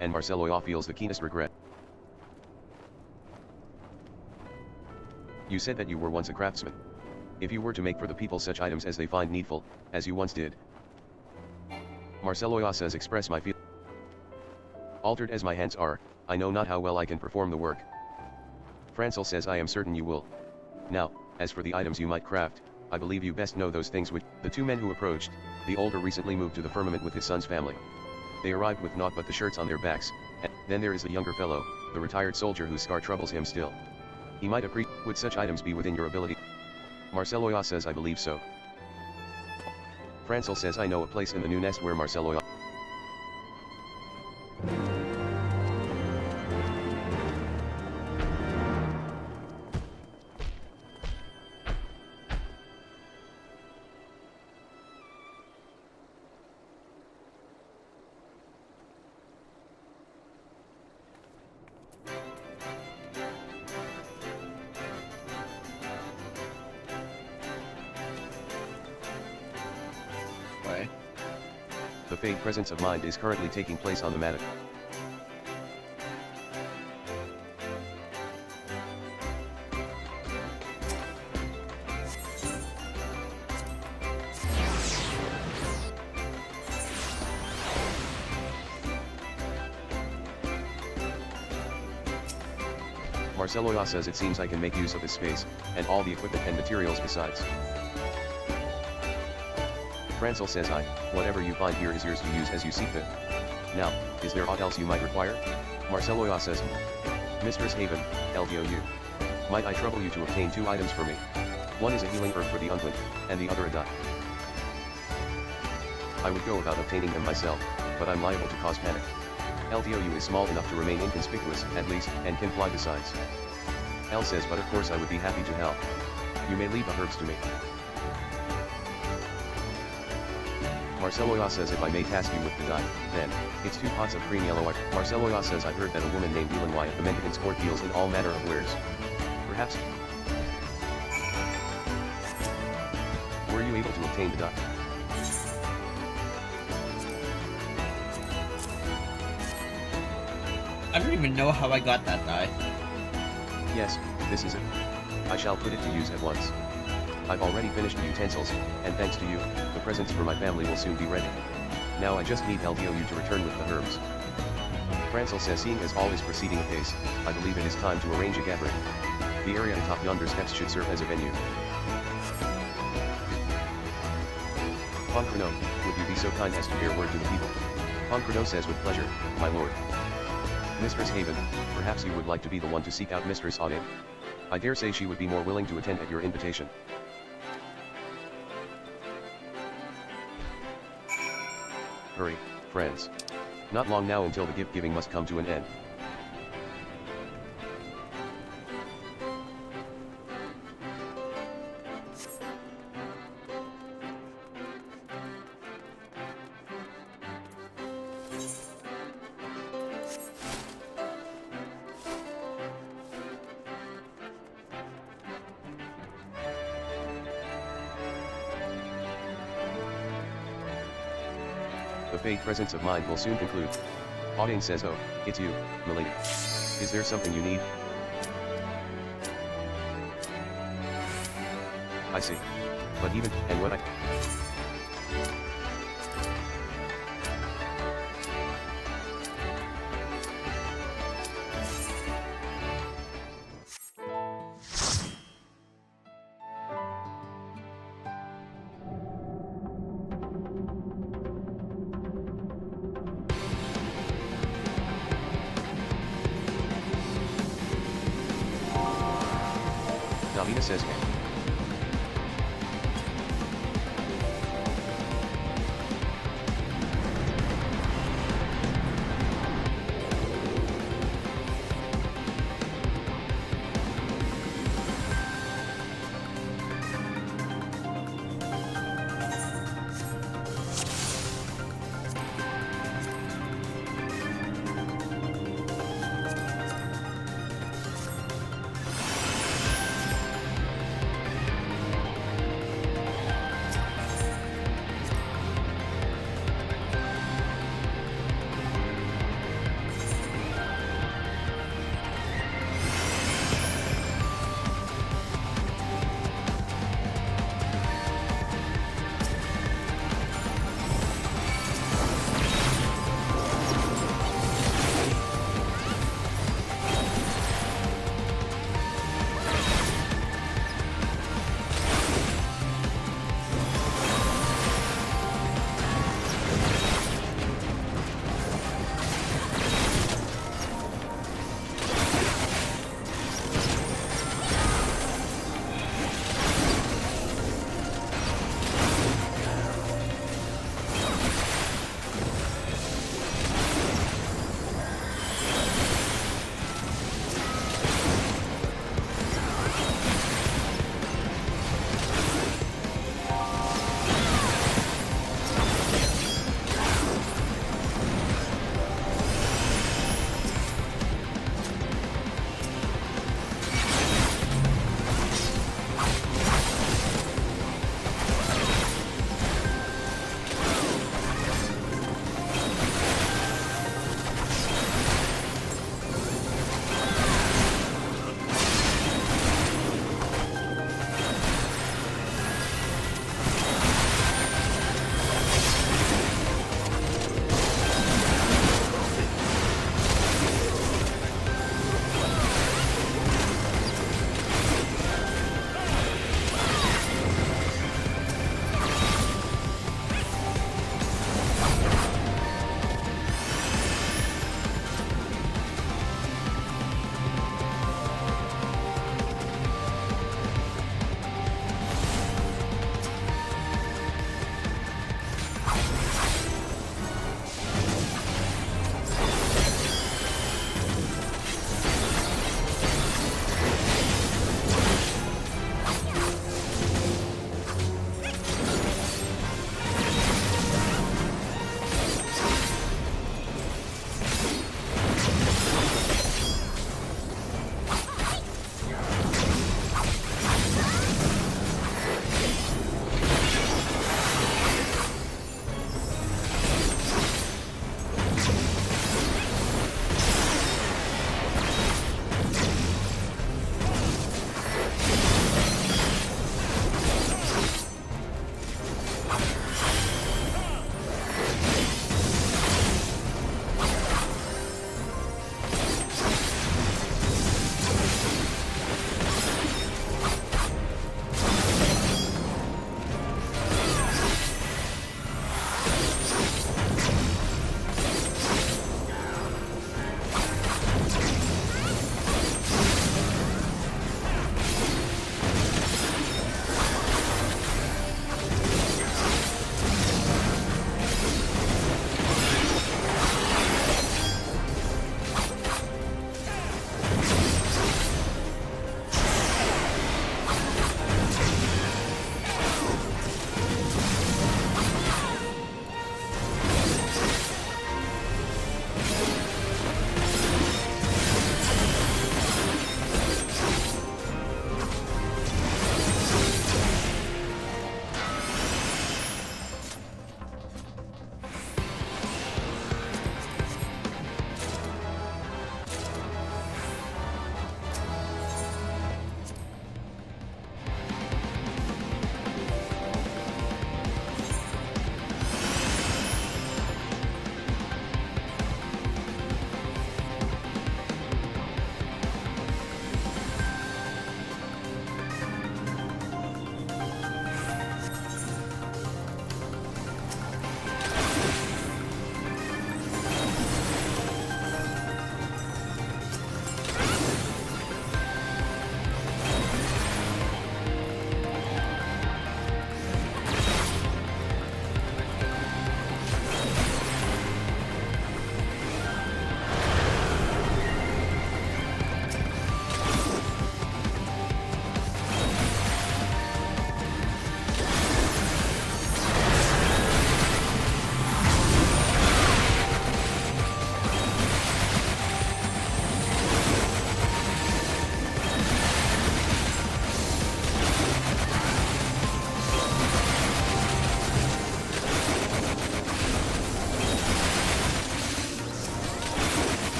And Marceloya feels the keenest regret. You said that you were once a craftsman. If you were to make for the people such items as they find needful, as you once did. Marceloya says express my feel. Altered as my hands are, I know not how well I can perform the work. Francel says I am certain you will. Now, as for the items you might craft, I believe you best know those things which... The two men who approached, the older recently moved to the firmament with his son's family. They arrived with naught but the shirts on their backs, and then there is the younger fellow, the retired soldier whose scar troubles him still. He might appreciate... Would such items be within your ability? Marceloya says I believe so. Francel says I know a place in the new nest where Marceloya... The Fate presence of mind is currently taking place on the mattock. Marceloya says it seems I can make use of this space, and all the equipment and materials besides. Francel says whatever you find here is yours to use as you see fit. Now, is there aught else you might require? Marceloya says, Mistress Haven, LDOU. Might I trouble you to obtain 2 items for me? One is a healing herb for the unguent, and the other a dye. I would go about obtaining them myself, but I'm liable to cause panic. LDOU is small enough to remain inconspicuous, at least, and can fly besides. L says but of course I would be happy to help. You may leave the herbs to me. Marceloya says if I may task you with the die, then, it's 2 pots of cream yellow. Marceloya says I've heard that a woman named Elan at the Mendicant's court deals in all manner of wares. Perhaps. Were you able to obtain the die? I don't even know how I got that die. Yes, this is it. I shall put it to use at once. I've already finished the utensils, and thanks to you, the presents for my family will soon be ready. Now I just need LDOU to return with the herbs. Francel says seeing as all is proceeding apace, I believe it is time to arrange a gathering. The area atop yonder steps should serve as a venue. Pancrano, would you be so kind as to bear word to the people? Pancrano says with pleasure, my lord. Mistress Haven, perhaps you would like to be the one to seek out Mistress Auden. I dare say she would be more willing to attend at your invitation. Hurry, friends. Not long now until the gift giving must come to an end. The paid presence of mine will soon conclude. Auden says, oh, it's you, milady. Is there something you need? I see. But even, and what I... Davina says, hey.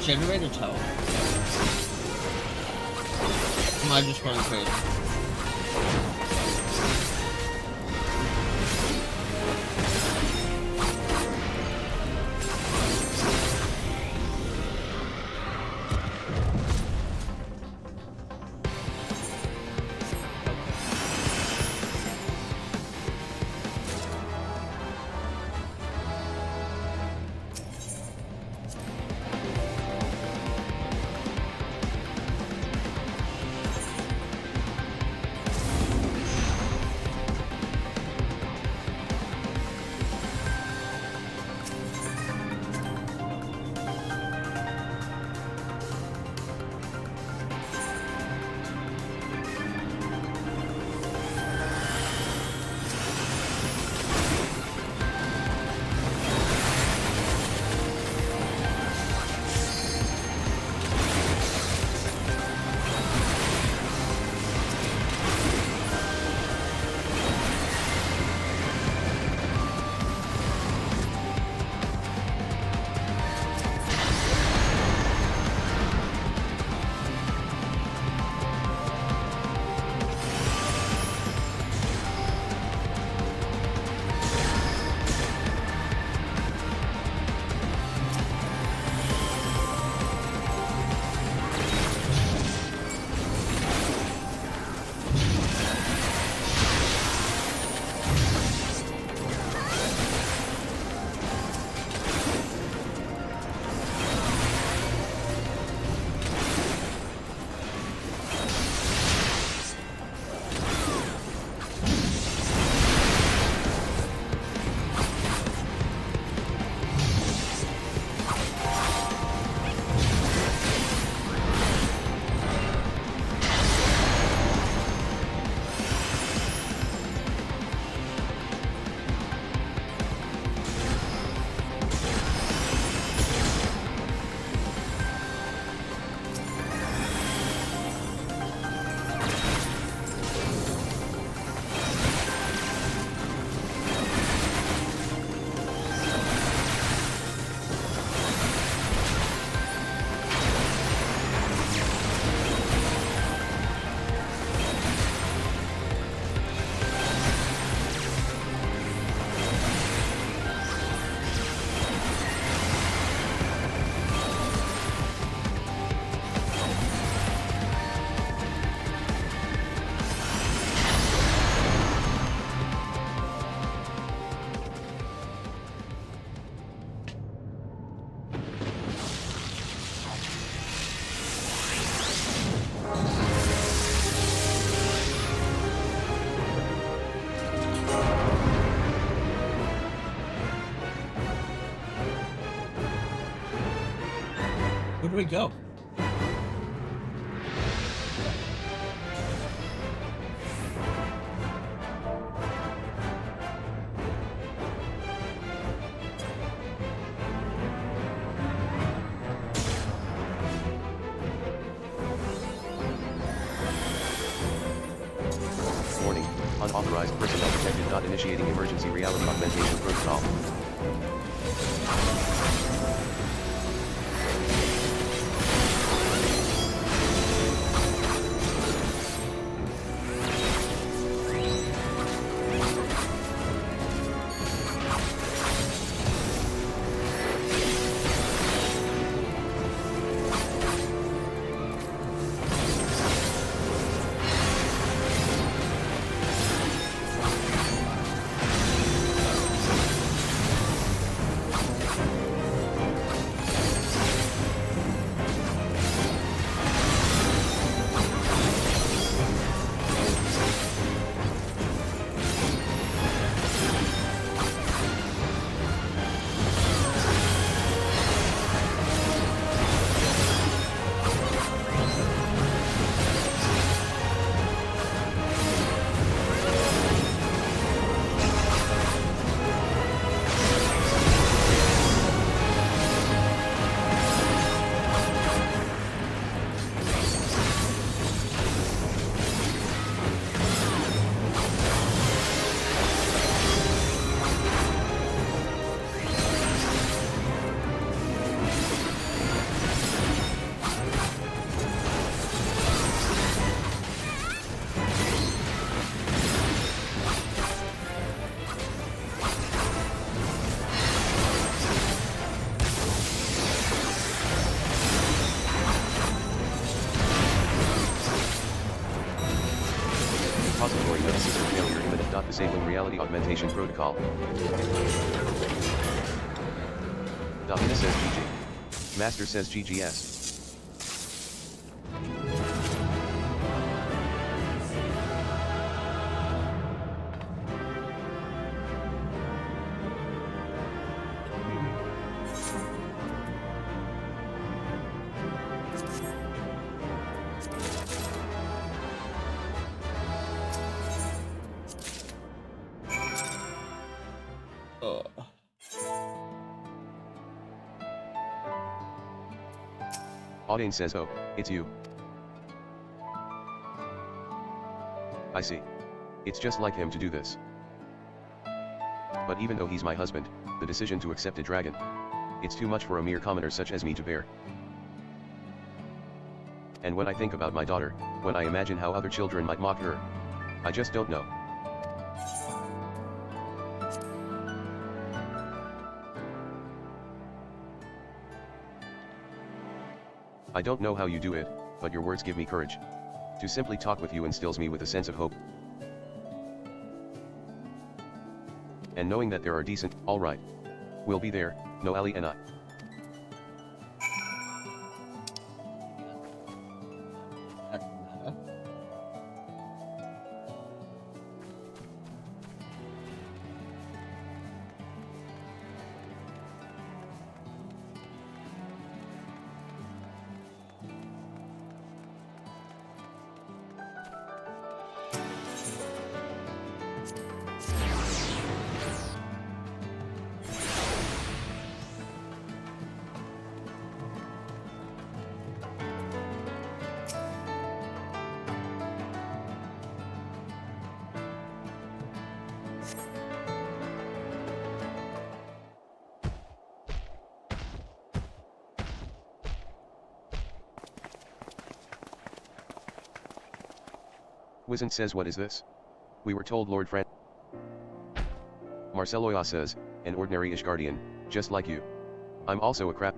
generator tower? Am I just going crazy? Where do we go? Warning, unauthorized personnel detected not initiating emergency reality augmentation protocol. disabling reality augmentation protocol. Davina says GG. Master says GGS. Audane says, oh, it's you. I see. It's just like him to do this. But even though he's my husband, the decision to accept a dragon, it's too much for a mere commoner such as me to bear. And when I think about my daughter, when I imagine how other children might mock her, I just don't know. I don't know how you do it, but your words give me courage. To simply talk with you instills me with a sense of hope. And knowing that there are decent, alright. We'll be there, Noelle and I. Wizened says, what is this? We were told Lord Fran. Marceloya says, an ordinary-ish guardian, just like you. I'm also a crap.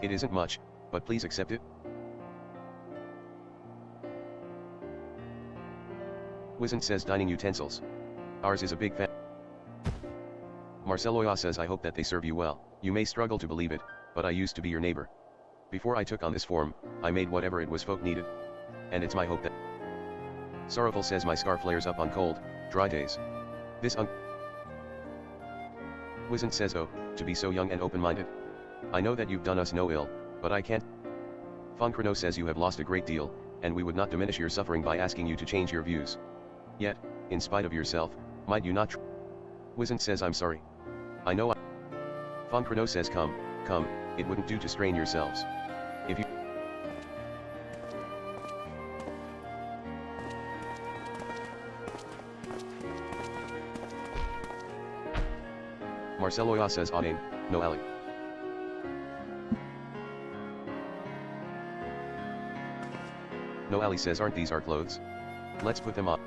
It isn't much, but please accept it. Wizened says, dining utensils. Ours is a big fan. Marceloya says, I hope that they serve you well. You may struggle to believe it, but I used to be your neighbor. Before I took on this form, I made whatever it was folk needed. And it's my hope that... Sorrowful says, my scar flares up on cold, dry days. This Wizened says, oh, to be so young and open-minded. I know that you've done us no ill, but I can't. Foncrino says you have lost a great deal, and we would not diminish your suffering by asking you to change your views. Yet, in spite of yourself, might you not Wizened says, I'm sorry. I know I... Foncrino says, come, it wouldn't do to strain yourselves. If you... Marceloya says, Audane, Noelle. Noelle says, aren't these our clothes? Let's put them on.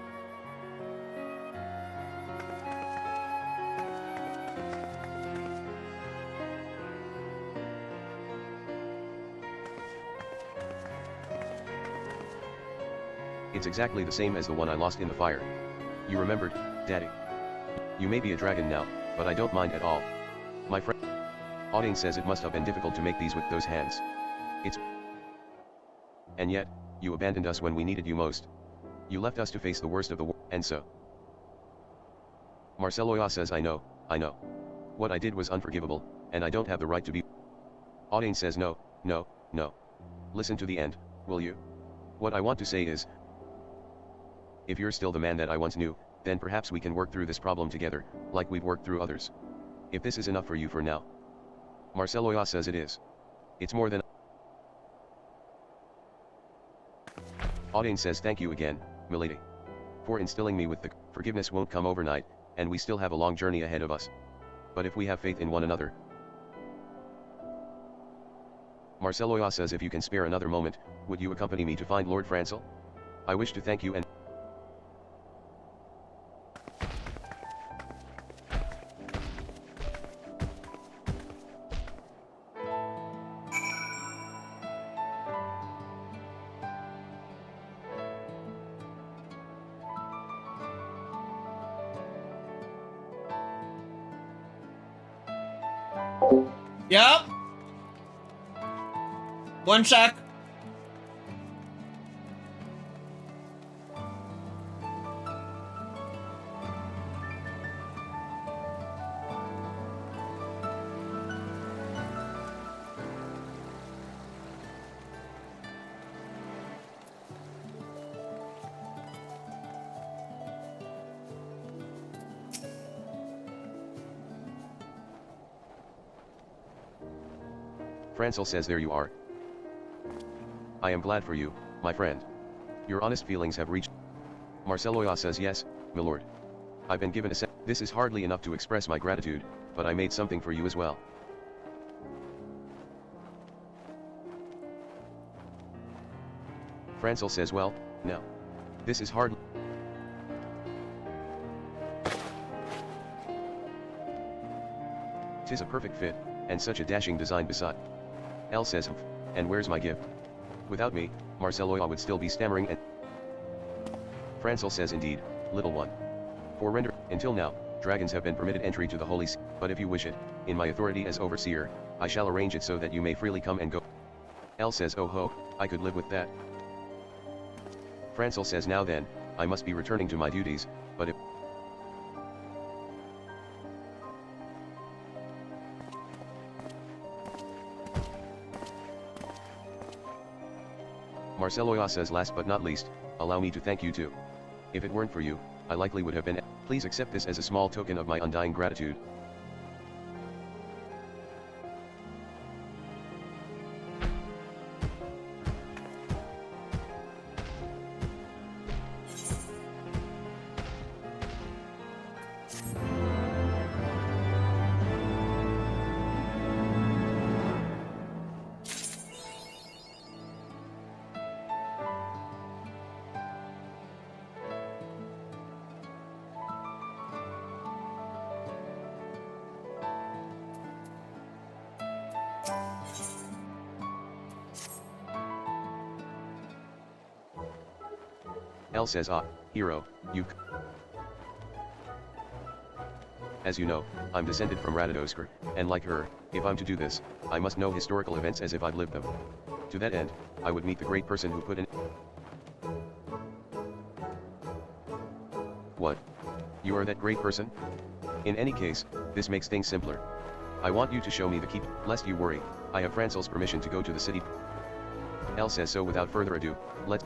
It's exactly the same as the one I lost in the fire. You remembered, Daddy. You may be a dragon now, but I don't mind at all. My friend Audane says it must have been difficult to make these with those hands. It's... And yet, you abandoned us when we needed you most. You left us to face the worst of the war, and so... Marceloya says, I know. What I did was unforgivable, and I don't have the right to be... Audane says, no. Listen to the end, will you? What I want to say is... If you're still the man that I once knew, then perhaps we can work through this problem together, like we've worked through others. If this is enough for you for now. Marceloya says it is. It's more than... Audane says, thank you again, milady. For instilling me with the... Forgiveness won't come overnight, and we still have a long journey ahead of us. But if we have faith in one another... Marceloya says, if you can spare another moment, would you accompany me to find Lord Francel? I wish to thank you and... Yep. One sec. Francel says there you are. I am glad for you, my friend. Your honest feelings have reached. Marceloya says yes, my lord. I've been given a This is hardly enough to express my gratitude, but I made something for you as well. Francel says well, no. This is hard. Tis a perfect fit, and such a dashing design beside. Elle says, and where's my gift? Without me, Marceloya would still be stammering and... Francel says indeed, little one. For render, until now, dragons have been permitted entry to the holy city, but if you wish it, in my authority as overseer, I shall arrange it so that you may freely come and go. Elle says oh ho, I could live with that. Francel says now then, I must be returning to my duties, but if... Marceloya says last but not least, allow me to thank you too. If it weren't for you, I likely would have been. Please accept this as a small token of my undying gratitude. Elle says ah, hero, you... As you know, I'm descended from Radadoskar, and like her, if I'm to do this, I must know historical events as if I've lived them. To that end, I would meet the great person who put in... What? You are that great person? In any case, this makes things simpler. I want you to show me the key, lest you worry, I have Francel's permission to go to the city. Elle says so without further ado, let's...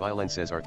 Violin says art.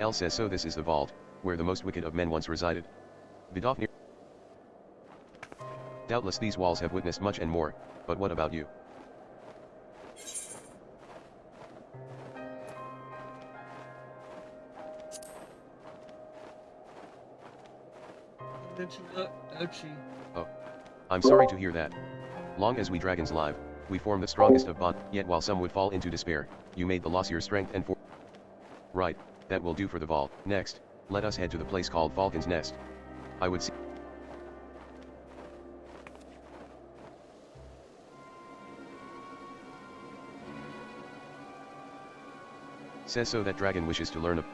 L says so this is the vault, where the most wicked of men once resided. Vidofnir. Doubtless these walls have witnessed much and more, but what about you? Oh. I'm sorry to hear that. Long as we dragons live, we form the strongest of bond, yet while some would fall into despair, you made the loss your strength and for. Right, that will do for the vault. Next, let us head to the place called Falcon's Nest. I would see. Says so that dragon wishes to learn of.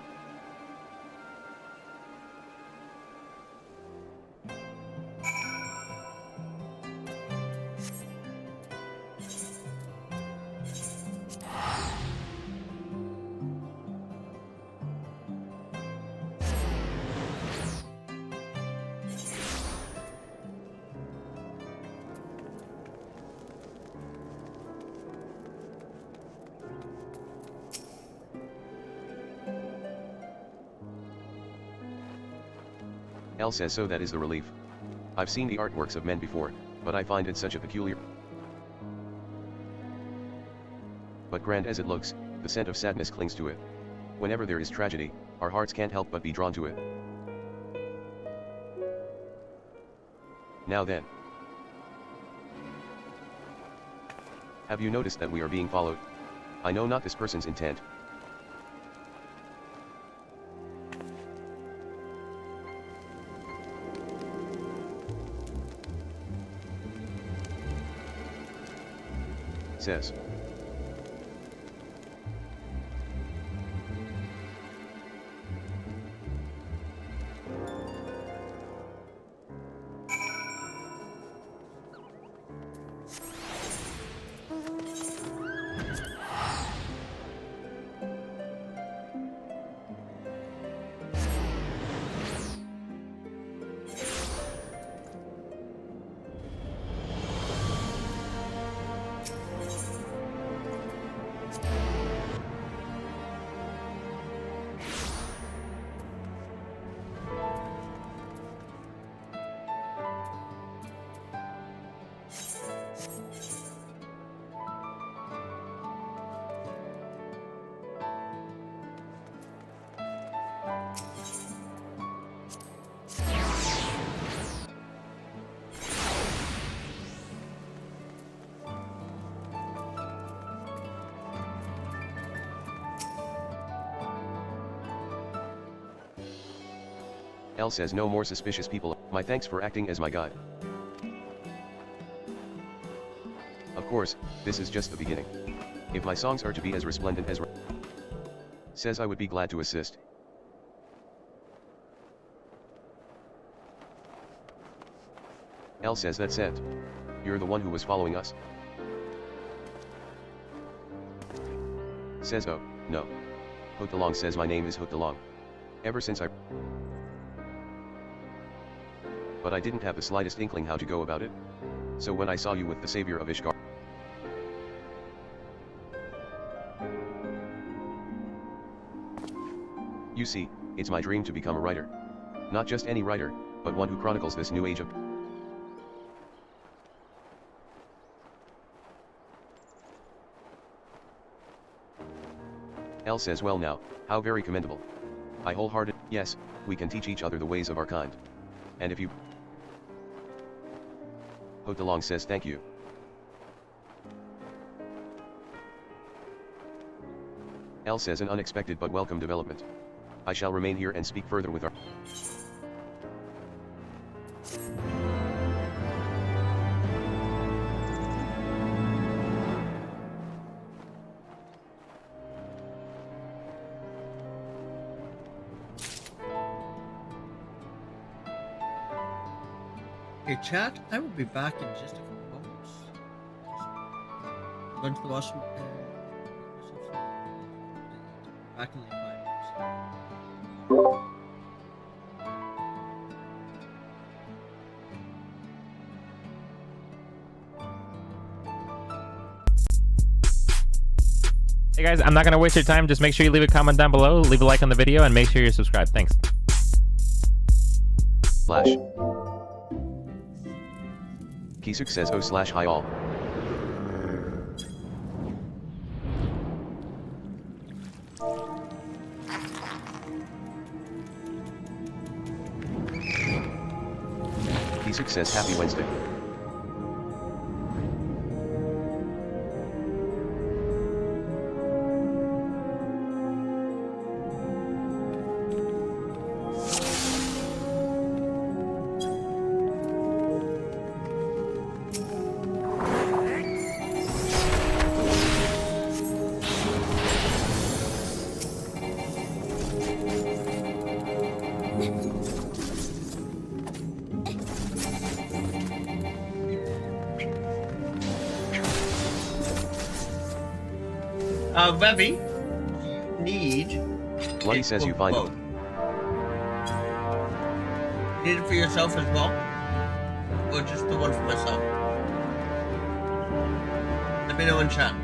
L says so that is the relief. I've seen the artworks of men before, but I find it such a peculiar. But grand as it looks, the scent of sadness clings to it. Whenever there is tragedy, our hearts can't help but be drawn to it. Now then. Have you noticed that we are being followed? I know not this person's intent. Says. L says no more suspicious people. My thanks for acting as my guide. Of course, this is just the beginning. If my songs are to be as resplendent as says I would be glad to assist. L says that's it. You're the one who was following us? Says oh, no. Hotalong says my name is Hotalong. Ever since I... But I didn't have the slightest inkling how to go about it. So when I saw you with the savior of Ishgard... You see, it's my dream to become a writer. Not just any writer, but one who chronicles this new age of... L says well now, how very commendable. I wholehearted, yes, we can teach each other the ways of our kind. And if you... Hotalong says thank you. L says an unexpected but welcome development. I shall remain here and speak further with our... Okay, chat, I will be back in just a couple moments. Going to the washroom and back in like 5 minutes. Hey guys, I'm not going to waste your time. Just make sure you leave a comment down below, leave a like on the video, and make sure you're subscribed. Thanks. Flash. Kisuk says oh/hi all. Kisuk says happy Wednesday. Bevy, need. Bloody says you find it. Need it for yourself as well? Or just the one for myself? Let me know in chat.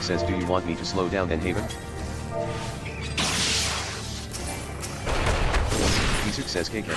Says, do you want me to slow down then, Haven? Kisuk says, KK.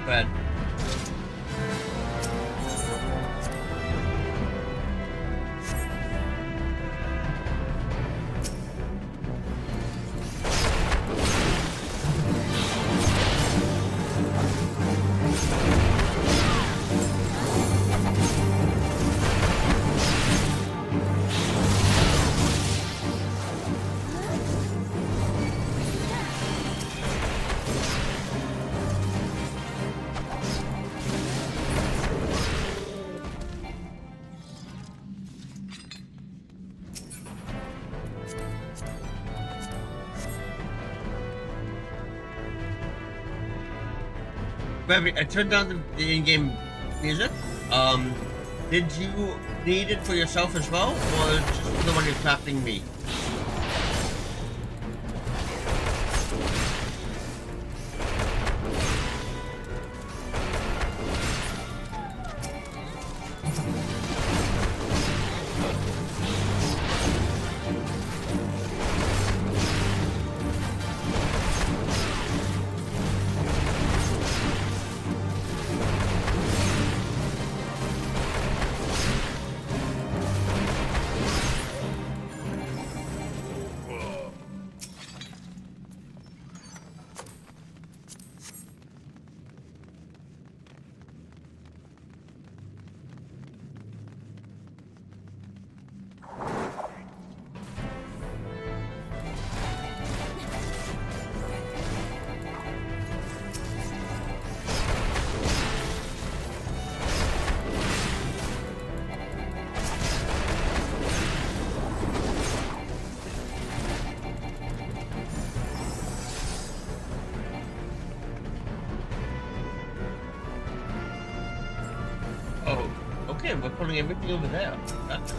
Bad. Bevy, I turned down the in-game music. Did you need it for yourself as well, or just for the one you're crafting me? Okay, we're putting everything over there. Gotcha.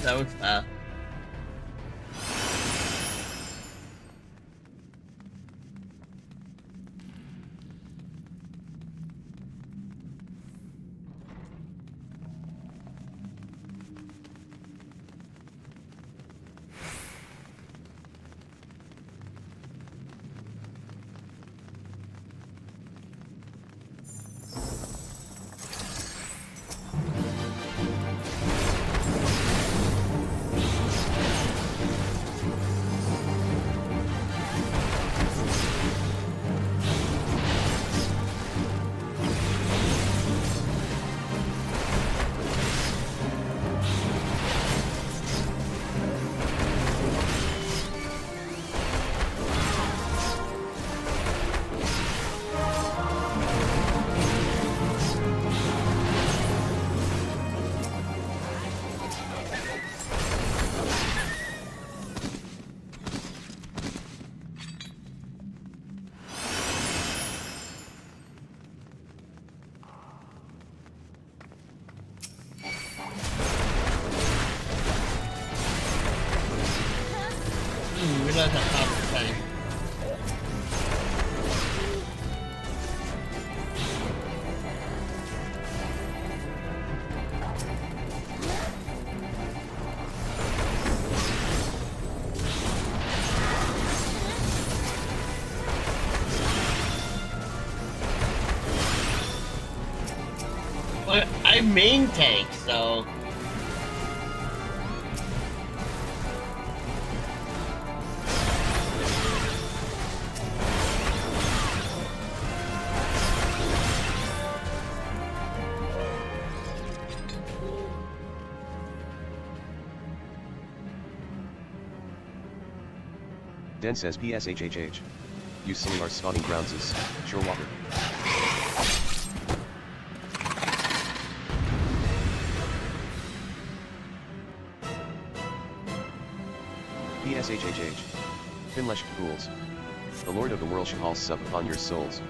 That was fast. Realize that half the time. Well, I main tank, so. Den says PSHHH. Use Silimar's spawning grounds as Shore Walker. PSHHH. Finlesh fools. The Lord of the World shall sup upon your souls.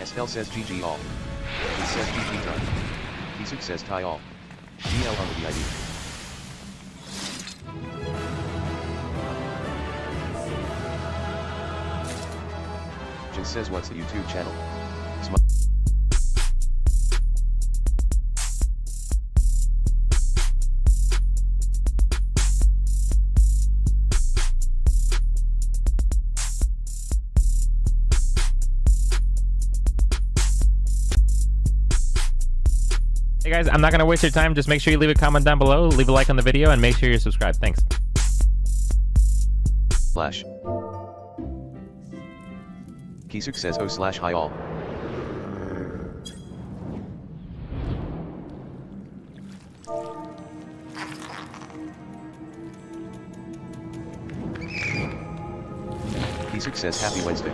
Estelle says GG all. He says GG done. Kisuk says tie all. GL on with the ID. Jin says what's the YouTube channel? Hey guys, I'm not gonna waste your time. Just make sure you leave a comment down below, leave a like on the video, and make sure you're subscribed. Thanks. Flash. Kisuk says oh/hi all. Kisuk says happy Wednesday.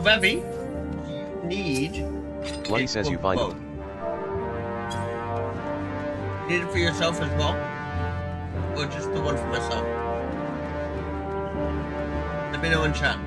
Bevy, need. Bloody says you find it. Need it for yourself as well? Or just the one for myself? Let me know in chat.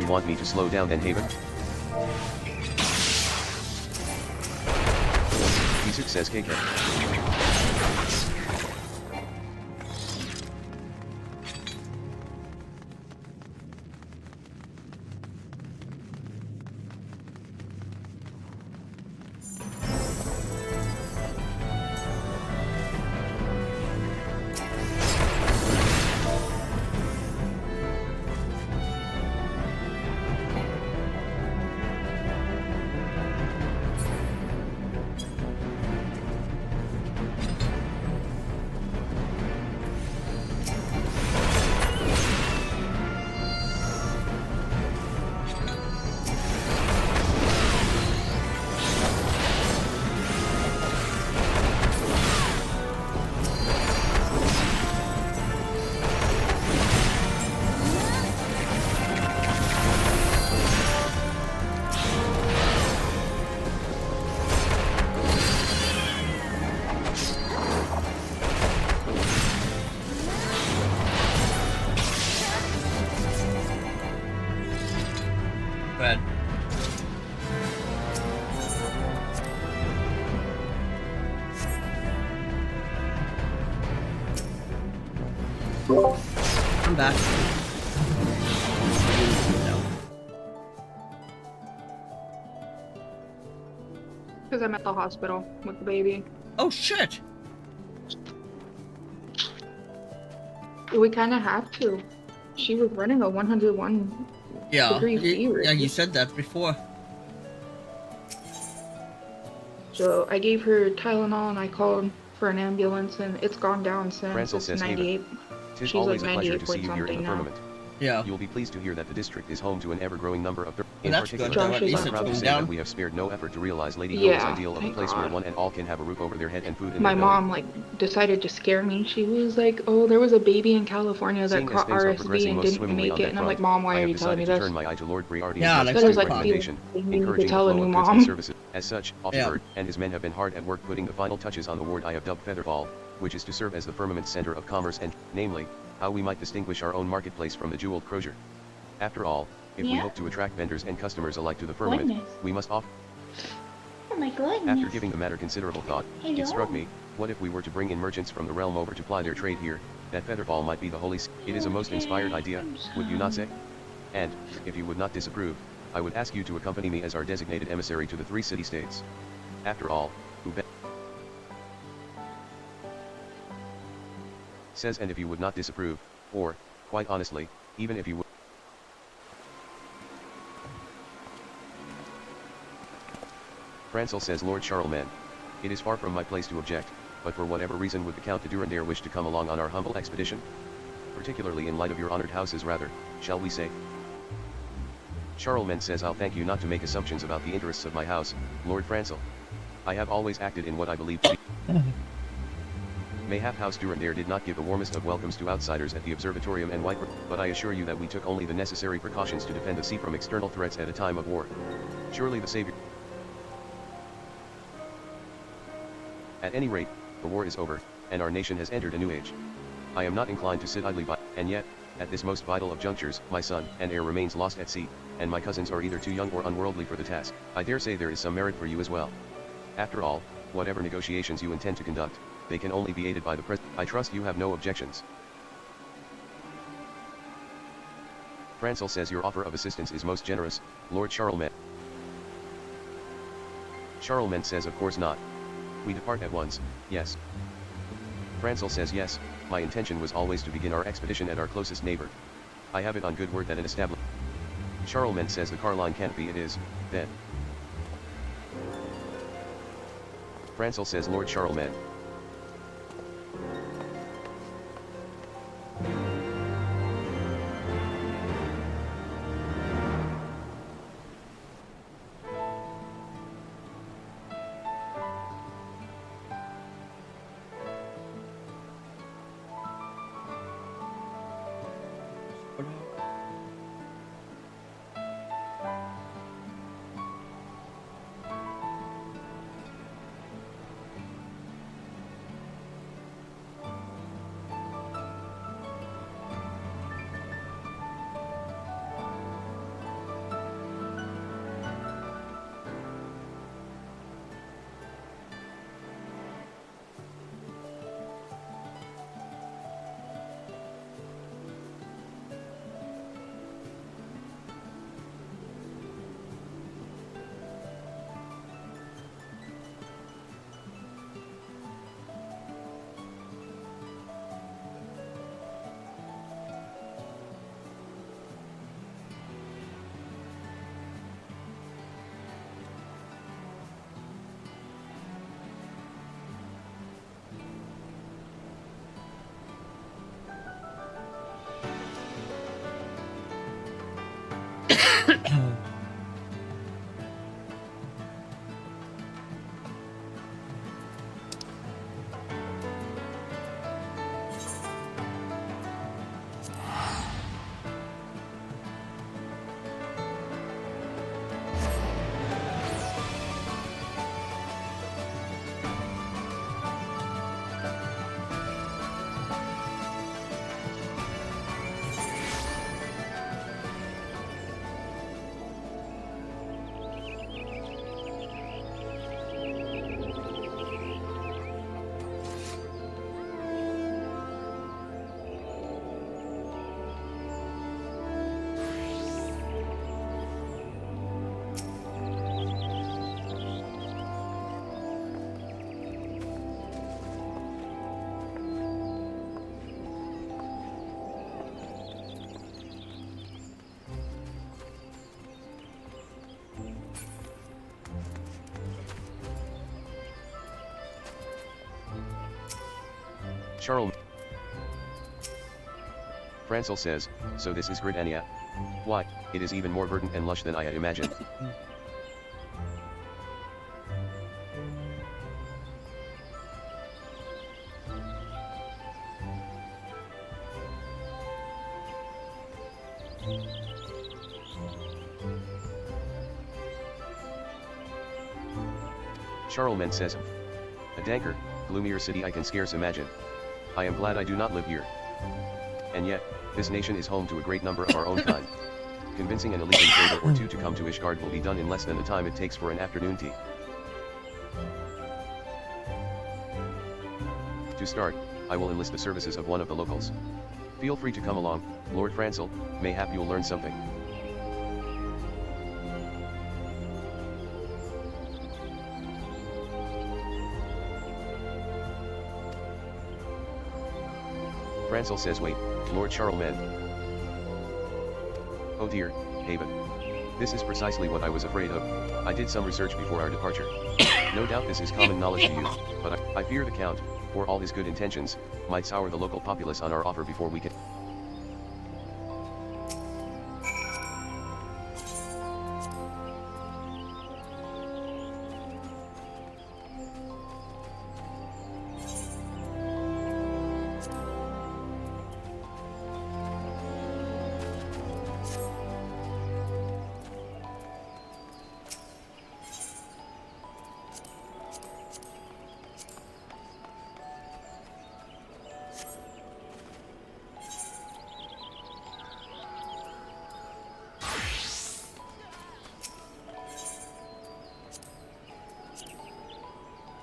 you want me to slow down then, Haven? P6 says KK. Bad. I'm back. Because I'm at the hospital with the baby. Oh shit! We kind of have to. She was running a 101 degree fever. Yeah, you said that before. So I gave her Tylenol and I called for an ambulance and it's gone down since. Francel it's says 98. Tis She's always like a pleasure 98 to point see you here in the something now. firmament. Yeah. You will be pleased to hear that the district is home to an ever-growing number of in that's particular, good. At least I'm it's proud to going say down. that we have spared no effort to realize Lady Yeah, Gold's ideal of a thank place where God. one and all can have a roof over their head and food in My their belly. mom like decided to scare me. She was like, "Oh, there was a baby in California that Seeing as caught things are RSV progressing and most didn't swimmingly make on it." that And I'm like, front, "Mom, why I are have you telling me decided to this?" turn my eye to Lord Briardi's Yeah, most like That is secret like recommendation, feeling you need to encouraging the tell a flow new of goods and mom. services. As such, Officer and his men have been hard at work putting the final touches on the ward I have dubbed Featherfall, which is to serve as the firmament's center of commerce and, namely, how we might distinguish our own marketplace from the jeweled crozier. After all, if we Yeah? hope to attract vendors and customers alike to the firmament, Goodness. we must offer. Oh my goodness. After giving the matter considerable thought, Hello. it struck me, what if we were to bring in merchants from the realm over to ply their trade here, that Featherfall might be the holy It is a most inspired idea, would you not say? And, if you would not disapprove, I would ask you to accompany me as our designated emissary to the 3 city-states. After all, who says and if you would not disapprove, or, quite honestly, even if you would. Francel says Lord Charlemagne. It is far from my place to object, but for whatever reason would the Count de Durandare wish to come along on our humble expedition? Particularly in light of your honored houses rather, shall we say? Charlemagne says I'll thank you not to make assumptions about the interests of my house, Lord Francel. I have always acted in what I believe to be. Mayhap House Durandare did not give the warmest of welcomes to outsiders at the observatorium and White, but I assure you that we took only the necessary precautions to defend the sea from external threats at a time of war. Surely the savior. At any rate, the war is over, and our nation has entered a new age. I am not inclined to sit idly by, and yet, at this most vital of junctures, my son and heir remains lost at sea, and my cousins are either too young or unworldly for the task. I dare say there is some merit for you as well. After all, whatever negotiations you intend to conduct, they can only be aided by the President. I trust you have no objections. Francel says your offer of assistance is most generous, Lord Charlemagne. Charlemagne says of course not. We depart at once, yes. Francel says yes, my intention was always to begin our expedition at our closest neighbor. I have it on good word that an established. Charlemagne says the Carline canopy it is, then. Francel says Lord Charlemagne. Charles. Francel says, so this is Gridania. Why, it is even more verdant and lush than I had imagined. Charlemagne says, a danker, gloomier city I can scarce imagine. I am glad I do not live here. And yet, this nation is home to a great number of our own kind. Convincing an elite trader or two to come to Ishgard will be done in less than the time it takes for an afternoon tea. To start, I will enlist the services of one of the locals. Feel free to come along, Lord Francel, mayhap you'll learn something. Francel says wait, Lord Charlemagne. Oh dear, Haven. This is precisely what I was afraid of. I did some research before our departure. No doubt this is common knowledge to you, but I fear the Count, for all his good intentions, might sour the local populace on our offer before we can.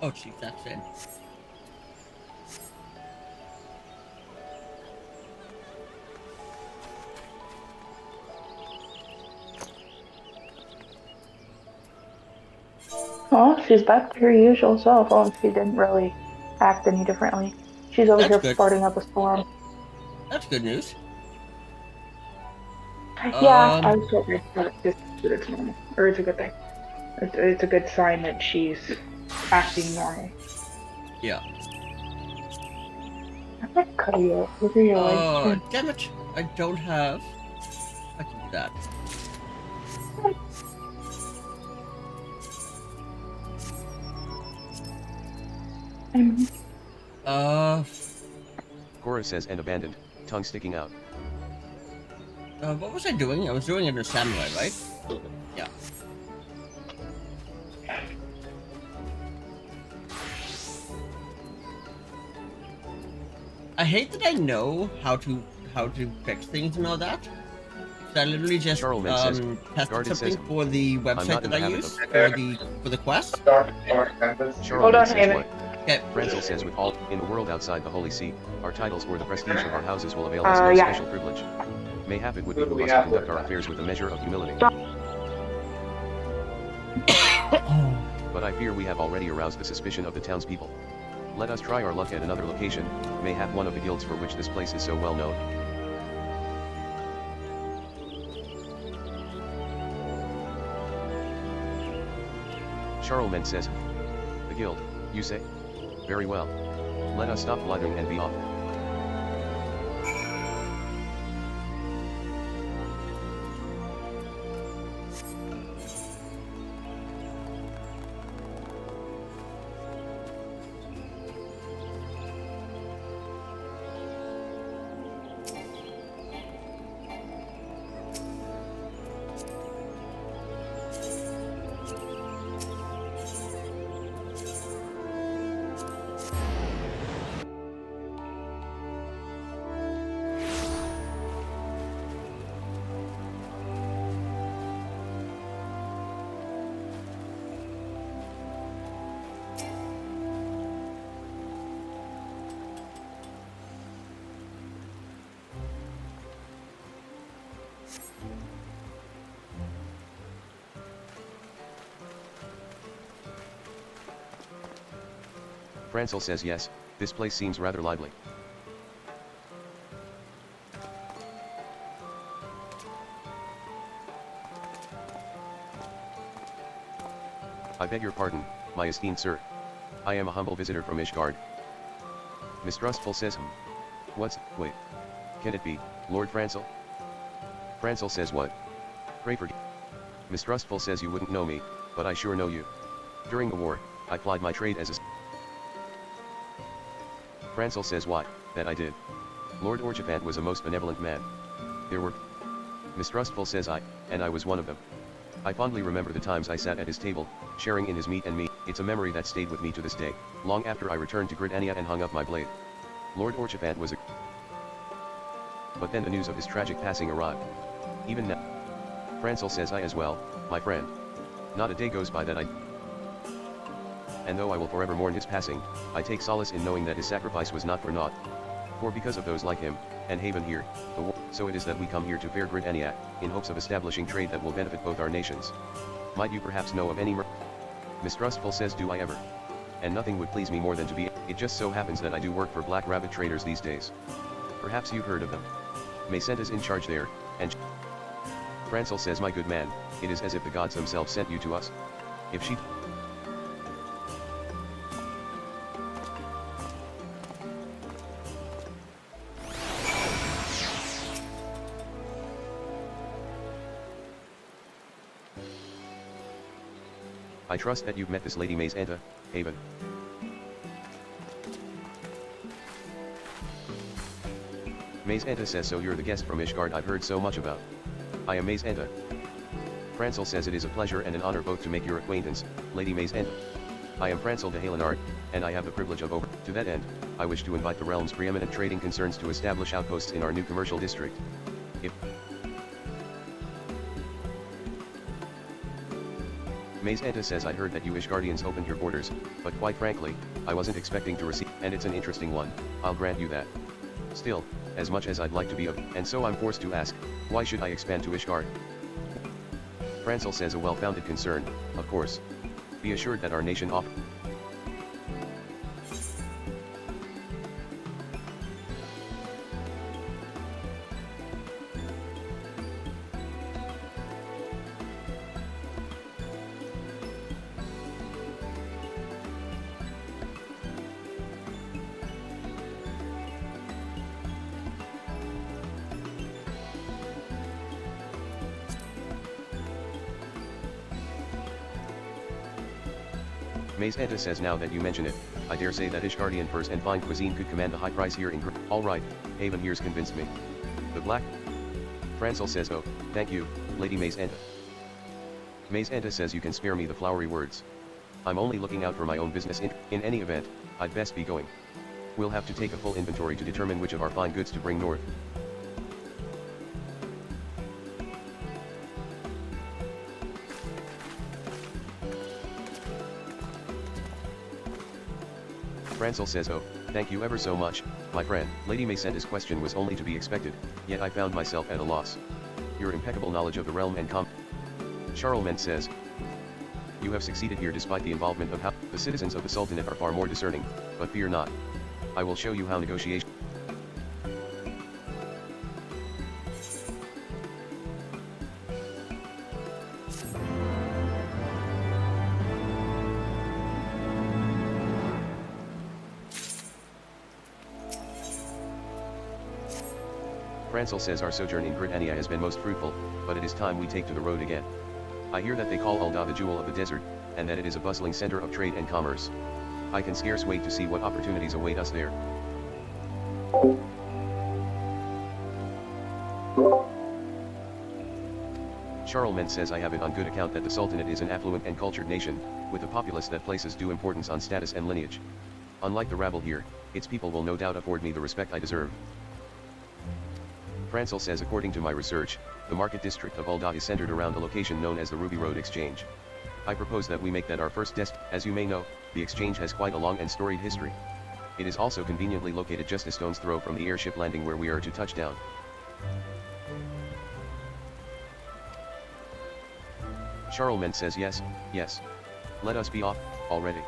Oh, chief, that's it. Oh, she's back to her usual self. Oh, she didn't really act any differently. She's over here farting up a storm. That's good news. Yeah, I was hoping that it's normal. Or it's a good thing. It's a good sign that she's acting normal. Yeah. I'm gonna cut you out. Look at your legs. Damn it. I don't have... I can do that. Cora says and abandoned, tongue sticking out. What was I doing? I was doing it in Samurai, right? Yeah. I hate that I know how to fix things and all that. So I literally just tested something for the website that I use for the quest. Hold on, Haven. Okay. Francel says with all in the world outside the Holy See, our titles or the prestige of our houses will avail us no special privilege. Mayhap it would behoove us to conduct our affairs with a measure of humility. But I fear we have already aroused the suspicion of the townspeople. Let us try our luck at another location, mayhap one of the guilds for which this place is so well known. Charlemagne says, the guild, you say? Very well. Let us stop blithering and be off. Francel says yes, this place seems rather lively. I beg your pardon, my esteemed sir. I am a humble visitor from Ishgard. Mistrustful says wait. Can it be, Lord Francel? Francel says what? Pray forgive. Mistrustful says you wouldn't know me, but I sure know you. During the war, I plied my trade as a... Francel says why, that I did. Lord Orchifant was a most benevolent man. There were... Mistrustful says and I was one of them. I fondly remember the times I sat at his table, sharing in his meat and me. It's a memory that stayed with me to this day, long after I returned to Gridania and hung up my blade. Lord Orchifant was a... But then the news of his tragic passing arrived. Even now... Francel says I as well, my friend. Not a day goes by that I... And though I will forever mourn his passing, I take solace in knowing that his sacrifice was not for naught. For because of those like him, and Haven here, so it is that we come here to fair Gridania, in hopes of establishing trade that will benefit both our nations. Might you perhaps know of any Mistrustful says do I ever? And nothing would please me more than to be... It just so happens that I do work for black rabbit traders these days. Perhaps you've heard of them. Macenta's in charge there, and... Francel says my good man, it is as if the gods themselves sent you to us. If she... I trust that you've met this Lady Macenta, Haven. Macenta says so you're the guest from Ishgard I've heard so much about. I am Macenta. Francel says it is a pleasure and an honor both to make your acquaintance, Lady Macenta. I am Francel de Halenard, and I have the privilege of over... To that end, I wish to invite the realm's preeminent trading concerns to establish outposts in our new commercial district. If... Macenta says I heard that you Ishgardians opened your borders, but quite frankly, I wasn't expecting to receive... And it's an interesting one, I'll grant you that. Still, as much as I'd like to be of... And so I'm forced to ask, why should I expand to Ishgard? Francel says a well-founded concern, of course. Be assured that our nation offers... Macenta says now that you mention it, I dare say that Ishgardian furs and fine cuisine could command a high price here in Alright, Haven here's convinced me. The black... Francel says oh, thank you, Lady Macenta. Macenta says you can spare me the flowery words. I'm only looking out for my own business in any event, I'd best be going. We'll have to take a full inventory to determine which of our fine goods to bring north. Francel says oh, thank you ever so much, my friend. Lady Macenta's question was only to be expected, yet I found myself at a loss. Your impeccable knowledge of the realm and Charlemagne says, you have succeeded here despite the involvement of how the citizens of the Sultanate are far more discerning, but fear not. I will show you how negotiation... Francel says our sojourn in Gridania has been most fruitful, but it is time we take to the road again. I hear that they call Ul'dah the jewel of the desert, and that it is a bustling center of trade and commerce. I can scarce wait to see what opportunities await us there. Charlemagne says I have it on good account that the Sultanate is an affluent and cultured nation, with a populace that places due importance on status and lineage. Unlike the rabble here, its people will no doubt afford me the respect I deserve. Francel says according to my research, the market district of Ul'dah is centered around a location known as the Ruby Road Exchange. I propose that we make that our first As you may know, the exchange has quite a long and storied history. It is also conveniently located just a stone's throw from the airship landing where we are to touch down. Charlemagne says yes, yes. Let us be off, already.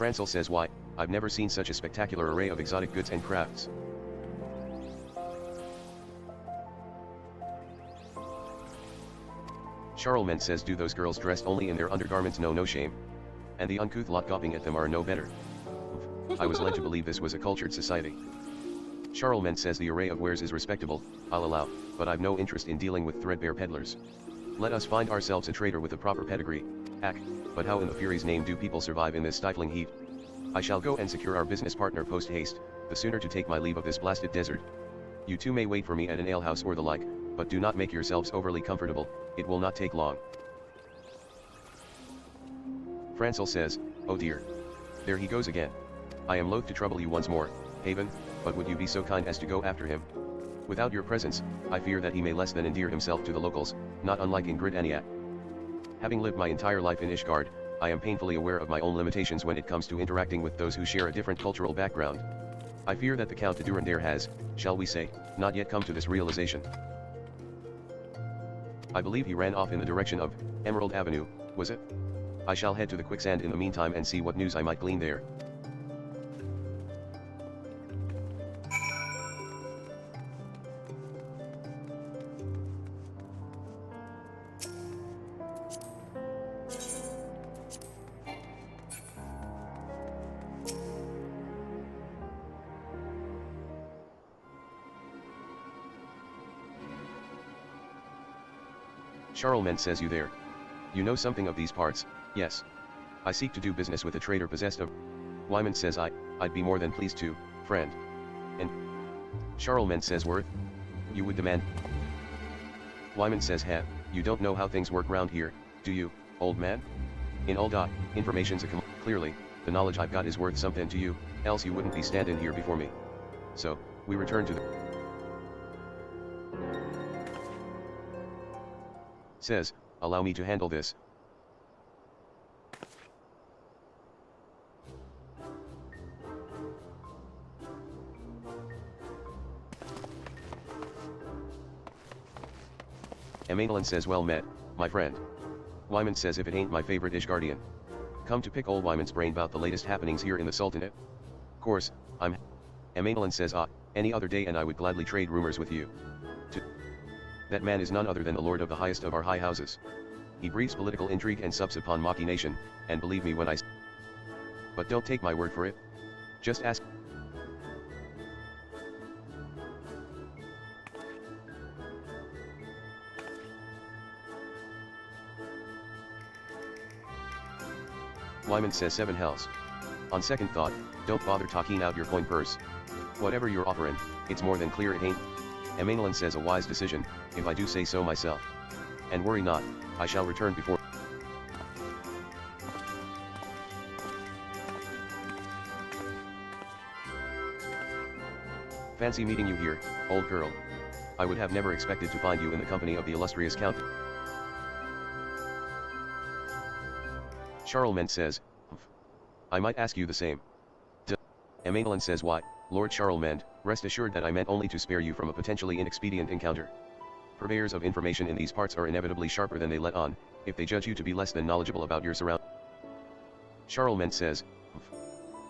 Francel says why, I've never seen such a spectacular array of exotic goods and crafts. Charlemagne says do those girls dressed only in their undergarments know no shame? And the uncouth lot gawping at them are no better. I was led to believe this was a cultured society. Charlemagne says the array of wares is respectable, I'll allow, but I've no interest in dealing with threadbare peddlers. Let us find ourselves a trader with a proper pedigree. Ack, but how in the Fury's name do people survive in this stifling heat? I shall go and secure our business partner post-haste, the sooner to take my leave of this blasted desert. You two may wait for me at an alehouse or the like, but do not make yourselves overly comfortable, it will not take long. Francel says, oh dear. There he goes again. I am loath to trouble you once more, Haven, but would you be so kind as to go after him? Without your presence, I fear that he may less than endear himself to the locals, not unlike Ingrid Aniat. Having lived my entire life in Ishgard, I am painfully aware of my own limitations when it comes to interacting with those who share a different cultural background. I fear that the Count de Durandare has, shall we say, not yet come to this realization. I believe he ran off in the direction of Emerald Avenue, was it? I shall head to the quicksand in the meantime and see what news I might glean there. Charlemagne says you there. You know something of these parts, yes. I seek to do business with a trader possessed of... Wyman says I'd be more than pleased to, friend. And... Charlemagne says worth? You would demand... Wyman says you don't know how things work round here, do you, old man? In all information's clearly, the knowledge I've got is worth something to you, else you wouldn't be standing here before me. So, we return to the... Says, allow me to handle this. Emanuelin says well met, my friend. Wyman says if it ain't my favorite Ishgardian. Come to pick old Wyman's brain about the latest happenings here in the Sultanate? Course, I'm... Emanuelin says any other day and I would gladly trade rumors with you. That man is none other than the lord of the highest of our high houses. He breeds political intrigue and sups upon machination, and believe me when I say. But don't take my word for it. Just ask. Wyman says 7 hells. On second thought, don't bother talking out your coin purse. Whatever you're offering, it's more than clear it ain't. Emanuelin says a wise decision, if I do say so myself. And worry not, I shall return before... Fancy meeting you here, old girl. I would have never expected to find you in the company of the illustrious Count. Charlemagne says, I might ask you the same. Emanuelin says why, Lord Charlemagne, rest assured that I meant only to spare you from a potentially inexpedient encounter. Purveyors of information in these parts are inevitably sharper than they let on, if they judge you to be less than knowledgeable about your surroundings. Charlemagne says,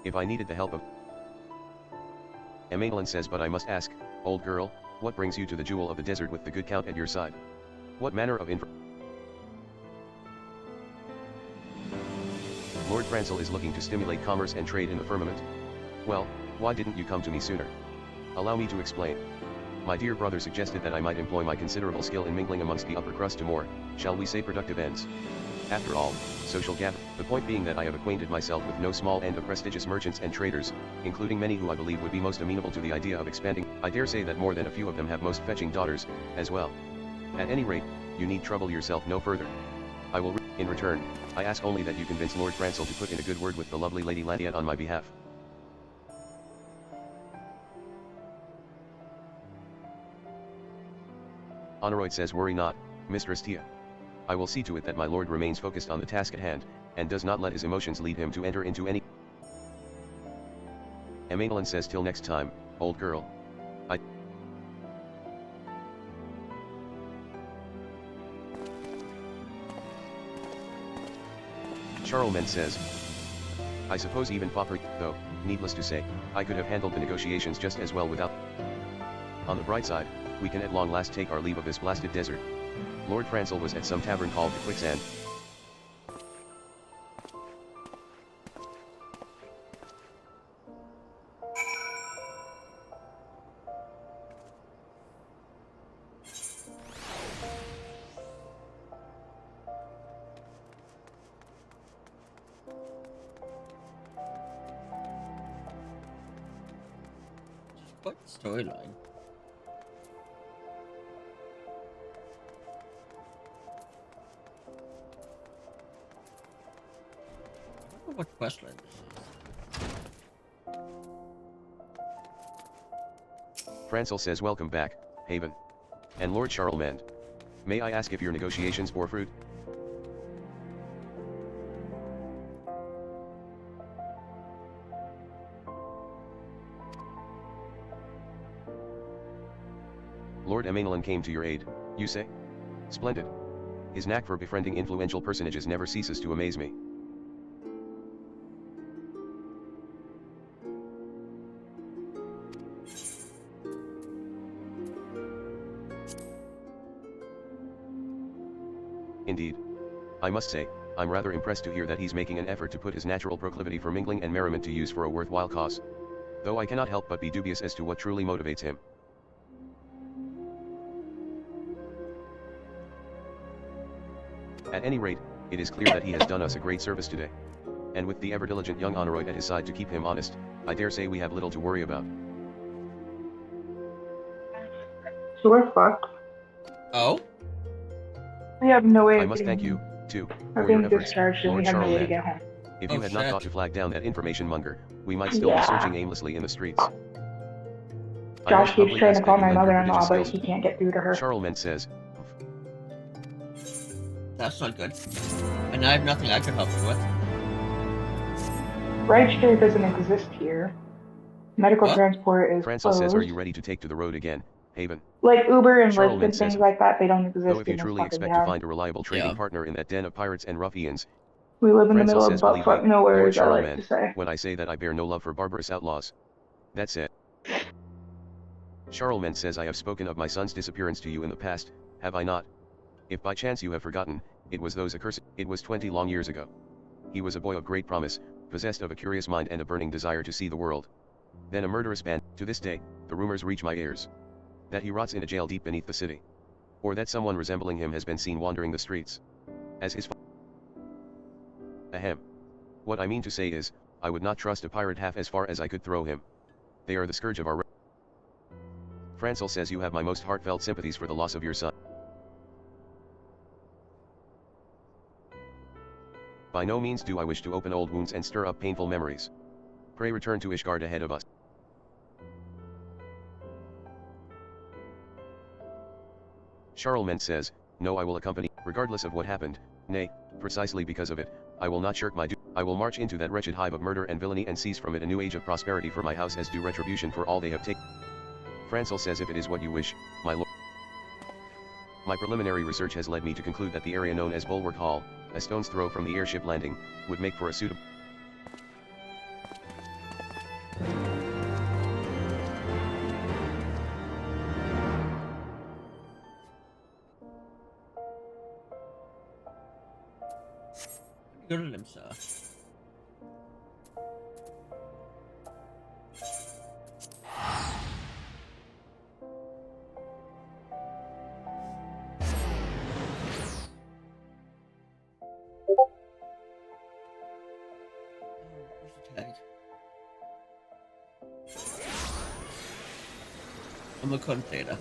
if I needed the help of... Emanuelin says but I must ask, old girl, what brings you to the jewel of the desert with the good Count at your side? What manner of Lord Francel is looking to stimulate commerce and trade in the firmament? Well, why didn't you come to me sooner? Allow me to explain. My dear brother suggested that I might employ my considerable skill in mingling amongst the upper crust to more, shall we say productive ends. After all, social gather, the point being that I have acquainted myself with no small end of prestigious merchants and traders, including many who I believe would be most amenable to the idea of expanding. I dare say that more than a few of them have most fetching daughters, as well. At any rate, you need trouble yourself no further. I will in return, I ask only that you convince Lord Francel to put in a good word with the lovely Lady Landiat on my behalf. Honoroyd says worry not, Mistress Tia. I will see to it that my lord remains focused on the task at hand, and does not let his emotions lead him to enter into any... Emanuelin says till next time, old girl. Charlemagne says, I suppose even Fopper, though, needless to say, I could have handled the negotiations just as well without. On the bright side, we can at long last take our leave of this blasted desert. Lord Francel was at some tavern called the Quicksand. What storyline? I don't know what questline this is. Francel says welcome back, Haven. And Lord Charlemagne. May I ask if your negotiations bore fruit? Lord Emanuelin came to your aid, you say? Splendid. His knack for befriending influential personages never ceases to amaze me. Indeed. I must say, I'm rather impressed to hear that he's making an effort to put his natural proclivity for mingling and merriment to use for a worthwhile cause. Though I cannot help but be dubious as to what truly motivates him. At any rate, it is clear that he has done us a great service today. And with the ever-diligent young Honoroid at his side to keep him honest, I dare say we have little to worry about. So we're fucked. Oh? We have no way I of must getting thank you, too, We're for your being efforts, discharged and Lord we have no way to Charlemagne. get home. If you Oh, had not shit. thought to flag down that information monger, we might still be Yeah. searching aimlessly in the streets. I Josh most keeps humbly trying ask to call that you my lend your mother-in-law, prodigious but he skills. can't get through to her. Charlemagne says, That's not good. And I have nothing I can help you with. Rideshare doesn't exist here. Medical What? transport is Francel closed. says, are you ready to take to the road again, Haven? Like Uber and Lyft Charlemagne and things says, like that, they don't though exist if you in this truly fucking expect to town. find a reliable trading Yeah. partner in that den of pirates and ruffians, We live in the Francel middle of says, believe me, buttfuck nowhere, Lord as I like Charlemagne, to say. when I say that I bear no love for barbarous outlaws. That said, Charlemagne says I have spoken of my son's disappearance to you in the past, have I not? If by chance you have forgotten, it was 20 long years ago. He was a boy of great promise, possessed of a curious mind and a burning desire to see the world. Then a murderous band, to this day, the rumors reach my ears. That he rots in a jail deep beneath the city. Or that someone resembling him has been seen wandering the streets. As his Ahem. What I mean to say is, I would not trust a pirate half as far as I could throw him. They are the scourge of our Francel says you have my most heartfelt sympathies for the loss of your son. By no means do I wish to open old wounds and stir up painful memories. Pray return to Ishgard ahead of us. Charlemagne says, no, I will accompany, regardless of what happened, nay, precisely because of it, I will not shirk my duty. I will march into that wretched hive of murder and villainy and seize from it a new age of prosperity for my house as due retribution for all they have taken. Francel says if it is what you wish, my lord. My preliminary research has led me to conclude that the area known as Bulwark Hall, a stone's throw from the airship landing, would make for a suitable... Go to Limsa. I'm a container.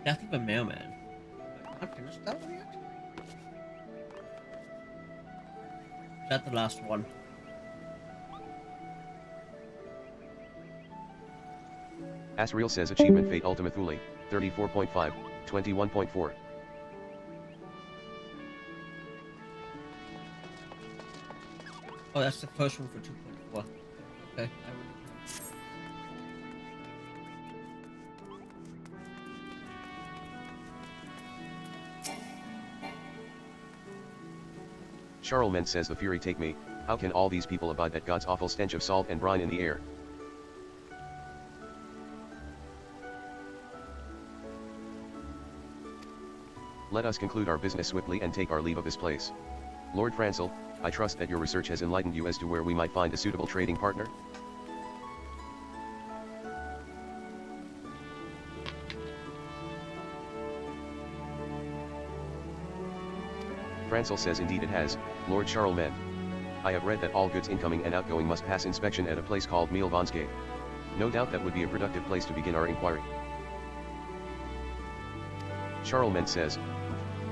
Death of a mailman. Not finished that one yet? Is that the last one? Asriel says achievement fate Ultima Thule, 34.5, 21.4. Oh, that's the first one for 2.4. Okay. Charlemagne says the Fury take me, how can all these people abide that God's awful stench of salt and brine in the air? Let us conclude our business swiftly and take our leave of this place. Lord Francel, I trust that your research has enlightened you as to where we might find a suitable trading partner. Francel says indeed it has, Lord Charlemagne. I have read that all goods incoming and outgoing must pass inspection at a place called Mielvansgate. No doubt that would be a productive place to begin our inquiry. Charlemagne says,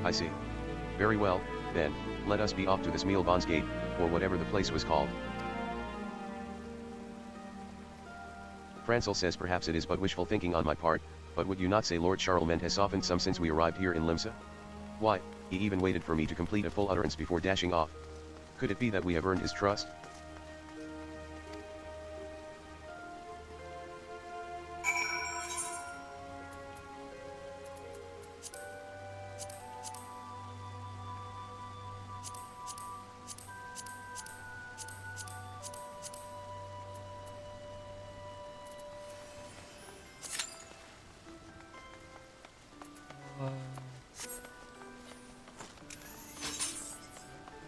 I see. Very well, then, let us be off to this Mielvansgate, or whatever the place was called. Francel says perhaps it is but wishful thinking on my part, but would you not say Lord Charlemagne has softened some since we arrived here in Limsa? Why, he even waited for me to complete a full utterance before dashing off. Could it be that we have earned his trust?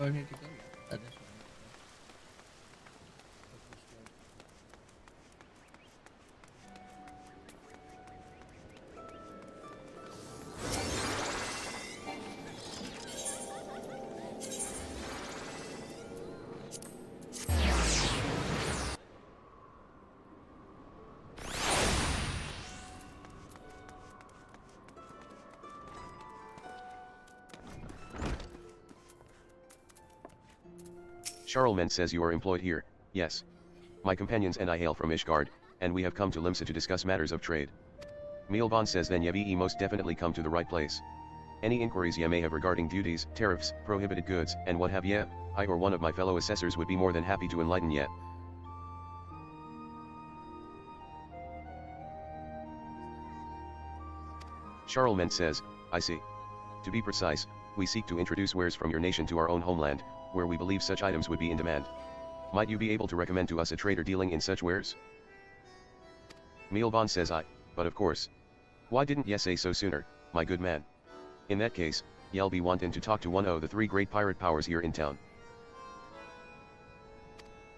I need to go. That is right. Charlemagne says you are employed here, yes. My companions and I hail from Ishgard, and we have come to Limsa to discuss matters of trade. Mielvan says then ye most definitely come to the right place. Any inquiries ye may have regarding duties, tariffs, prohibited goods, and what have ye, I or one of my fellow assessors would be more than happy to enlighten ye. Charlemagne says, I see. To be precise, we seek to introduce wares from your nation to our own homeland, where we believe such items would be in demand. Might you be able to recommend to us a trader dealing in such wares? Mielvan says but of course. Why didn't ye say so sooner, my good man? In that case, ye'll be wanting to talk to one o' the three great pirate powers here in town.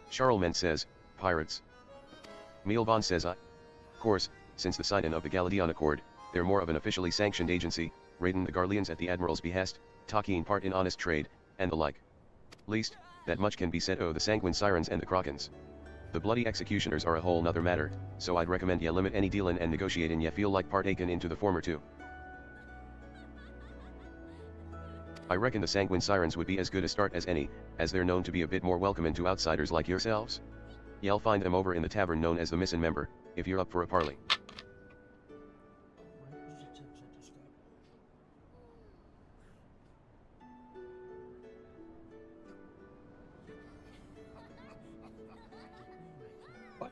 Charlemagne says, pirates. Mielvan says course, since the sign-in of the Galadion Accord, they're more of an officially sanctioned agency, raiding the Garleans at the Admiral's behest, taking part in honest trade, and the like. Least, that much can be said o' the Sanguine Sirens and the Krakens. The bloody executioners are a whole nother matter, so I'd recommend ye limit any dealin' and negotiatin' ye feel like partakin' into the former two. I reckon the Sanguine Sirens would be as good a start as any, as they're known to be a bit more welcomin' to outsiders like yourselves. Ye'll find them over in the tavern known as the Missin' Member, if you're up for a parley. What?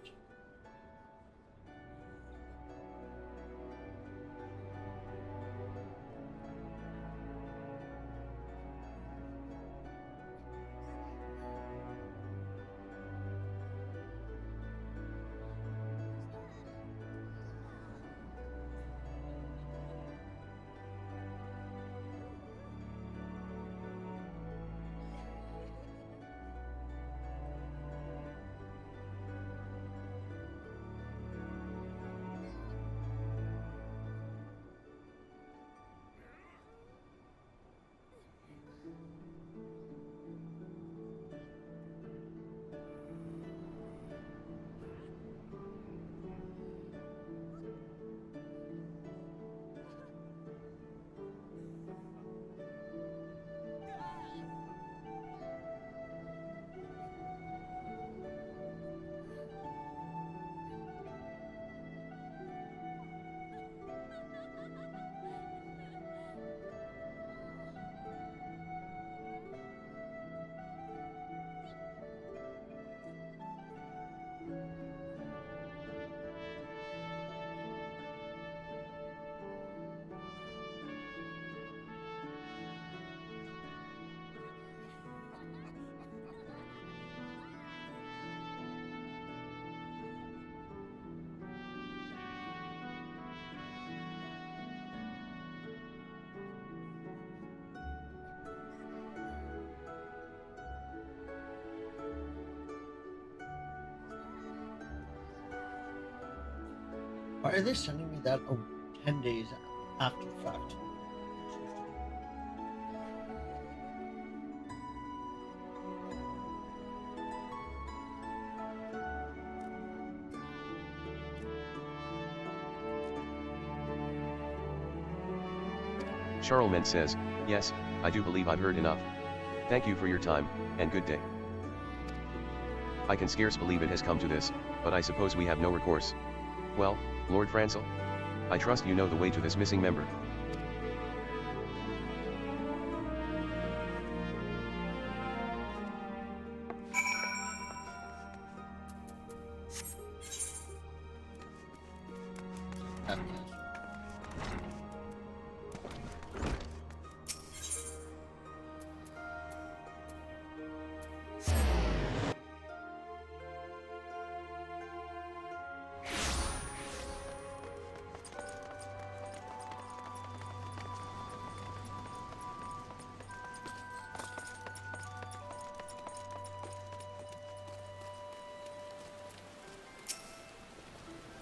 Why are they sending me that 10 days after the fact? Charlemagne says, yes, I do believe I've heard enough. Thank you for your time, and good day. I can scarce believe it has come to this, but I suppose we have no recourse. Well, Lord Francel? I trust you know the way to this missing member.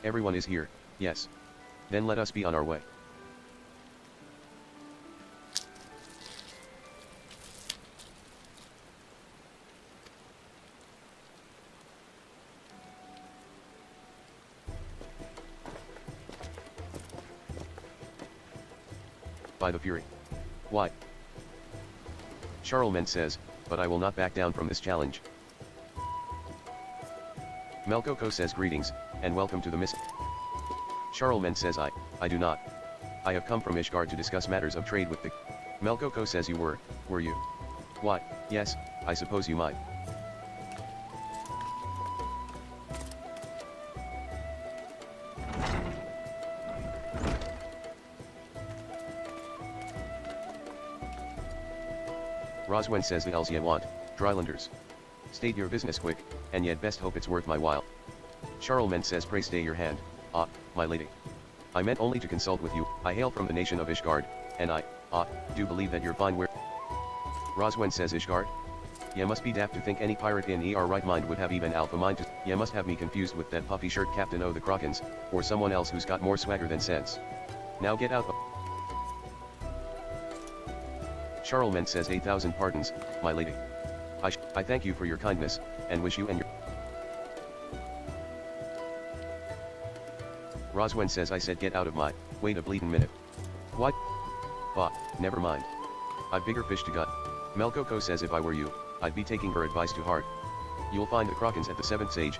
Everyone is here, yes. Then let us be on our way. By the Fury. Why? Charlemagne says, but I will not back down from this challenge. Melkoko says greetings, and welcome to the Mist. Charlemagne says I do not. I have come from Ishgard to discuss matters of trade with the... Melkoko says you were you? Why, yes, I suppose you might. Roswen says the elves ye want, Drylanders. State your business quick, and yet best hope it's worth my while. Charlemagne says pray stay your hand, my lady. I meant only to consult with you, I hail from the nation of Ishgard, and I, do believe that you're fine where... Roswen says Ishgard? Ye must be daft to think any pirate in er right mind would have even alpha mind to... Ye must have me confused with that puffy shirt captain o' the Krakens, or someone else who's got more swagger than sense. Now get out. Charlemagne says 8,000 pardons, my lady. I thank you for your kindness, and wish you and your... Roswen says I said get out of my... Wait a bleedin' minute. What? Bah, never mind. I've bigger fish to gut. Melkoko says if I were you, I'd be taking her advice to heart. You'll find the Krakens at the 7th Sage.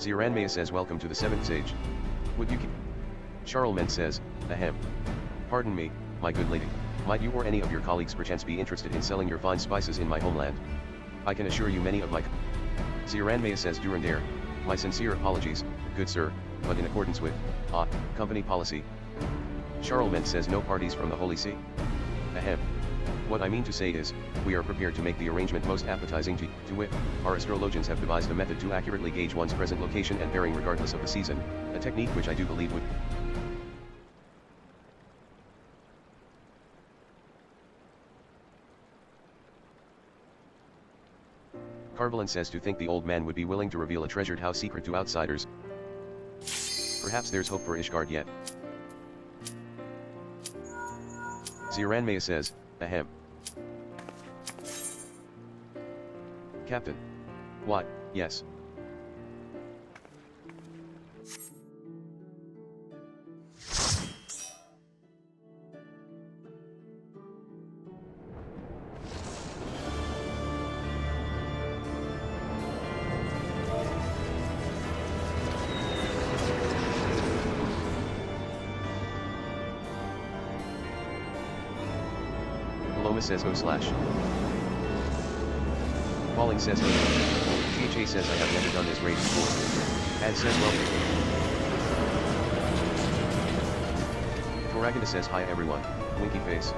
Ziranmea says welcome to the 7th Sage. Would you keep... Charlemagne says, ahem. Pardon me, my good lady. Might you or any of your colleagues perchance be interested in selling your fine spices in my homeland? I can assure you many of my... Ziranmea says Durandare. My sincere apologies, good sir, but in accordance with, company policy. Charlemagne says no parties from the Holy See. Ahem. What I mean to say is, we are prepared to make the arrangement most appetizing to wit, our astrologians have devised a method to accurately gauge one's present location and bearing regardless of the season, a technique which I do believe would... Carvelin says to think the old man would be willing to reveal a treasured house secret to outsiders. Perhaps there's hope for Ishgard yet. Ziranmaya says, ahem. Captain. What, yes. Says O/. Falling says THA says I have never done this raid before. Ad says welcome. Toraganda says hi everyone, winky face.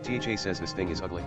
THA says this thing is ugly.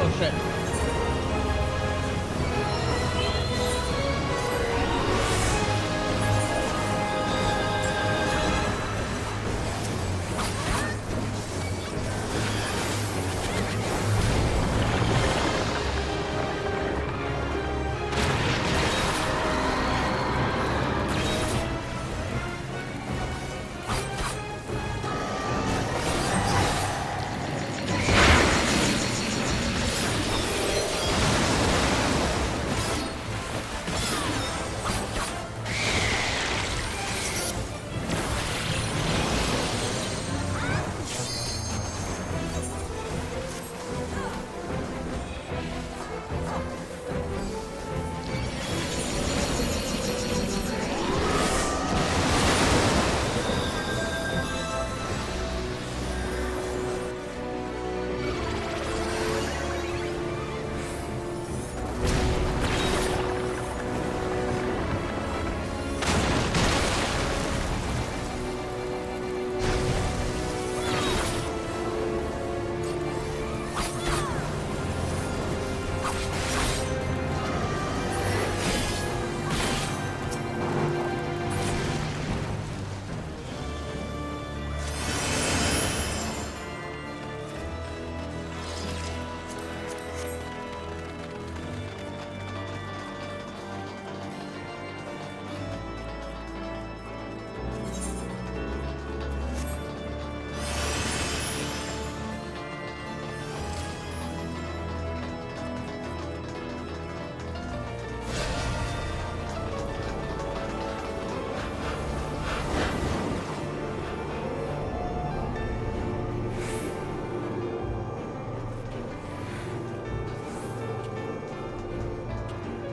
Oh shit.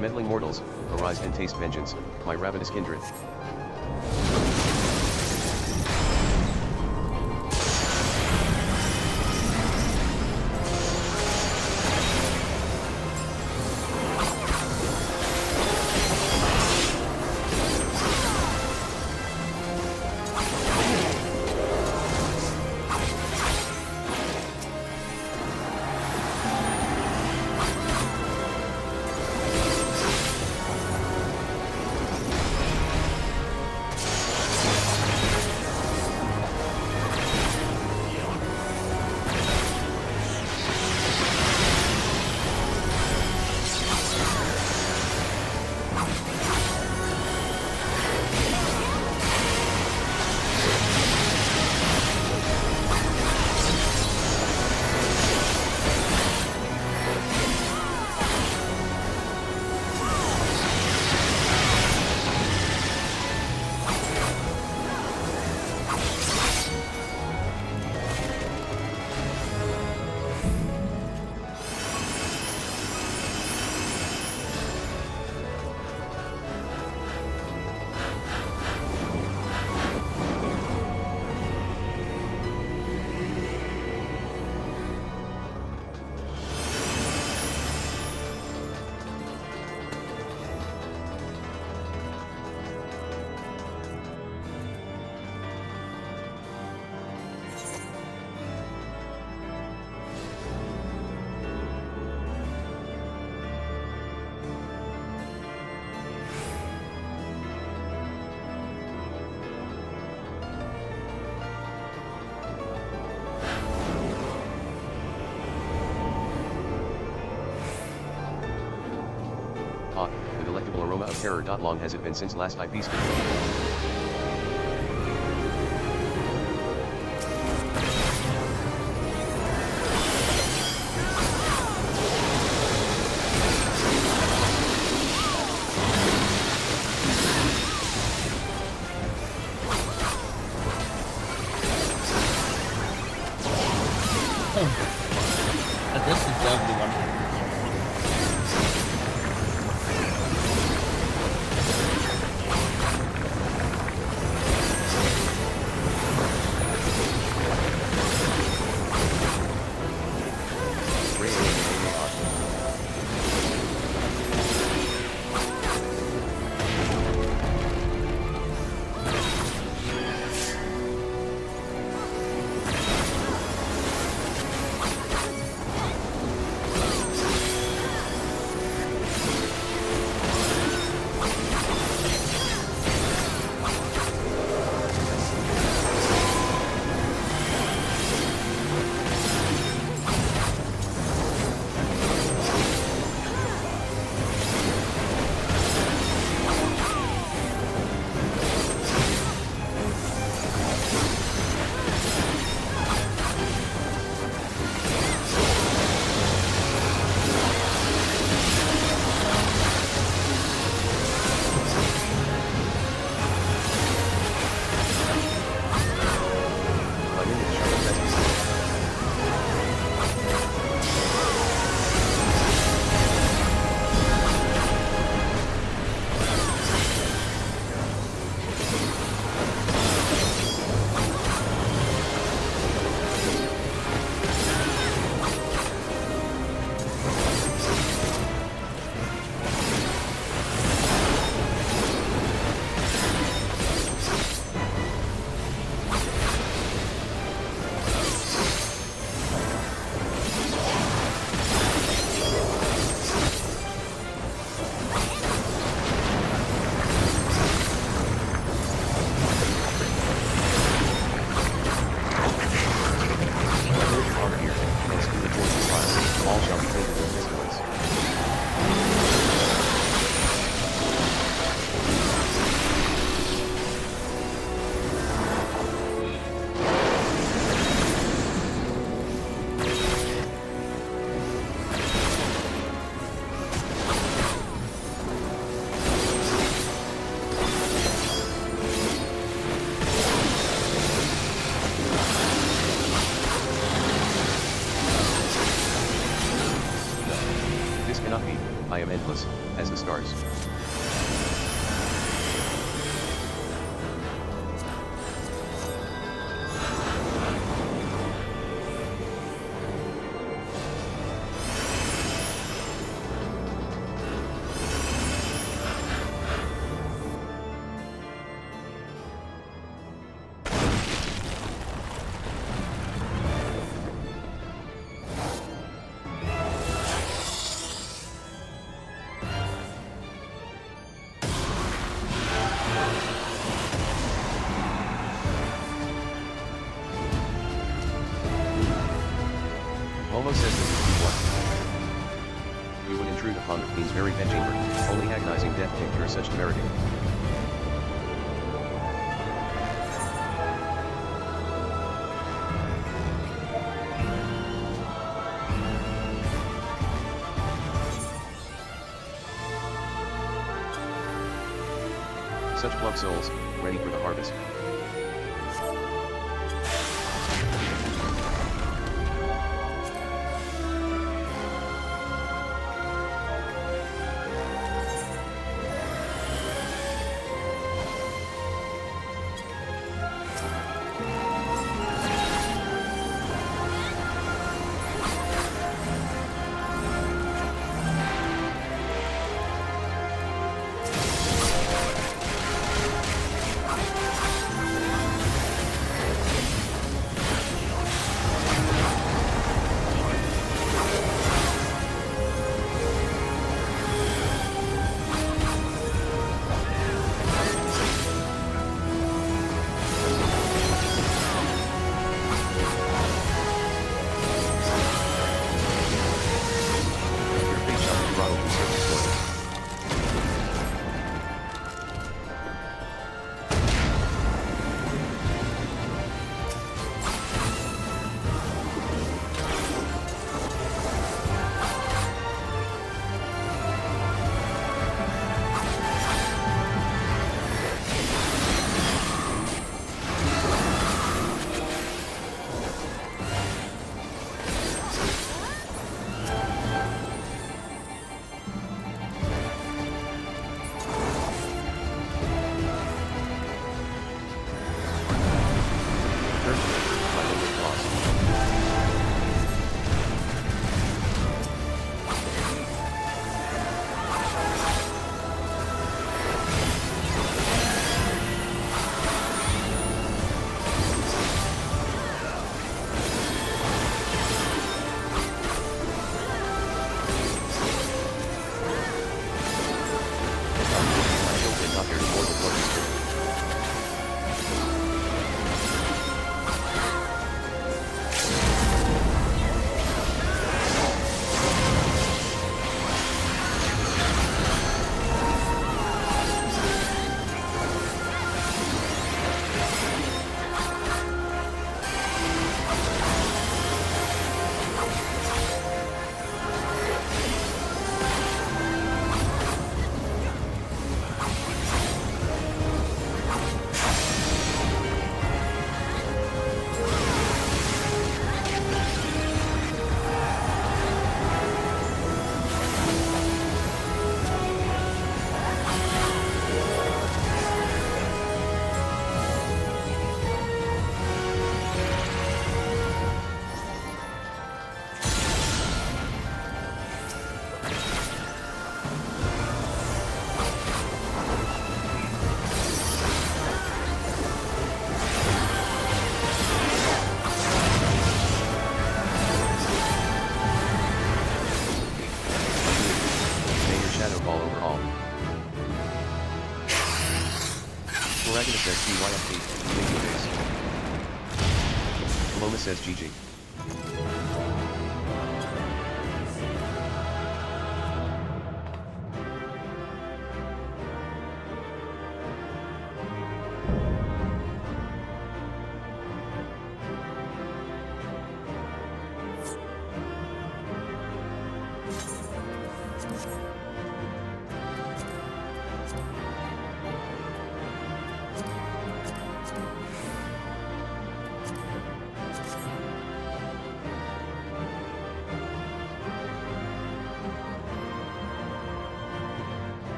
Meddling mortals, arise and taste vengeance, my ravenous kindred. Comma of terror. Long has it been since last I pieced it? This is the ugly one. I am endless, as the stars. Momo says this is what you would intrude upon the Queen's very bedchamber, only agonizing death can cure such temerity. Such plucked souls, ready for the harvest. ball overhaul. Moragana says CYFT, thank you face. Paloma says GG.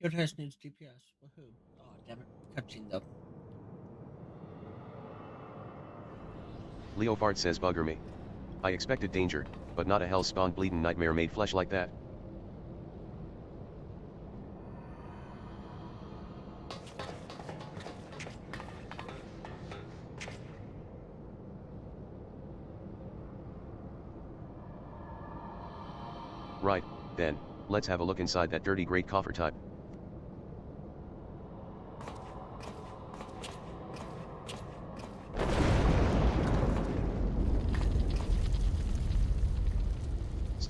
Your test needs DPS. Woohoo. Oh, damn it. Cutscene though. Leofard says bugger me. I expected danger, but not a hell-spawned bleeding nightmare made flesh like that. Right, then, let's have a look inside that dirty great coffer type.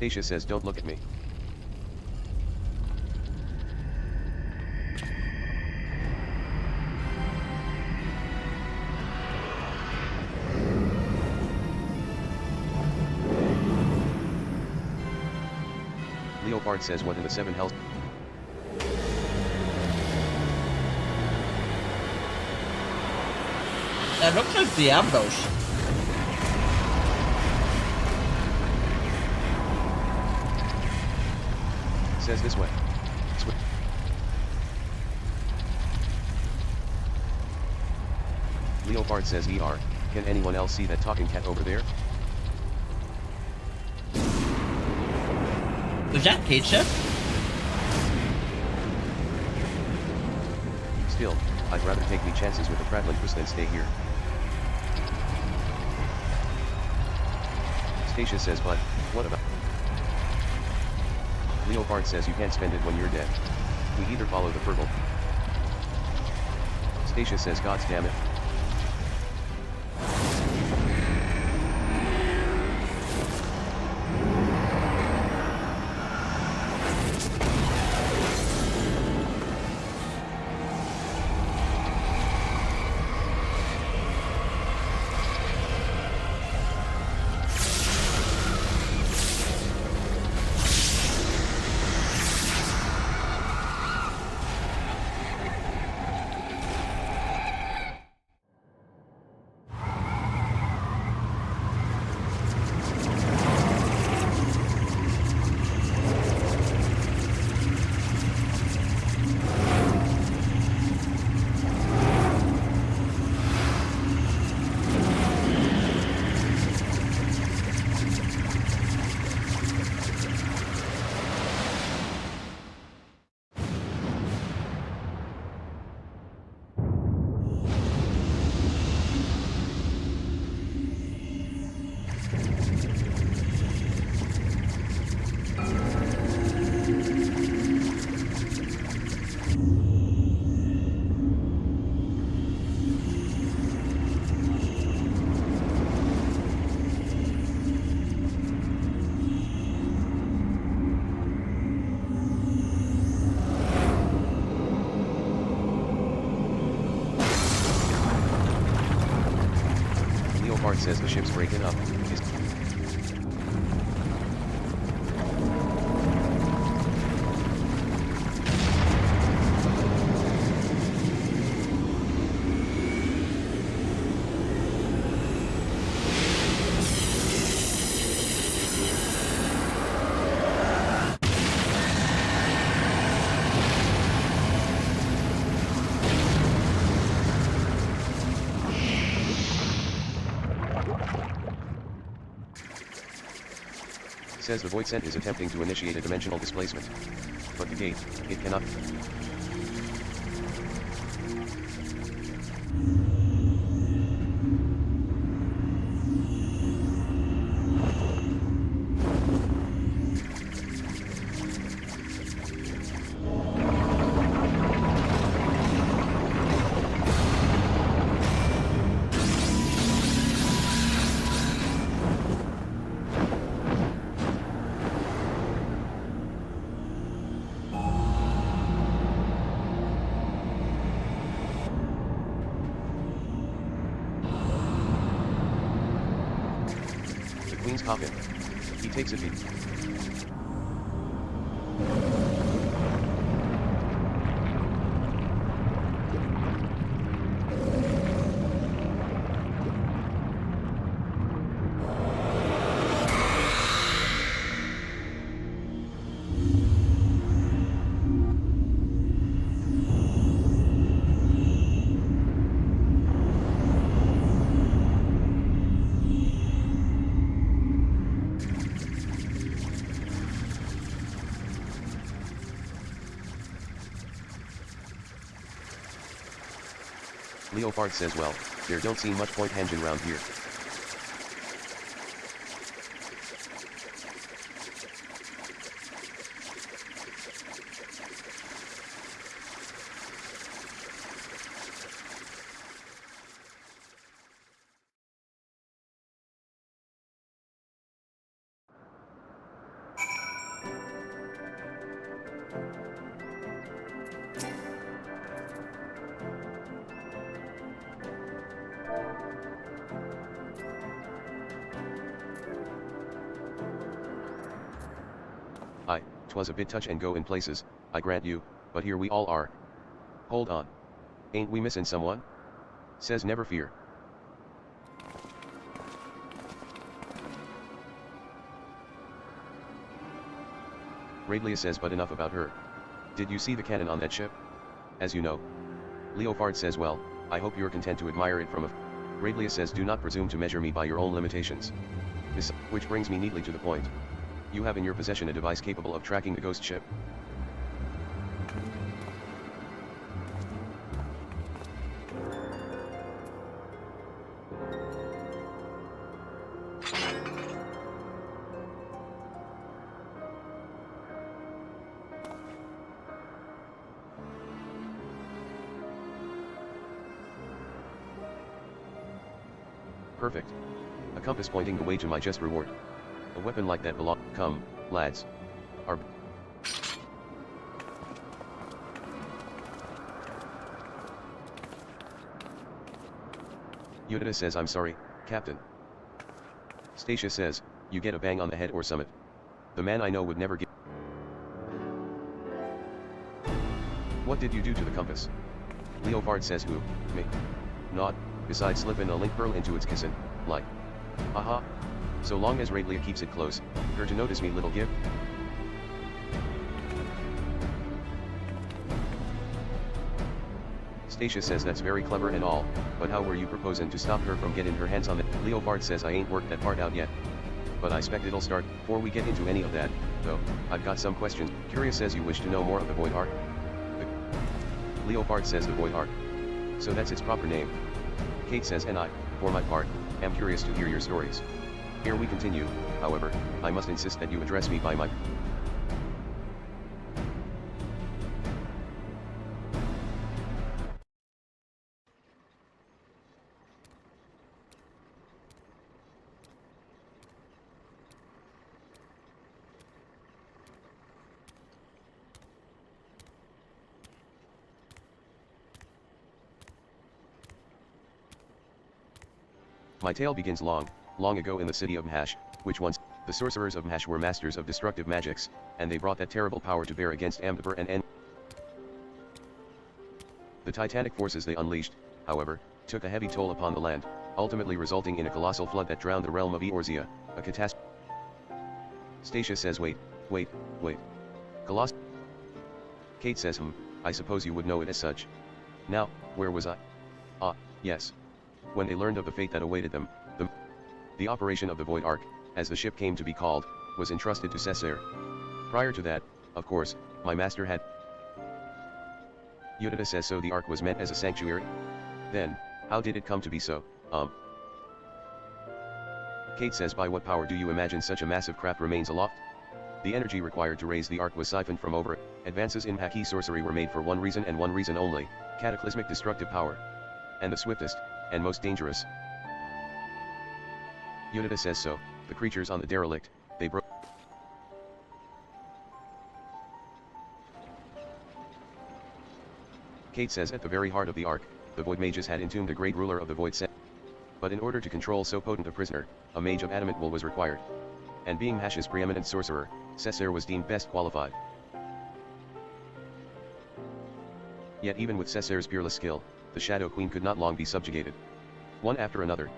Stacia says don't look at me. Leopard says what in the seven hells? That looks like Diablos. Says this way. Leopard says ER, can anyone else see that talking cat over there? Was that pizza? Still, I'd rather take me chances with a Prattling than stay here. Stacia says but, what about? Leopard says you can't spend it when you're dead. We either follow the purple. Stacia says gods damn it. Says the ship's breaking up. Says the Void Scent is attempting to initiate a dimensional displacement. But the gate, it cannot. Queen's coffin. He takes a beat. Leopard says, well, there don't seem much point hanging round here. Aye, 'twas a bit touch and go in places, I grant you, but here we all are. Hold on. Ain't we missing someone? Says never fear. Radlia says, but enough about her. Did you see the cannon on that ship? As you know. Leofard says, well, I hope you're content to admire it from a... Radlia says, do not presume to measure me by your own limitations. Which brings me neatly to the point. You have in your possession a device capable of tracking the ghost ship. Perfect. A compass pointing the way to my just reward. A weapon like that belong. Come, lads. Our... Yudita says, I'm sorry, Captain. Stacia says, you get a bang on the head or summit. The man I know would never give... What did you do to the compass? Leofard says, who, me? Not, besides slipping a link pearl into its kissin, like. Aha. So long as Radlia keeps it close, her to notice me little give. Stacia says that's very clever and all, but how were you proposing to stop her from getting her hands on it? Leofard says I ain't worked that part out yet. But I expect it'll start. Before we get into any of that, though, I've got some questions. Curious says you wish to know more of the Void Ark? Leofard says the Void Ark. So that's its proper name. Kate says, and I, for my part, am curious to hear your stories. Here we continue, however, I must insist that you address me by my... My tale begins long ago in the city of Mhash, which once, the sorcerers of Mhash were masters of destructive magics, and they brought that terrible power to bear against Amdapur and the titanic forces they unleashed, however, took a heavy toll upon the land, ultimately resulting in a colossal flood that drowned the realm of Eorzea, a catastrophe. Stacia says wait. Coloss... Kate says I suppose you would know it as such. Now, where was I? Ah, yes. When they learned of the fate that awaited them, the operation of the Void Ark, as the ship came to be called, was entrusted to Cessair. Prior to that, of course, my master had... Yudita says so the Ark was meant as a sanctuary? Then, how did it come to be so? Kate says by what power do you imagine such a massive craft remains aloft? The energy required to raise the Ark was siphoned from over it. Advances in Haki sorcery were made for one reason and one reason only, cataclysmic destructive power. And the swiftest, and most dangerous. Yudita says so, the creatures on the derelict, they broke. Kate says at the very heart of the Ark, the Void Mages had entombed a great ruler of the Void Set. But in order to control so potent a prisoner, a mage of adamant will was required. And being Hash's preeminent sorcerer, Cessair was deemed best qualified. Yet even with Cessair's peerless skill, the Shadow Queen could not long be subjugated. One after another,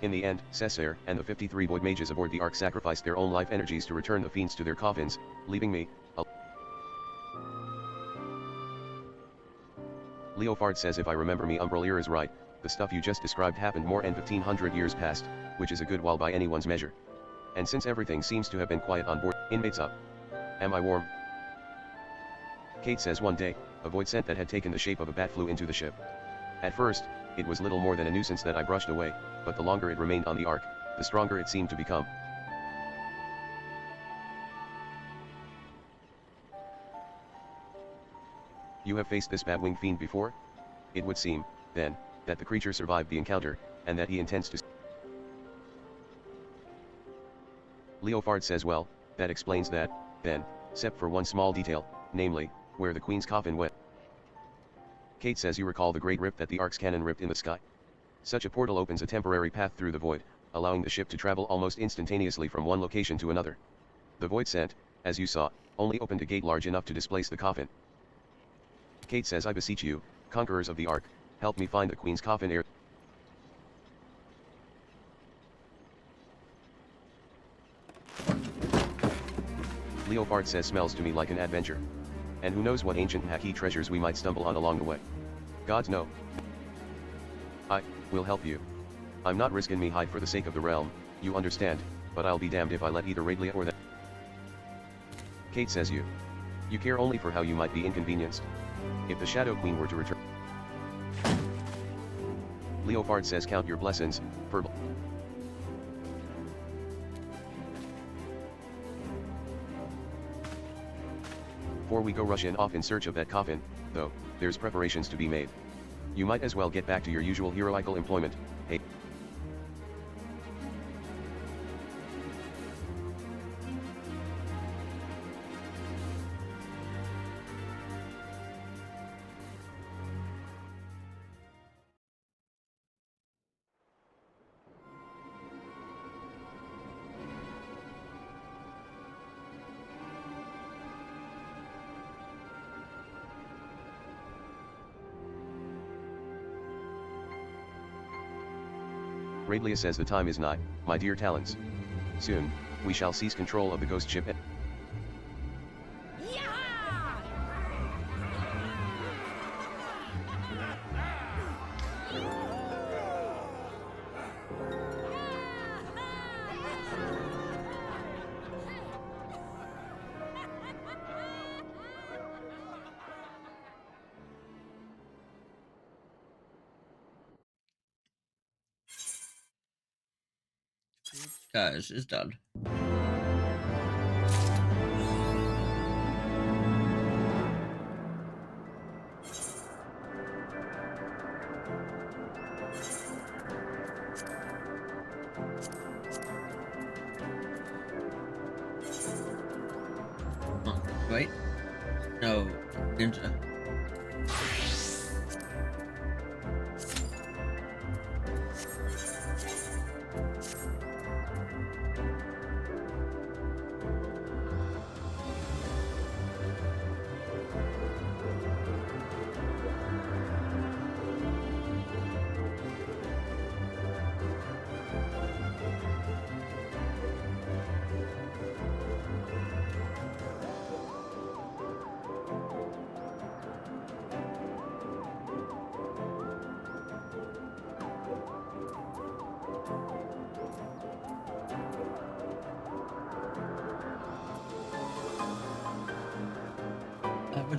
in the end, Cessair and the 53 Void Mages aboard the Ark sacrificed their own life energies to return the fiends to their coffins, leaving me, Leofard says if I remember me Umbralier is right, the stuff you just described happened more than 1500 years past, which is a good while by anyone's measure. And since everything seems to have been quiet on board, inmates up. Am I warm? Kate says one day, a void scent that had taken the shape of a bat flew into the ship. At first, it was little more than a nuisance that I brushed away, but the longer it remained on the Ark, the stronger it seemed to become. You have faced this bat-winged fiend before? It would seem, then, that the creature survived the encounter, and that he intends to... Leofard says well, that explains that, then, except for one small detail, namely, where the Queen's coffin went. Kate says you recall the great rip that the Ark's cannon ripped in the sky? Such a portal opens a temporary path through the void, allowing the ship to travel almost instantaneously from one location to another. The void scent, as you saw, only opened a gate large enough to displace the coffin. Kate says I beseech you, conquerors of the Ark, help me find the Queen's coffin ere... Leofard says smells to me like an adventure. And who knows what ancient Haki treasures we might stumble on along the way. Gods know. I will help you. I'm not risking me hide for the sake of the realm, you understand, but I'll be damned if I let either Radlia or that... Kate says you care only for how you might be inconvenienced. If the Shadow Queen were to return... Leofard says count your blessings, verbal. Before we go rushing off in search of that coffin, though, there's preparations to be made. You might as well get back to your usual heroical employment, hey. Radlia says the time is nigh, my dear talents. Soon, we shall seize control of the ghost ship. Guys, it's done. Oh, wait. No, ninja.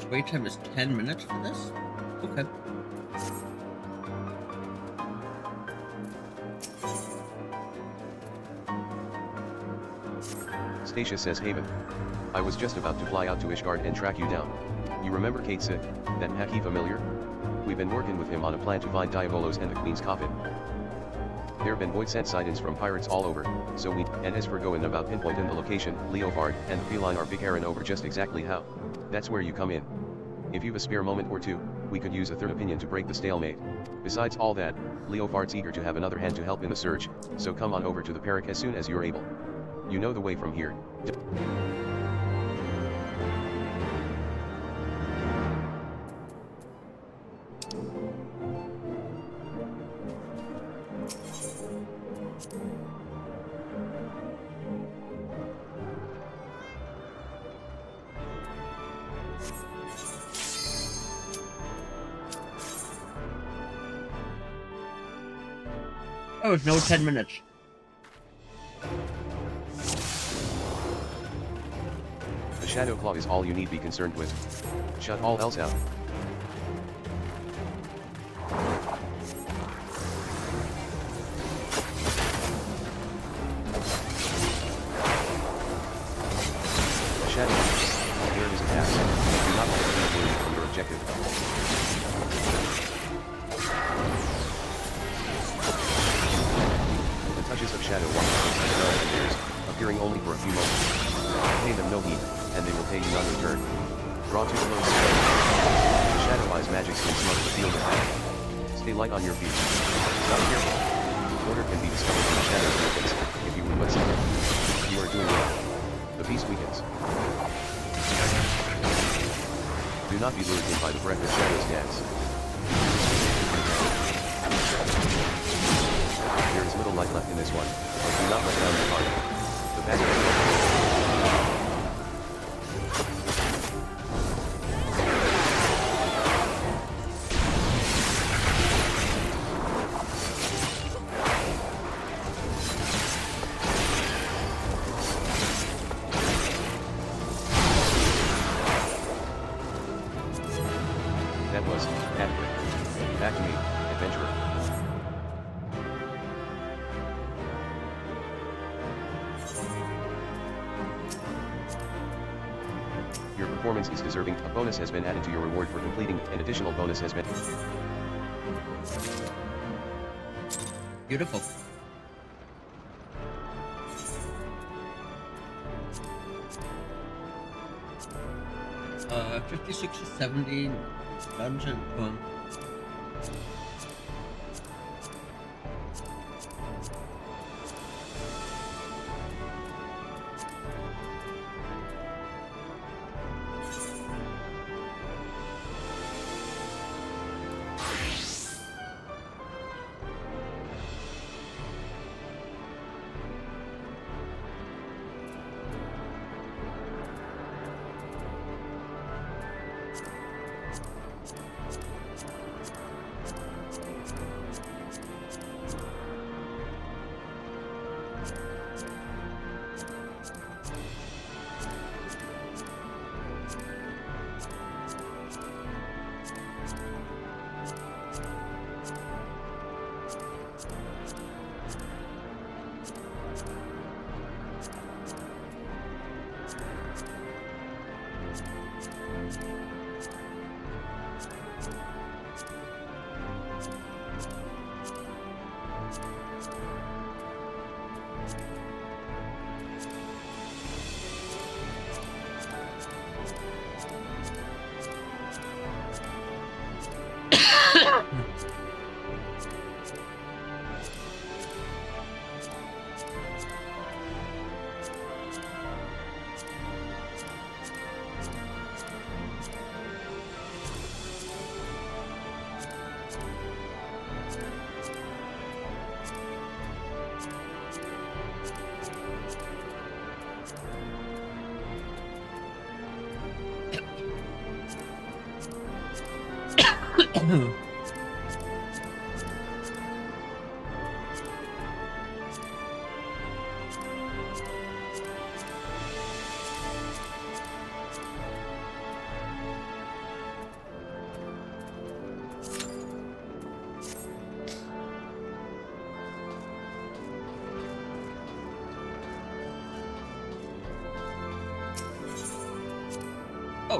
Average wait time is 10 minutes for this? Okay. Stacia says, Haven. I was just about to fly out to Ishgard and track you down. You remember Kate said, that hacky familiar? We've been working with him on a plan to find Diabolos and the Queen's coffin. There have been void sent sightings from pirates all over, so we, and as for going about pinpointing the location, Leofard and the feline are big Aaron over just exactly how. That's where you come in. If you've a spare moment or two, we could use a third opinion to break the stalemate. Besides all that, Leofard's eager to have another hand to help in the search, so come on over to the Peric as soon as you're able. You know the way from here. Oh, it's no 10 minutes. The Shadow Claw is all you need be concerned with. Shut all else out. Shadow, there is a path. Do not let it be away from your objective. The touches of Shadow walk inside the and theirs, appearing only for a few moments. Pay them no heed, and they will pay you none in return. Draw too close. The Shadow Eye's magic can smother the field of battle. Stay light on your feet. Stop careful. Order can be discovered in the Shadow's movements, if you would but seek it. You are doing well. The beast weakens. Do not be lured in by the breath of Shadow's dance. There is little light left in this one, but do not let down your heart. The best That was adequate. Back to me, adventurer. Your performance is deserving. A bonus has been added to your reward for completing. An additional bonus has been... Beautiful. Uh, 56 to 70 dungeon.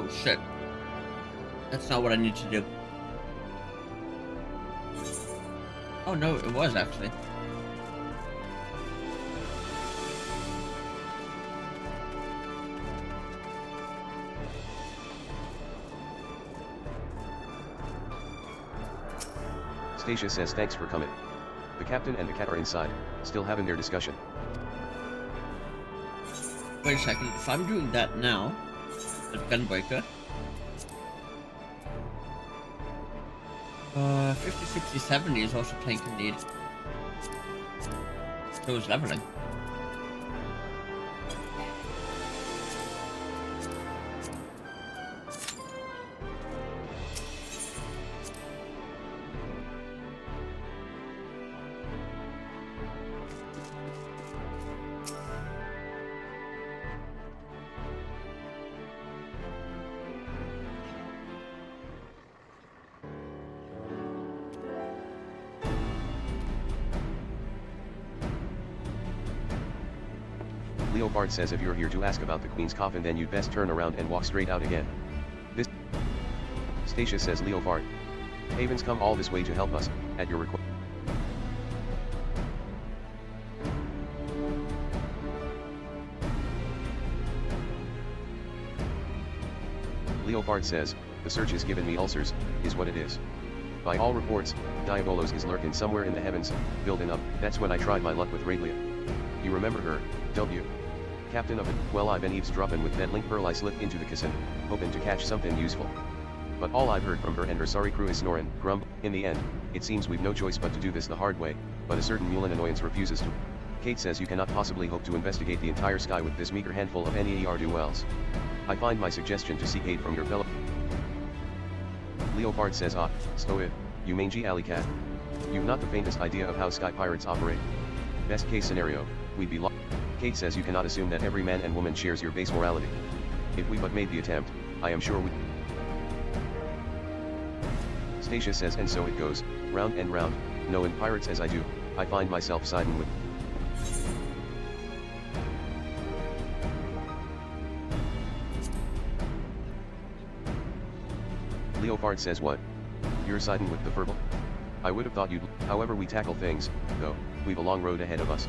Oh, shit. That's not what I need to do. Oh, no, it was, actually. Stacia says thanks for coming. The captain and the cat are inside, still having their discussion. Wait a second, if I'm doing that now, the Gunbreaker, 50, 60, 70 is also tank indeed. So is leveling. Leopard says if you're here to ask about the Queen's coffin then you'd best turn around and walk straight out again. This. Stacia says Leopard. Haven's come all this way to help us, at your request. Leopard says, the search has given me ulcers, is what it is. By all reports, Diabolos is lurking somewhere in the heavens, building up. That's when I tried my luck with Raglia. You remember her, don't you? Captain of it. Well, I've been eavesdropping with that link pearl I slipped into the casino, hoping to catch something useful. But all I've heard from her and her sorry crew is snoring, grumble. In the end, it seems we've no choice but to do this the hard way, but a certain Mulan annoyance refuses to. Kate says you cannot possibly hope to investigate the entire sky with this meager handful of ne'er-do-wells. I find my suggestion to seek aid from your fellow. Leopard says stow it, you mangy alley cat. You've not the faintest idea of how sky pirates operate. Best case scenario, we'd be lost. Kate says you cannot assume that every man and woman shares your base morality. If we but made the attempt, I am sure we... Stacia says and so it goes, round and round, knowing pirates as I do, I find myself siding with... Leopard says what? You're siding with the verbal? I would have thought you'd... However we tackle things, though, we've a long road ahead of us.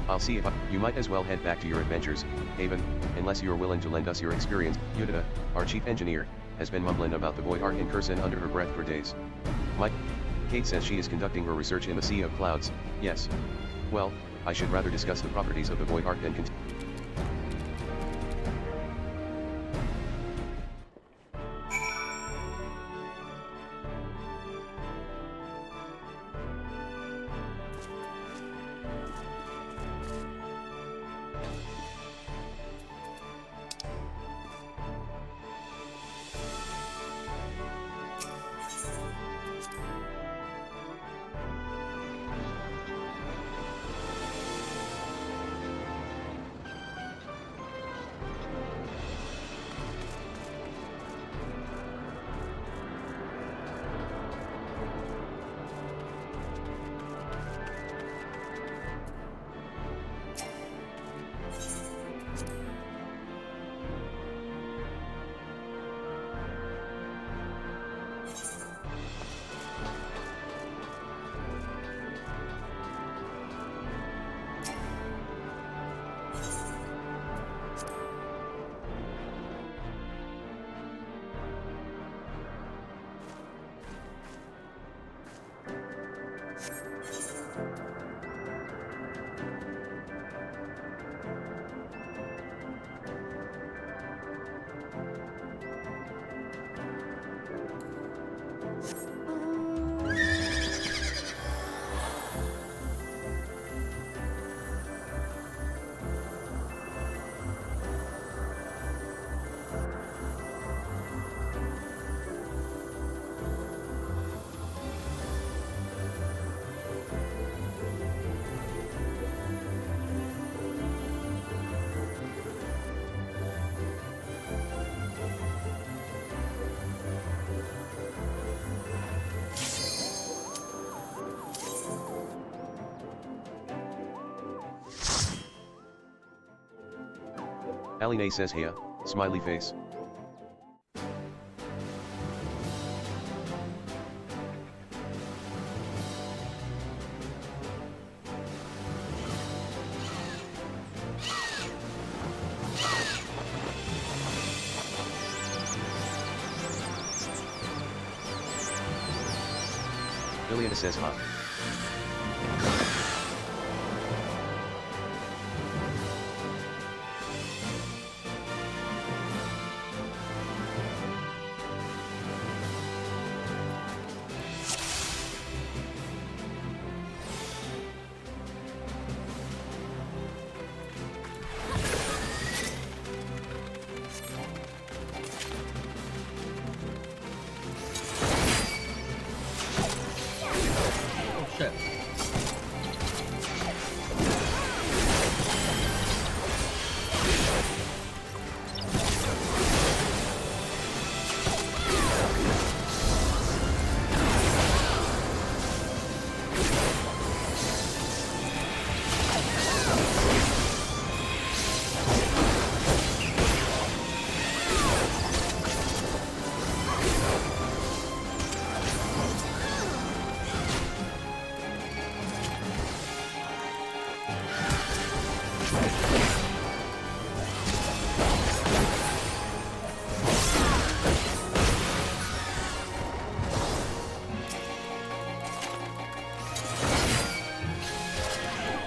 I'll see if you might as well head back to your adventures, Haven, unless you're willing to lend us your experience. Yudita, our chief engineer, has been mumbling about the Void Ark in Curson under her breath for days. Kate says she is conducting her research in the Sea of Clouds, yes. Well, I should rather discuss the properties of the Void Ark than continue. Aline says hey, smiley face. Data says hot. Oh shit.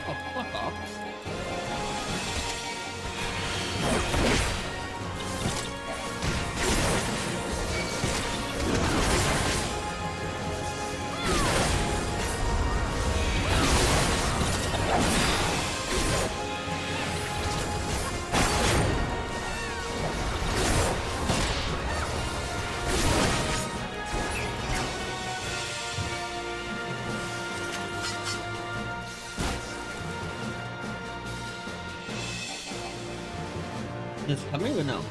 Oh, fuck off. It's coming or no?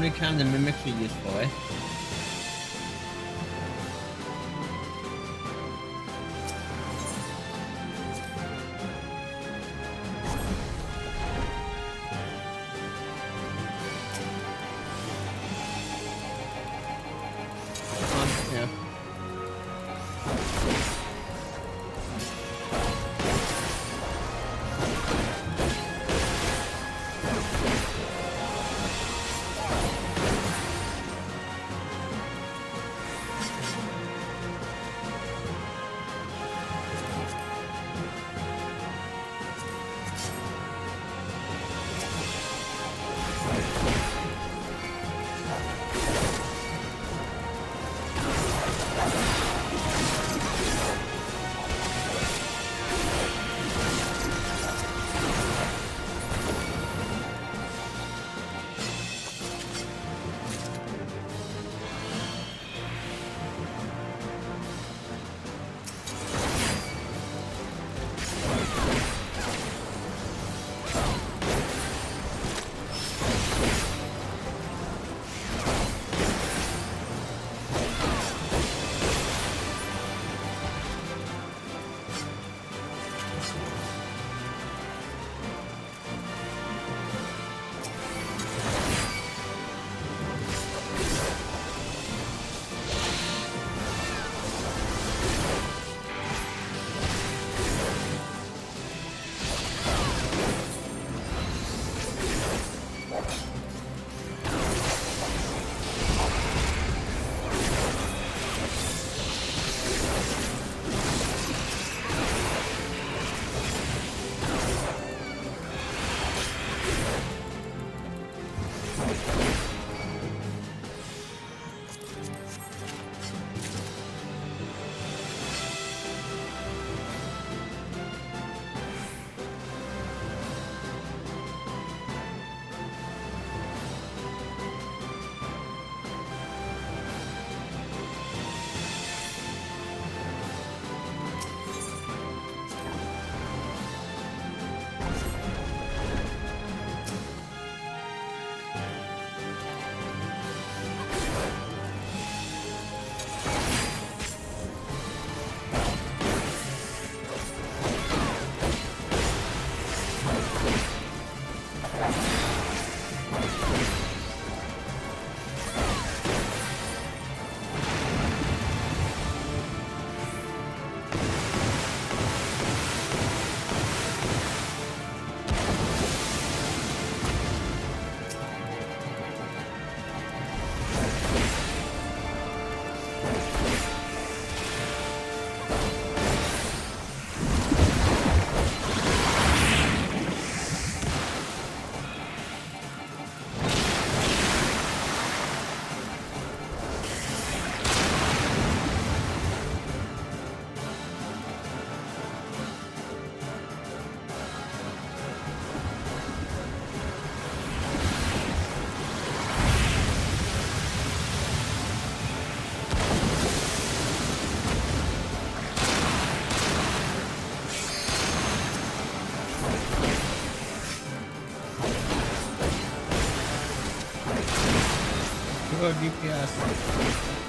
only time the mimics are useful, eh? Yeah. Go DPS.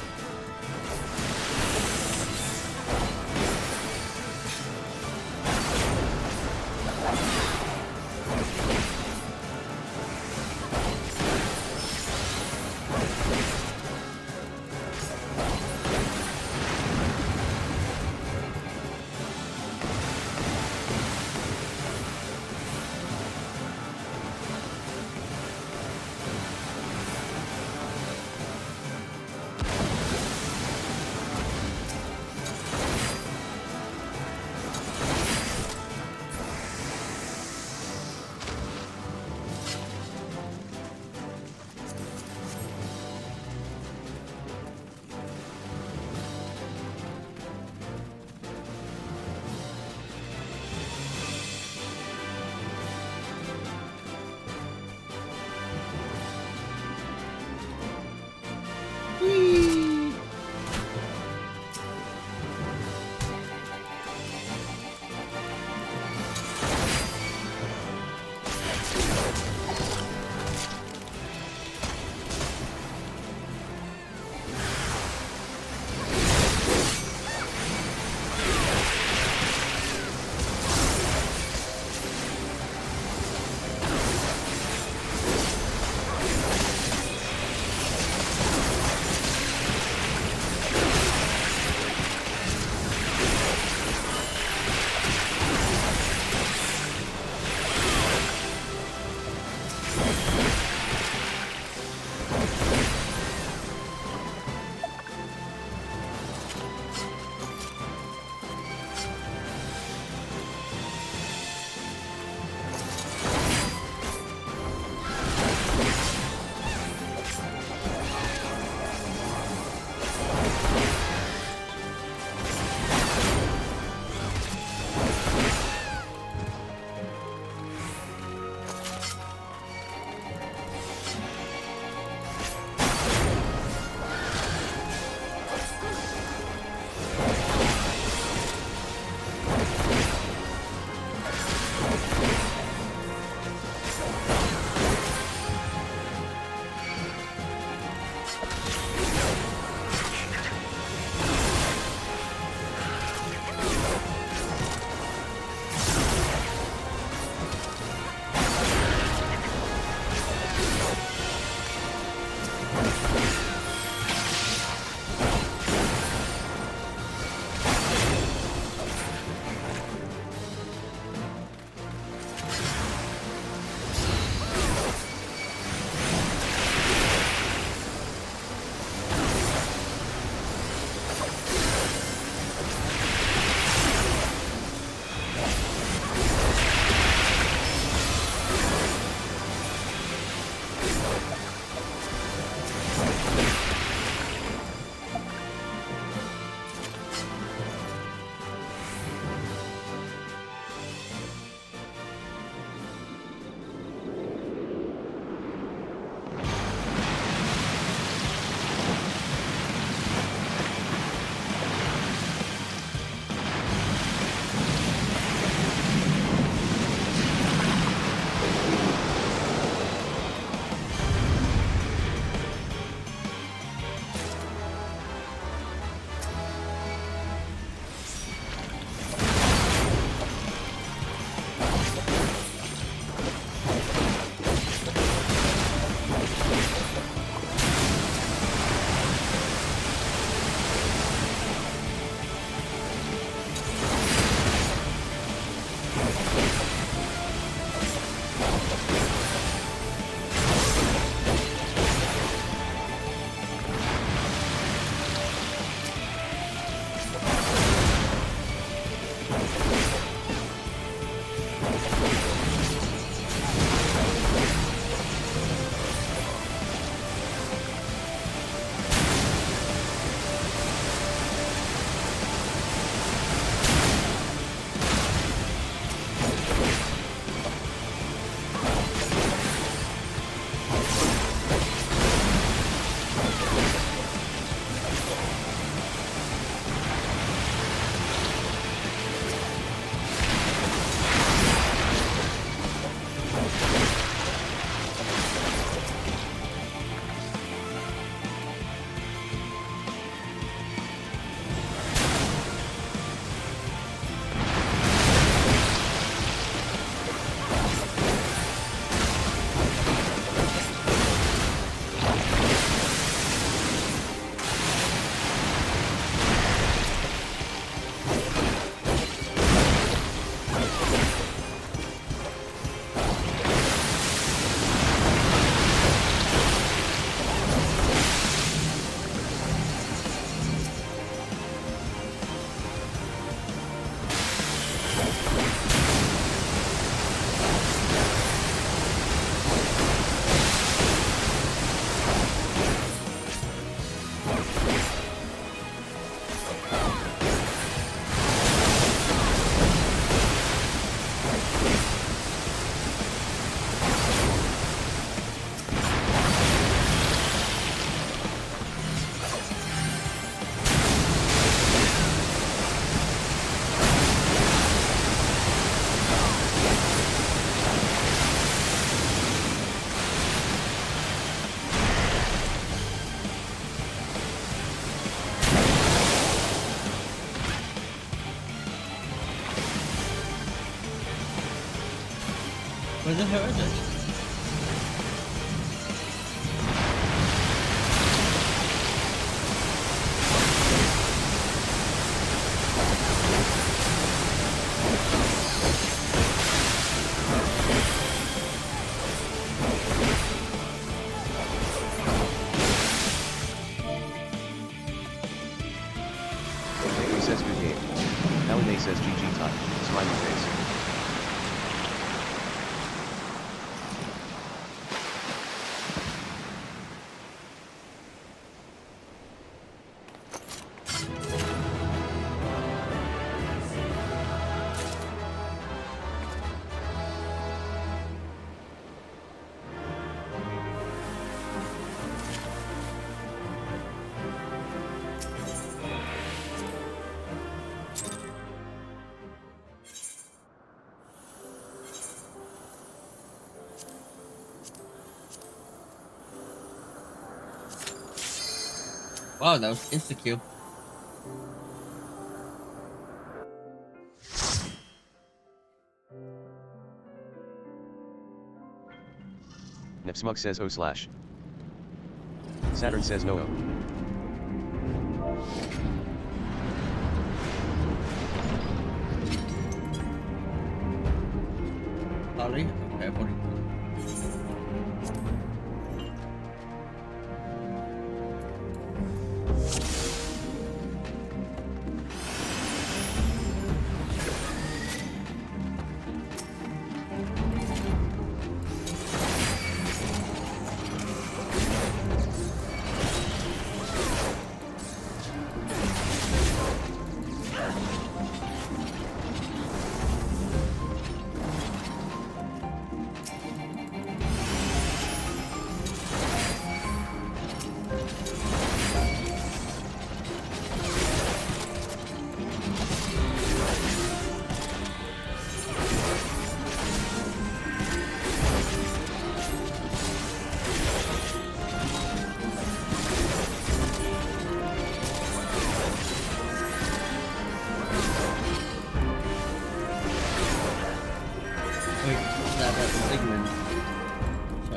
Where the hell is it? Who says good game? Aline says GG time. Smiley face. Wow, that was insta-kill. Nipsmug says O/. Saturn says no. Sorry? Okay, what? Wait, that segment. So,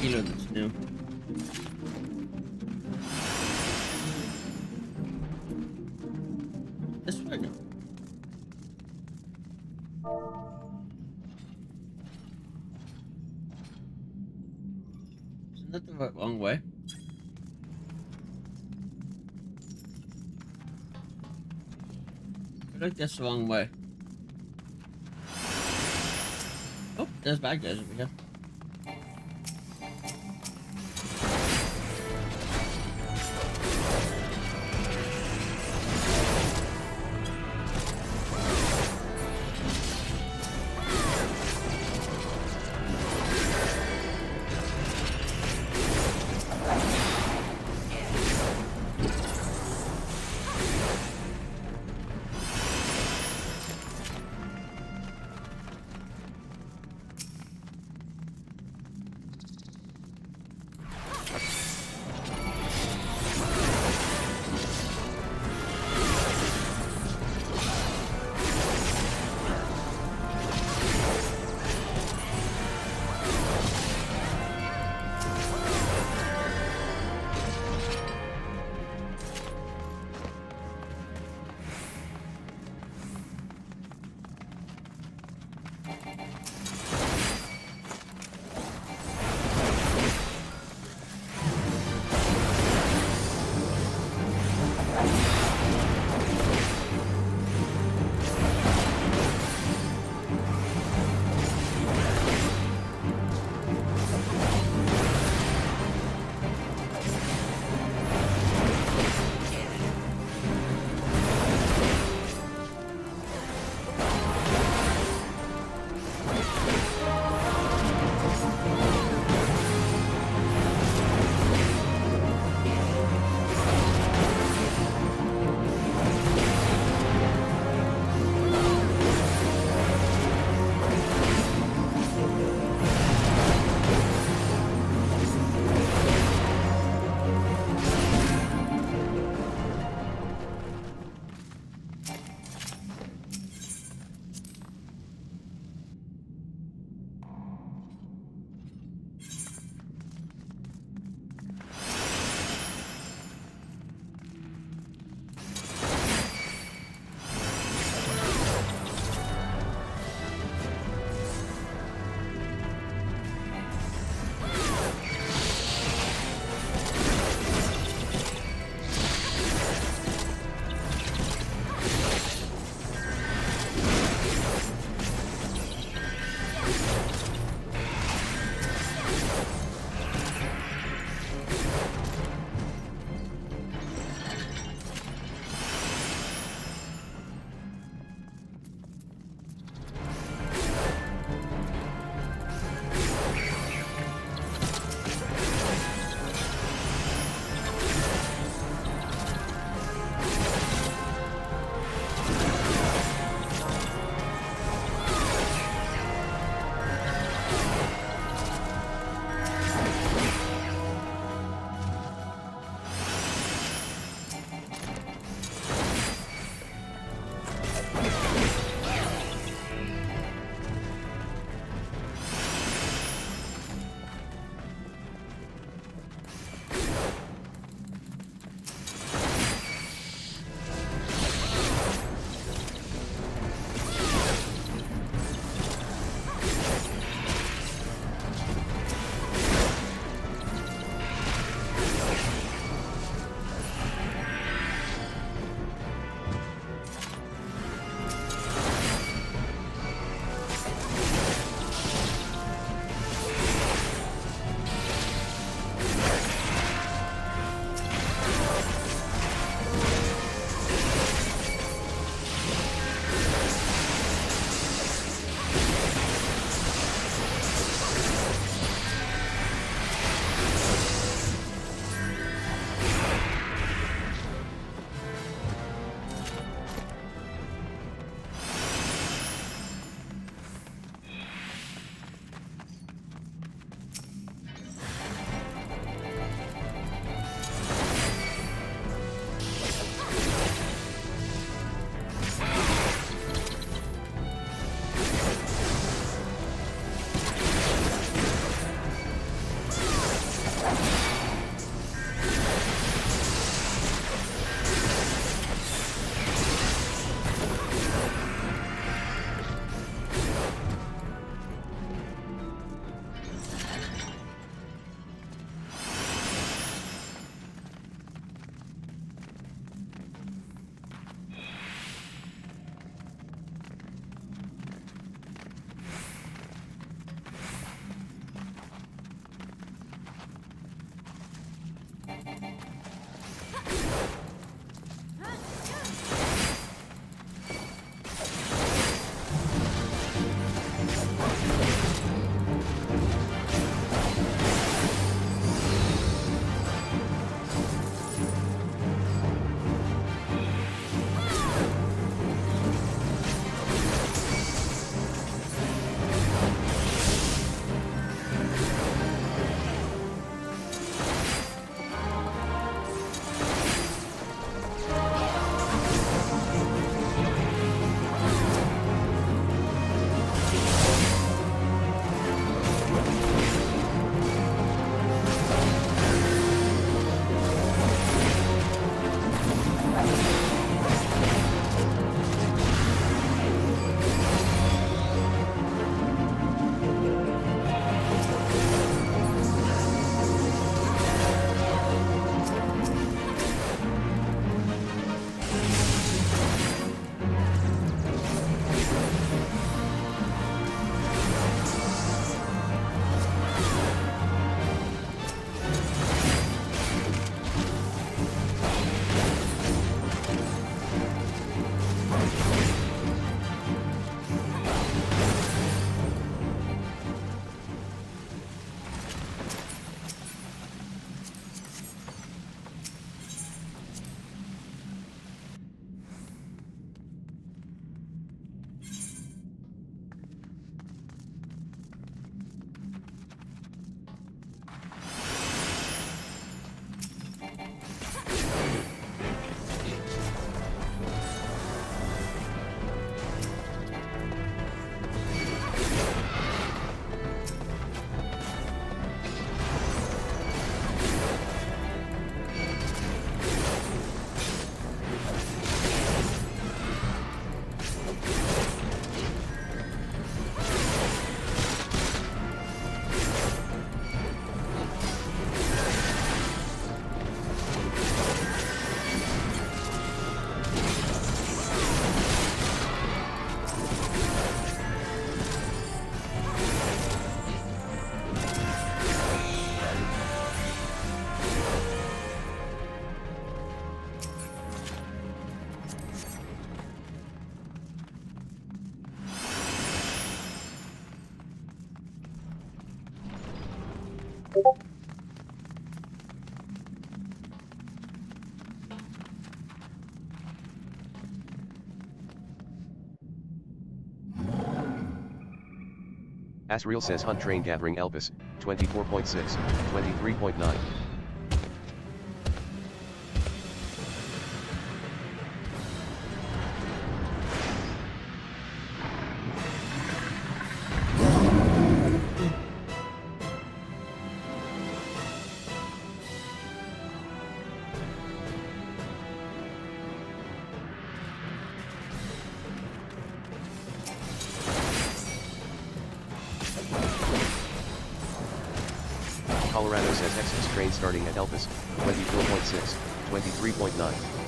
kilo that's new. This way now. Isn't that the wrong way? I feel like that's the wrong way. Oh, there's bad guys over here. Asriel says Hunt Train Gathering Elpis, 24.6, 23.9. Colorado says Exodus train starting at Elpis, 24.6, 23.9.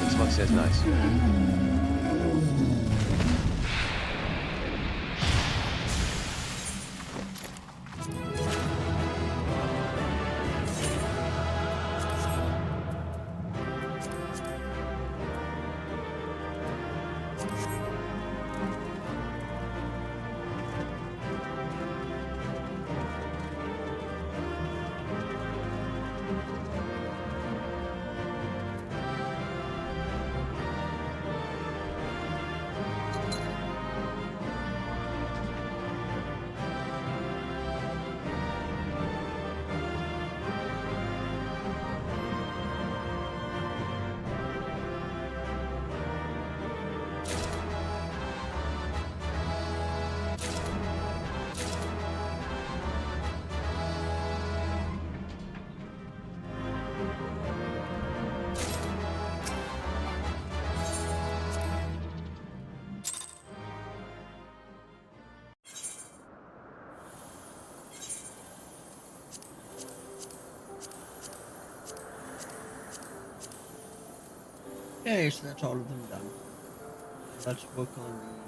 Smug says nice. Okay, so that's all of them done. Let's work on the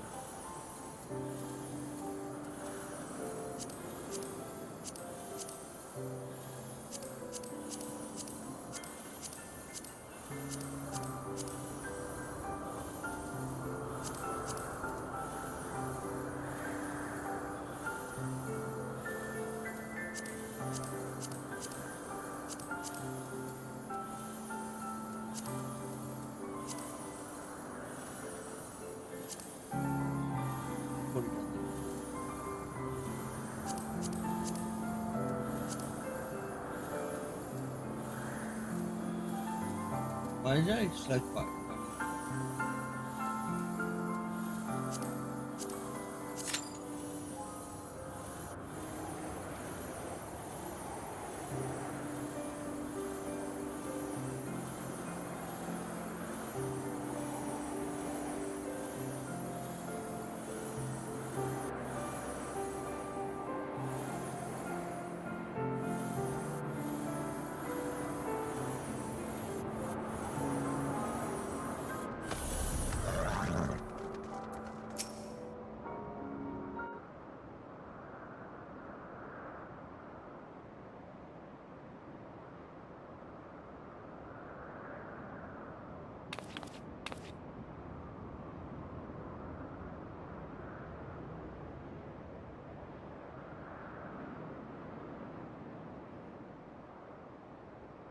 Why did I select fire?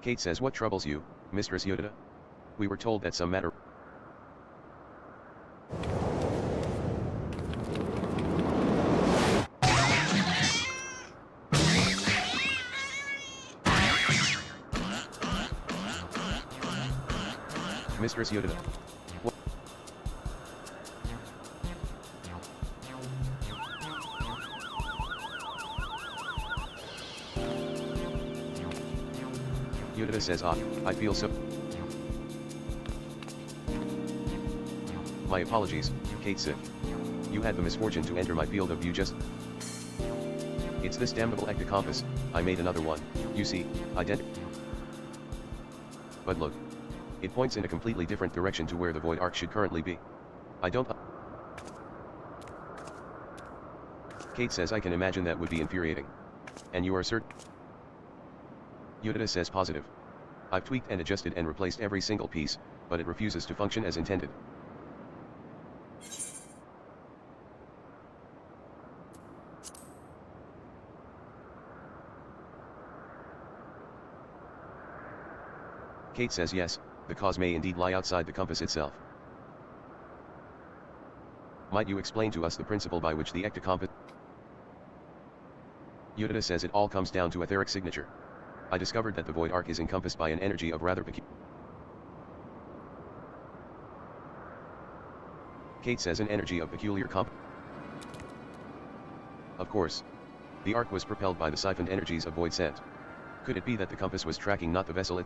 Kate says, what troubles you, Mistress Yoda? We were told that some matter... Mistress Yoda. What? Yoda says, I feel so... My apologies, Kate said. You had the misfortune to enter my field of view just... It's this damnable ectocompass, I made another one, you see, But look. It points in a completely different direction to where the Void Ark should currently be. I don't... Kate says, I can imagine that would be infuriating. And you are certain? Yoda says, positive. I've tweaked and adjusted and replaced every single piece, but it refuses to function as intended. Kate says, yes, the cause may indeed lie outside the compass itself. Might you explain to us the principle by which the ectocompass... Yoda says, it all comes down to etheric signature. I discovered that the Void Ark is encompassed by an energy of rather peculiar... Kate says, an energy of peculiar Of course. The Ark was propelled by the siphoned energies of Void Scent. Could it be that the compass was tracking not the vessel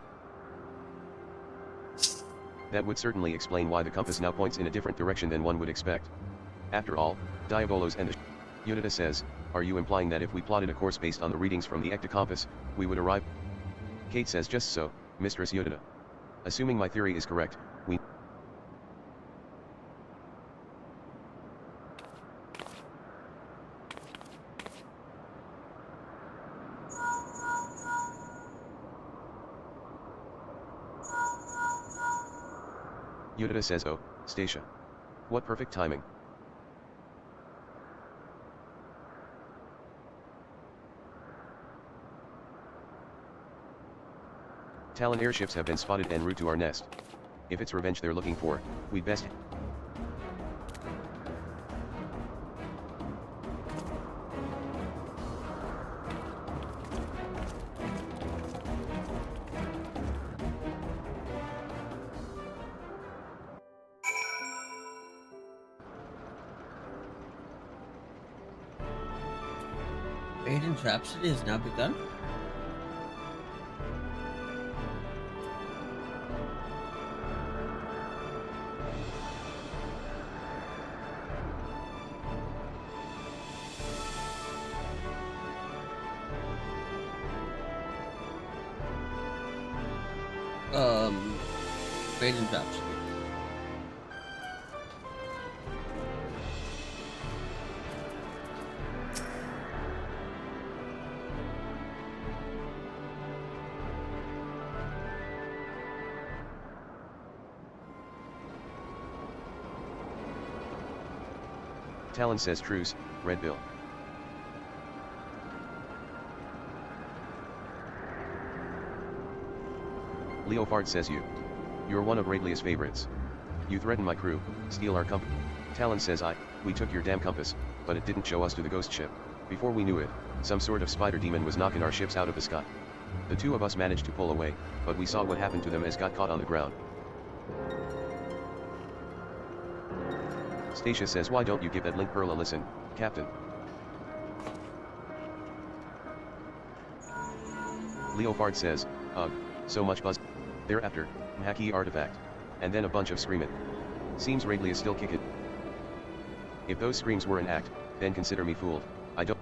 That would certainly explain why the compass now points in a different direction than one would expect. After all, Diabolos and the... Yoda says, are you implying that if we plotted a course based on the readings from the ectocompass, we would arrive? Kate says, just so, Mistress Yoda. Assuming my theory is correct, we... Yoda says, oh, Stacia. What perfect timing. Talon airships have been spotted en route to our nest. If it's revenge they're looking for, we'd best... Aiden's Rhapsody has now begun? Aiden's Rhapsody. Talon says truce, Red Bill. Leofard says you're one of Radlia's favorites. You threaten my crew, steal our compass. Talon says we took your damn compass, but it didn't show us to the ghost ship. Before we knew it, some sort of spider demon was knocking our ships out of the sky. The two of us managed to pull away, but we saw what happened to them as got caught on the ground. Stacia says, why don't you give that link Pearl a listen, Captain? Leopard says, ugh, so much buzz. Thereafter, hacky artifact. And then a bunch of screaming. Seems Radley is still kicking. If those screams were an act, then consider me fooled. I don't.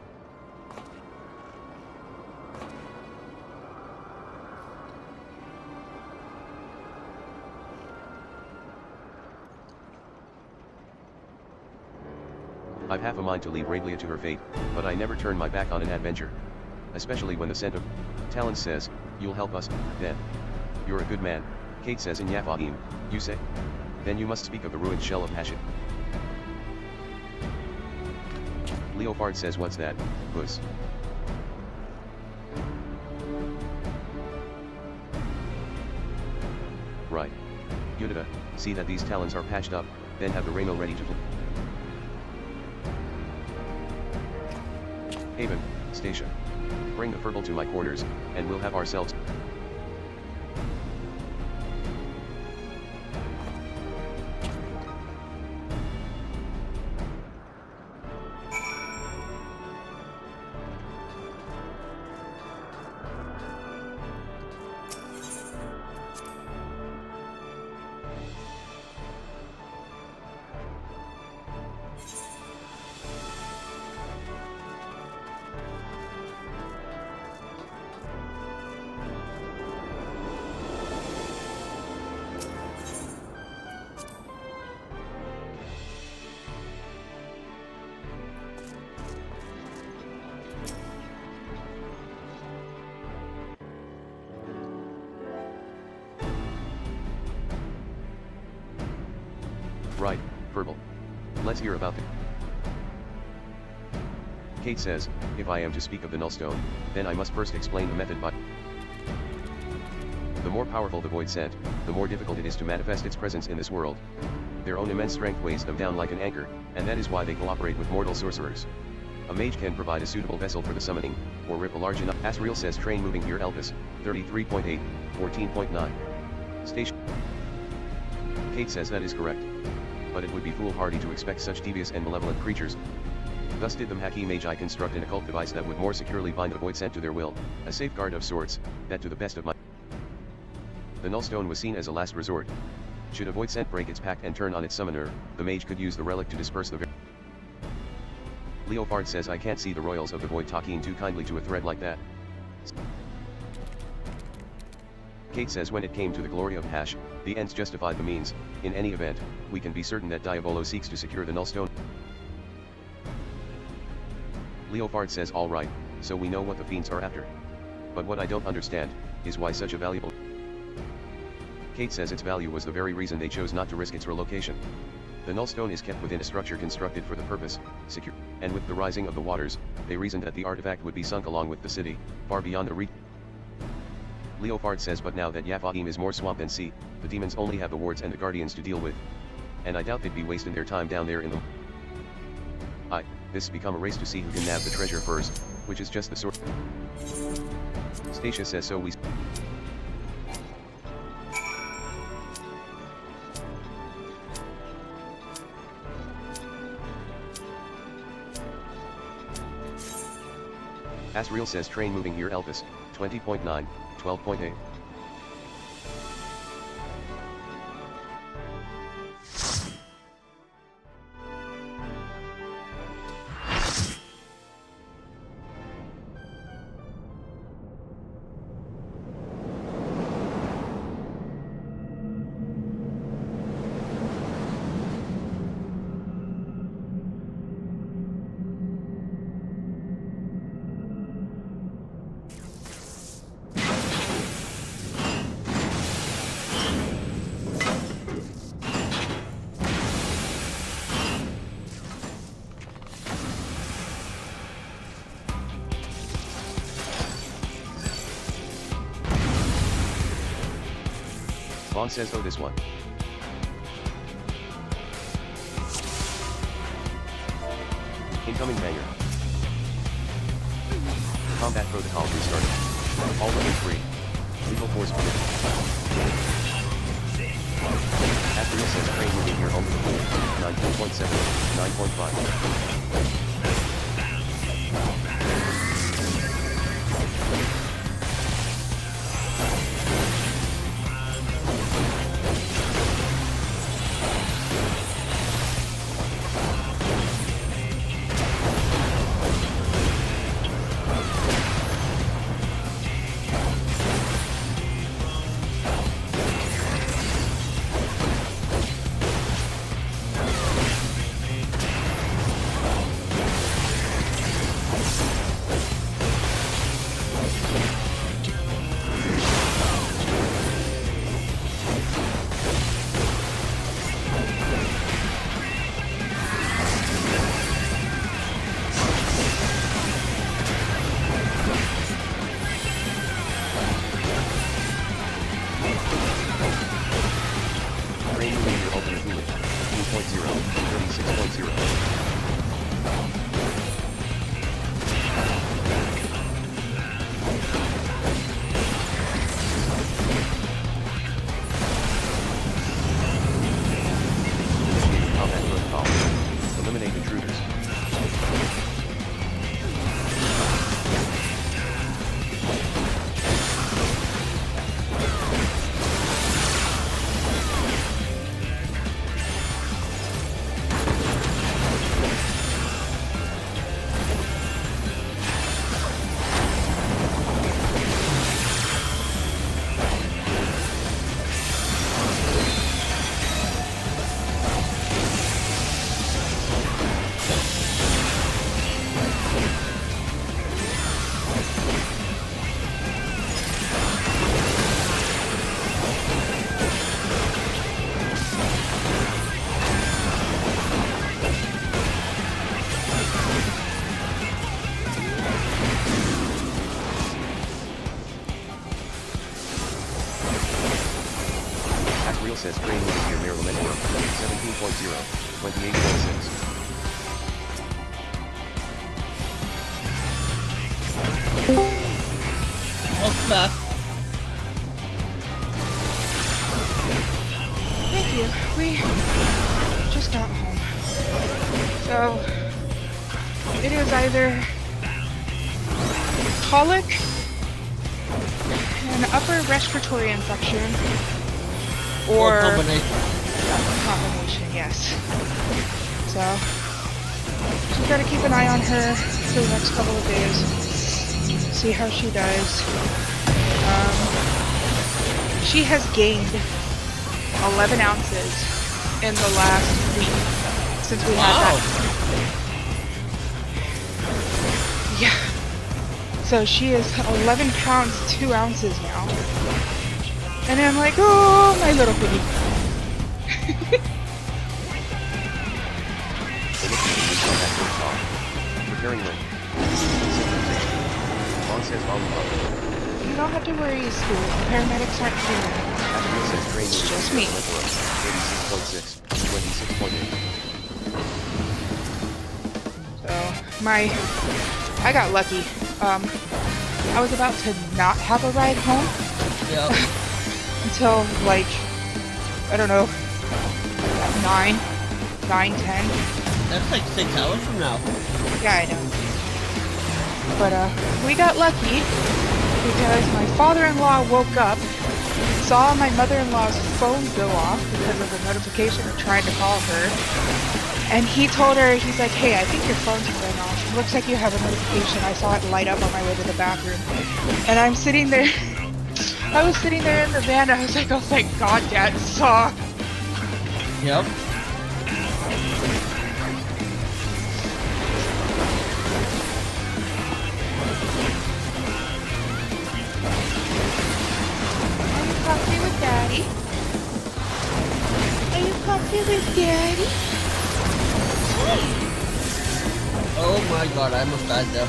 I've half a mind to leave Radlia to her fate, but I never turn my back on an adventure. Especially when the scent of Talon says, you'll help us, then. You're a good man, Kate says in Yaphaim, you say? Then you must speak of the ruined shell of Hashit. Leopard says, what's that, puss? Right. Yudita, see that these talons are patched up, then have the Reno ready to fly. Haven, Stacia. Bring the Furble to my quarters, and we'll have ourselves. Right, Furble. Let's hear about it. Kate says, if I am to speak of the Nullstone, then I must first explain the method by. The more powerful the Void Scent, the more difficult it is to manifest its presence in this world. Their own immense strength weighs them down like an anchor, and that is why they cooperate with mortal sorcerers. A mage can provide a suitable vessel for the summoning, or rip a large enough. Asriel says train moving here Elvis, 33.8, 14.9. Station. Kate says that is correct. But it would be foolhardy to expect such devious and malevolent creatures. Thus did the Haki Magi construct an occult device that would more securely bind the Void Scent to their will, a safeguard of sorts, that to the best of my. The Nullstone was seen as a last resort. Should a Void Scent break its pact and turn on its summoner, the mage could use the relic to disperse the. Leopard says I can't see the royals of the Void talking too kindly to a thread like that. Kate says when it came to the glory of Hash, the ends justified the means. In any event, we can be certain that Diavolo seeks to secure the Nullstone. Leopard says alright, so we know what the fiends are after. But what I don't understand, is why such a valuable. Kate says its value was the very reason they chose not to risk its relocation. The Nullstone is kept within a structure constructed for the purpose, secure, and with the rising of the waters, they reasoned that the artifact would be sunk along with the city, far beyond the reach. Leopard says but now that Yaphaim is more swamp than sea, the demons only have the wards and the guardians to deal with. And I doubt they'd be wasting their time down there in the. This become a race to see who can nab the treasure first, which is just the sort. Stacia says so we. Asriel says train moving here Elvis, 20.9, 12.8. Vaughn says oh this one. Incoming banger. Combat protocol restarted. All weapons free. Lethal force permitted. Asterisk says train moving here over the pool. 19.7, 9.5. Train moving here ultimate movement. 2.0, 36.0. Combat protocol. Eliminate intruders. Real says train moving here near Lamentor. 17.0, 28.6. Welcome back. Thank you. We just got home. So, it is either colic, an upper respiratory infection, or combination, yes. So, we've got to keep an eye on her for the next couple of days. See how she does. She has gained 11 ounces in the last week since we had that. Yeah. So she is 11 pounds, 2 ounces now. And I'm like, oh, my little piggy. Preparing link. Long says volume up. You don't have to worry, Stu. Paramedics aren't here. It's just me. 36.6, 26.8. So, I got lucky. I was about to not have a ride home. Yep. Until, like, I don't know, 9, 10. That's like 6 hours from now. Yeah, I know. But, we got lucky because my father-in-law woke up, saw my mother-in-law's phone go off because of a notification of trying to call her, and he told her, he's like, hey, I think your phone's going off. It looks like you have a notification. I saw it light up on my way to the bathroom. And I'm sitting there, I was sitting there in the van, I was like, oh thank God Dad saw. Yep. Are you comfy with Daddy? Are you comfy with Daddy? Oh my God, I almost died there.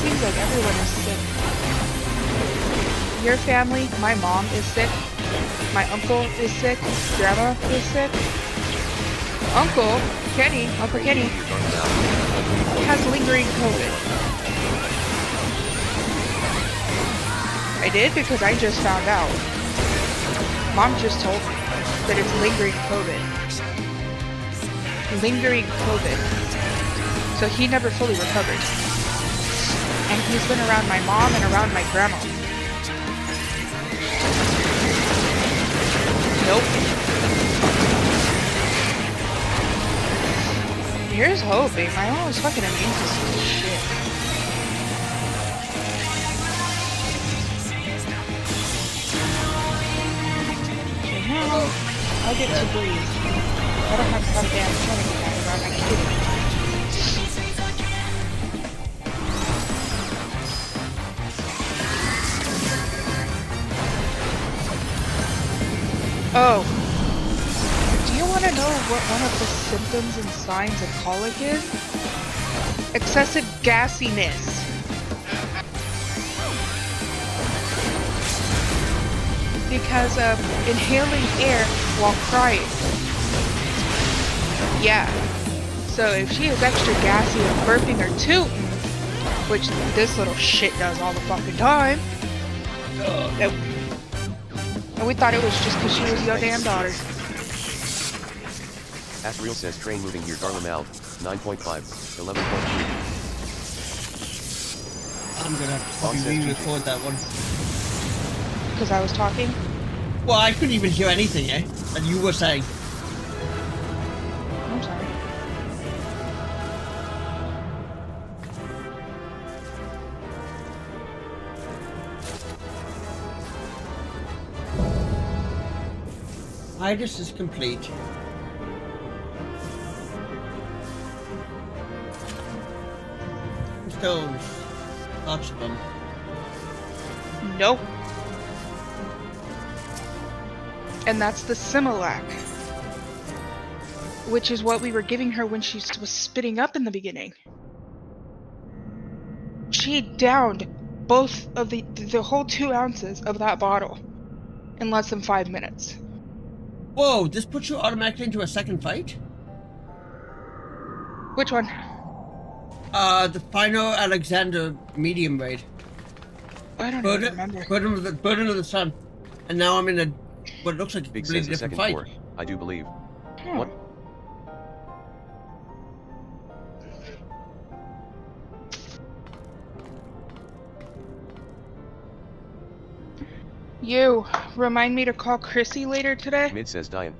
Seems like everyone is sick. Your family, my mom is sick. My uncle is sick. Grandma is sick. Uncle Kenny has lingering COVID. I did because I just found out. Mom just told me. that it's lingering COVID. Lingering COVID. So he never fully recovered. And he's been around my mom and around my grandma. Nope. Here's hoping. My mom was fucking immune system is shit. Okay, now I get to breathe. I don't have to have a damn panic attack around my kid. Oh. Do you want to know what one of the symptoms and signs of colic is? Excessive gassiness. Because of inhaling air while crying. Yeah. So if she is extra gassy and burping or tooting, which this little shit does all the fucking time, and we thought it was just because she was your damn daughter. Asriel says train moving here Garlemald, 9.5, 11.3. I'm gonna have to fucking re-record that one. Because I was talking? Well, I couldn't even hear anything, eh? That you were saying. I'm sorry. Iris is complete. Stones. Lots of them. Nope. And that's the Similac. Which is what we were giving her when she was spitting up in the beginning. She downed both of the whole 2 ounces of that bottle in less than 5 minutes. Whoa, this puts you automatically into a second fight? Which one? The final Alexander medium raid. I don't even remember. Burden of the Sun. And now I'm in a what looks like a Big completely says different second fight. floor, I do believe. Hmm. What? You, remind me to call Chrissy later today? Mid says Diane.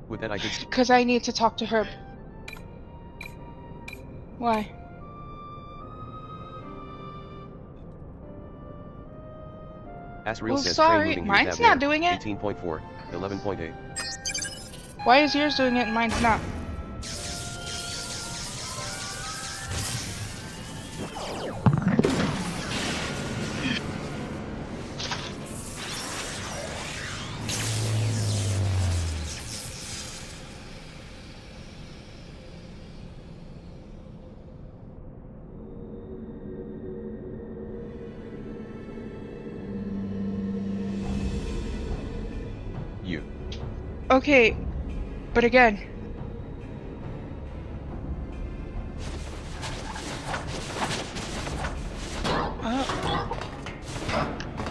With that I could... Because I need to talk to her. Why? Asriel Well, says sorry, train moving mine's here not doing it. 18.4, 11.8. Why is yours doing it and mine's not? You. Okay, but again.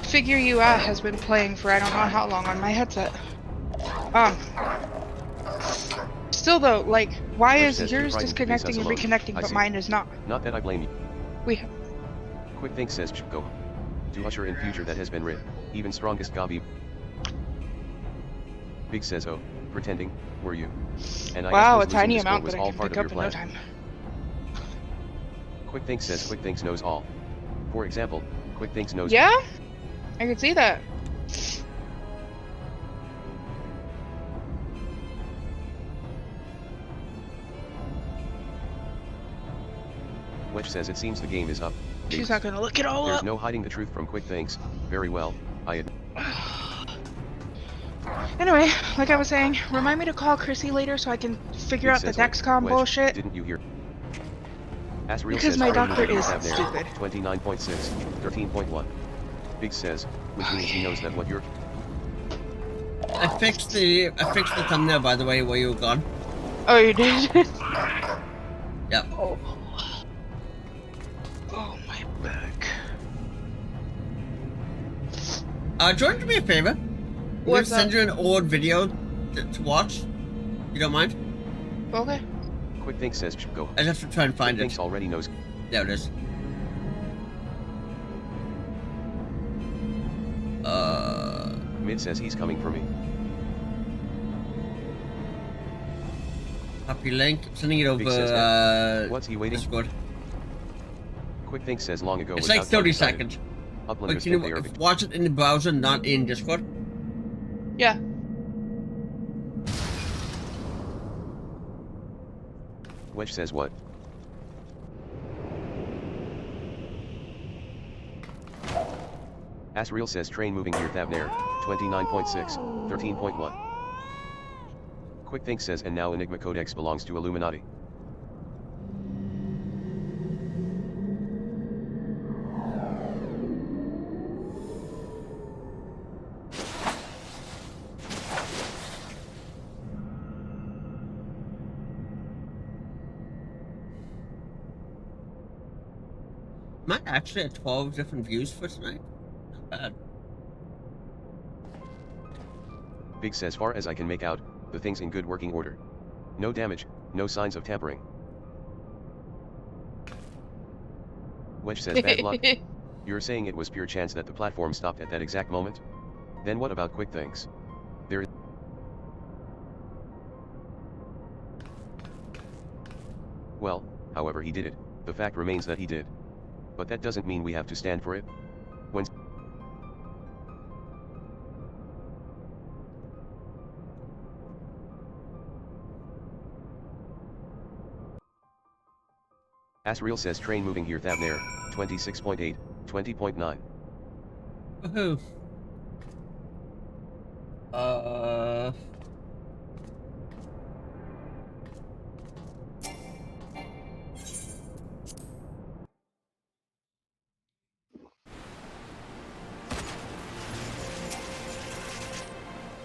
Figure You Out has been playing for I don't know how long on my headset. Still though, like, why is yours disconnecting and reconnecting but mine is not? Not that I blame you. We Quick Think says go. To usher in future that has been writ. Even strongest Gabi. Big says oh, pretending, were you? And wow, I a tiny amount was that I all can part pick of up your in no plan. time. Quick Think says Quick Thinks knows all. For example, Quick Thinks knows. Yeah? I can see that. Wedge says it seems the game is up. She's not gonna look it all There's up. no hiding the truth from Quick Thinks. Very well, I admit. Anyway, like I was saying, remind me to call Chrissy later so I can figure out the Dexcom Wedge, bullshit. Didn't you hear? Asriel Because says my train doctor moving is have there, stupid. 29.6, 13.1. Big says, which means he knows that what you're... I fixed the thumbnail, by the way, while you were gone. Oh, you did? Yep. Oh. Oh, my back. Do you want to do me a favor? I'm What's gonna send you an old video to watch. You don't mind? Okay. Quick Think says go. I just have to try and find Quick it. Thinks already knows. There it is. Mid says he's coming for me. Copy link. I'm sending it over. Says, what's he waiting? Discord. Quick Think says long ago. It's like 30 seconds. Uplanders But can you watch it in the browser, not in Discord? Yeah. Wedge says what? Asriel says train moving here Thavnair, 29.6, 13.1. Quick Think says and now Enigma Codex belongs to Illuminati. Am I actually at 12 different views for tonight? Not bad. Big says far as I can make out, the thing's in good working order. No damage, no signs of tampering. Wedge says bad luck. You're saying it was pure chance that the platform stopped at that exact moment? Then what about quick things? There is... Well, however he did it, the fact remains that he did. But that doesn't mean we have to stand for it. When Asriel says train moving here Thavnair, 26.8, 20.9. Woohoo.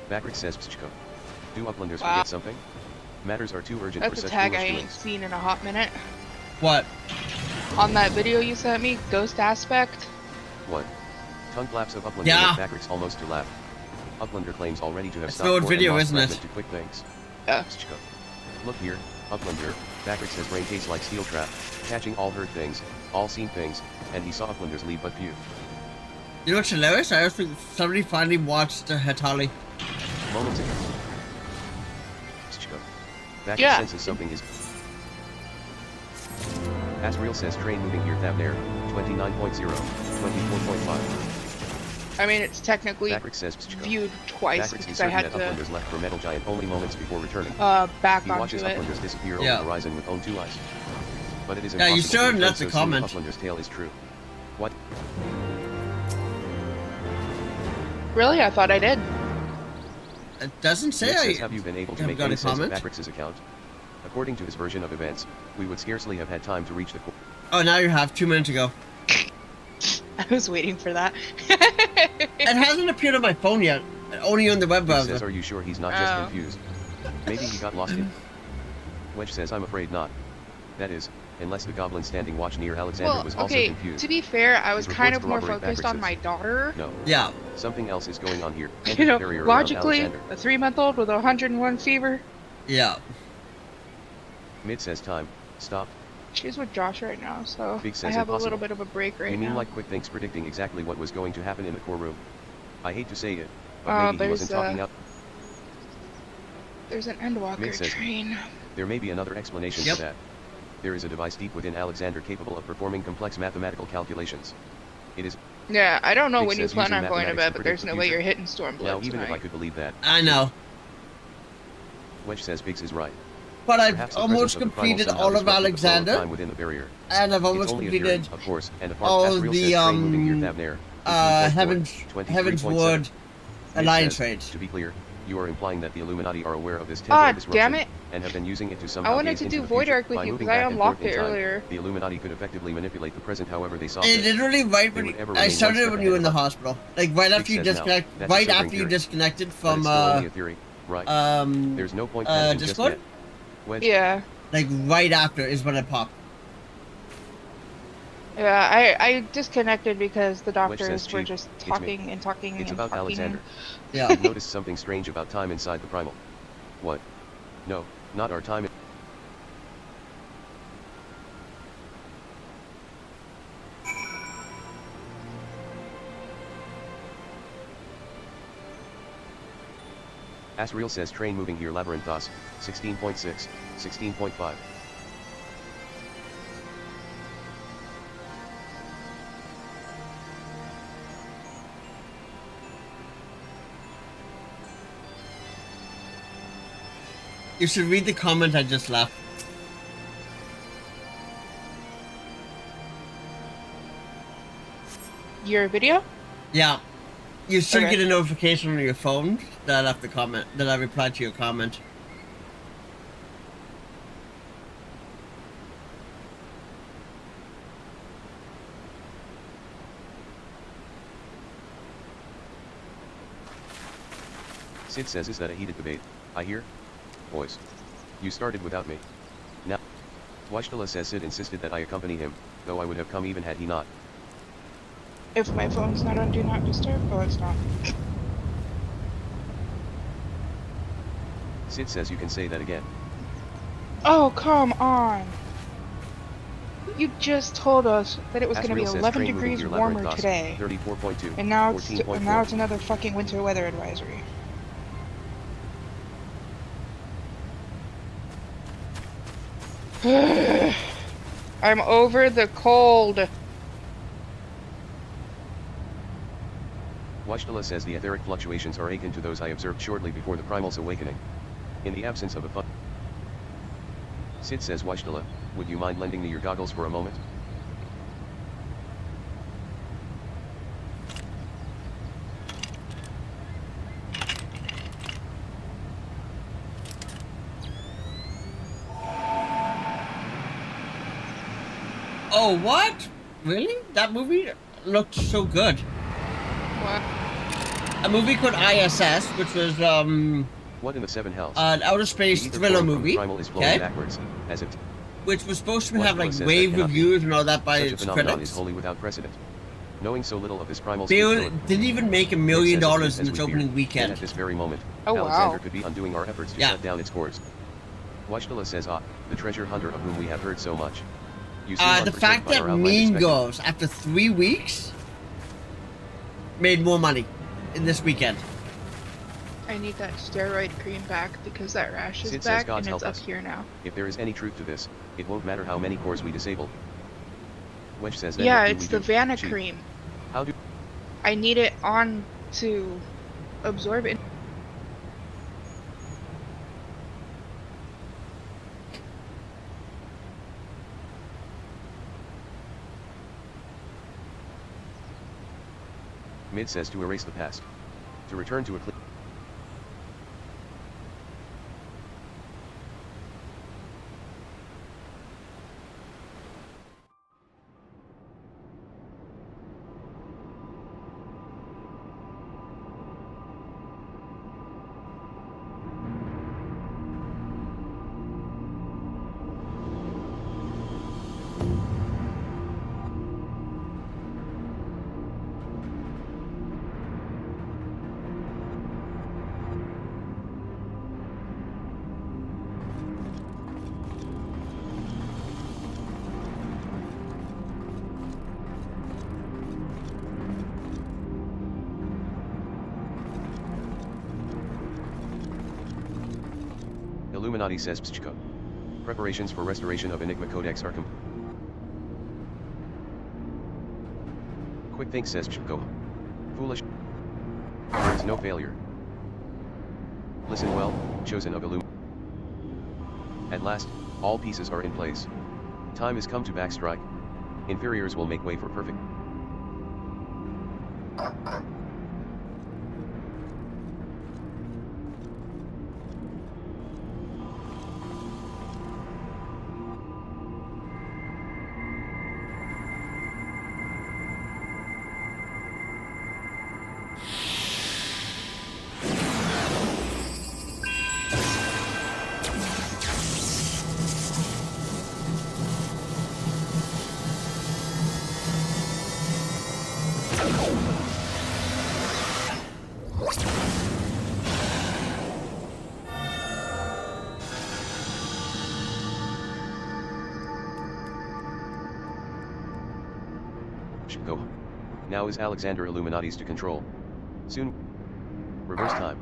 Bakrick says Pschko. Do Uplanders Wow. forget something? Matters are too urgent That's for a such tag I foolish ain't doings. seen in a hot minute. What? On that video you sent me, Ghost Aspect. What? Tongue flaps of Uplander Yeah. make Bakrick's almost to laugh. Uplander claims already to have It's stopped an old for video, and lost isn't it? fragment to quick things. Yeah. Pschko. Look here, Uplander. Bakrick says brain tastes like steel trap, catching all heard things, all seen things, and he saw Uplanders leave but few. You know what's hilarious? I think somebody finally watched Hatali. Moments ago. Pschko. Bakrick Yeah. senses something is... Asriel says train moving here Thavnair, 29.0, 24.5. I mean, it's technically Bakrick says Pschko. viewed twice Bakrick is because I certain had that to Uplanders left for Metal Giant only moments before returning. back He onto watches it. Uplanders disappear Yeah. over the horizon with own two eyes. But it is Yeah, impossible you to still judge that's so a soon comment. Uplander's tale is true. What? Really? I thought I did. It doesn't say Nick I says, have you been able to have make got any a sense of comment. Bakrick's account? According to his version of events, we would scarcely have had time to reach the core. Oh, now you have 2 minutes ago. I was waiting for that. It hasn't appeared on my phone yet. Only on the web He browser. says, are you sure he's not just Oh. confused? Maybe he got lost in... Wedge says, I'm afraid not. That is, unless the goblin standing watch near Alexander Well, was also okay, confused. to be fair, I was His kind reports of more corroborate focused on Bakrick's. my daughter. No. Yeah. Something else is going on here. You know, Barrier around logically, Alexander. a 3-month-old with a 101 fever. Yeah. Mid says time. Stop. She's with Josh right now, so Big I says have a impossible. little bit of a break right You mean now. like Quick Thinks predicting exactly what was going to happen in the core room? I hate to say it, but maybe he wasn't talking up. There's an Endwalker Mid says, train. There may be another explanation Yep. for that. There is a device deep within Alexander capable of performing complex mathematical calculations. It is... Yeah, I don't know Big when you says plan using on going to mathematics bed, to but there's predict no the way future. you're hitting Stormblood Now even tonight. if I could believe that, I know. Wedge says Biggs is right. But I've Perhaps the almost presence of the primal completed somehow all of disrupted the flow of Alexander. time within the barrier. And I've It's almost only a theory, completed of course, and apart all Asriel the, says train moving here Thavnair, 18.4, Heaven's 23.7. Word Mid Alliance says, raids. To be clear, you are implying that the Illuminati are aware of this Ah, temporal disruption damn it. and have been using it to somehow I wanted gaze to into do the Void future. Arc with By you moving because I back and unlocked forth in it time, earlier. The Illuminati could effectively manipulate the present however they saw It fit. literally right They when would ever I remain started one when step you were in the ahead of hospital. Like right after Big you says no. disconnect, That's a right sobering after you theory. disconnected But from it's still only a theory, right? There's no point panicking just Discord. yet. Wedge, Yeah. Like right after is when it popped. Yeah, I disconnected because the Wedge says, doctors were "Chief, just it's me. talking and talking It's and about talking. Alexander. Yeah. I've noticed something strange about time inside the Primal. What? No, not our time. Asriel says train moving here Labyrinthos, 16.6, 16.5. You should read the comment I just left. Your video? Yeah. You should Okay. get a notification on your phone that I left the comment, that I replied to your comment. Sid says, is that a heated debate? I hear? Boys. You started without me. Now. Washtala says Sid insisted that I accompany him, though I would have come even had he not. If my phone's not on Do Not Disturb? Oh, it's not. Sid says you can say that again. Oh, come on. You just told us that it was going to be Asriel says 11 train moving degrees here warmer Labyrinthos, today. 34.2, And now $14.4. it's another fucking winter weather advisory. I'm over the cold. Washtala says the etheric fluctuations are akin to those I observed shortly before the Primal's awakening. In the absence of a fun. Sid says, Washtala, would you mind lending me your goggles for a moment? Oh, what? Really? That movie looked so good. What? A movie called ISS, which was, What in the seven hells? an outer space thriller movie, okay? Backwards, as if Which was supposed to have, like, says rave that cannot reviews and all that by such a its phenomenon critics. is wholly without precedent. Knowing so little of this Primal's Didn't even make $1 million in its opening weekend. At this very moment, Oh, Alexander wow. could be undoing our efforts to shut down its course. Washtala says, the treasure hunter of whom we have heard so much. You seem The unperturbed fact by that our outlandish Mean spectacle. Girls, after 3 weeks, made more money in this weekend. I need that steroid cream back because that rash is Sid says back God's and it's help up us. here now. If there is any truth to this, it won't matter how many cores we disable. Wedge says then Yeah, what do it's we the do? Vanna Cheat. cream. How do I need it on to absorb it. Mid says to erase the past. To return to a clean. Illuminati says Pschko. Preparations for restoration of Enigma Codex are complete. Quick Think says Pschko. Foolish. There is no failure. Listen well, chosen of Illum. At last, all pieces are in place. Time has come to backstrike. Inferiors will make way for perfect. Now is Alexander Illuminati's to control. Soon. Reverse time.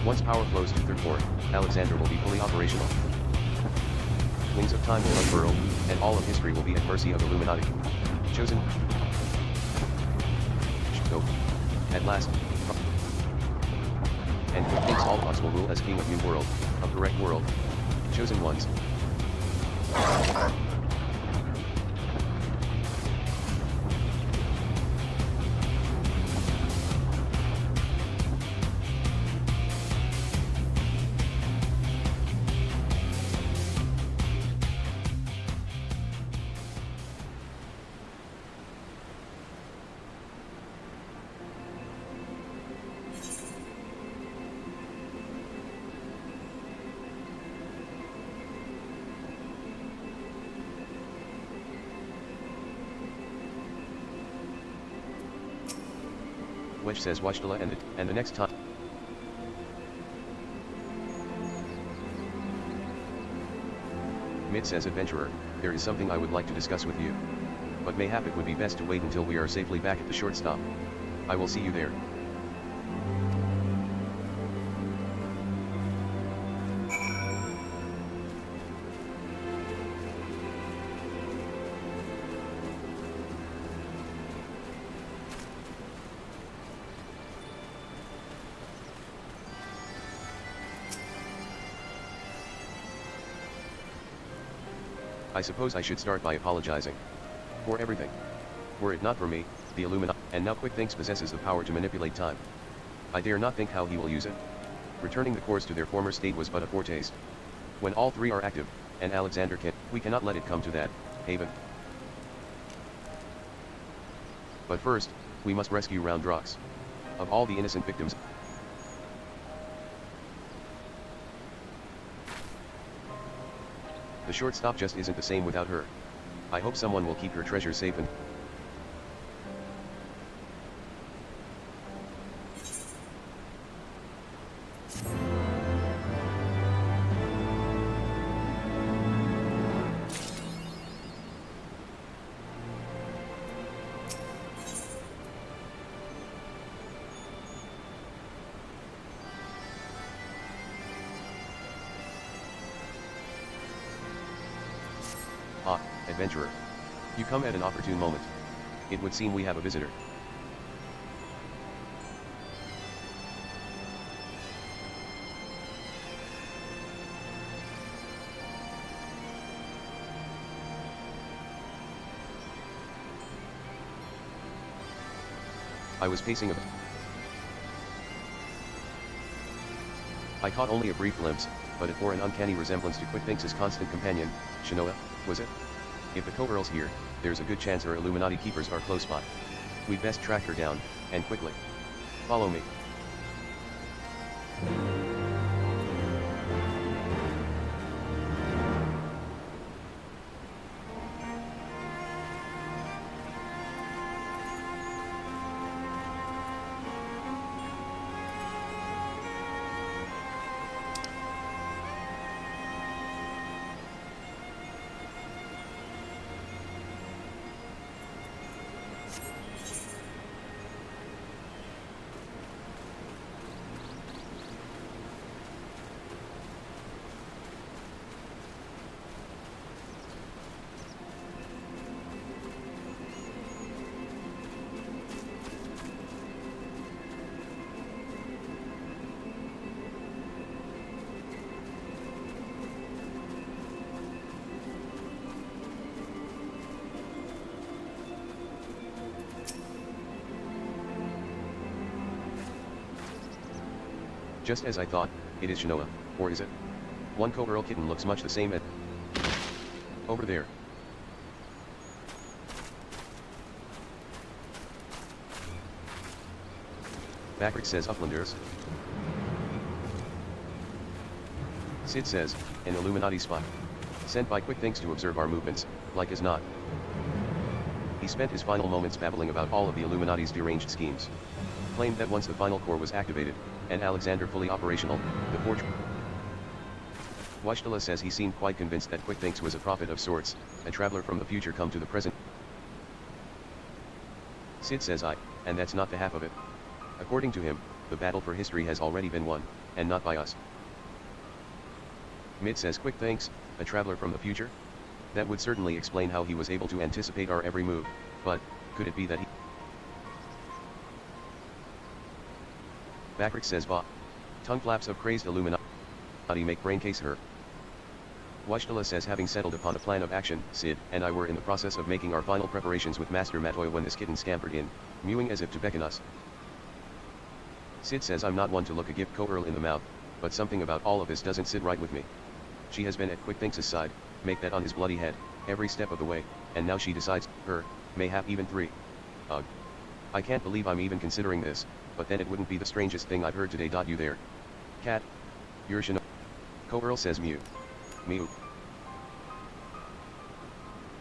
Once power flows to third port, Alexander will be fully operational. Wings of time will unfurl, and all of history will be at mercy of Illuminati. Chosen. Go. At last. And who thinks all gods will rule as king of new world, of correct world. Chosen ones. Wedge says Washtala ended, and the next time. Mid says Adventurer, there is something I would like to discuss with you. But mayhap it would be best to wait until we are safely back at the shortstop. I will see you there. I suppose I should start by apologizing. For everything. Were it not for me, the Illuminati, and now Quick thinks possesses the power to manipulate time. I dare not think how he will use it. Returning the cores to their former state was but a foretaste. When all three are active, and Alexander can, we cannot let it come to that, Haven. But first, we must rescue Roundrox. Of all the innocent victims. The shortstop just isn't the same without her. I hope someone will keep her treasure safe and... Ah, adventurer. You come at an opportune moment. It would seem we have a visitor. I was pacing about. I caught only a brief glimpse, but it bore an uncanny resemblance to Quick-Thinks' constant companion, Shinoa, was it? If the co-earl's here, there's a good chance her Illuminati keepers are close by. We'd best track her down, and quickly. Follow me. Just as I thought, it is Shinoa, or is it? One co-earl kitten looks much the same as... over there. Bakrick says Uplanders. Sid says, an Illuminati spy. Sent by quick things to observe our movements, like as not. He spent his final moments babbling about all of the Illuminati's deranged schemes. Claimed that once the final core was activated, and Alexander fully operational, the fortress... Washtala says he seemed quite convinced that Quick Thinks was a prophet of sorts, a traveler from the future come to the present. Sid says and that's not the half of it. According to him, the battle for history has already been won, and not by us. Mid says Quick Thinks, a traveler from the future? That would certainly explain how he was able to anticipate our every move, but, could it be that he... Bakrick says tongue flaps of crazed Illuminati make brain case her. Washtala says having settled upon a plan of action, Sid and I were in the process of making our final preparations with Master Matoy when this kitten scampered in, mewing as if to beckon us. Sid says I'm not one to look a gift co-earl in the mouth, but something about all of this doesn't sit right with me. She has been at Quick Thinks' side, make that on his bloody head, every step of the way, and now she decides, mayhap even 3. Ugh. I can't believe I'm even considering this, but then it wouldn't be the strangest thing I've heard today. You there? Cat? You're Co-earl says mew. Mew.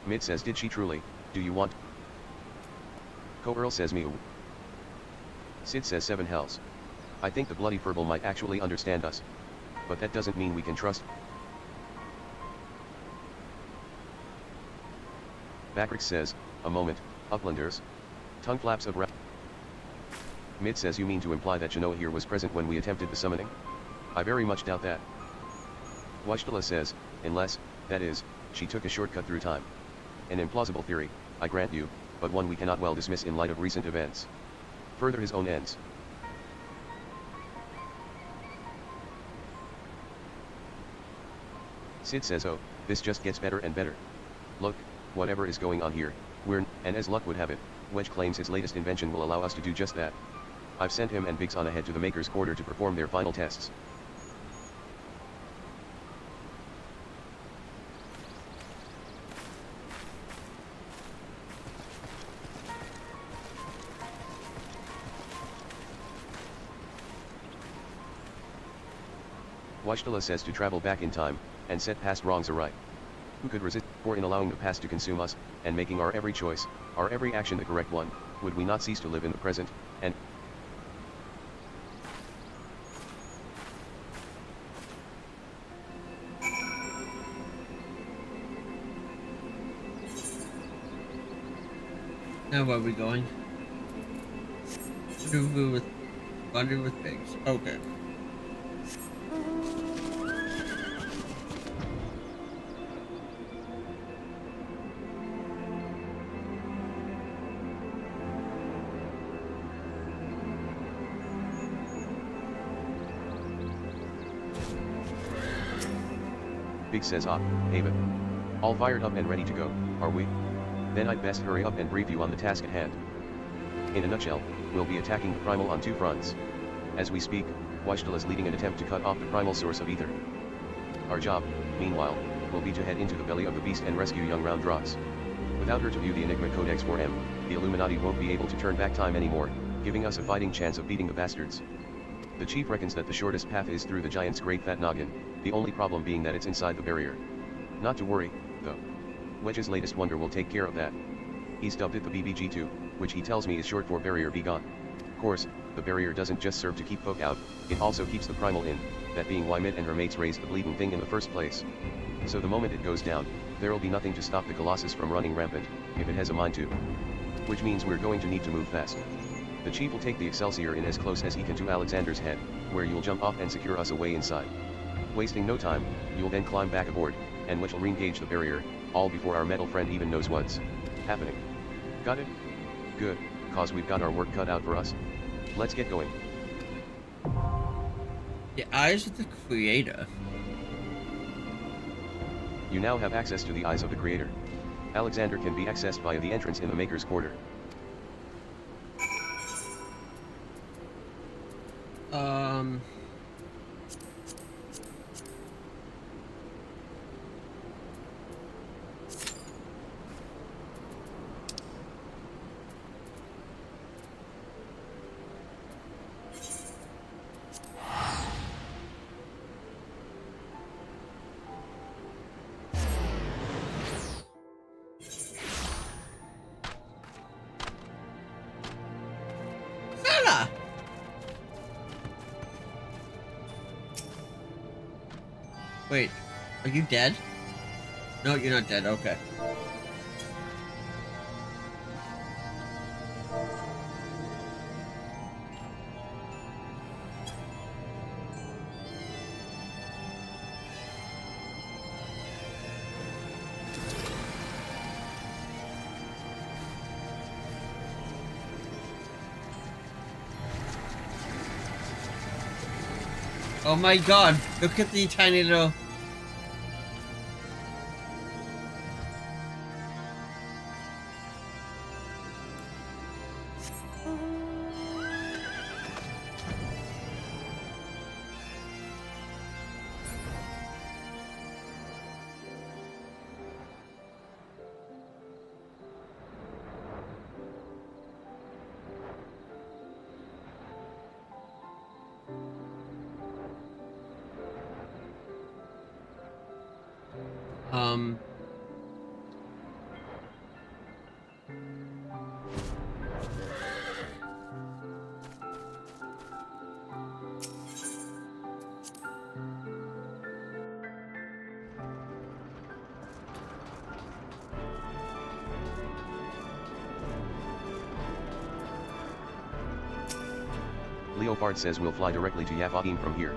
Mid says did she truly, do you want? Co-earl says mew. Sid says 7 hells. I think the bloody furball might actually understand us. But that doesn't mean we can trust. Bakrick says, a moment, uplanders. Tongue flaps of Mid says you mean to imply that Genoa here was present when we attempted the summoning? I very much doubt that. Washtala says, unless, that is, she took a shortcut through time. An implausible theory, I grant you, but one we cannot well dismiss in light of recent events. Further his own ends. Sid says oh, this just gets better and better. Look, whatever is going on here, and as luck would have it, Wedge claims his latest invention will allow us to do just that. I've sent him and Biggs on ahead to the Maker's Quarter to perform their final tests. Washtala says to travel back in time, and set past wrongs aright. Who could resist, for in allowing the past to consume us, and making our every choice, our every action the correct one, would we not cease to live in the present, and... Now where are we going? Wander with pigs. Okay. Big says Ava. All fired up and ready to go, are we? Then I'd best hurry up and brief you on the task at hand. In a nutshell, we'll be attacking the Primal on 2 fronts. As we speak, Washtala is leading an attempt to cut off the Primal source of ether. Our job, meanwhile, will be to head into the belly of the beast and rescue young Round Dross. Without her to view the Enigma Codex for M, the Illuminati won't be able to turn back time anymore, giving us a fighting chance of beating the bastards. The chief reckons that the shortest path is through the giant's great fat noggin, the only problem being that it's inside the barrier. Not to worry, though. Wedge's latest wonder will take care of that. He's dubbed it the BBG2, which he tells me is short for Barrier Be Gone. Of course, the barrier doesn't just serve to keep folk out, it also keeps the Primal in, that being why Mitt and her mates raised the bleeding thing in the first place. So the moment it goes down, there'll be nothing to stop the Colossus from running rampant, if it has a mind to. Which means we're going to need to move fast. The chief will take the Excelsior in as close as he can to Alexander's head, where you'll jump off and secure us away inside. Wasting no time, you'll then climb back aboard, and which will re-engage the barrier, all before our metal friend even knows what's happening. Got it? Good, cause we've got our work cut out for us. Let's get going. The eyes of the Creator. You now have access to the eyes of the Creator. Alexander can be accessed via the entrance in the Maker's Quarter. Wait, are you dead? No, you're not dead, okay. Oh my god, look at the tiny little... Leopard says we'll fly directly to Yavahim from here.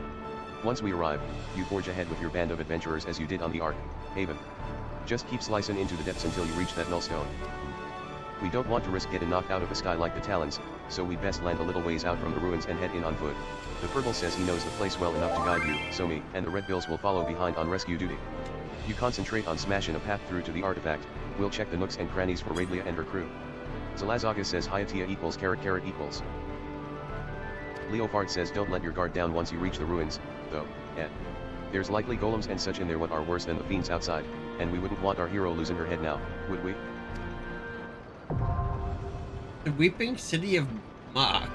Once we arrive, you forge ahead with your band of adventurers as you did on the Ark, Haven. Just keep slicing into the depths until you reach that nullstone. We don't want to risk getting knocked out of the sky like the Talons, so we'd best land a little ways out from the ruins and head in on foot. The Purple says he knows the place well enough to guide you, so me and the Red Bills will follow behind on rescue duty. You concentrate on smashing a path through to the artifact, we'll check the nooks and crannies for Raidlia and her crew. Zalazaga says Hayatia equals carrot equals. Leopard says don't let your guard down once you reach the ruins, though, and there's likely golems and such in there what are worse than the fiends outside, and we wouldn't want our hero losing her head now, would we? The Weeping City of Mach.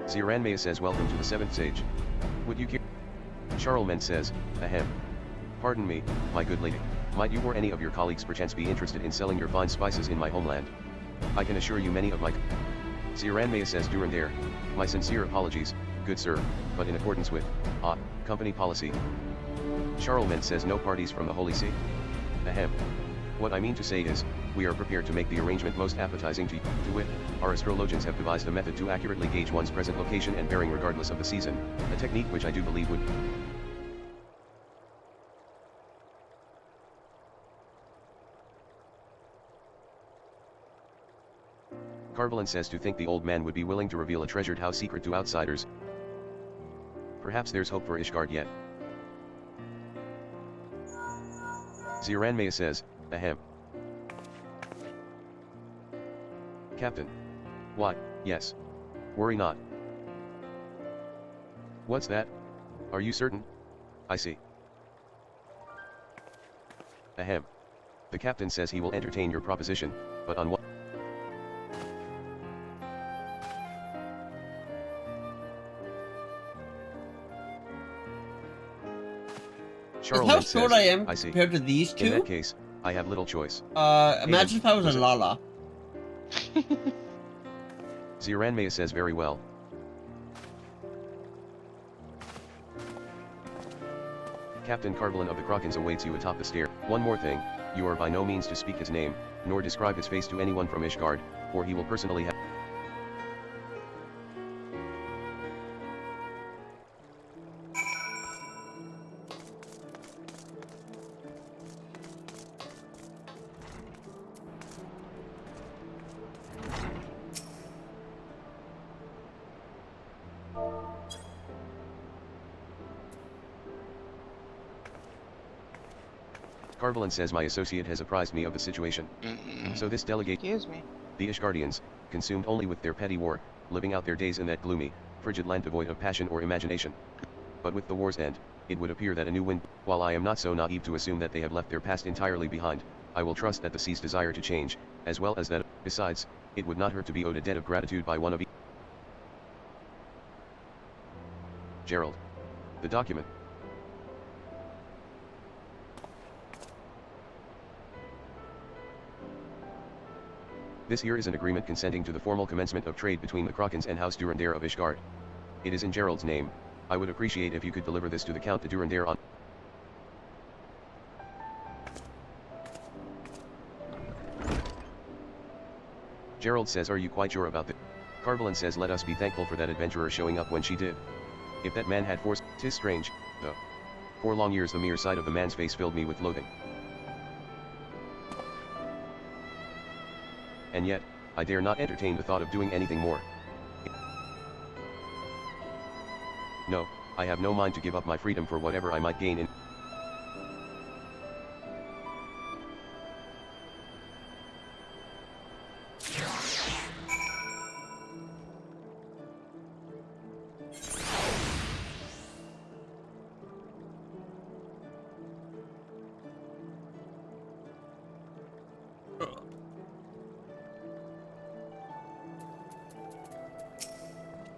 Ziranmaya says welcome to the 7th Sage. Would you care? Charlemagne says, ahem. Pardon me, my good lady, might you or any of your colleagues perchance be interested in selling your fine spices in my homeland? I can assure you many of my... Ziranmaya says Durandare, my sincere apologies, good sir, but in accordance with, company policy. Charlemagne says no parties from the Holy See? Ahem. What I mean to say is, we are prepared to make the arrangement most appetizing to wit, our astrologians have devised a method to accurately gauge one's present location and bearing regardless of the season, a technique which I do believe would... Carvelin says to think the old man would be willing to reveal a treasured house secret to outsiders. Perhaps there's hope for Ishgard yet. Ziranmaya says, ahem. Captain. What, yes. Worry not. What's that? Are you certain? I see. Ahem. The captain says he will entertain your proposition, but on what... Charles how short says, I am I see. compared to these two. In that case, I have little choice. Imagine if I was a it? Lala. Ziranmaya says very well. Captain Carvelin of the Krakens awaits you atop the stair. One more thing, you are by no means to speak his name, nor describe his face to anyone from Ishgard, or he will personally have... Carvelin says my associate has apprised me of the situation. So this delegate... Excuse me. The Ishgardians, consumed only with their petty war, living out their days in that gloomy, frigid land devoid of passion or imagination. But with the war's end, it would appear that a new wind... While I am not so naive to assume that they have left their past entirely behind, I will trust that the sea's desire to change, as well as that... Besides, it would not hurt to be owed a debt of gratitude by one of... Gerald. The document. This here is an agreement consenting to the formal commencement of trade between the Krakens and House Durandare of Ishgard. It is in Gerald's name. I would appreciate if you could deliver this to the Count de Durandare on... Gerald says, are you quite sure about this? Carvelin says, let us be thankful for that adventurer showing up when she did. If that man had force... 'Tis strange, though. For long years the mere sight of the man's face filled me with loathing. And yet, I dare not entertain the thought of doing anything more. No, I have no mind to give up my freedom for whatever I might gain in...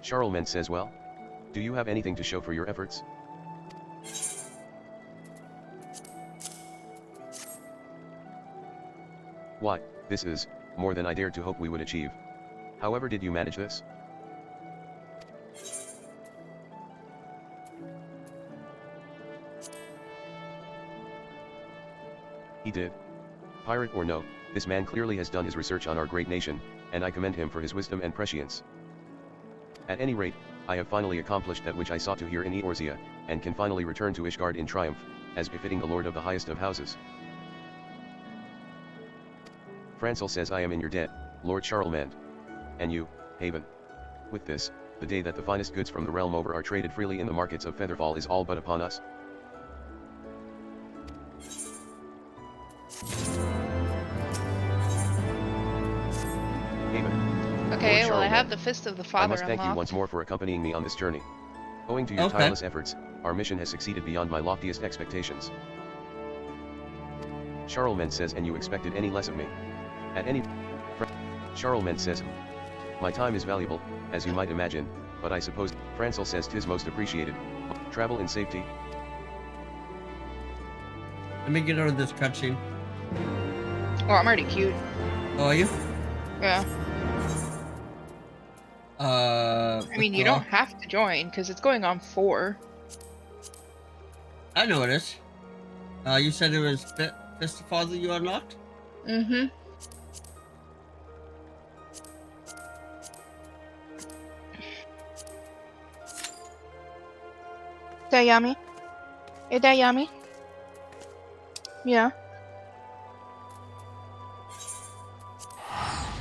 Charlemagne says, well, do you have anything to show for your efforts? Why, this is more than I dared to hope we would achieve. However did you manage this? He did. Pirate or no, this man clearly has done his research on our great nation, and I commend him for his wisdom and prescience. At any rate, I have finally accomplished that which I sought to here in Eorzea, and can finally return to Ishgard in triumph, as befitting the lord of the highest of houses. Francel says I am in your debt, Lord Charlemagne. And you, Haven. With this, the day that the finest goods from the realm over are traded freely in the markets of Featherfall is all but upon us. Haven. Okay, well I have the Fist of the Father I must thank unlocked. you once more for accompanying me on this journey. Owing to your tireless efforts, our mission has succeeded beyond my loftiest expectations. Charlemagne says, and you expected any less of me? At any... Charlemagne says, my time is valuable, as you might imagine, but I suppose... Francel says 'tis most appreciated. Travel in safety. Let me get out of this cutscene. Oh, I'm already cute. Oh, are you? Yeah. I mean, you don't have to join, because it's going on 4. I know it is. You said it was Fist of Father you unlocked? Mm-hmm. That yummy? Is that yummy? Yeah.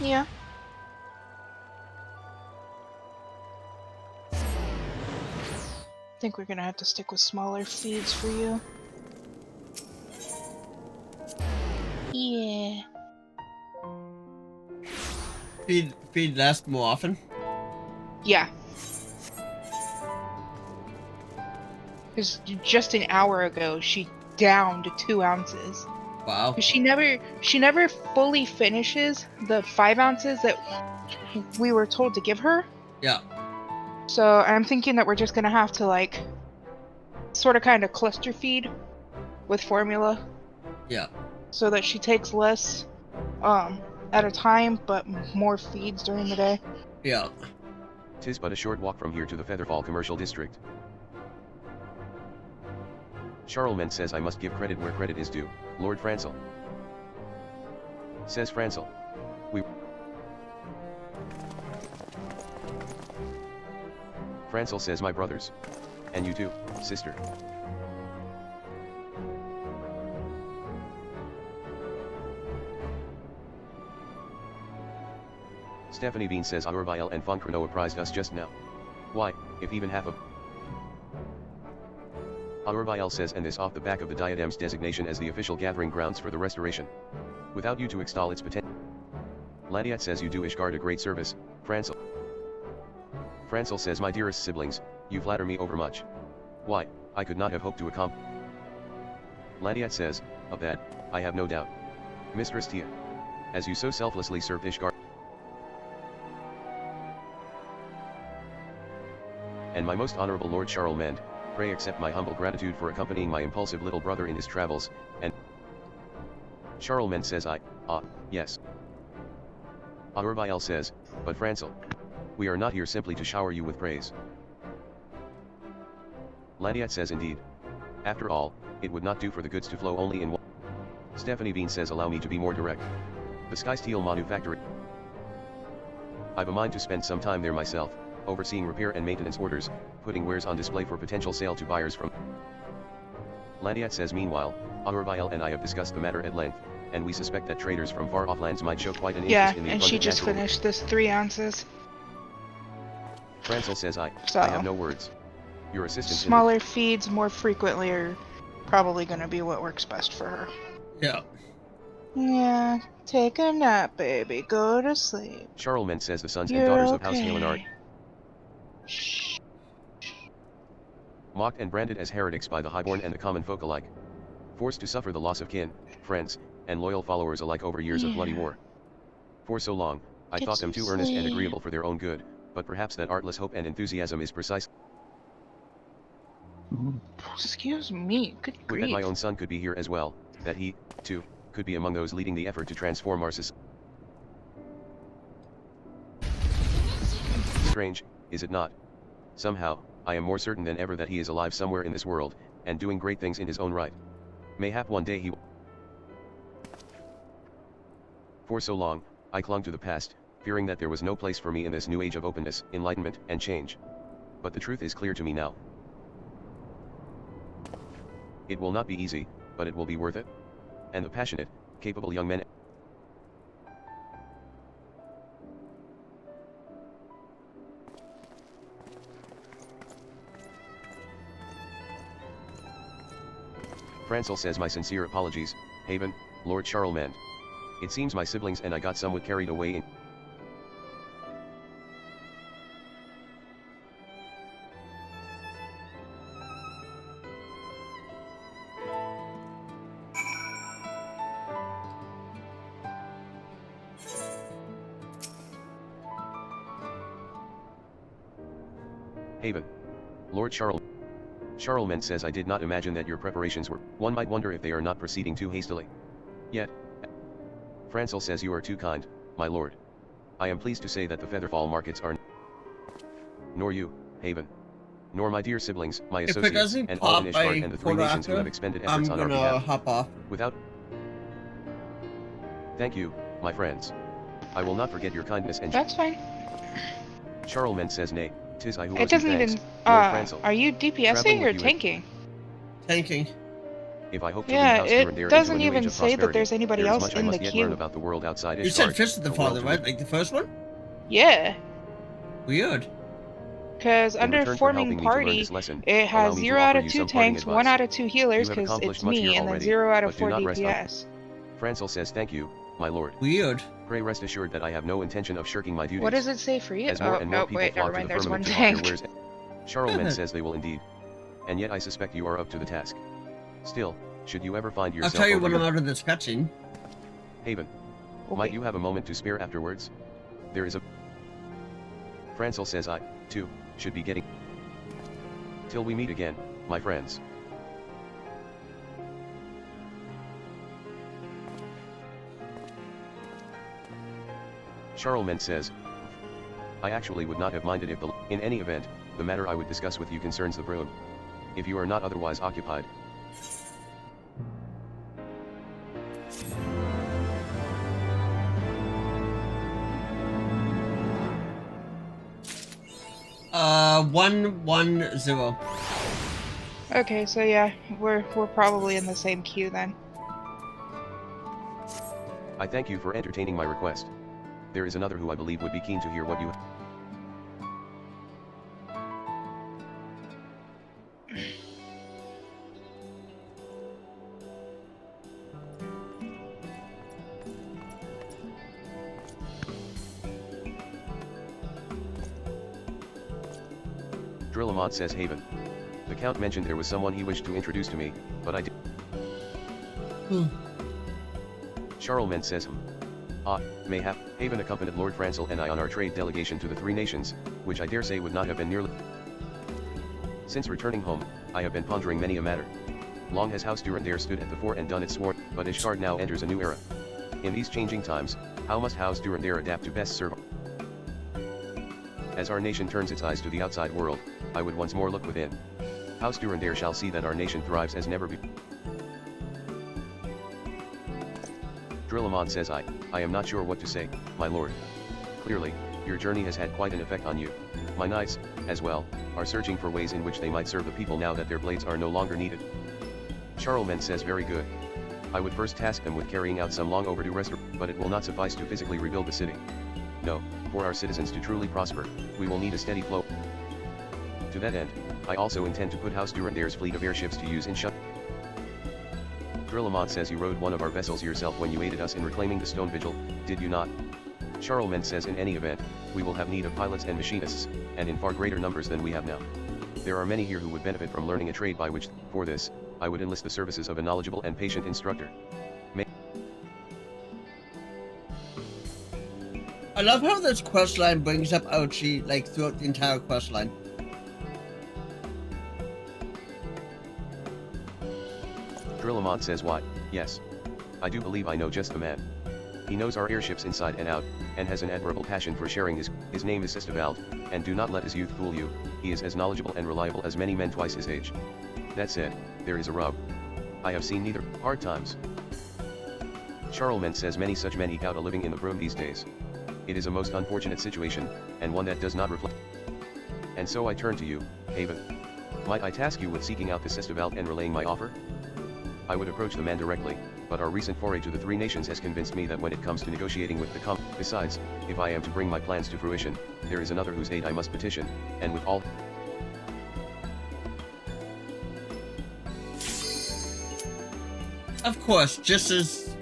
Yeah. I think we're gonna have to stick with smaller feeds for you. Yeah. Feed less more often? Yeah. Because just an hour ago, she downed 2 ounces. Wow. 'Cause she never fully finishes the 5 ounces that we were told to give her. Yeah. So I'm thinking that we're just gonna have to like sort of kind of cluster feed with formula. Yeah. So that she takes less at a time, but more feeds during the day. Yeah. 'Tis but a short walk from here to the Featherfall commercial district. Charlemagne says I must give credit where credit is due, Lord Francel. Says Francel. Francel says my brothers. And you too, sister. Stephanie Bean says Aurviel and Foncrenoa prized us just now. Why, if even half of... Aurviel says and this off the back of the Diadem's designation as the official gathering grounds for the restoration. Without you to extol its potential. Ladiat says you do Ishgard a great service, Francel. Francel says my dearest siblings, you flatter me overmuch. Why, I could not have hoped to accomplish. Ladiat says, of that, I have no doubt. Mistress Tia. As you so selflessly served Ishgard. And my most honorable Lord Charlemagne, pray accept my humble gratitude for accompanying my impulsive little brother in his travels, and... Charlemagne says yes. Aurviel says, but Francel. We are not here simply to shower you with praise. Ladiat says indeed. After all, it would not do for the goods to flow only in one. Stephanie Bean says allow me to be more direct. The Sky Steel Manufactory. I've a mind to spend some time there myself, overseeing repair and maintenance orders, putting wares on display for potential sale to buyers from... Ladiat says meanwhile, Aurviel and I have discussed the matter at length, and we suspect that traders from far-off lands might show quite an interest in the and she just finished this 3 ounces. Francel says I have no words. Your assistance smaller feeds more frequently are probably going to be what works best for her. Yeah. Yeah, take a nap, baby. Go to sleep. Charlemagne says the sons and daughters of House Halenard. Mocked and branded as heretics by the highborn and the common folk alike. Forced to suffer the loss of kin, friends, and loyal followers alike over years of bloody war. For so long, I thought them too earnest and agreeable for their own good, but perhaps that artless hope and enthusiasm is precise. Excuse me, good grief. That my own son could be here as well, that he, too, could be among those leading the effort to transform our society. Strange, is it not? Somehow, I am more certain than ever that he is alive somewhere in this world, and doing great things in his own right. Mayhap one day he will. For so long, I clung to the past, fearing that there was no place for me in this new age of openness, enlightenment, and change. But the truth is clear to me now. It will not be easy, but it will be worth it. And the passionate, capable young men... Francel says my sincere apologies, Haven, Lord Charlemagne. It seems my siblings and I got somewhat carried away in... Haven. Lord Charlemagne says I did not imagine that your preparations were... One might wonder if they are not proceeding too hastily. Yet... Francel says you are too kind, my lord. I am pleased to say that the Featherfall markets are... Nor you, Haven. Nor my dear siblings, my associates, and all in Ishgard and the 3 nations who have expended efforts on our behalf. Hop off. Without... Thank you, my friends. I will not forget your kindness and... That's fine. Charlemagne says nay. Tis I who it doesn't even, are you DPSing or tanking? Tanking. If I hope to it doesn't even say that there's anybody else in the queue. About the world outside you said Fist of the Father, right? Like the first one? Yeah. Weird. Because under forming party, it has 0 out of 2 tanks, 1 out of 2 healers, because it's me, and then 0 out of 4 DPS. Francel says thank you, my lord. Weird. Pray rest assured that I have no intention of shirking my duties. What does it say for you? As more and more people wait, never mind, there's 1 tank. Charlemagne says they will indeed. And yet I suspect you are up to the task. Still, should you ever find yourself... I'll tell you when I'm out of this cutscene. Haven. Okay. Might you have a moment to spare afterwards? There is a... Francel says I, too, should be getting... Till we meet again, my friends. Charlemagne says, I actually would not have minded if in any event, the matter I would discuss with you concerns the broom. If you are not otherwise occupied. Uh, 110. Okay, so yeah, we're probably in the same queue then. I thank you for entertaining my request. There is another who I believe would be keen to hear what you... Drillamont says Haven. The Count mentioned there was someone he wished to introduce to me, but I did. Charlemagne says mayhap, Haven accompanied Lord Francel and I on our trade delegation to the Three Nations, which I dare say would not have been nearly... Since returning home, I have been pondering many a matter. Long has House Durandare stood at the fore and done its sword, but Ishgard now enters a new era. In these changing times, how must House Durandare adapt to best serve? As our nation turns its eyes to the outside world, I would once more look within. House Durandare shall see that our nation thrives as never before. Drillamon says I am not sure what to say, my lord. Clearly, your journey has had quite an effect on you. My knights, as well, are searching for ways in which they might serve the people now that their blades are no longer needed. Charlemagne says very good. I would first task them with carrying out some long overdue restoration, but it will not suffice to physically rebuild the city. No, for our citizens to truly prosper, we will need a steady flow. To that end, I also intend to put House Durandare's fleet of airships to use in Drillamont says you rode one of our vessels yourself when you aided us in reclaiming the Stone Vigil, did you not? Charlemagne says in any event, we will have need of pilots and machinists, and in far greater numbers than we have now. There are many here who would benefit from learning a trade by which, for this, I would enlist the services of a knowledgeable and patient instructor. I love how this questline brings up Ouchie, like, throughout the entire questline. Drillamont says why, yes. I do believe I know just the man. He knows our airships inside and out, and has an admirable passion for sharing his name is Sistavald, and do not let his youth fool you, he is as knowledgeable and reliable as many men twice his age. That said, there is a rub. I have seen neither, hard times. Charlemagne says many such men eke out a living in the broom these days. It is a most unfortunate situation, and one that does not reflect. And so I turn to you, Haven. Might I task you with seeking out the Sistavald and relaying my offer? I would approach the man directly, but our recent foray to the Three Nations has convinced me that when it comes to negotiating with the besides, if I am to bring my plans to fruition, there is another whose aid I must petition, and with all... Of course, just as...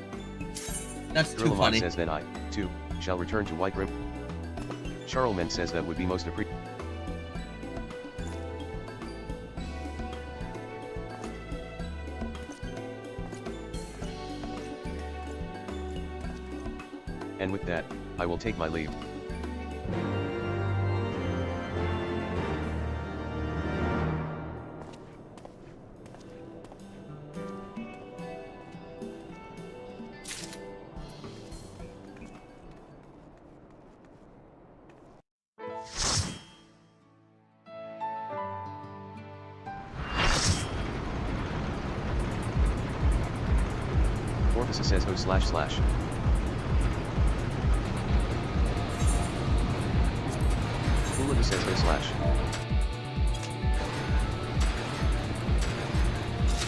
That's too funny. Says then I, too, shall return to White Grim. Charlemagne says that would be most appreciated. And with that, I will take my leave. Orpheus says // Ulida says //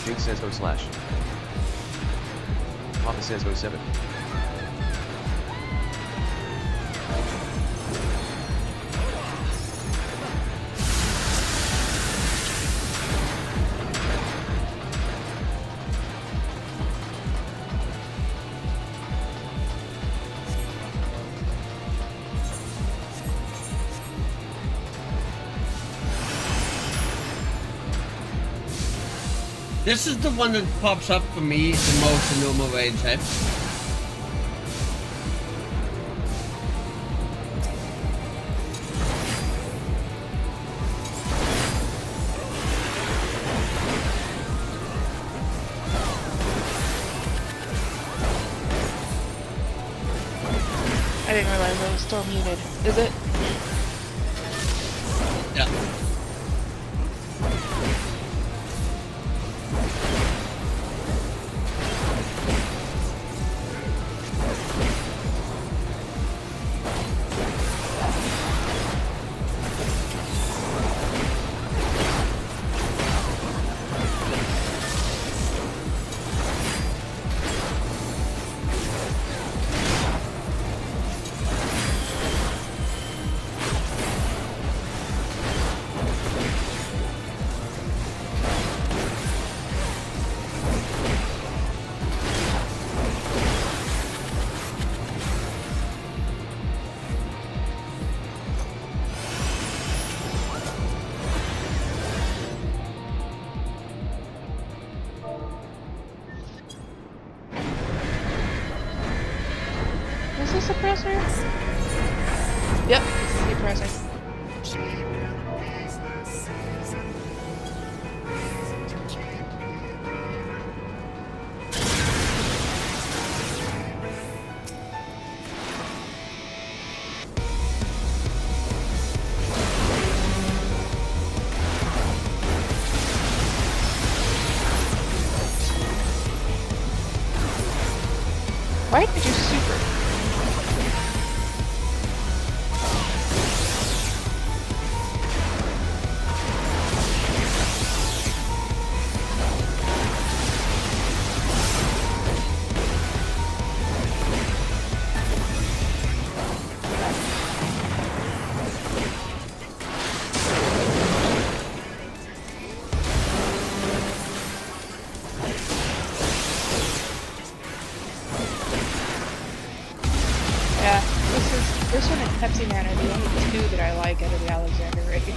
Jinx says // Papa says 07. This is the one that pops up for me the most in normal raids, eh? didn't realize I was still muted. Is it? Yeah. Is this a suppressor? Yep, it's a suppressor. Why did you super? Yeah, this one and Pepsi Man are the only two that I like out of the Alexander rating.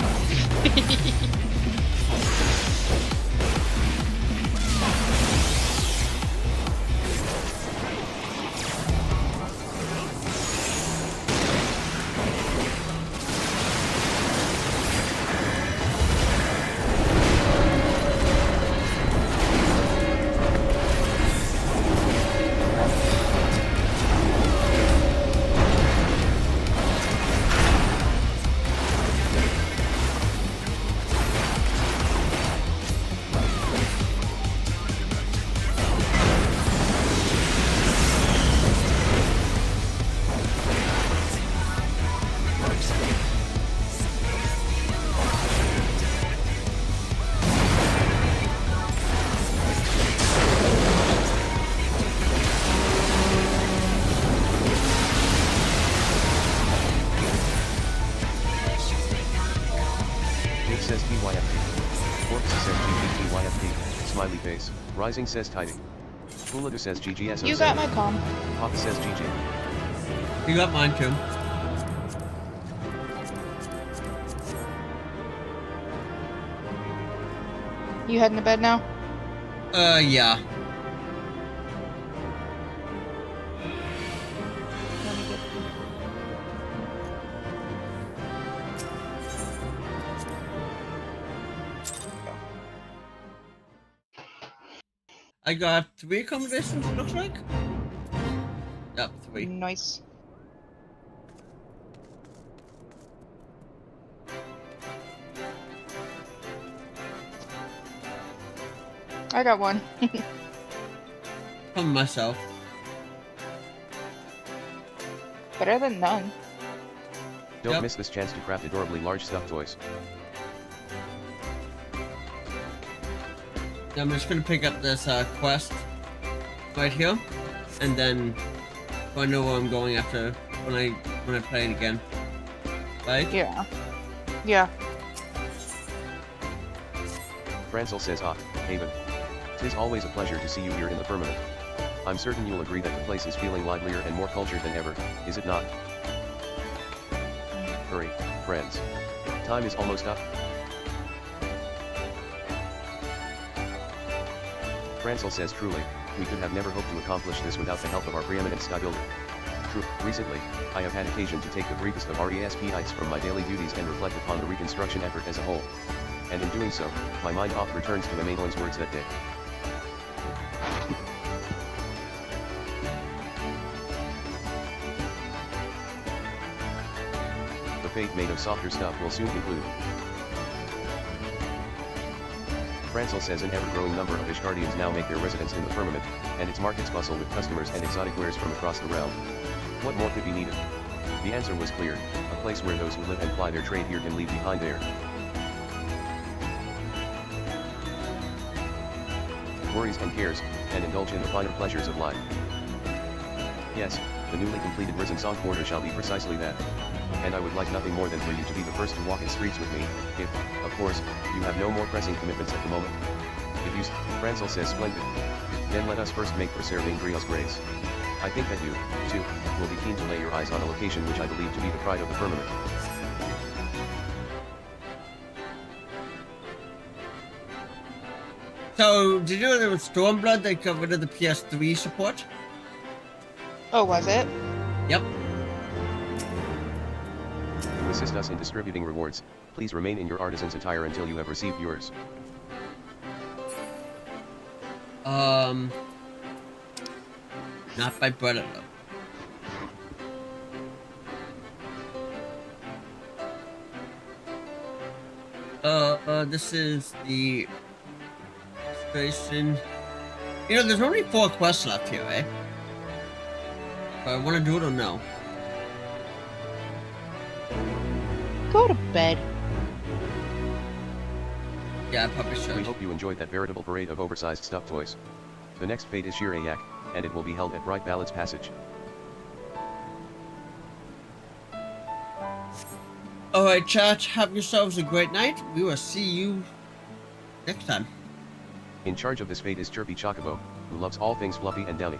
Nick says TYFT. Corpse says GGTYFT. Smiley face. Rising says tiding. Fulada says GGSO. You got my comm. Papa says GG. You got mine too. You heading to bed now? Yeah. I got 3 accommodations, it looks like. Yep, 3. Nice. I got one. From myself. Better than none. Don't miss this chance to craft adorably large stuffed toys. I'm just gonna pick up this quest right here, and then I know where I'm going after when I play it again. Right? Yeah. Yeah. Francel says Haven. 'Tis always a pleasure to see you here in the firmament. I'm certain you'll agree that the place is feeling livelier and more cultured than ever, is it not? Hurry, friends. Time is almost up. Francel says truly, we could have never hoped to accomplish this without the help of our preeminent sky builder. True, recently, I have had occasion to take the briefest of RESP hikes from my daily duties and reflect upon the reconstruction effort as a whole. And in doing so, my mind oft returns to Emanuel's words that day. fate made of softer stuff will soon conclude. Francel says an ever-growing number of Ishgardians now make their residence in the firmament, and its markets bustle with customers and exotic wares from across the realm. What more could be needed? The answer was clear, a place where those who live and ply their trade here can leave behind their worries and cares, and indulge in the finer pleasures of life. Yes, the newly completed Risen Song Quarter shall be precisely that. And I would like nothing more than for you to be the first to walk its streets with me, if, of course, you have no more pressing commitments at the moment. If you, Francel says splendid. Then let us first make for serving Griel's grace. I think that you, too, will be keen to lay your eyes on a location which I believe to be the pride of the firmament. So, did you know there was Stormblood that got rid of the PS3 support? Oh, was it? Yep. To assist us in distributing rewards, please remain in your artisan's attire until you have received yours. Not by Predator. This is the station. You know, there's only 4 quests left here, eh? Do I want to do it or no? Go to bed. Yeah, I probably should. We hope you enjoyed that veritable parade of oversized stuffed toys. The next fate is Shirayak, and it will be held at Bright Ballad's Passage. Alright, chat, have yourselves a great night. We will see you next time. In charge of this fate is Chirpy Chocobo, who loves all things fluffy and downy.